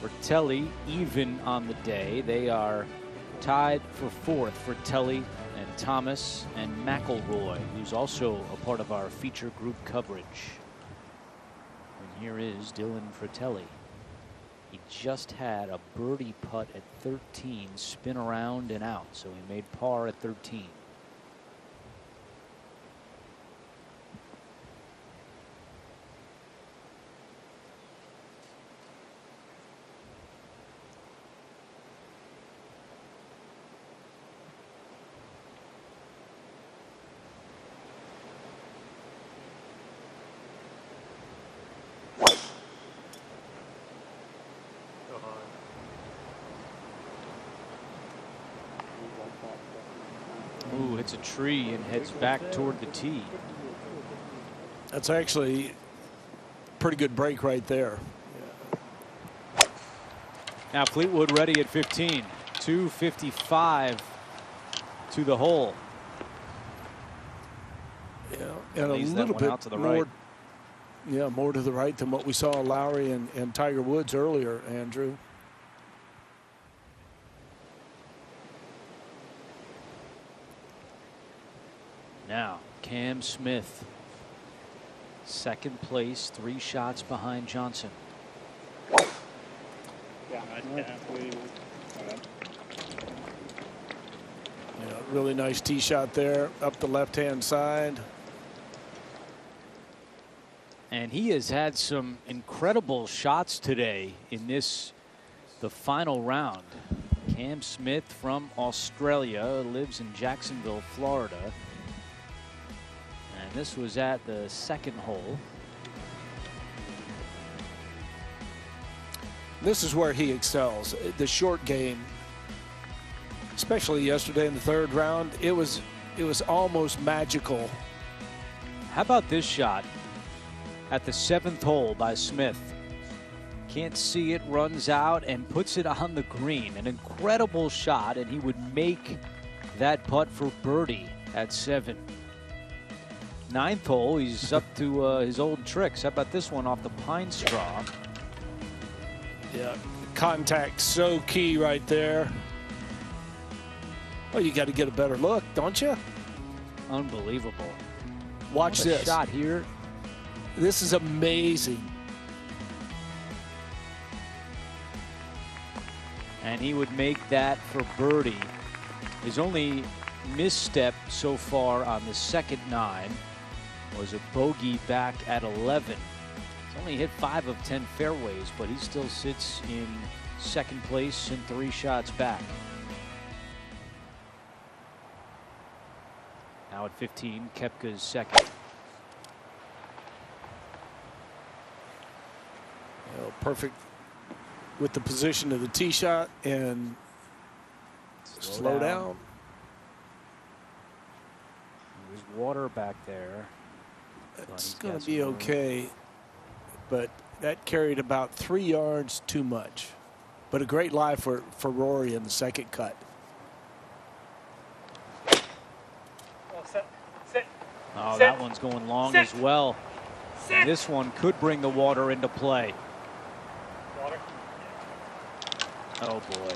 Fratelli even on the day. They are tied for 4th. Fratelli and Thomas and McIlroy, who's also a part of our feature group coverage. And here is Dylan Fratelli. He just had a birdie putt at 13, spin around and out, so he made par at 13. Ooh, hits a tree and heads back toward the tee. That's actually a pretty good break right there. Now Fleetwood ready at 15. 255 to the hole. Yeah, and a little bit out to the more. right. Yeah, more to the right than what we saw Lowry and Tiger Woods earlier, Andrew. Now, Cam Smith, 2nd place, 3 shots behind Johnson. Yeah, really nice tee shot there up the left-hand side. And he has had some incredible shots today in the final round. Cam Smith from Australia, lives in Jacksonville, Florida. And this was at the 2nd hole. This is where he excels, the short game. Especially yesterday in the 3rd round, it was almost magical. How about this shot at the 7th hole by Smith? Can't see it, runs out and puts it on the green. An incredible shot, and he would make that putt for birdie at 7. 9th hole, he's up to his old tricks. How about this one off the pine straw? Yeah, contact so key right there. Well, you got to get a better look, don't you? Unbelievable. Watch what a this shot here. This is amazing. And he would make that for birdie. His only misstep so far on the 2nd 9 was a bogey back at 11. He's only hit 5 of 10 fairways, but he still sits in 2nd place and 3 shots back. Now at 15, Koepka's 2nd. Perfect with the position of the tee shot and slow down. There's water back there. It's going to be okay, but that carried about 3 yards too much. But a great lie for Rory in the 2nd cut. Oh, that one's going long as well. And this one could bring the water into play. Oh, boy.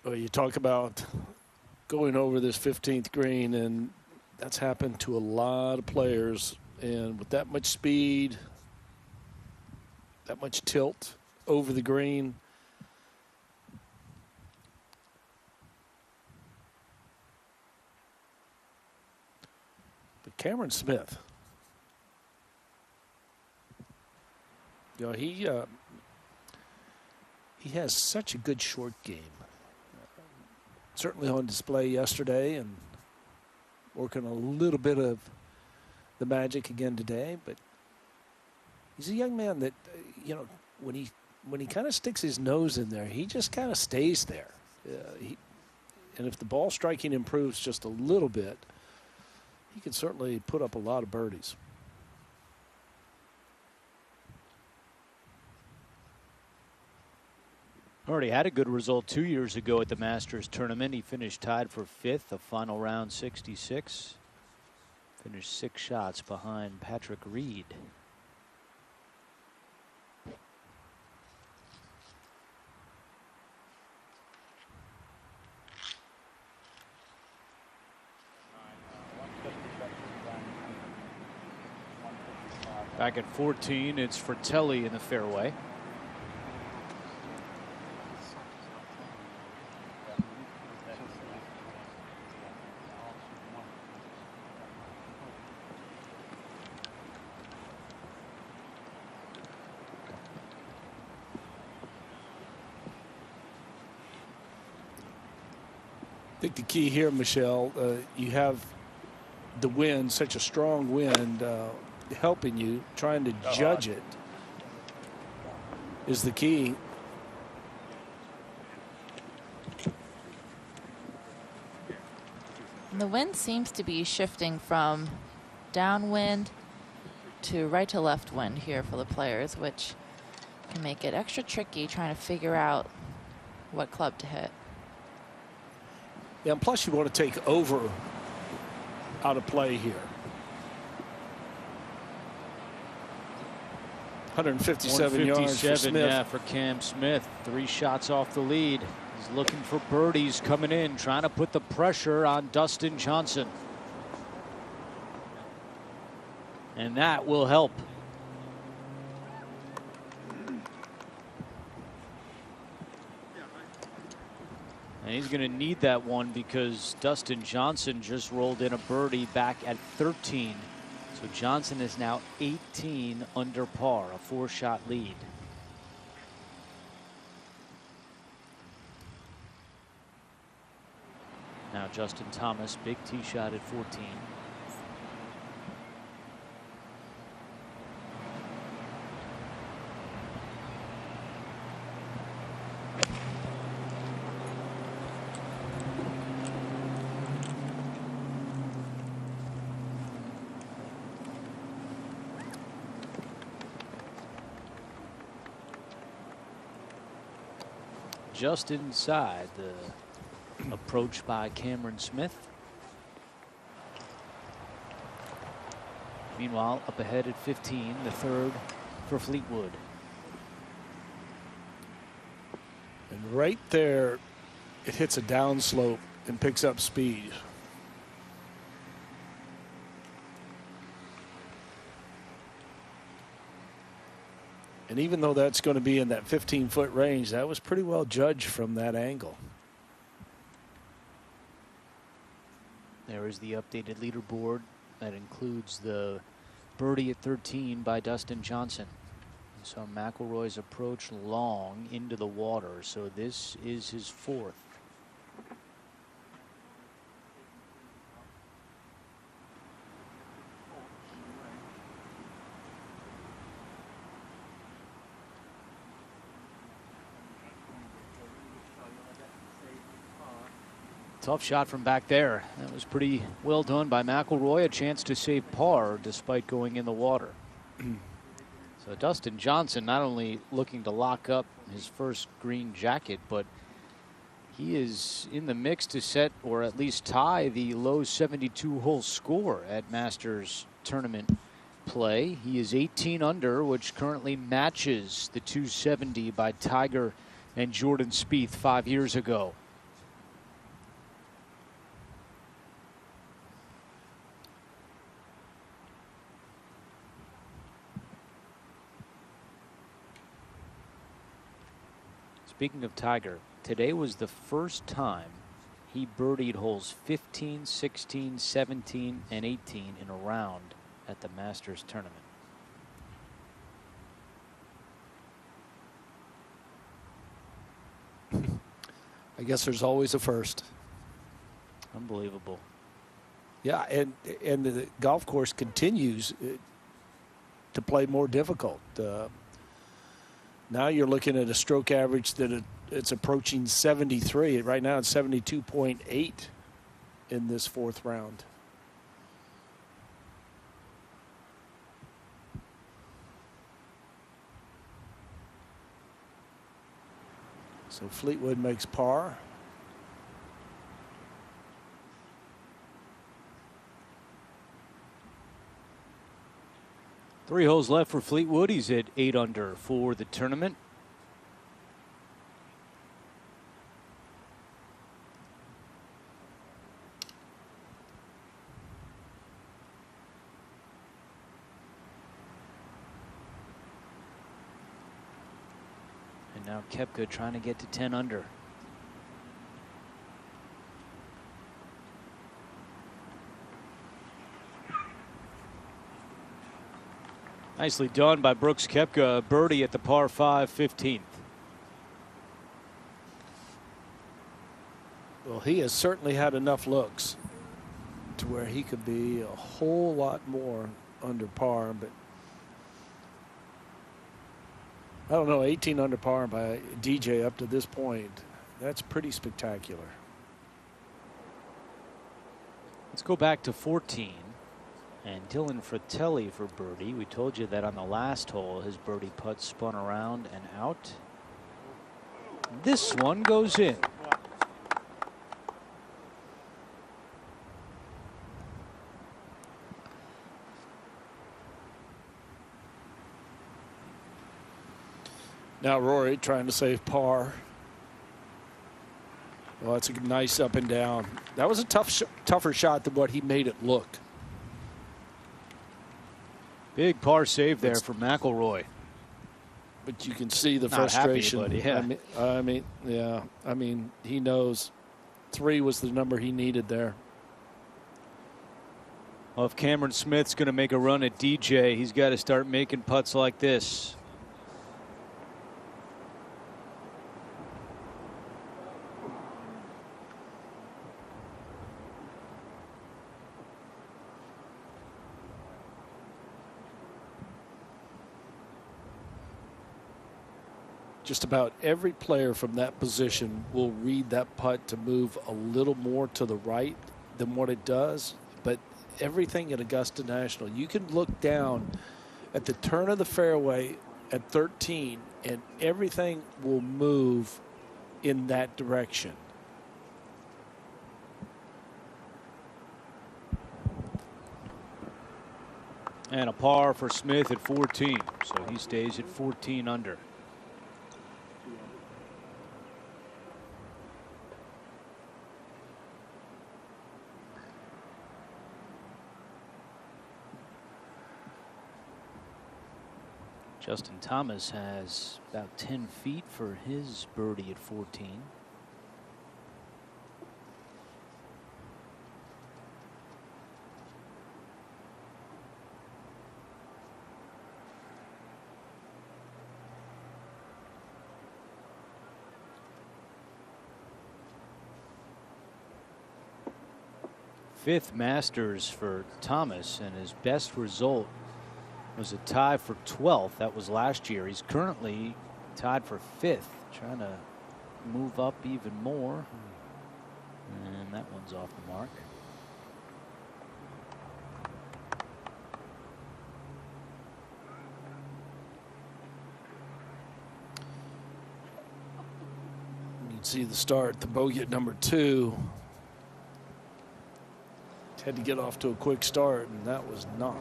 Well, you talk about going over this 15th green, and that's happened to a lot of players. And with that much speed, that much tilt over the green, but Cameron Smith, you know, he has such a good short game. Certainly on display yesterday, and working a little bit of the magic again today. But he's a young man that, you know, when he kind of sticks his nose in there, he just kind of stays there. And if the ball striking improves just a little bit, he can certainly put up a lot of birdies. Already had a good result 2 years ago at the Masters tournament. He finished tied for 5th, a final round 66. Finished 6 shots behind Patrick Reed. Back at 14, it's Fratelli in the fairway. I think the key here, Michelle, you have the wind, such a strong wind, helping you. Trying to judge it is the key. And the wind seems to be shifting from downwind to right to left wind here for the players, which can make it extra tricky trying to figure out what club to hit. Yeah, and plus you want to take over out of play here. 157 yards for Smith. Yeah, for Cam Smith. 3 shots off the lead. He's looking for birdies coming in, trying to put the pressure on Dustin Johnson. And that will help. And he's going to need that one because Dustin Johnson just rolled in a birdie back at 13. So Johnson is now 18 under par, a 4-shot lead. Now Justin Thomas, big tee shot at 14. Just inside the approach by Cameron Smith. Meanwhile, up ahead at 15, the 3rd for Fleetwood. And right there, it hits a downslope and picks up speed. And even though that's going to be in that 15-foot range, that was pretty well judged from that angle. There is the updated leaderboard that includes the birdie at 13 by Dustin Johnson. So McIlroy's approach long into the water, so this is his 4th. Tough shot from back there. That was pretty well done by McIlroy. A chance to save par despite going in the water. So Dustin Johnson not only looking to lock up his first green jacket, but he is in the mix to set or at least tie the low 72-hole score at Masters tournament play. He is 18 under, which currently matches the 270 by Tiger and Jordan Spieth 5 years ago. Speaking of Tiger, today was the first time he birdied holes 15, 16, 17, and 18 in a round at the Masters tournament. I guess there's always a first. Unbelievable. Yeah, and the golf course continues to play more difficult. Now you're looking at a stroke average that it's approaching 73. Right now it's 72.8 in this 4th round. So Fleetwood makes par. Three holes left for Fleetwood. He's at 8 under for the tournament. And now Koepka trying to get to 10 under. Nicely done by Brooks Koepka, birdie at the par 5 15th. Well, he has certainly had enough looks to where he could be a whole lot more under par, but I don't know, 18 under par by DJ up to this point. That's pretty spectacular. Let's go back to 14. And Dylan Fratelli for birdie. We told you that on the last hole, his birdie putt spun around and out. This one goes in. Now Rory trying to save par. Well, that's a nice up and down. That was a tougher shot than what he made it look. Big par save there for McIlroy. But you can see the Not frustration. happy, but yeah. I mean, he knows 3 was the number he needed there. Well, if Cameron Smith's going to make a run at DJ, he's got to start making putts like this. Just about every player from that position will read that putt to move a little more to the right than what it does. But everything at Augusta National, you can look down at the turn of the fairway at 13 and everything will move in that direction. And a par for Smith at 14, so he stays at 14 under. Justin Thomas has about 10 feet for his birdie at 14. Fifth Masters for Thomas, and his best result was a tie for 12th. That was last year. He's currently tied for 5th, trying to move up even more. And that one's off the mark. You can see the start, the bogey at number 2. Had to get off to a quick start, and that was not.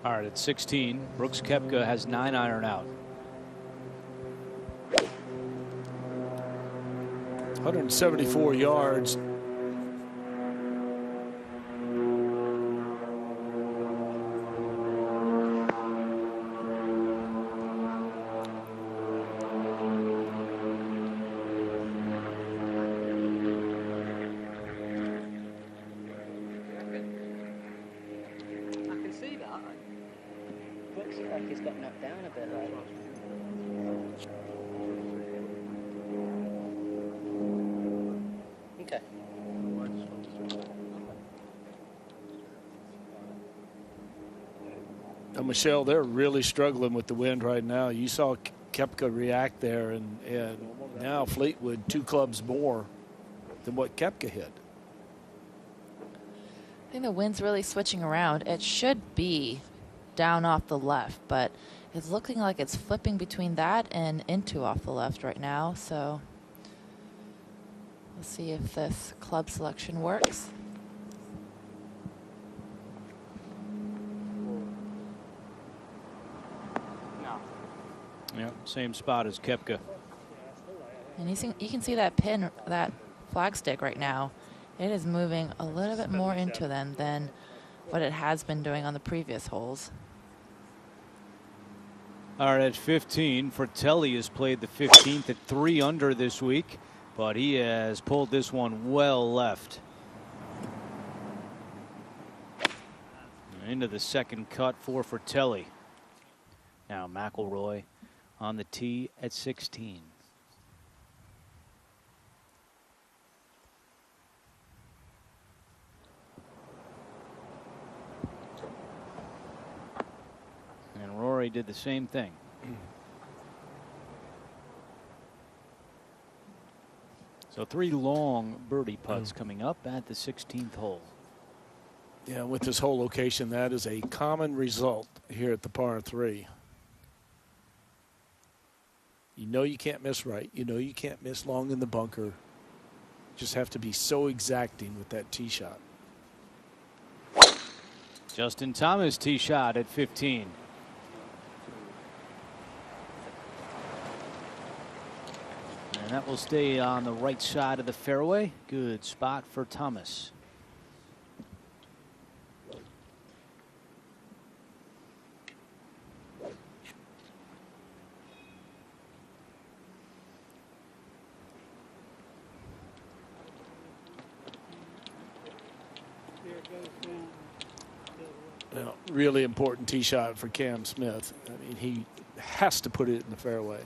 All right, at 16, Brooks Koepka has 9-iron out. 174 yards. Michelle, they're really struggling with the wind right now. You saw Koepka react there, and now Fleetwood 2 clubs more than what Koepka hit. I think the wind's really switching around. It should be down off the left, but it's looking like it's flipping between that and into off the left right now. So we'll see if this club selection works. Yeah, same spot as Koepka. And you can see that pin, that flag stick right now. It is moving a little bit more into them than what it has been doing on the previous holes. All right, at 15, Fratelli has played the 15th at 3 under this week, but he has pulled this one well left. Into the second cut for Fratelli. Now McIlroy on the tee at 16. And Rory did the same thing. So 3 long birdie putts coming up at the 16th hole. Yeah, with this whole location, that is a common result here at the par 3. You know you can't miss right. You know you can't miss long in the bunker. Just have to be so exacting with that tee shot. Justin Thomas tee shot at 15. And that will stay on the right side of the fairway. Good spot for Thomas. Well, really important tee shot for Cam Smith. I mean, he has to put it in the fairway.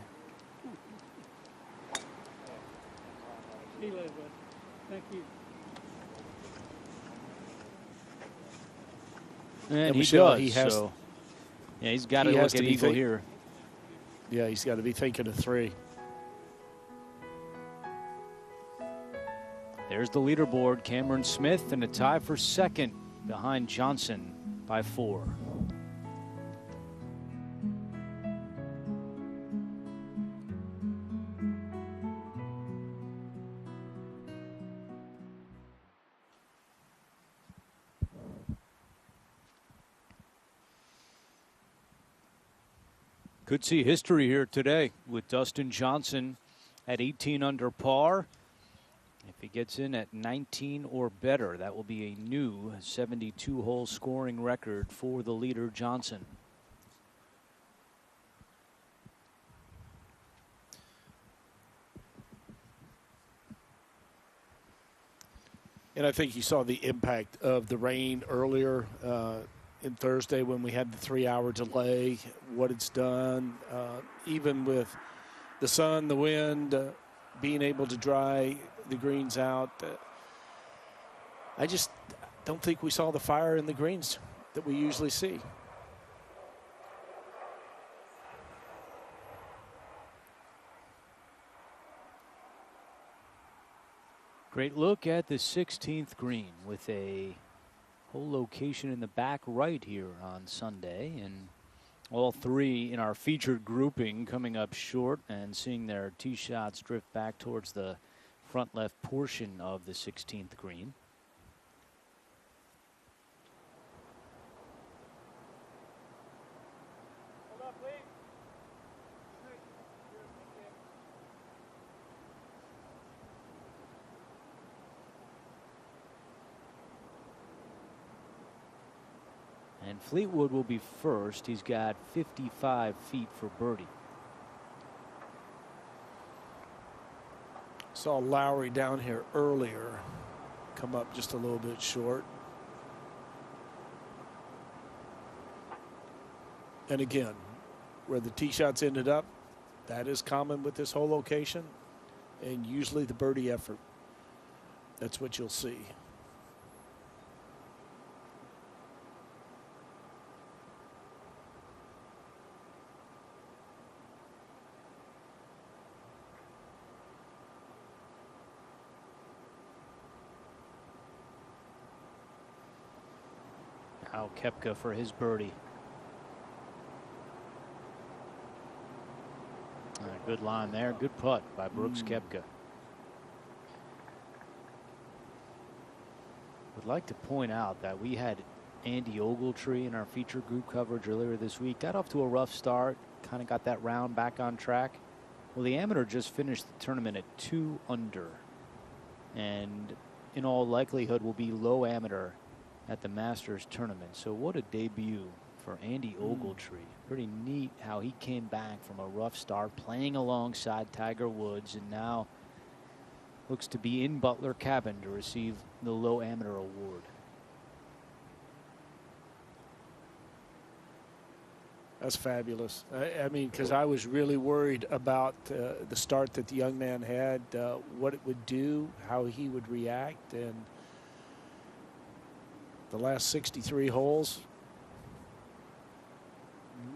Thank you. And he Michelle, does. he has, so yeah, he's got to look at eagle here. Yeah, he's got to be thinking of 3. There's the leaderboard. Cameron Smith in a tie for second behind Johnson by 4. Could see history here today with Dustin Johnson at 18 under par. If he gets in at 19 or better, that will be a new 72-hole scoring record for the leader, Johnson. And I think you saw the impact of the rain earlier in Thursday when we had the 3-hour delay, what it's done, even with the sun, the wind, being able to dry the greens out. I just don't think we saw the fire in the greens that we usually see. Great look at the 16th green with a whole location in the back right here on Sunday, and all 3 in our featured grouping coming up short and seeing their tee shots drift back towards the front left portion of the 16th green. And Fleetwood will be first. He's got 55 feet for birdie. Saw Lowry down here earlier, come up just a little bit short. And again, where the tee shots ended up, that is common with this whole location. And usually the birdie effort, that's what you'll see. Now Koepka for his birdie. Good line there. Good putt by Brooks Koepka. Would like to point out that we had Andy Ogletree in our feature group coverage earlier this week. Got off to a rough start. Kind of got that round back on track. Well, the amateur just finished the tournament at 2 under. And in all likelihood will be low amateur at the Masters tournament. So what a debut for Andy Ogletree. Pretty neat how he came back from a rough start playing alongside Tiger Woods, and now looks to be in Butler Cabin to receive the low amateur award. That's fabulous. I mean, because I was really worried about the start that the young man had, what it would do, how he would react, and the last 63 holes,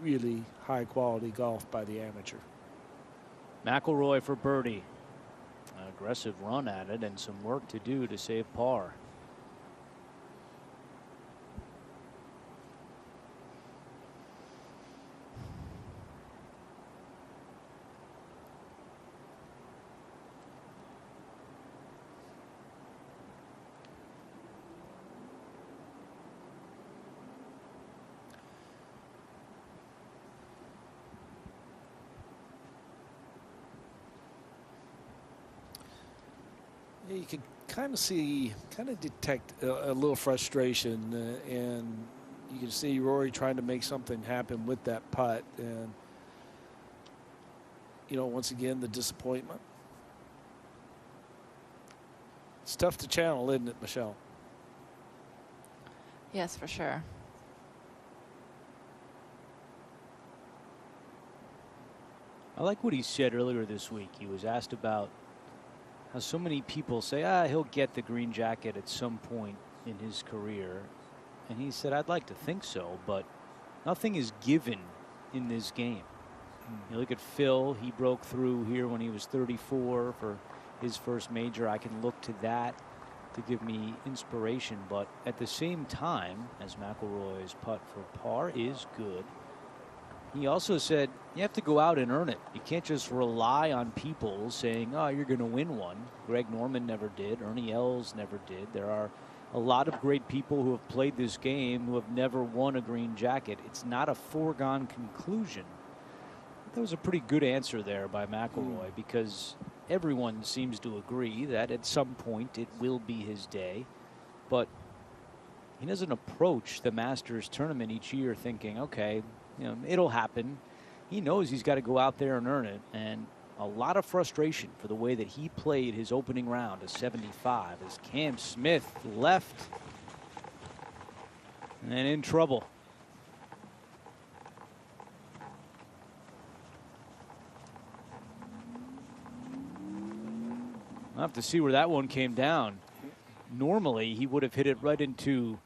really high quality golf by the amateur. McIlroy for birdie. An aggressive run at it and some work to do to save par. You can kind of detect a little frustration, and you can see Rory trying to make something happen with that putt, and once again the disappointment. It's tough to channel, isn't it, Michelle? Yes, for sure. I like what he said earlier this week. He was asked about how so many people say, he'll get the green jacket at some point in his career. And he said, I'd like to think so, but nothing is given in this game. You look at Phil, he broke through here when he was 34 for his first major. I can look to that to give me inspiration, but at the same time, as McIlroy's putt for par is good, he also said you have to go out and earn it. You can't just rely on people saying, oh, you're going to win one. Greg Norman never did. Ernie Els never did. There are a lot of great people who have played this game who have never won a green jacket. It's not a foregone conclusion. That was a pretty good answer there by McIlroy, because everyone seems to agree that at some point it will be his day. But he doesn't approach the Masters tournament each year thinking, okay, it'll happen. He knows he's got to go out there and earn it, and a lot of frustration for the way that he played his opening round of 75 as Cam Smith left and in trouble. I'll have to see where that one came down. Normally he would have hit it right into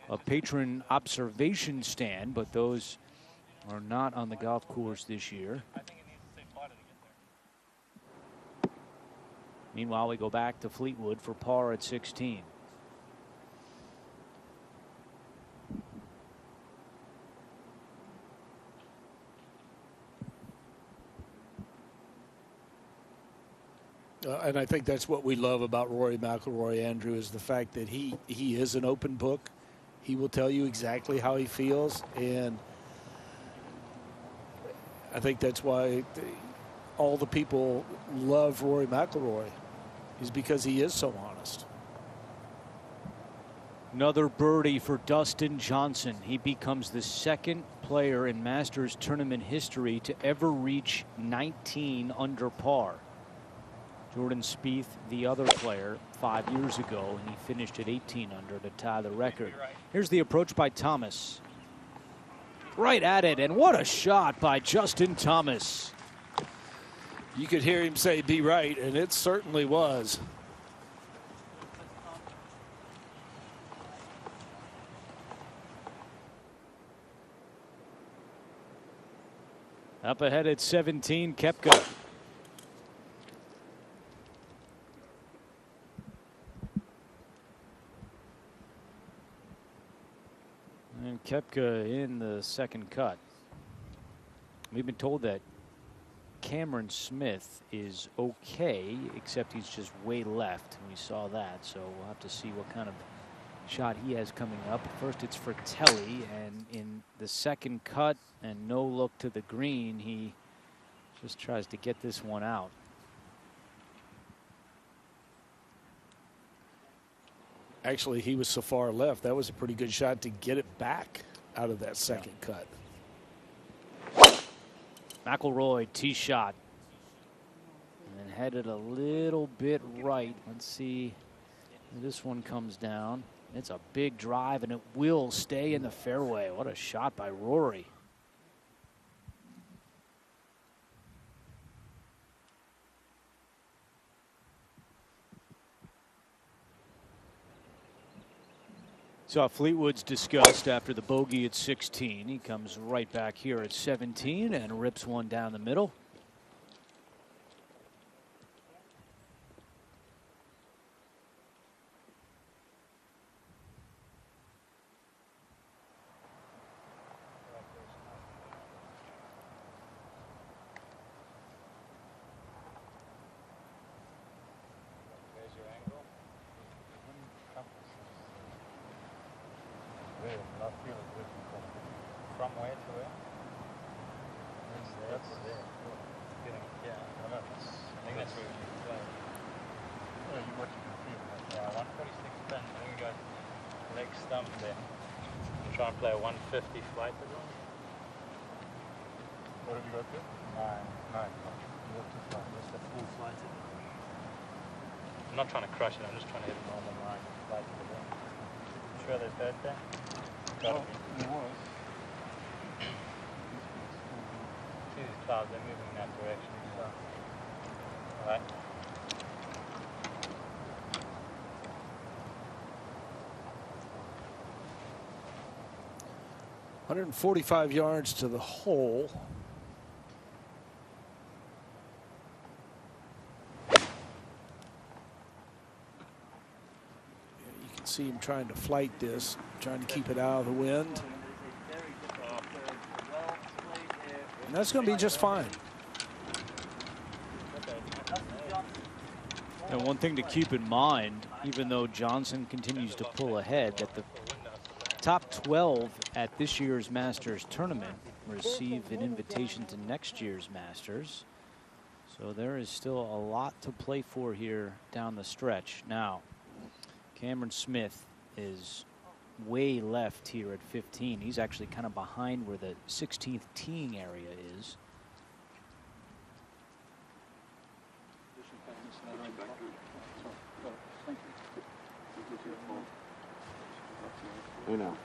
a patron observation stand, but those are not on the golf course this year. Meanwhile, we go back to Fleetwood for par at 16. And I think that's what we love about Rory McIlroy, Andrew, is the fact that he is an open book. He will tell you exactly how he feels, and I think that's why all the people love Rory McIlroy, is because he is so honest. Another birdie for Dustin Johnson. He becomes the second player in Masters tournament history to ever reach 19 under par. Jordan Spieth, the other player, 5 years ago, and he finished at 18 under to tie the record. Here's the approach by Thomas. Right at it, and what a shot by Justin Thomas. You could hear him say, be right, and it certainly was. Up ahead at 17, Koepka. And Koepka in the second cut. We've been told that Cameron Smith is okay, except he's just way left, and we saw that. So we'll have to see what kind of shot he has coming up. First, it's for Telly, and in the second cut and no look to the green, he just tries to get this one out. Actually, he was so far left. That was a pretty good shot to get it back out of that second cut. McIlroy tee shot. And then headed a little bit right. Let's see if this one comes down. It's a big drive, and it will stay in the fairway. What a shot by Rory. Saw Fleetwood's disgust after the bogey at 16. He comes right back here at 17 and rips one down the middle. From where to where? That's there. Yeah, I know. I think that's where we play. Well, what you can feel. Yeah, 146 10. I think we got leg stump there. I'm trying to play a 150 flight as well. What have you got there? 9. You got 2 flight. That's the full flight. I'm not trying to crush it. I'm just trying to hit a normal 9 flight to the wind. Sure there's dirt there? Got it. It was. See these clouds, they're moving in that direction. So. All right. $145 yards to the hole. You can see him trying to flight this, trying to keep it out of the wind. And that's going to be just fine. And one thing to keep in mind, even though Johnson continues to pull ahead, that the top 12 at this year's Masters tournament receive an invitation to next year's Masters. So there is still a lot to play for here down the stretch. Now, Cameron Smith is way left here at 15. He's actually kind of behind where the 16th teeing area is. You know.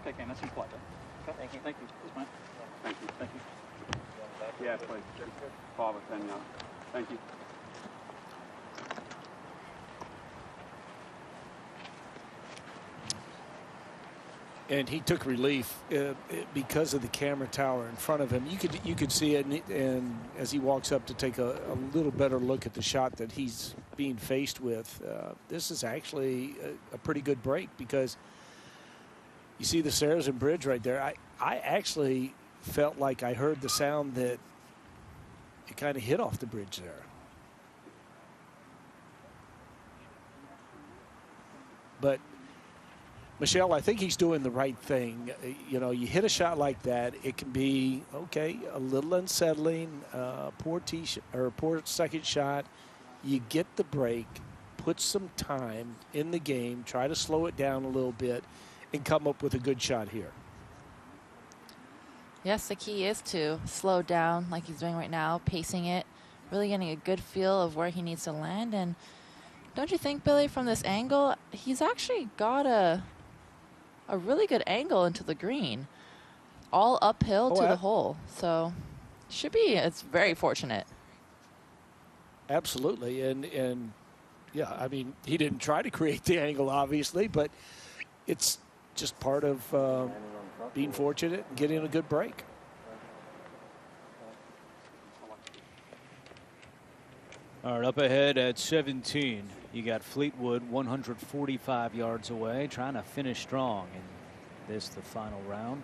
Okay, Cam, that's in play. Okay. Thank you. Thank you. That's fine. Thank you. Thank you. Yeah, please. 5 or 10 yards. Thank you. And he took relief because of the camera tower in front of him. You could see it, and as he walks up to take a little better look at the shot that he's being faced with, this is actually a pretty good break, because you see the Saracen Bridge right there. I actually felt like I heard the sound that it kind of hit off the bridge there. But Michelle, I think he's doing the right thing. You know, you hit a shot like that, it can be, okay, a little unsettling, poor second shot. You get the break, put some time in the game, try to slow it down a little bit, and come up with a good shot here. Yes, the key is to slow down like he's doing right now, pacing it, really getting a good feel of where he needs to land. And don't you think, Billy, from this angle, he's actually got a really good angle into the green, all uphill to the hole. So it's very fortunate. Absolutely. And yeah, I mean, he didn't try to create the angle, obviously, but it's just part of being fortunate and getting a good break. All right, up ahead at 17, you got Fleetwood 145 yards away, trying to finish strong. And this the final round.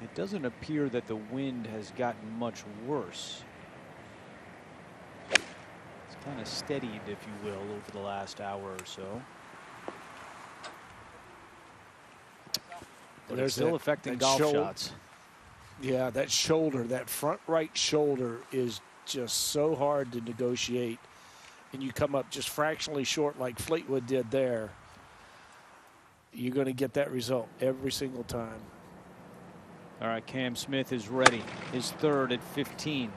It doesn't appear that the wind has gotten much worse. It's kind of steadied, if you will, over the last hour or so. But it's still affecting golf shots. Yeah, that shoulder, that front right shoulder is just so hard to negotiate. And you come up just fractionally short like Fleetwood did there. You're going to get that result every single time. All right, Cam Smith is ready. His third at 15.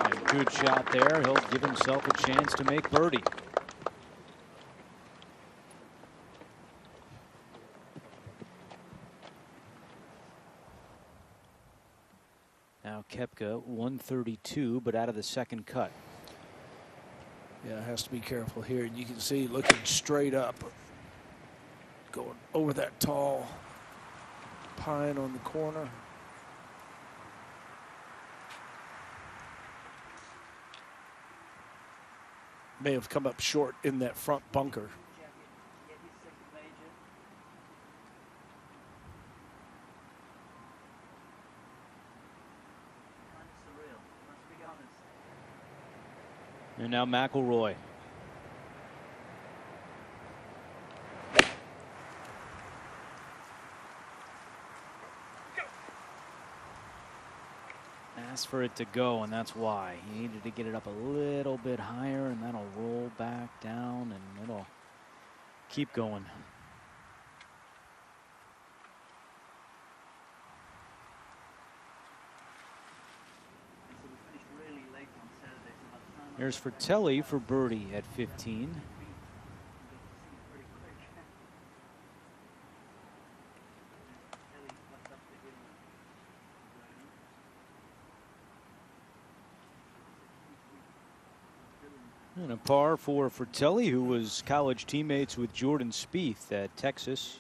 And good shot there. He'll give himself a chance to make birdie. Now Koepka 132, but out of the second cut. Yeah, has to be careful here. And you can see looking straight up, going over that tall pine on the corner. May have come up short in that front bunker. And now McIlroy. Asked for it to go, and that's why. He needed to get it up a little bit higher, and that'll roll back down, and it'll keep going. Here's Fratelli for birdie at 15. And a par for Fratelli, who was college teammates with Jordan Spieth at Texas.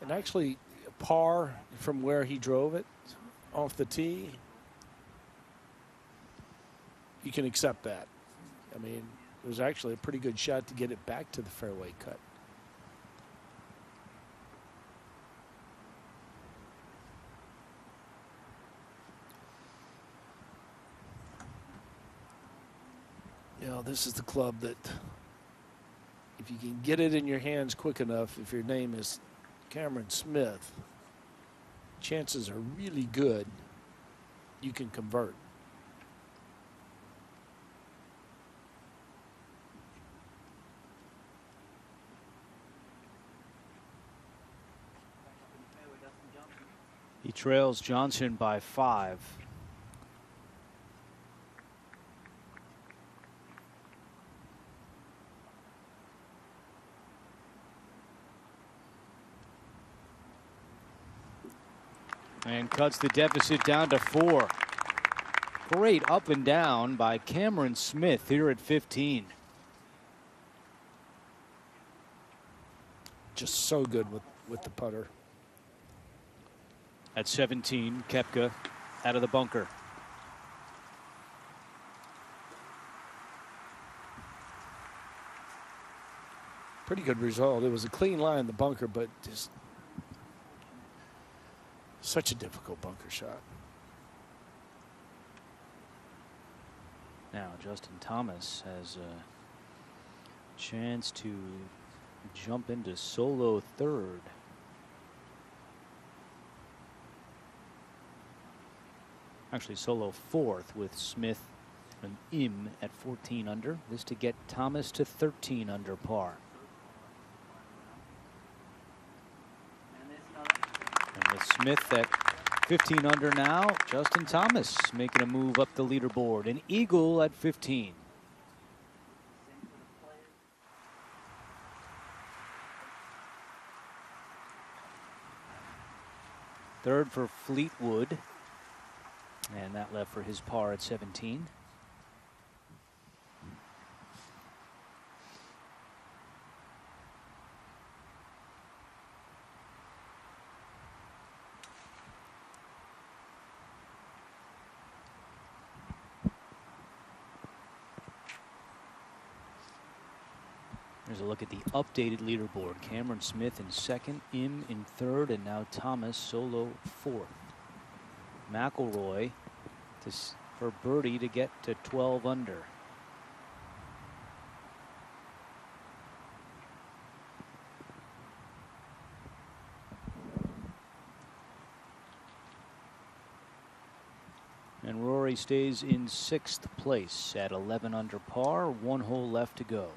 And actually, a par from where he drove it off the tee. You can accept that. I mean, it was actually a pretty good shot to get it back to the fairway cut. You know, this is the club that if you can get it in your hands quick enough, if your name is Cameron Smith, chances are really good you can convert. He trails Johnson by 5. And cuts the deficit down to 4. Great up and down by Cameron Smith here at 15. Just so good with the putter. At 17, Koepka out of the bunker. Pretty good result. It was a clean line in the bunker, but just such a difficult bunker shot. Now Justin Thomas has a chance to jump into solo third. Actually solo fourth with Smith and Im at 14 under. This to get Thomas to 13 under par. And with Smith at 15 under now, Justin Thomas making a move up the leaderboard. An eagle at 15. Third for Fleetwood. And that left for his par at 17. Here's a look at the updated leaderboard. Cameron Smith in second, Im in third, and now Thomas solo fourth. McIlroy for birdie to get to 12 under. And Rory stays in 6th place at 11 under par, 1 hole left to go.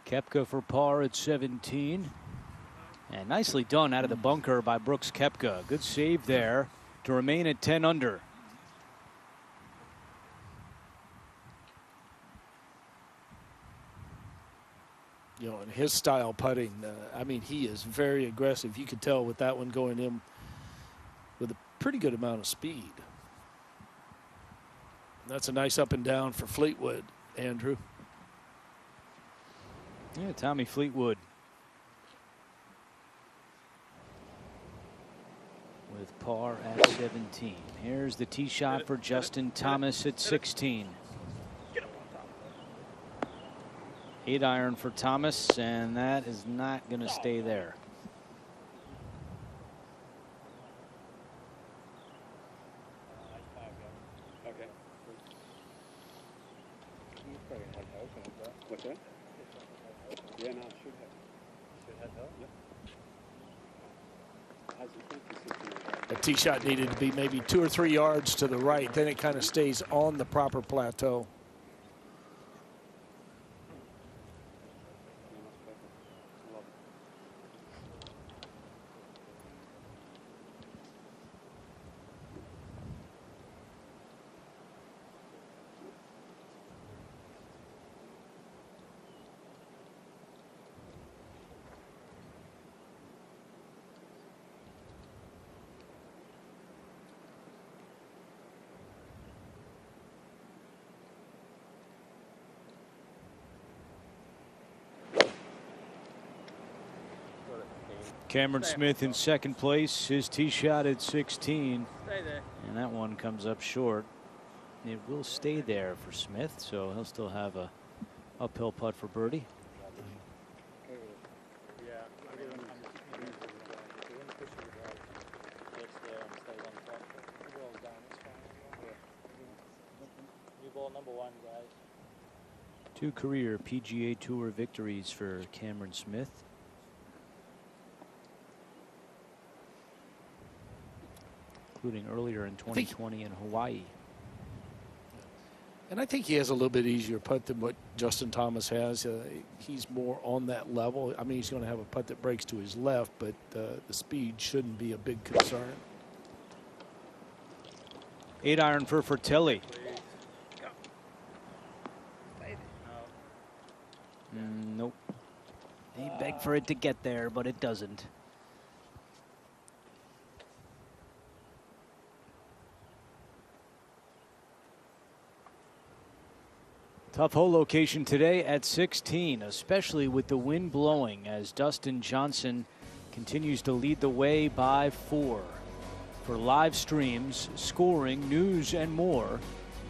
Koepka for par at 17. And nicely done out of the bunker by Brooks Koepka. Good save there to remain at 10 under. You know, in his style putting, I mean, he is very aggressive. You could tell with that one going in with a pretty good amount of speed. That's a nice up and down for Fleetwood, Andrew. Yeah, Tommy Fleetwood with par at 17. Here's the tee shot for Justin Thomas at 16. 8-iron for Thomas, and that is not going to stay there. What's that? Yeah, no, should have. Should have help? Yep. A tee shot needed to be maybe 2 or 3 yards to the right. Then it kind of stays on the proper plateau. Cameron Smith in second place, his tee shot at 16. Stay there. And that one comes up short. It will stay there for Smith, so he'll still have a uphill putt for birdie. Number 1, guys. 2 career PGA Tour victories for Cameron Smith. Including earlier in 2020 in Hawaii. And I think he has a little bit easier putt than what Justin Thomas has. He's more on that level. I mean, he's going to have a putt that breaks to his left, but the speed shouldn't be a big concern. 8-iron for Fratelli. Nope. He begged for it to get there, but it doesn't. Tough hole location today at 16, especially with the wind blowing as Dustin Johnson continues to lead the way by 4. For live streams, scoring, news, and more,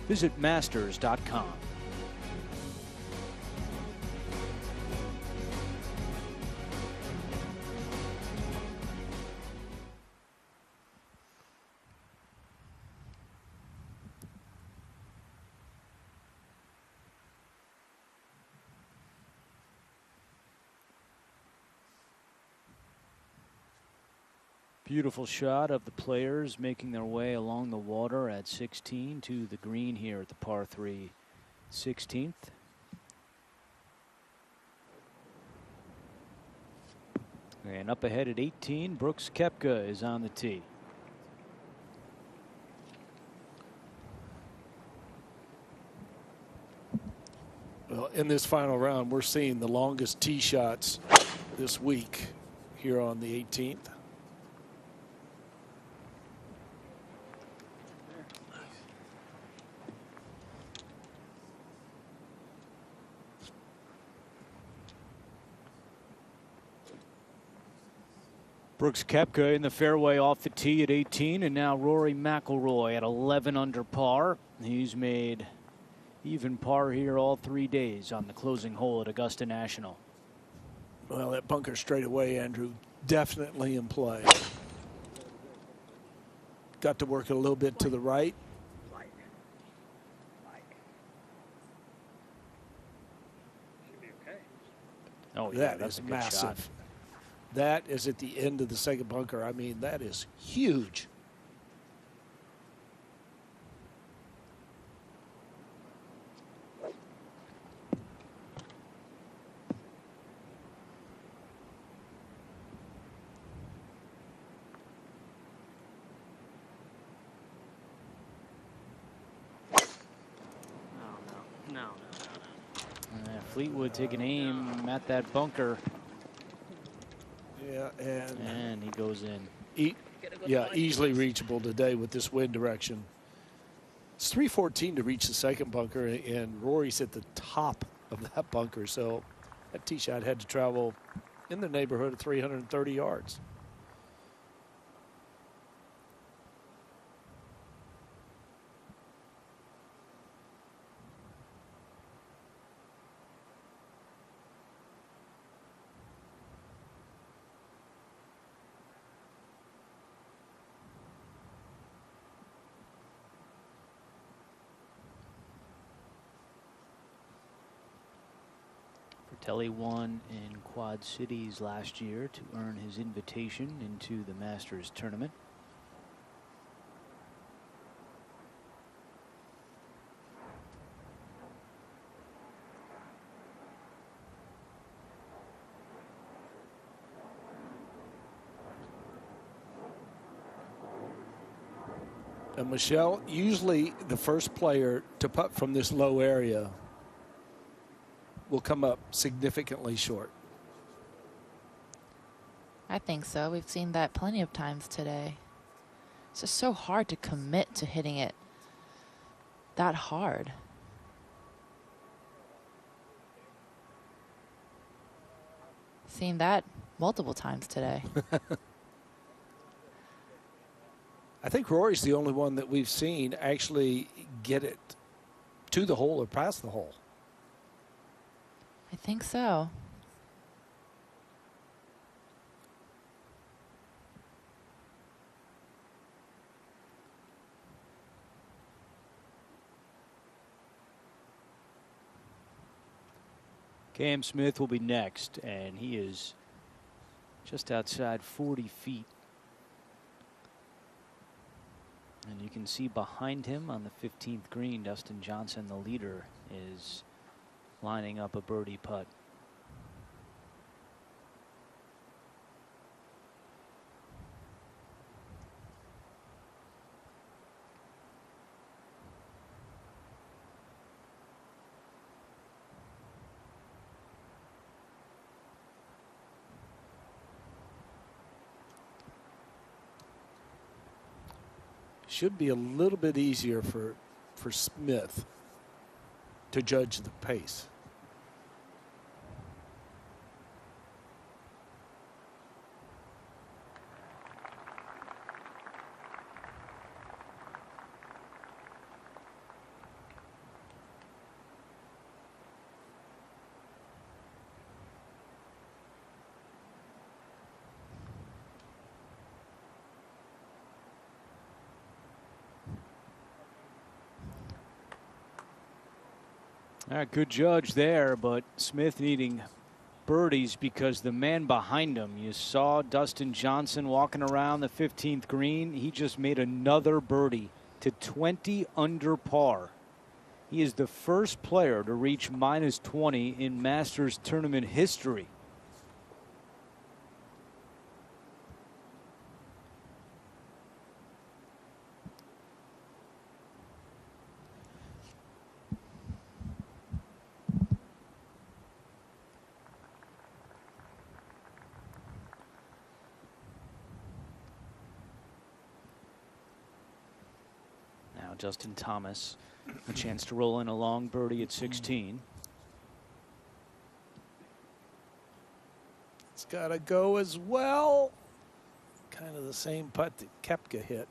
visit masters.com. Beautiful shot of the players making their way along the water at 16 to the green here at the par 3 16th. And up ahead at 18, Brooks Koepka is on the tee. Well, in this final round, we're seeing the longest tee shots this week. here on the 18th. Brooks Koepka in the fairway off the tee at 18, and now Rory McIlroy at 11 under par. He's made even par here all 3 days on the closing hole at Augusta National. Well, that bunker straight away, Andrew, definitely in play. Got to work it a little bit to the right. Oh, yeah, that that's is a good massive. shot. That is at the end of the second bunker. I mean, that is huge. Fleetwood taking aim at that bunker. Yeah, and he goes in. Easily reachable today with this wind direction. It's 314 to reach the second bunker, and Rory's at the top of that bunker. So that tee shot had to travel in the neighborhood of 330 yards. Telly won in Quad Cities last year to earn his invitation into the Masters tournament. And Michelle, usually the first player to putt from this low area will come up significantly short. I think so. We've seen that plenty of times today. It's just so hard to commit to hitting it that hard. Seen that multiple times today. I think Rory's the only one that we've seen actually get it to the hole or past the hole. I think so. Cam Smith will be next, and he is just outside 40 feet. And you can see behind him on the 15th green, Dustin Johnson, the leader, is lining up a birdie putt. Should be a little bit easier for Smith to judge the pace. All right, good judge there, but Smith needing birdies because the man behind him, you saw Dustin Johnson walking around the 15th green. He just made another birdie to 20 under par. He is the first player to reach -20 in Masters tournament history. Justin Thomas, a chance to roll in a long birdie at 16. It's got to go as well. Kind of the same putt that Koepka hit.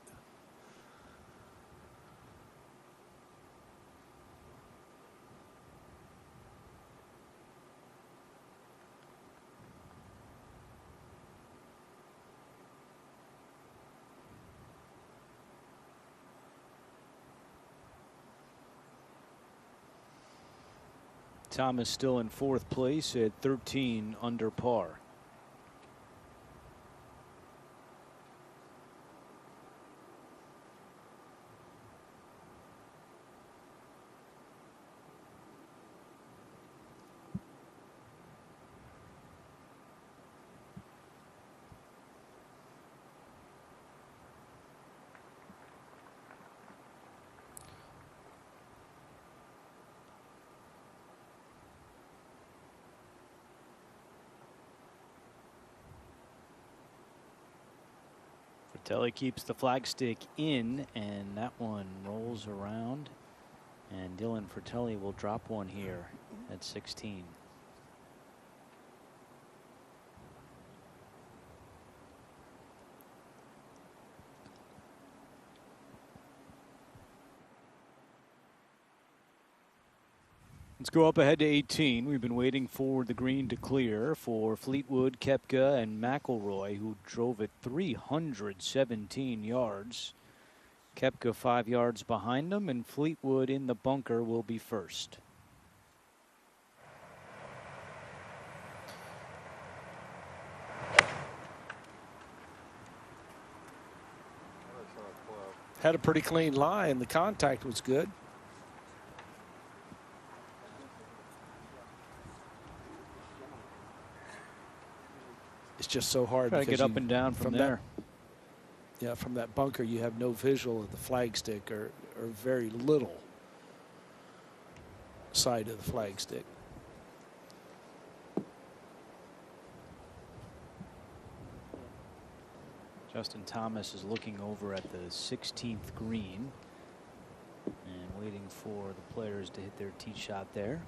Thomas still in 4th place at 13 under par. Fratelli keeps the flagstick in, and that one rolls around. And Dylan Fratelli will drop one here at 16. Let's go up ahead to 18. We've been waiting for the green to clear for Fleetwood, Koepka, and McIlroy, who drove it 317 yards. Koepka 5 yards behind them, and Fleetwood in the bunker will be first. Had a pretty clean line. The contact was good. It's just so hard to get up and down from there. Yeah, from that bunker, you have no visual of the flagstick or very little sight of the flagstick. Justin Thomas is looking over at the 16th green and waiting for the players to hit their tee shot there.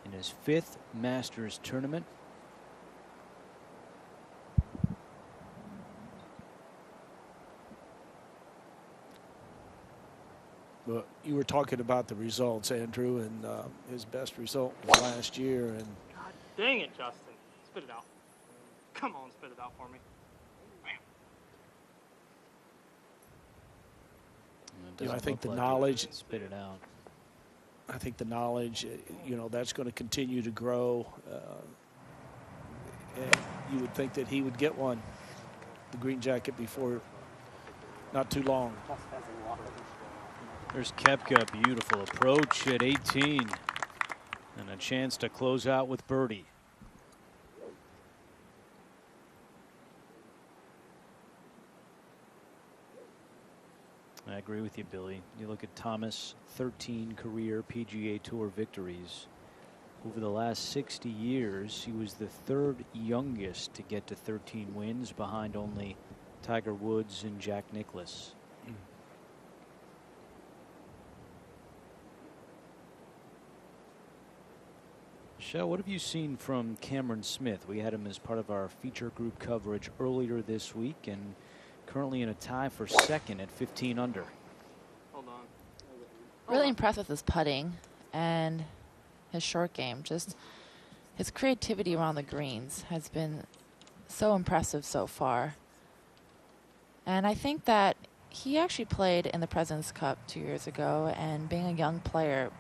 In his 5th Masters tournament. Well, you were talking about the results, Andrew, and his best result was last year. And God dang it, Justin. Spit it out. Come on, spit it out for me. You know, I think the knowledge. Spit it out. I think the knowledge, you know, that's going to continue to grow. And you would think that he would get one, the green jacket, before not too long. There's Koepka, beautiful approach at 18, and a chance to close out with birdie. I agree with you, Billy. You look at Thomas, 13 career PGA Tour victories. Over the last 60 years, he was the 3rd youngest to get to 13 wins, behind only Tiger Woods and Jack Nicklaus. Michelle, what have you seen from Cameron Smith? We had him as part of our feature group coverage earlier this week, and currently in a tie for 2nd at 15 under. Hold on. Really impressed with his putting and his short game. Just his creativity around the greens has been so impressive so far. And I think that he actually played in the President's Cup 2 years ago, and being a young player,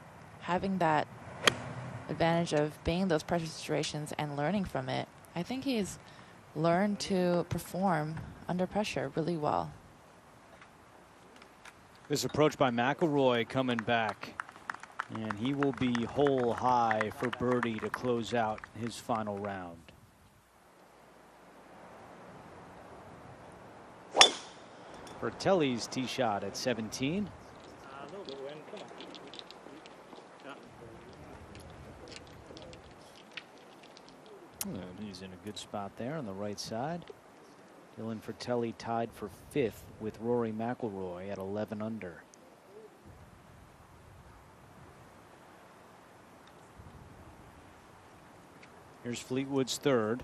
having that advantage of being in those pressure situations and learning from it, I think he's learned to perform under pressure really well. This approach by McIlroy coming back, and he will be hole high for birdie to close out his final round. Fratelli's tee shot at 17. A little bit wind. Come on. He's in a good spot there on the right side. Dylan Fratelli tied for 5th with Rory McIlroy at 11 under. Here's Fleetwood's third.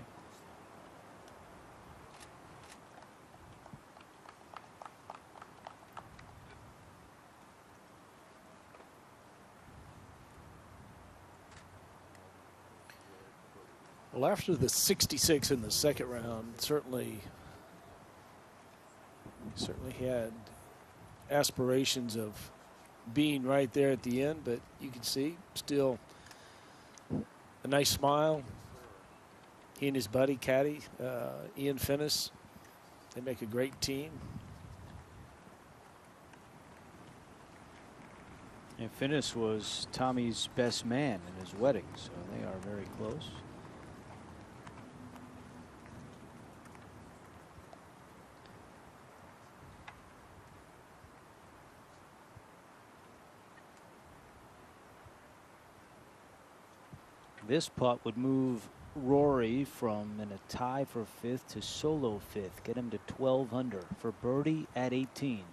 Well, after the 66 in the second round, certainly had aspirations of being right there at the end, but you can see still a nice smile. He and his buddy caddy, Ian Finnis, they make a great team. And Finnis was Tommy's best man in his wedding, so they are very close. This putt would move Rory from in a tie for fifth to solo fifth, get him to 12 under for birdie at 18.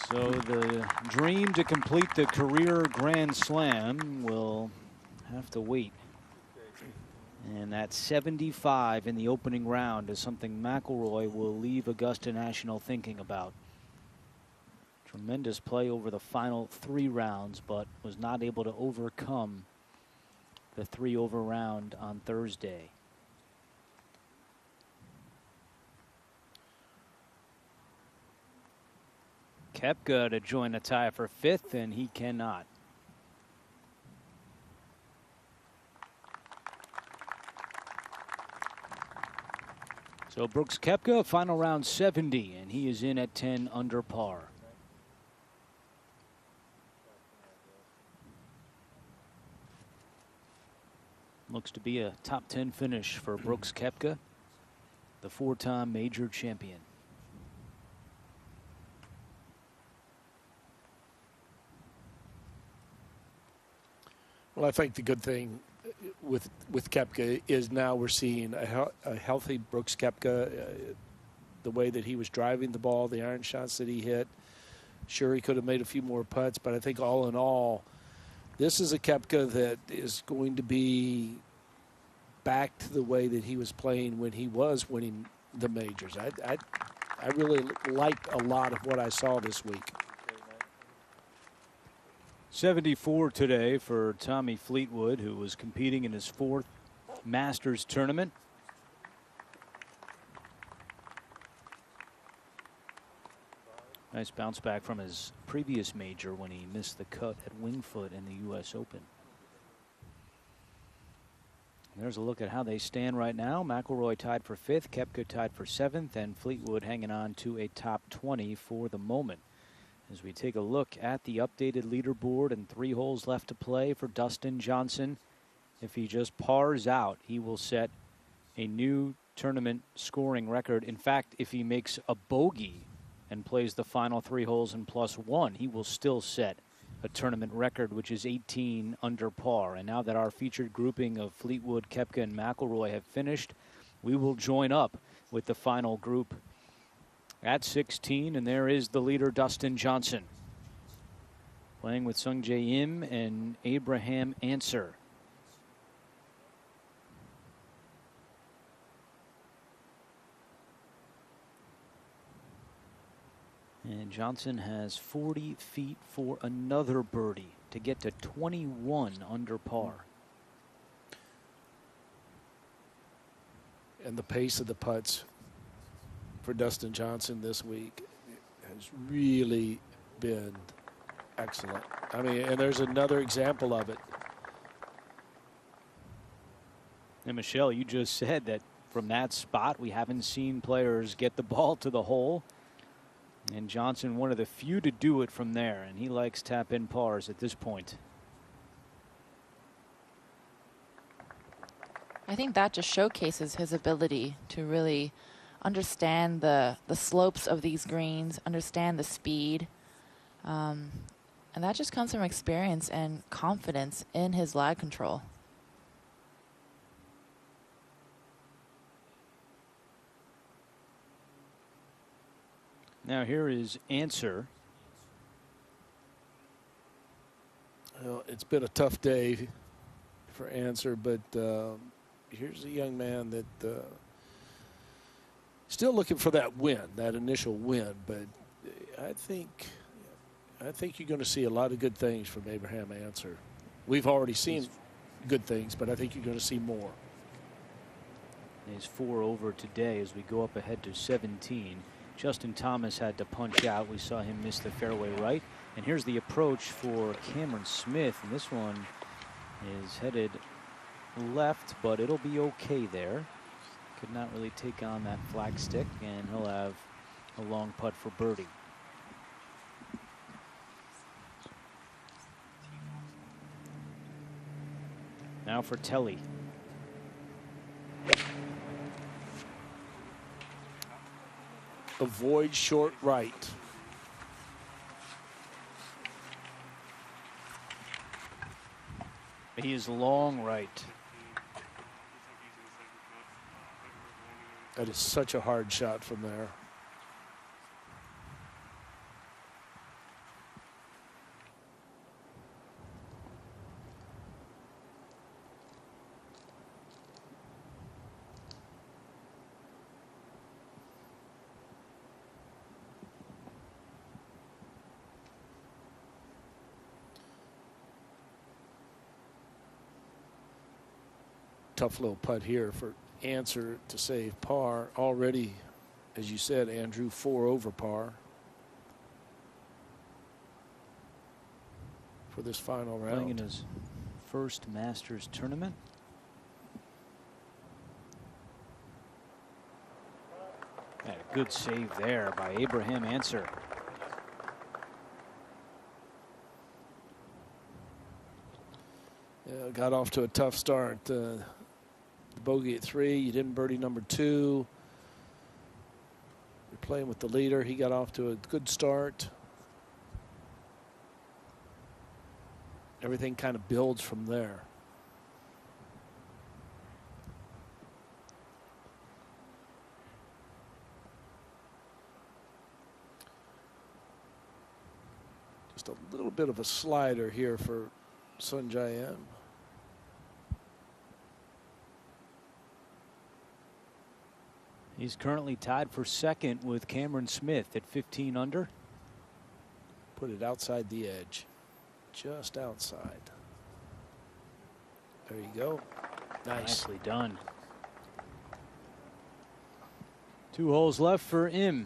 So the dream to complete the career Grand Slam will have to wait. And that 75 in the opening round is something McIlroy will leave Augusta National thinking about. Tremendous play over the final 3 rounds, but was not able to overcome the 3-over round on Thursday. Koepka to join the tie for fifth, and he cannot. So Brooks Koepka, final round 70, and he is in at 10 under par. Looks to be a top 10 finish for Brooks Koepka, the 4-time major champion. Well, I think the good thing with Koepka is now we're seeing a healthy Brooks Koepka. The way that he was driving the ball, the iron shots that he hit. Sure, he could have made a few more putts, but I think all in all, this is a Koepka that is going to be back to the way that he was playing when he was winning the majors. I really liked a lot of what I saw this week. 74 today for Tommy Fleetwood, who was competing in his 4th Masters tournament. Nice bounce back from his previous major when he missed the cut at Wingfoot in the U.S. Open. There's a look at how they stand right now. McIlroy tied for 5th, Koepka tied for 7th, and Fleetwood hanging on to a top 20 for the moment. As we take a look at the updated leaderboard and 3 holes left to play for Dustin Johnson. If he just pars out, he will set a new tournament scoring record. In fact, if he makes a bogey and plays the final 3 holes in +1, he will still set a tournament record, which is 18 under par. And now that our featured grouping of Fleetwood, Koepka, and McIlroy have finished, we will join up with the final group at 16, and there is the leader, Dustin Johnson, playing with Sung Jae Im and Abraham Answer. And Johnson has 40 feet for another birdie to get to 21 under par. And the pace of the putts for Dustin Johnson this week has really been excellent. I mean, and there's another example of it. And Michelle, you just said that from that spot, we haven't seen players get the ball to the hole. And Johnson, one of the few to do it from there, and he likes tap-in pars at this point. I think that just showcases his ability to really understand the slopes of these greens, understand the speed. And that just comes from experience and confidence in his lag control. Now here is Answer. Well, it's been a tough day for Answer, but here's a young man that still looking for that win, that initial win. But I think you're going to see a lot of good things from Abraham Answer. We've already seen good things, but I think you're going to see more. He's 4 over today as we go up ahead to 17. Justin Thomas had to punch out. We saw him miss the fairway right. And here's the approach for Cameron Smith. And this one is headed left, but it'll be okay there. Could not really take on that flag stick, and he'll have a long putt for birdie. Now for Telly. Avoid short right. He is long right. That is such a hard shot from there. Tough little putt here for Answer to save par. Already, as you said, Andrew, 4 over par for this final round. Playing in his first Masters tournament. And a good save there by Abraham Answer. Yeah, got off to a tough start. The bogey at 3. You didn't birdie number 2. You're playing with the leader. He got off to a good start. Everything kind of builds from there. Just a little bit of a slider here for Sungjae Im. He's currently tied for second with Cameron Smith at 15 under. Put it outside the edge. Just outside. There you go. Nice. Nicely done. 2 holes left for Im.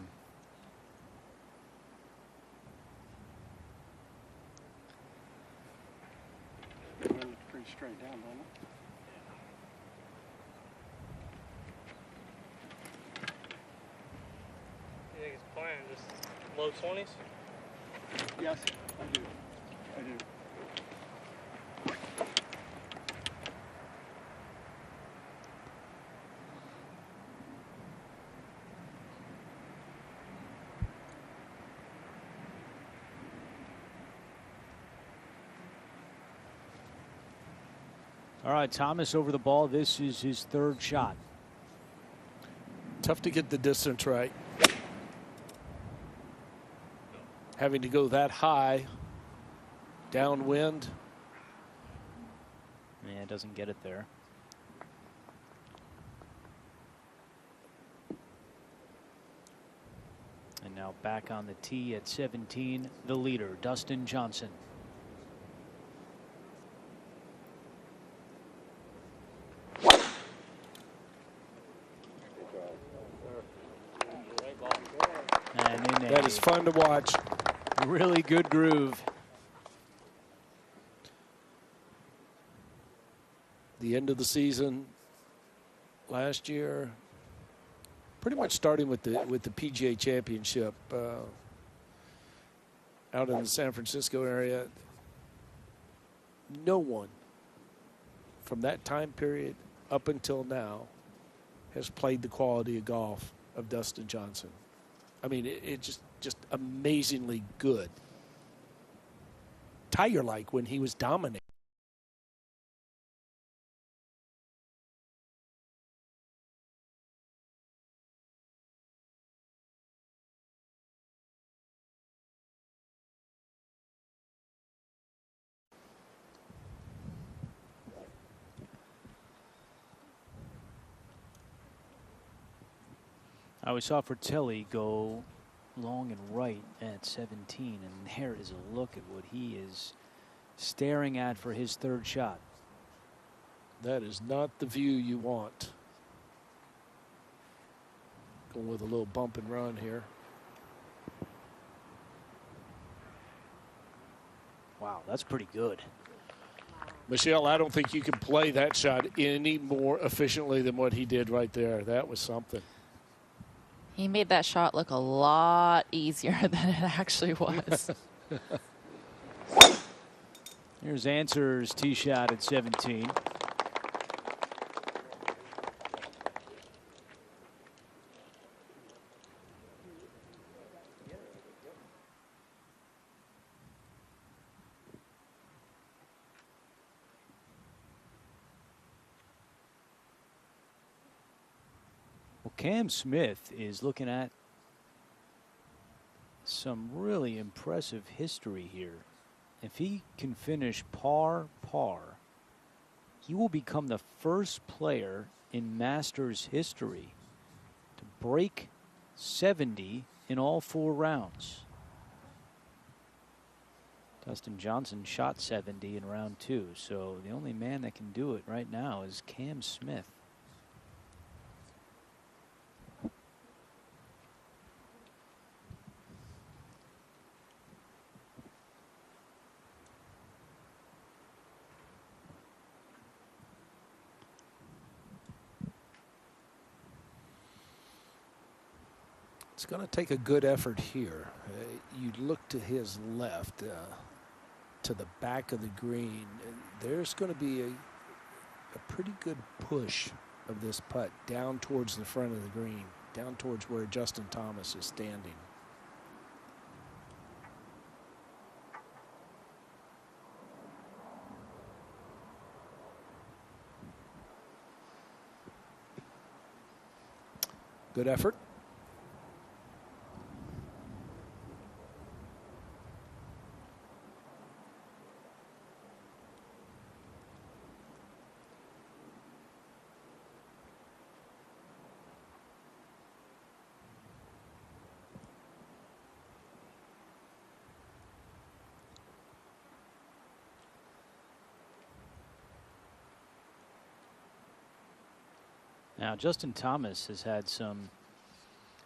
Pretty straight down, don't it? You think it's playing just low 20s? Yes, I do. I do. All right, Thomas over the ball. This is his 3rd shot. Tough to get the distance right. Having to go that high, downwind. Yeah, doesn't get it there. And now back on the tee at 17, the leader, Dustin Johnson. And that is fun to watch. Really good groove. The end of the season last year, pretty much starting with the PGA Championship out in the San Francisco area. No one from that time period up until now has played the quality of golf of Dustin Johnson. I mean, it's just amazingly good. Tiger-like when he was dominating. We saw Fratelli go long and right at 17, and there is a look at what he is staring at for his third shot. That is not the view you want. Going with a little bump and run here. Wow, that's pretty good. Michelle, I don't think you can play that shot any more efficiently than what he did right there. That was something. He made that shot look a lot easier than it actually was. Here's Answer's tee shot at 17. Cam Smith is looking at some really impressive history here. If he can finish par, he will become the first player in Masters history to break 70 in all 4 rounds. Dustin Johnson shot 70 in round 2, so the only man that can do it right now is Cam Smith. It's going to take a good effort here. You look to his left, to the back of the green. There's going to be a pretty good push of this putt down towards the front of the green, down towards where Justin Thomas is standing. Good effort. Now, Justin Thomas has had some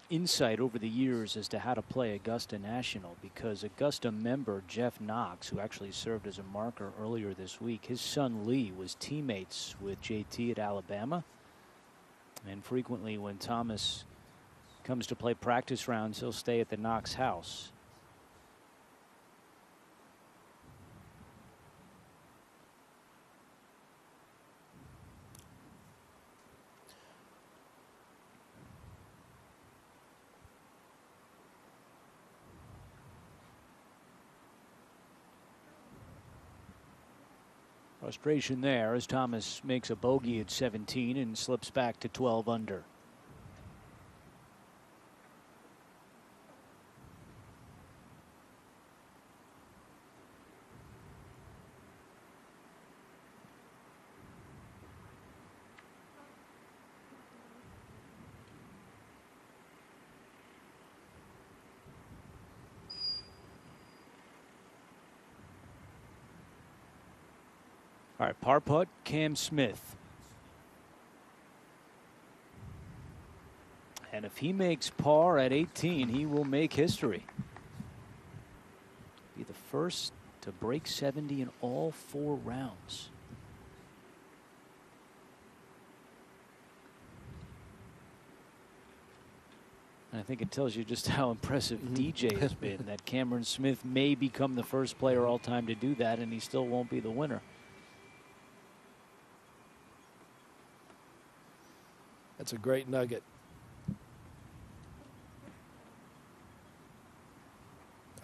insight over the years as to how to play Augusta National, because Augusta member Jeff Knox, who actually served as a marker earlier this week, his son Lee was teammates with JT at Alabama. And frequently when Thomas comes to play practice rounds, he'll stay at the Knox house. Frustration there as Thomas makes a bogey at 17 and slips back to 12 under. All right, par putt, Cam Smith. And if he makes par at 18, he will make history. Be the first to break 70 in all 4 rounds. And I think it tells you just how impressive DJ has been, that Cameron Smith may become the first player all time to do that, and he still won't be the winner. That's a great nugget.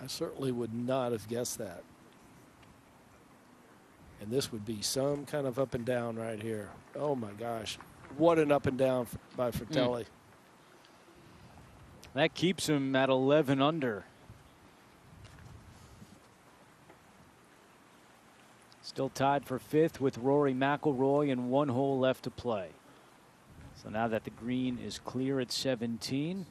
I certainly would not have guessed that. And this would be some kind of up and down right here. Oh my gosh. What an up and down by Fratelli. That keeps him at 11 under. Still tied for 5th with Rory McIlroy and 1 hole left to play. So now that the green is clear at 17,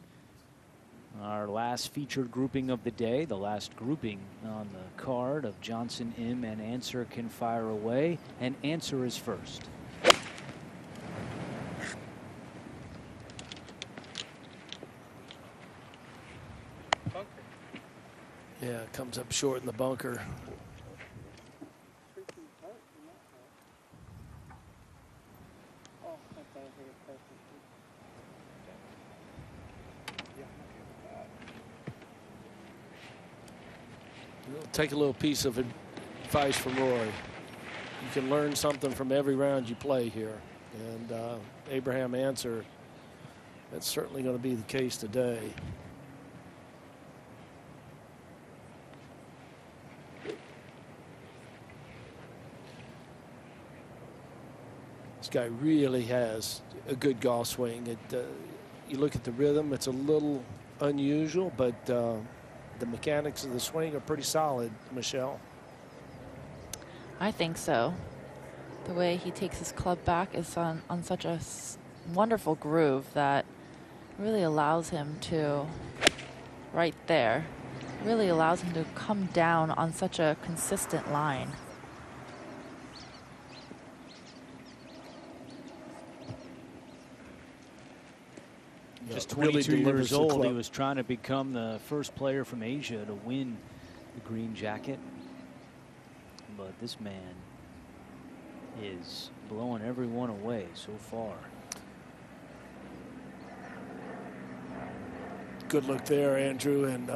our last featured grouping of the day, the last grouping on the card of Johnson, Im, and Answer can fire away, and Answer is first. Yeah, comes up short in the bunker. Take a little piece of advice from Roy. You can learn something from every round you play here. And Abraham Answer, that's certainly going to be the case today. This guy really has a good golf swing. You look at the rhythm, it's a little unusual, but the mechanics of the swing are pretty solid, Michelle. I think so. The way he takes his club back is on such a wonderful groove that really allows him to, right there, really allows him to come down on such a consistent line. Just 22 years old, he was trying to become the first player from Asia to win the green jacket. But this man is blowing everyone away so far. Good look there, Andrew. And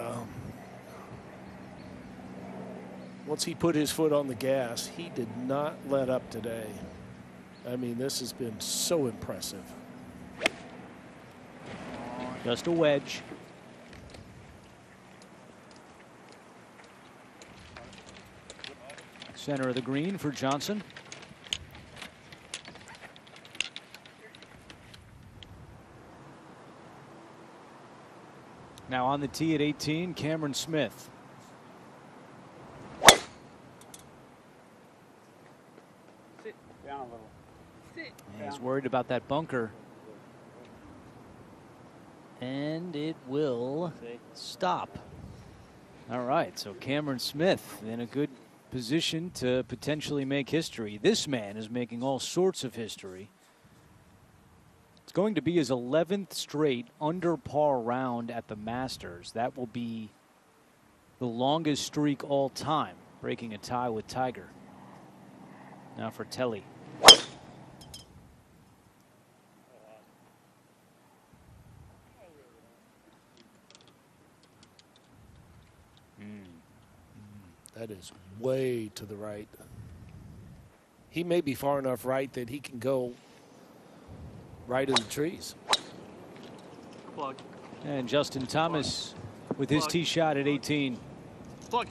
once he put his foot on the gas, he did not let up today. I mean, this has been so impressive. Just a wedge. Center of the green for Johnson. Now on the tee at 18, Cameron Smith. Sit down a little. Sit. And he's worried about that bunker. And it will stop. All right, so Cameron Smith in a good position to potentially make history. This man is making all sorts of history. It's going to be his 11th straight under par round at the Masters. That will be the longest streak all time, breaking a tie with Tiger. Now for Telly. That is way to the right. He may be far enough right that he can go right of the trees. Plug. And Justin Thomas with his tee shot at 18. Plug.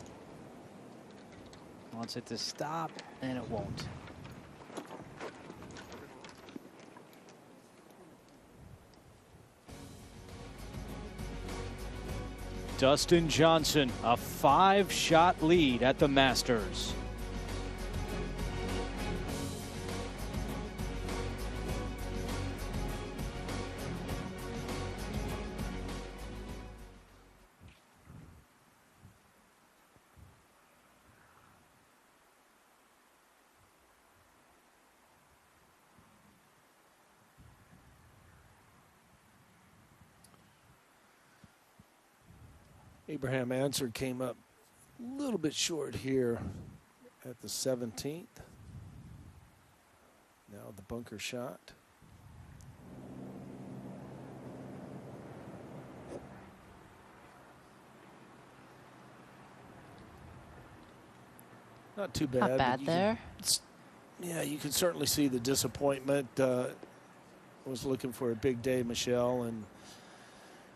Wants it to stop, and it won't. Dustin Johnson, a 5-shot lead at the Masters. Abraham Answer came up a little bit short here at the 17th. Now the bunker shot. Not too bad. Not bad there. Yeah, you can certainly see the disappointment. Was looking for a big day, Michelle, and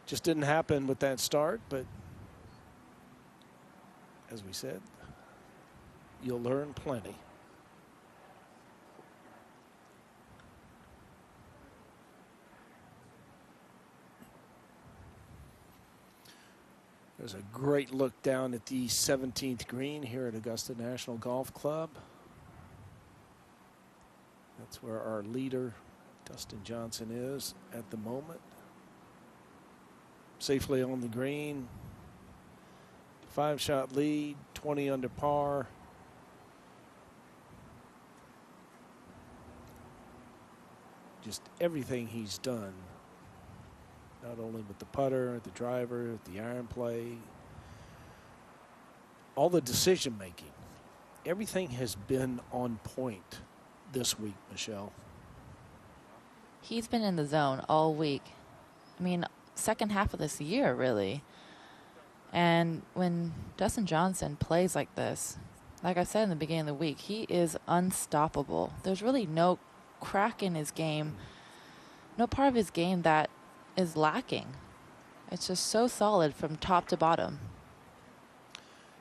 just didn't happen with that start, but as we said, you'll learn plenty. There's a great look down at the 17th green here at Augusta National Golf Club. That's where our leader, Dustin Johnson is at the moment safely on the green. 5-shot lead, 20 under par. Just everything he's done, not only with the putter, the driver, the iron play, all the decision making, everything has been on point this week, Michelle. He's been in the zone all week. I mean, second half of this year, really. And when Dustin Johnson plays like this, like I said in the beginning of the week, he is unstoppable. There's really no crack in his game, no part of his game that is lacking. It's just so solid from top to bottom.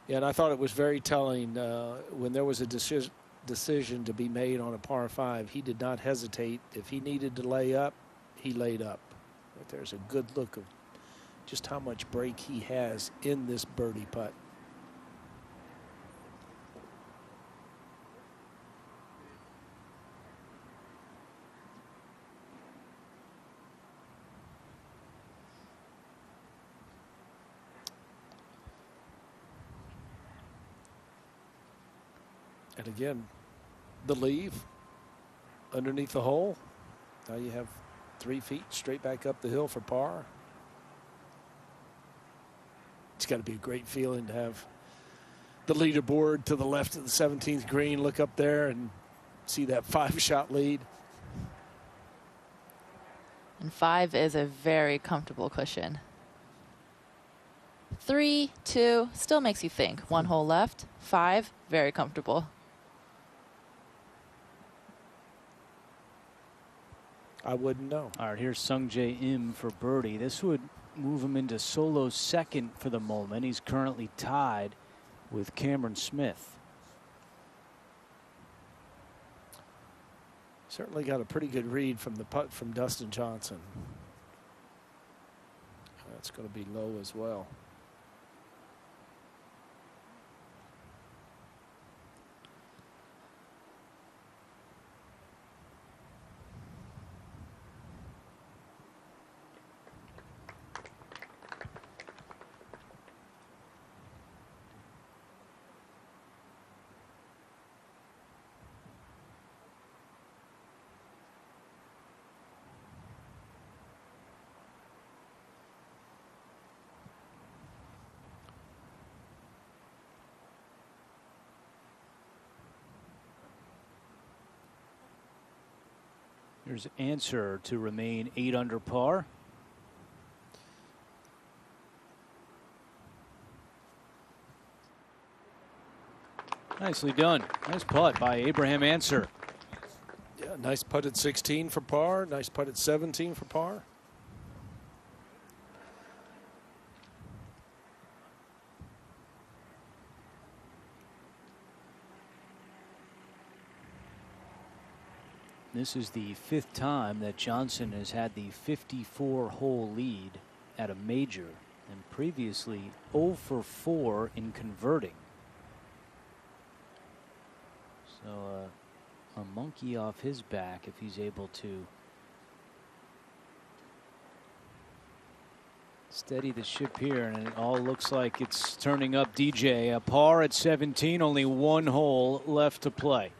Yeah, and I thought it was very telling when there was a decision to be made on a par 5. He did not hesitate. If he needed to lay up, he laid up. But there's a good look of just how much break he has in this birdie putt. And again, the leave underneath the hole. Now you have 3 feet straight back up the hill for par. It's got to be a great feeling to have the leaderboard to the left of the 17th green, look up there and see that 5-shot lead. And 5 is a very comfortable cushion. 3, 2, still makes you think. 1 hole left. 5, very comfortable. I wouldn't know. All right, here's Sung Jae Im for birdie. This would move him into solo second for the moment. He's currently tied with Cameron Smith. Certainly got a pretty good read from the putt from Dustin Johnson. That's going to be low as well. Here's Answer to remain 8 under par. Nicely done. Nice putt by Abraham Answer. Yeah, nice putt at 16 for par. Nice putt at 17 for par. This is the 5th time that Johnson has had the 54-hole lead at a major, and previously 0 for 4 in converting. So a monkey off his back if he's able to steady the ship here, and it all looks like it's turning up. DJ, a par at 17, only 1 hole left to play.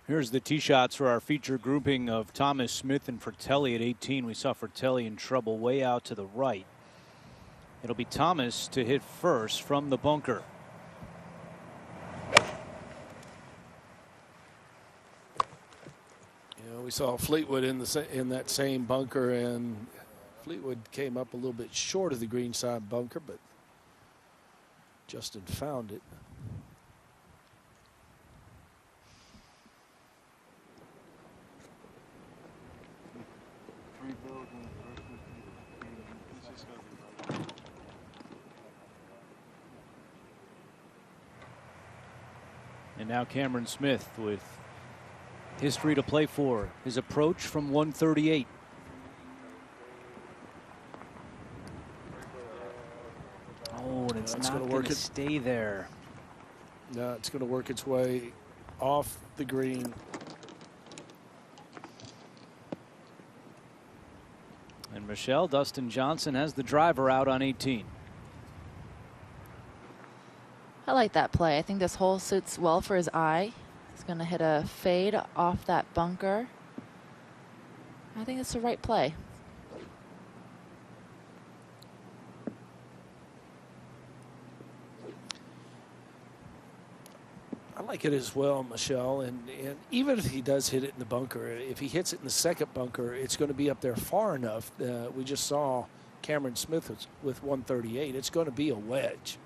Here's the tee shots for our feature grouping of Thomas, Smith, and Fratelli at 18. We saw Fratelli in trouble way out to the right. It'll be Thomas to hit first from the bunker. You know, we saw Fleetwood in that same bunker, and Fleetwood came up a little bit short of the green side bunker, but Justin found it. And now Cameron Smith with history to play for. His approach from 138. It's not going to stay there. No, it's going to work its way off the green. And Michelle, Dustin Johnson has the driver out on 18. I like that play. I think this hole suits well for his eye. He's going to hit a fade off that bunker. I think it's the right play. I like it as well, Michelle. And even if he does hit it in the bunker, if he hits it in the second bunker, it's going to be up there far enough. We just saw Cameron Smith with 138. It's going to be a wedge.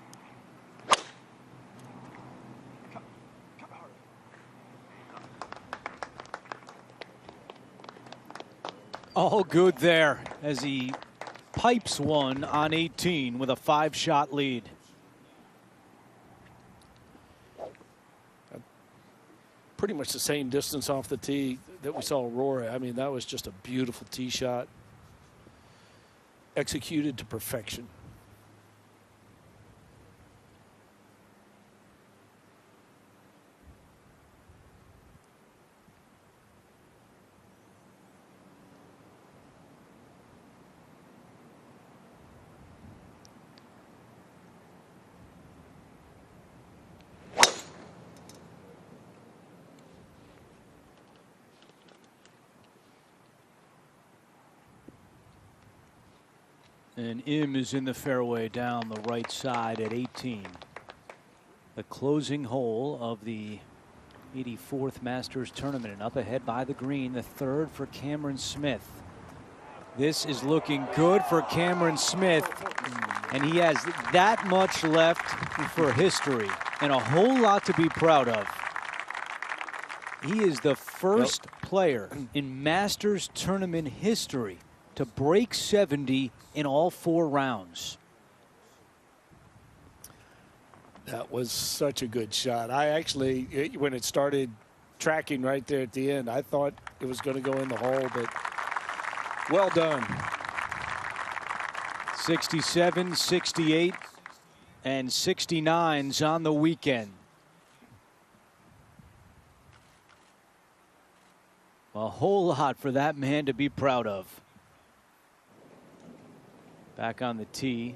All good there as he pipes one on 18 with a 5-shot lead. Pretty much the same distance off the tee that we saw Aurora. I mean, that was just a beautiful tee shot, executed to perfection. And Im is in the fairway down the right side at 18. The closing hole of the 84th Masters Tournament, and up ahead by the green, the third for Cameron Smith. This is looking good for Cameron Smith, and he has that much left for history and a whole lot to be proud of. He is the first player in Masters Tournament history to break 70 in all 4 rounds. That was such a good shot. I actually, when it started tracking right there at the end, I thought it was going to go in the hole, but well done. 67, 68, and 69s on the weekend. A whole lot for that man to be proud of. Back on the tee,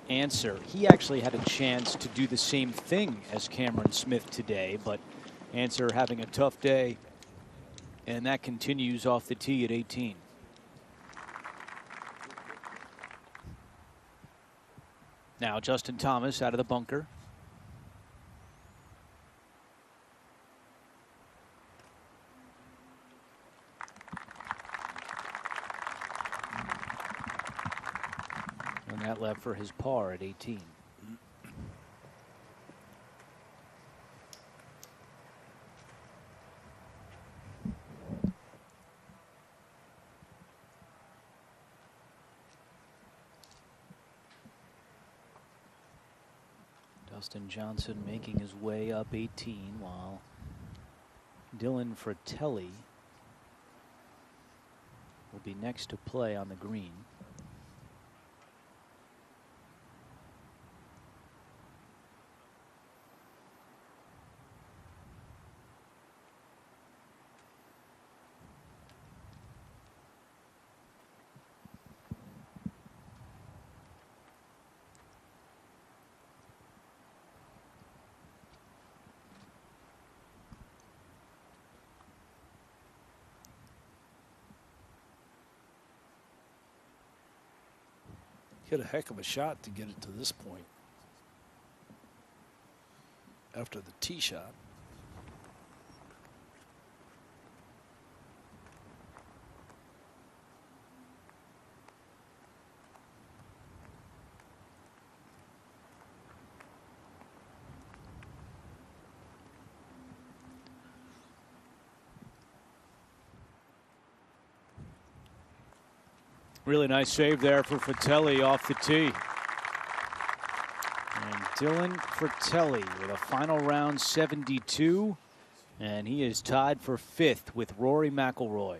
Answer. He actually had a chance to do the same thing as Cameron Smith today, but Answer having a tough day, and that continues off the tee at 18. Now Justin Thomas out of the bunker. That left for his par at 18. Dustin Johnson making his way up 18 while Dylan Fratelli will be next to play on the green. Hit a heck of a shot to get it to this point after the tee shot. Really nice save there for Fratelli off the tee. And Dylan Fratelli with a final round 72, and he is tied for 5th with Rory McIlroy.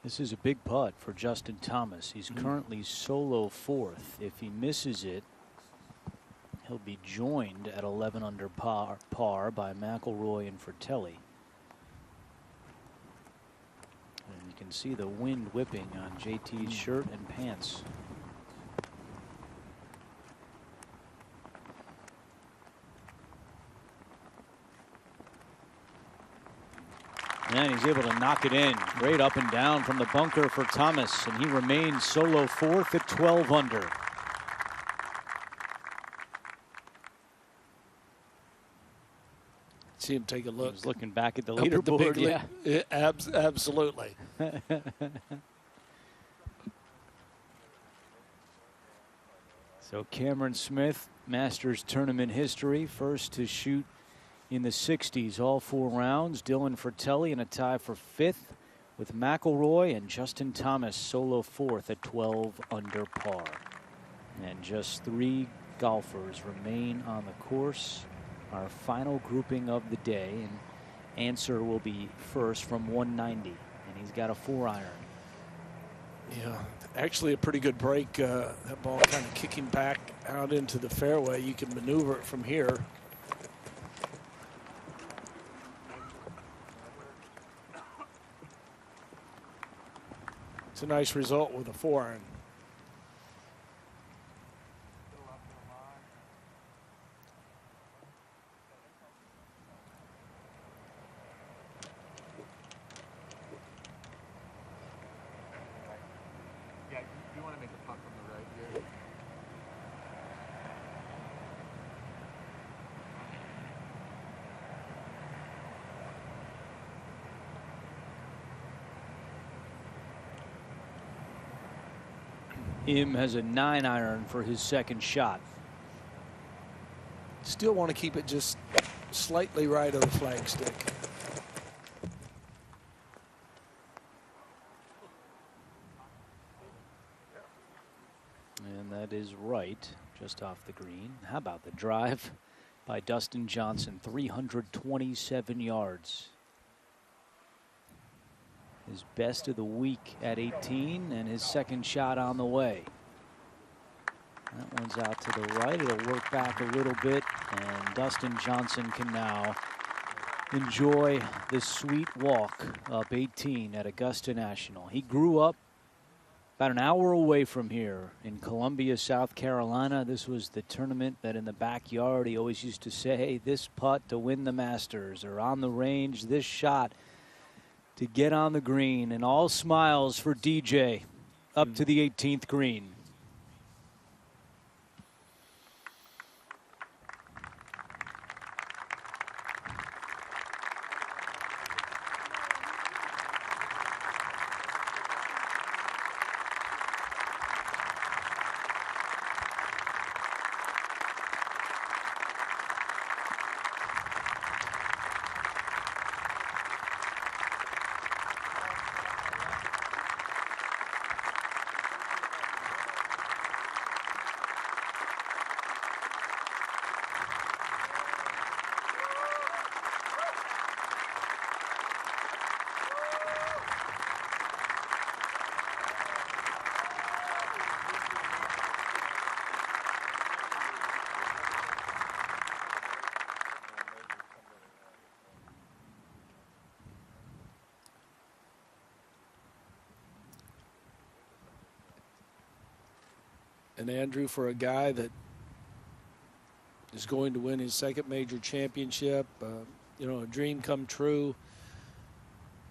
This is a big putt for Justin Thomas. He's currently solo 4th. If he misses it, he'll be joined at 11 under par by McIlroy and Fratelli. And you can see the wind whipping on JT's shirt and pants. And he's able to knock it in. Great up and down from the bunker for Thomas, and he remains solo 4th at 12 under. See him take a look. He's looking back at the leaderboard. Yeah, absolutely. So Cameron Smith, Masters tournament history, first to shoot in the 60s all 4 rounds. Dylan Fratelli in a tie for 5th with McIlroy, and Justin Thomas solo 4th at 12 under par. And just 3 golfers remain on the course. Our final grouping of the day, and Answer will be first from 190, and he's got a 4-iron. Yeah, actually a pretty good break. That ball kind of kicking back out into the fairway. You can maneuver it from here. It's a nice result with a 4-iron. Yeah, you want to make a putt from the right here. Im has a 9-iron for his second shot. Still want to keep it just slightly right of the flagstick. And that is right, just off the green. How about the drive by Dustin Johnson, 327 yards. His best of the week at 18, and his second shot on the way. That one's out to the right. It'll work back a little bit, and Dustin Johnson can now enjoy the sweet walk up 18 at Augusta National. He grew up about an hour away from here in Columbia, South Carolina. This was the tournament that in the backyard he always used to say, this putt to win the Masters, or on the range, this shot to get on the green. And all smiles for DJ up to the 18th green. And Andrew, for a guy that is going to win his second major championship, you know, a dream come true,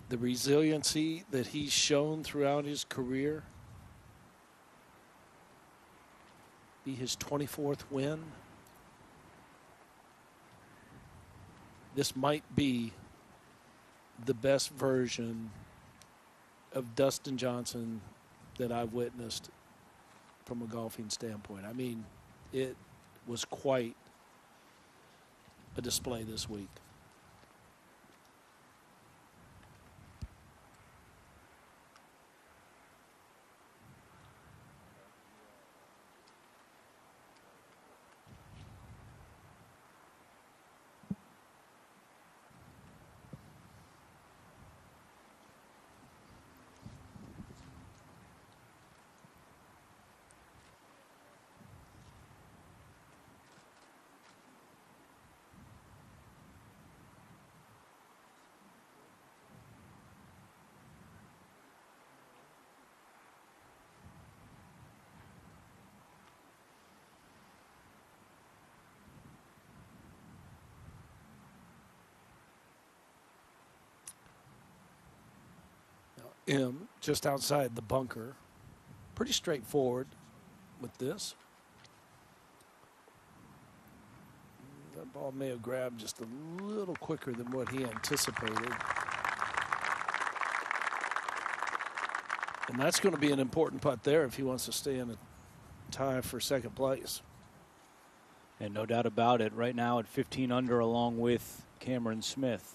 the resiliency that he's shown throughout his career, be his 24th win. This might be the best version of Dustin Johnson that I've witnessed from a golfing standpoint. I mean, it was quite a display this week. M just outside the bunker. Pretty straightforward with this. That ball may have grabbed just a little quicker than what he anticipated. And that's going to be an important putt there if he wants to stay in a tie for second place. And no doubt about it, right now at 15 under along with Cameron Smith.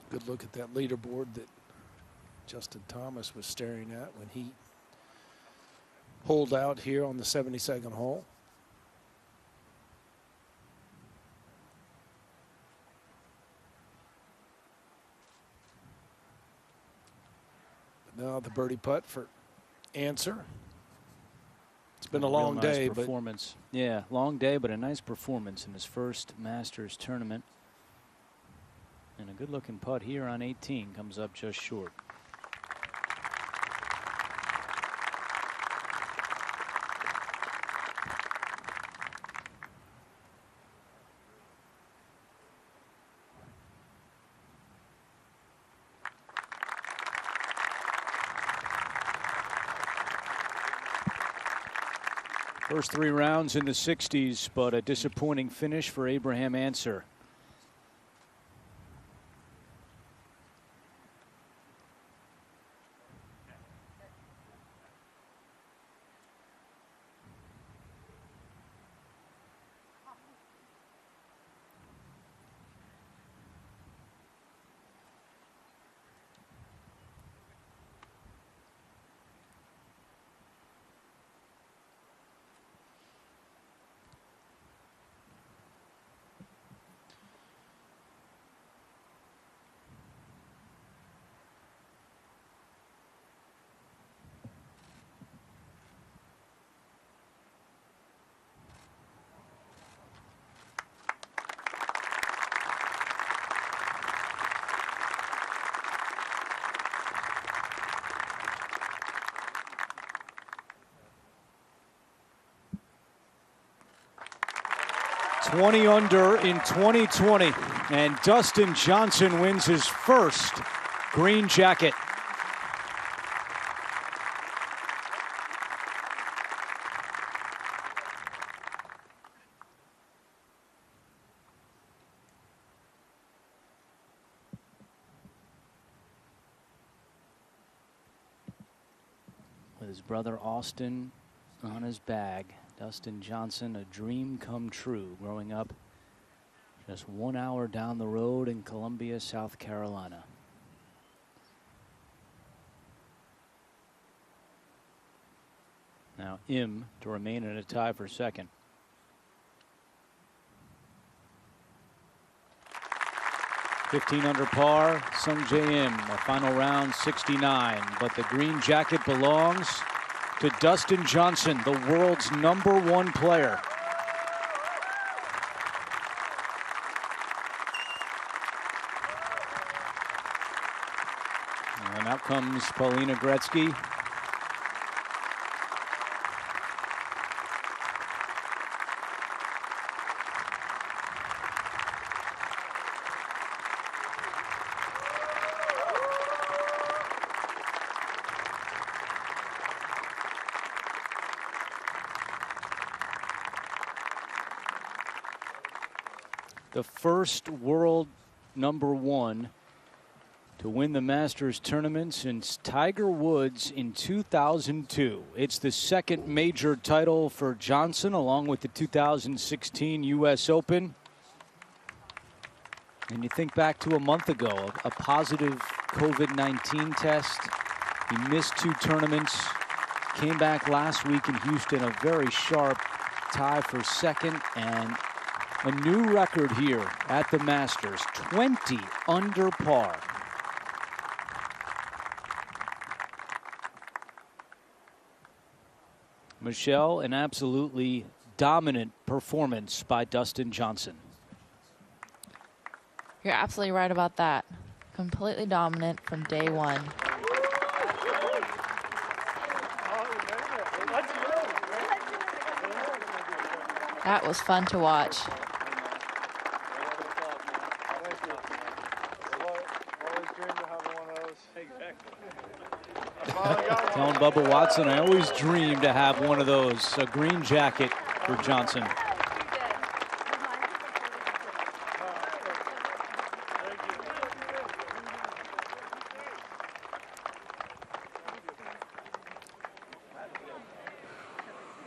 Good look at that leaderboard that Justin Thomas was staring at when he holed out here on the 72nd hole. But now the birdie putt for Answer. It's been a long day, but performance. Yeah, long day, but a nice performance in his first Masters tournament. And a good-looking putt here on 18 comes up just short. First 3 rounds in the 60s, but a disappointing finish for Abraham Answer. $20 under in 2020, and Dustin Johnson wins his first green jacket. With his brother Austin on his bag, Dustin Johnson, a dream come true growing up just 1 hour down the road in Columbia, South Carolina. Now Im to remain in a tie for second. $15 under par, Sung Jae Im, a final round 69, but the green jacket belongs to Dustin Johnson, the world's #1 player. And out comes Paulina Gretzky. The first world #1 to win the Masters tournament since Tiger Woods in 2002. It's the second major title for Johnson, along with the 2016 U.S. Open. And you think back to a month ago, a positive COVID-19 test. He missed 2 tournaments, came back last week in Houston, a very sharp tie for second, and a new record here at the Masters, 20 under par. Michelle, an absolutely dominant performance by Dustin Johnson. You're absolutely right about that. Completely dominant from day one. That was fun to watch. Telling Bubba Watson, I always dreamed to have one of those, a green jacket for Johnson.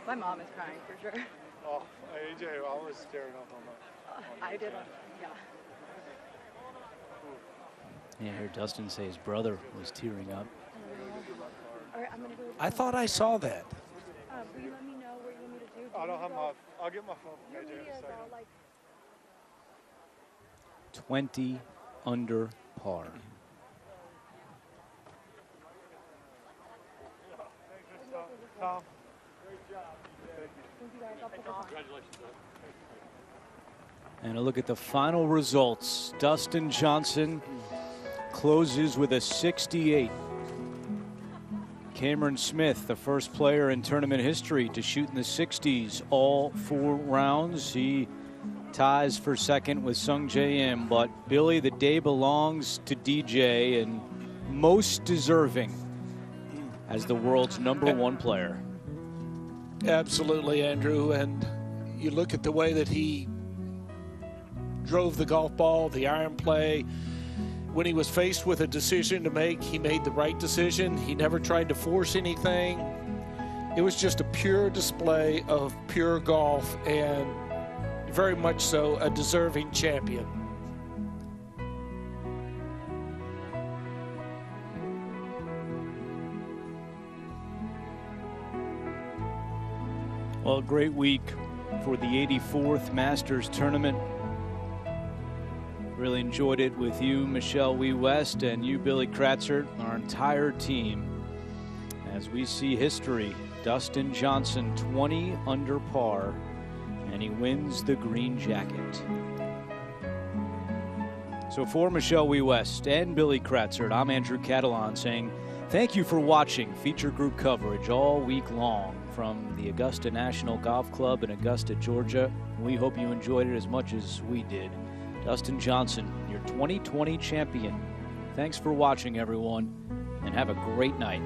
My mom is crying for sure. Oh, AJ, I was staring up on my. I did. Yeah. Yeah, I heard Dustin say his brother was tearing up. All right, I'm gonna go. I thought I saw that. Will you let me know what you want me to do? I don't have my. I'll get my phone from AJ in a second. 20 under par. Tom. Congratulations. And a look at the final results. Dustin Johnson closes with a 68. Cameron Smith, the first player in tournament history to shoot in the 60s all 4 rounds. He ties for second with Sung Jae Im, but Billy, the day belongs to DJ, and most deserving as the world's #1 player. Absolutely, Andrew. And you look at the way that he drove the golf ball, the iron play. When he was faced with a decision to make, he made the right decision. He never tried to force anything. It was just a pure display of pure golf, and very much so a deserving champion. Well, a great week for the 84th Masters Tournament. Really enjoyed it with you, Michelle Wee West, and you, Billy Kratzert, our entire team. As we see history, Dustin Johnson 20 under par, and he wins the green jacket. So for Michelle Wee West and Billy Kratzert, I'm Andrew Catalan saying thank you for watching feature group coverage all week long from the Augusta National Golf Club in Augusta, Georgia. We hope you enjoyed it as much as we did. Dustin Johnson, your 2020 champion. Thanks for watching, everyone, and have a great night.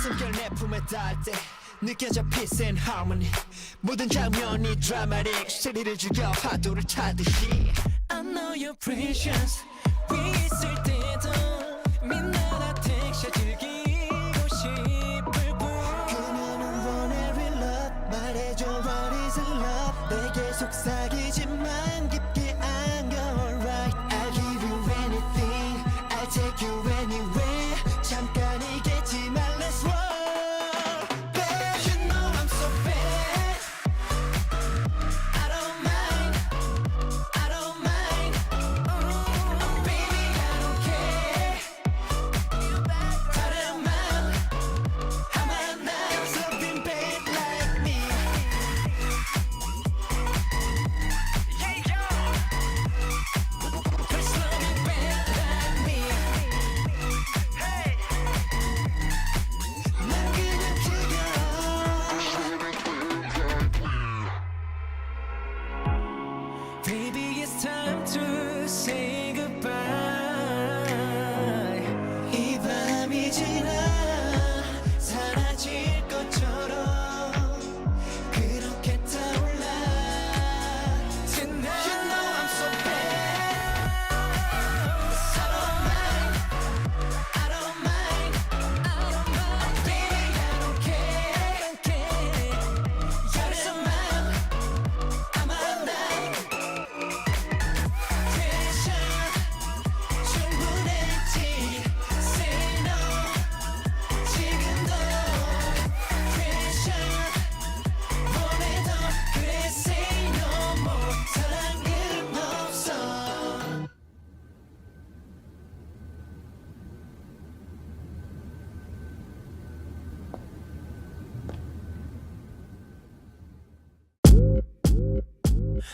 숨결 내 품에 닿을 때 느껴져 peace and harmony 모든 장면이 드라마틱 스릴을 죽여 파도를 타듯이 I know you're precious 위에 있을 때도 민나라 택시 즐기고 싶을 뿐 그녀는 원해 real love 말해줘 what is love 내게 속삭이지만 깊게 안겨 alright I'll give you anything I'll take you anywhere 잠깐이겠지만 let's roll Baby, it's time to say goodbye. 이 밤이 지나 사라질 것처럼 그렇게 타올라. Tonight, you know I'm so bad. I don't mind, I don't mind, I don't mind. Baby, I don't care. You're so mine, I'm alive.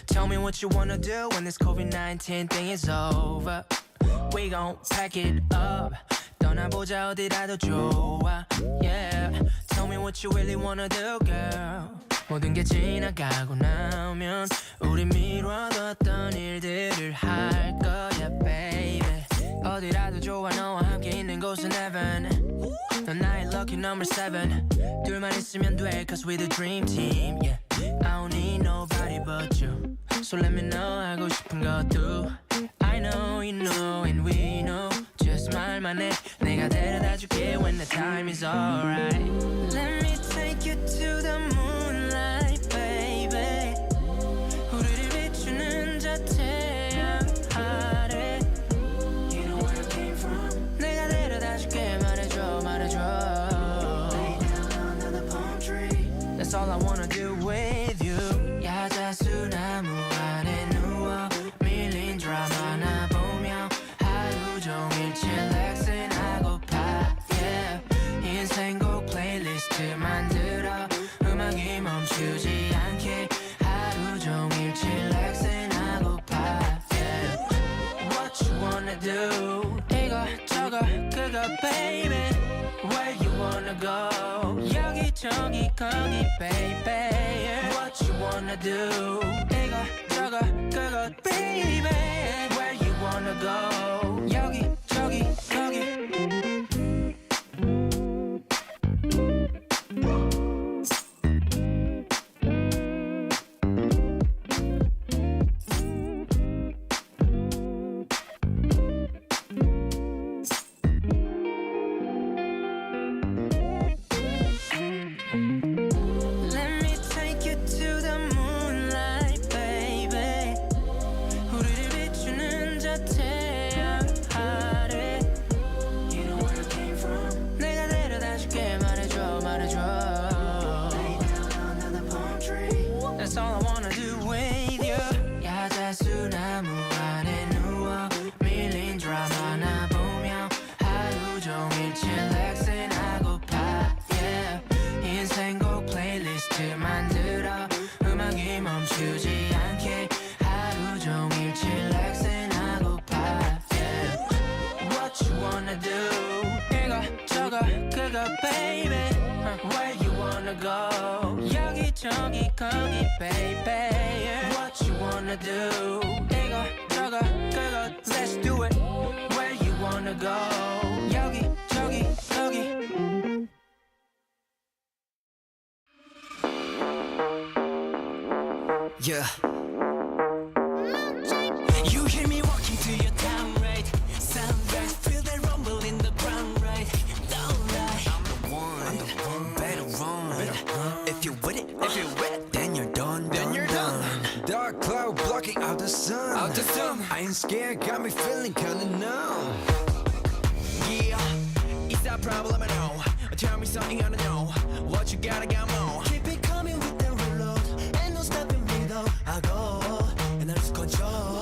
Tell me what you wanna do when this COVID-19 thing is over. We gon' pack it up. 떠나보자 어디라도 좋아. Yeah. Tell me what you really wanna do, girl. 모든 게 지나가고 나면 우리 미뤄뒀던 일들을 할 거야, baby. 어디라도 좋아 너와 함께 있는 곳은 heaven. 넌 나의 lucky number 7. 둘만 있으면 돼, cause we the dream team. Yeah. I don't need nobody but you. So let me know 하고 싶은 것도 I know you know and we know just 말만 해 내가 데려다줄게 when the time is alright. Let me take you to the moonlight baby. 우리를 비추는 저 태양 아래. You know where I came from. 내가 데려다줄게 말해줘 말해줘. Lay down under the palm tree. That's all I wanna do with you. 야자수나무 안에 누워 밀린 드라마나 보며 하루 종일 칠렉슨 하고파. Yeah. 인생곡 플레이리스트 만들어 음악이 멈추지 않게 하루 종일 칠렉슨 하고파. Yeah. What you wanna do? 이거 저거 그거 baby. Where you wanna go? 여기저기 거기 baby. What you wanna do? 이거 저거 그거 baby. Where you wanna go? 여기저기 거기. That's all I wanna do with you. 야자수나무 안에 누워 밀린 드라마나 보며 하루 종일 칠렉슨 하고파. Yeah. 인생곡 플레이리스트 만들어 음악이 멈추지 않게 하루 종일 칠렉슨 하고파. Yeah. What you wanna do? 이거 저거 그거 baby. Where you wanna go? 여기저기 거기 baby. What you wanna do? 이거 저거 그거 let's do it. Where you wanna go? 여기저기 거기. Yeah. You hear me walking to your town, right? Sunrise, feel the rumble in the ground, right? Don't lie, I'm the one. Better run. If you're with it, then you're done. Dark cloud blocking out the sun. I ain't scared, got me feeling kinda numb. Yeah, it's that problem I know. Tell me something I don't know. What you gotta got more. Keep it coming with the reload. Ain't no stopping me though. I go and I lose control.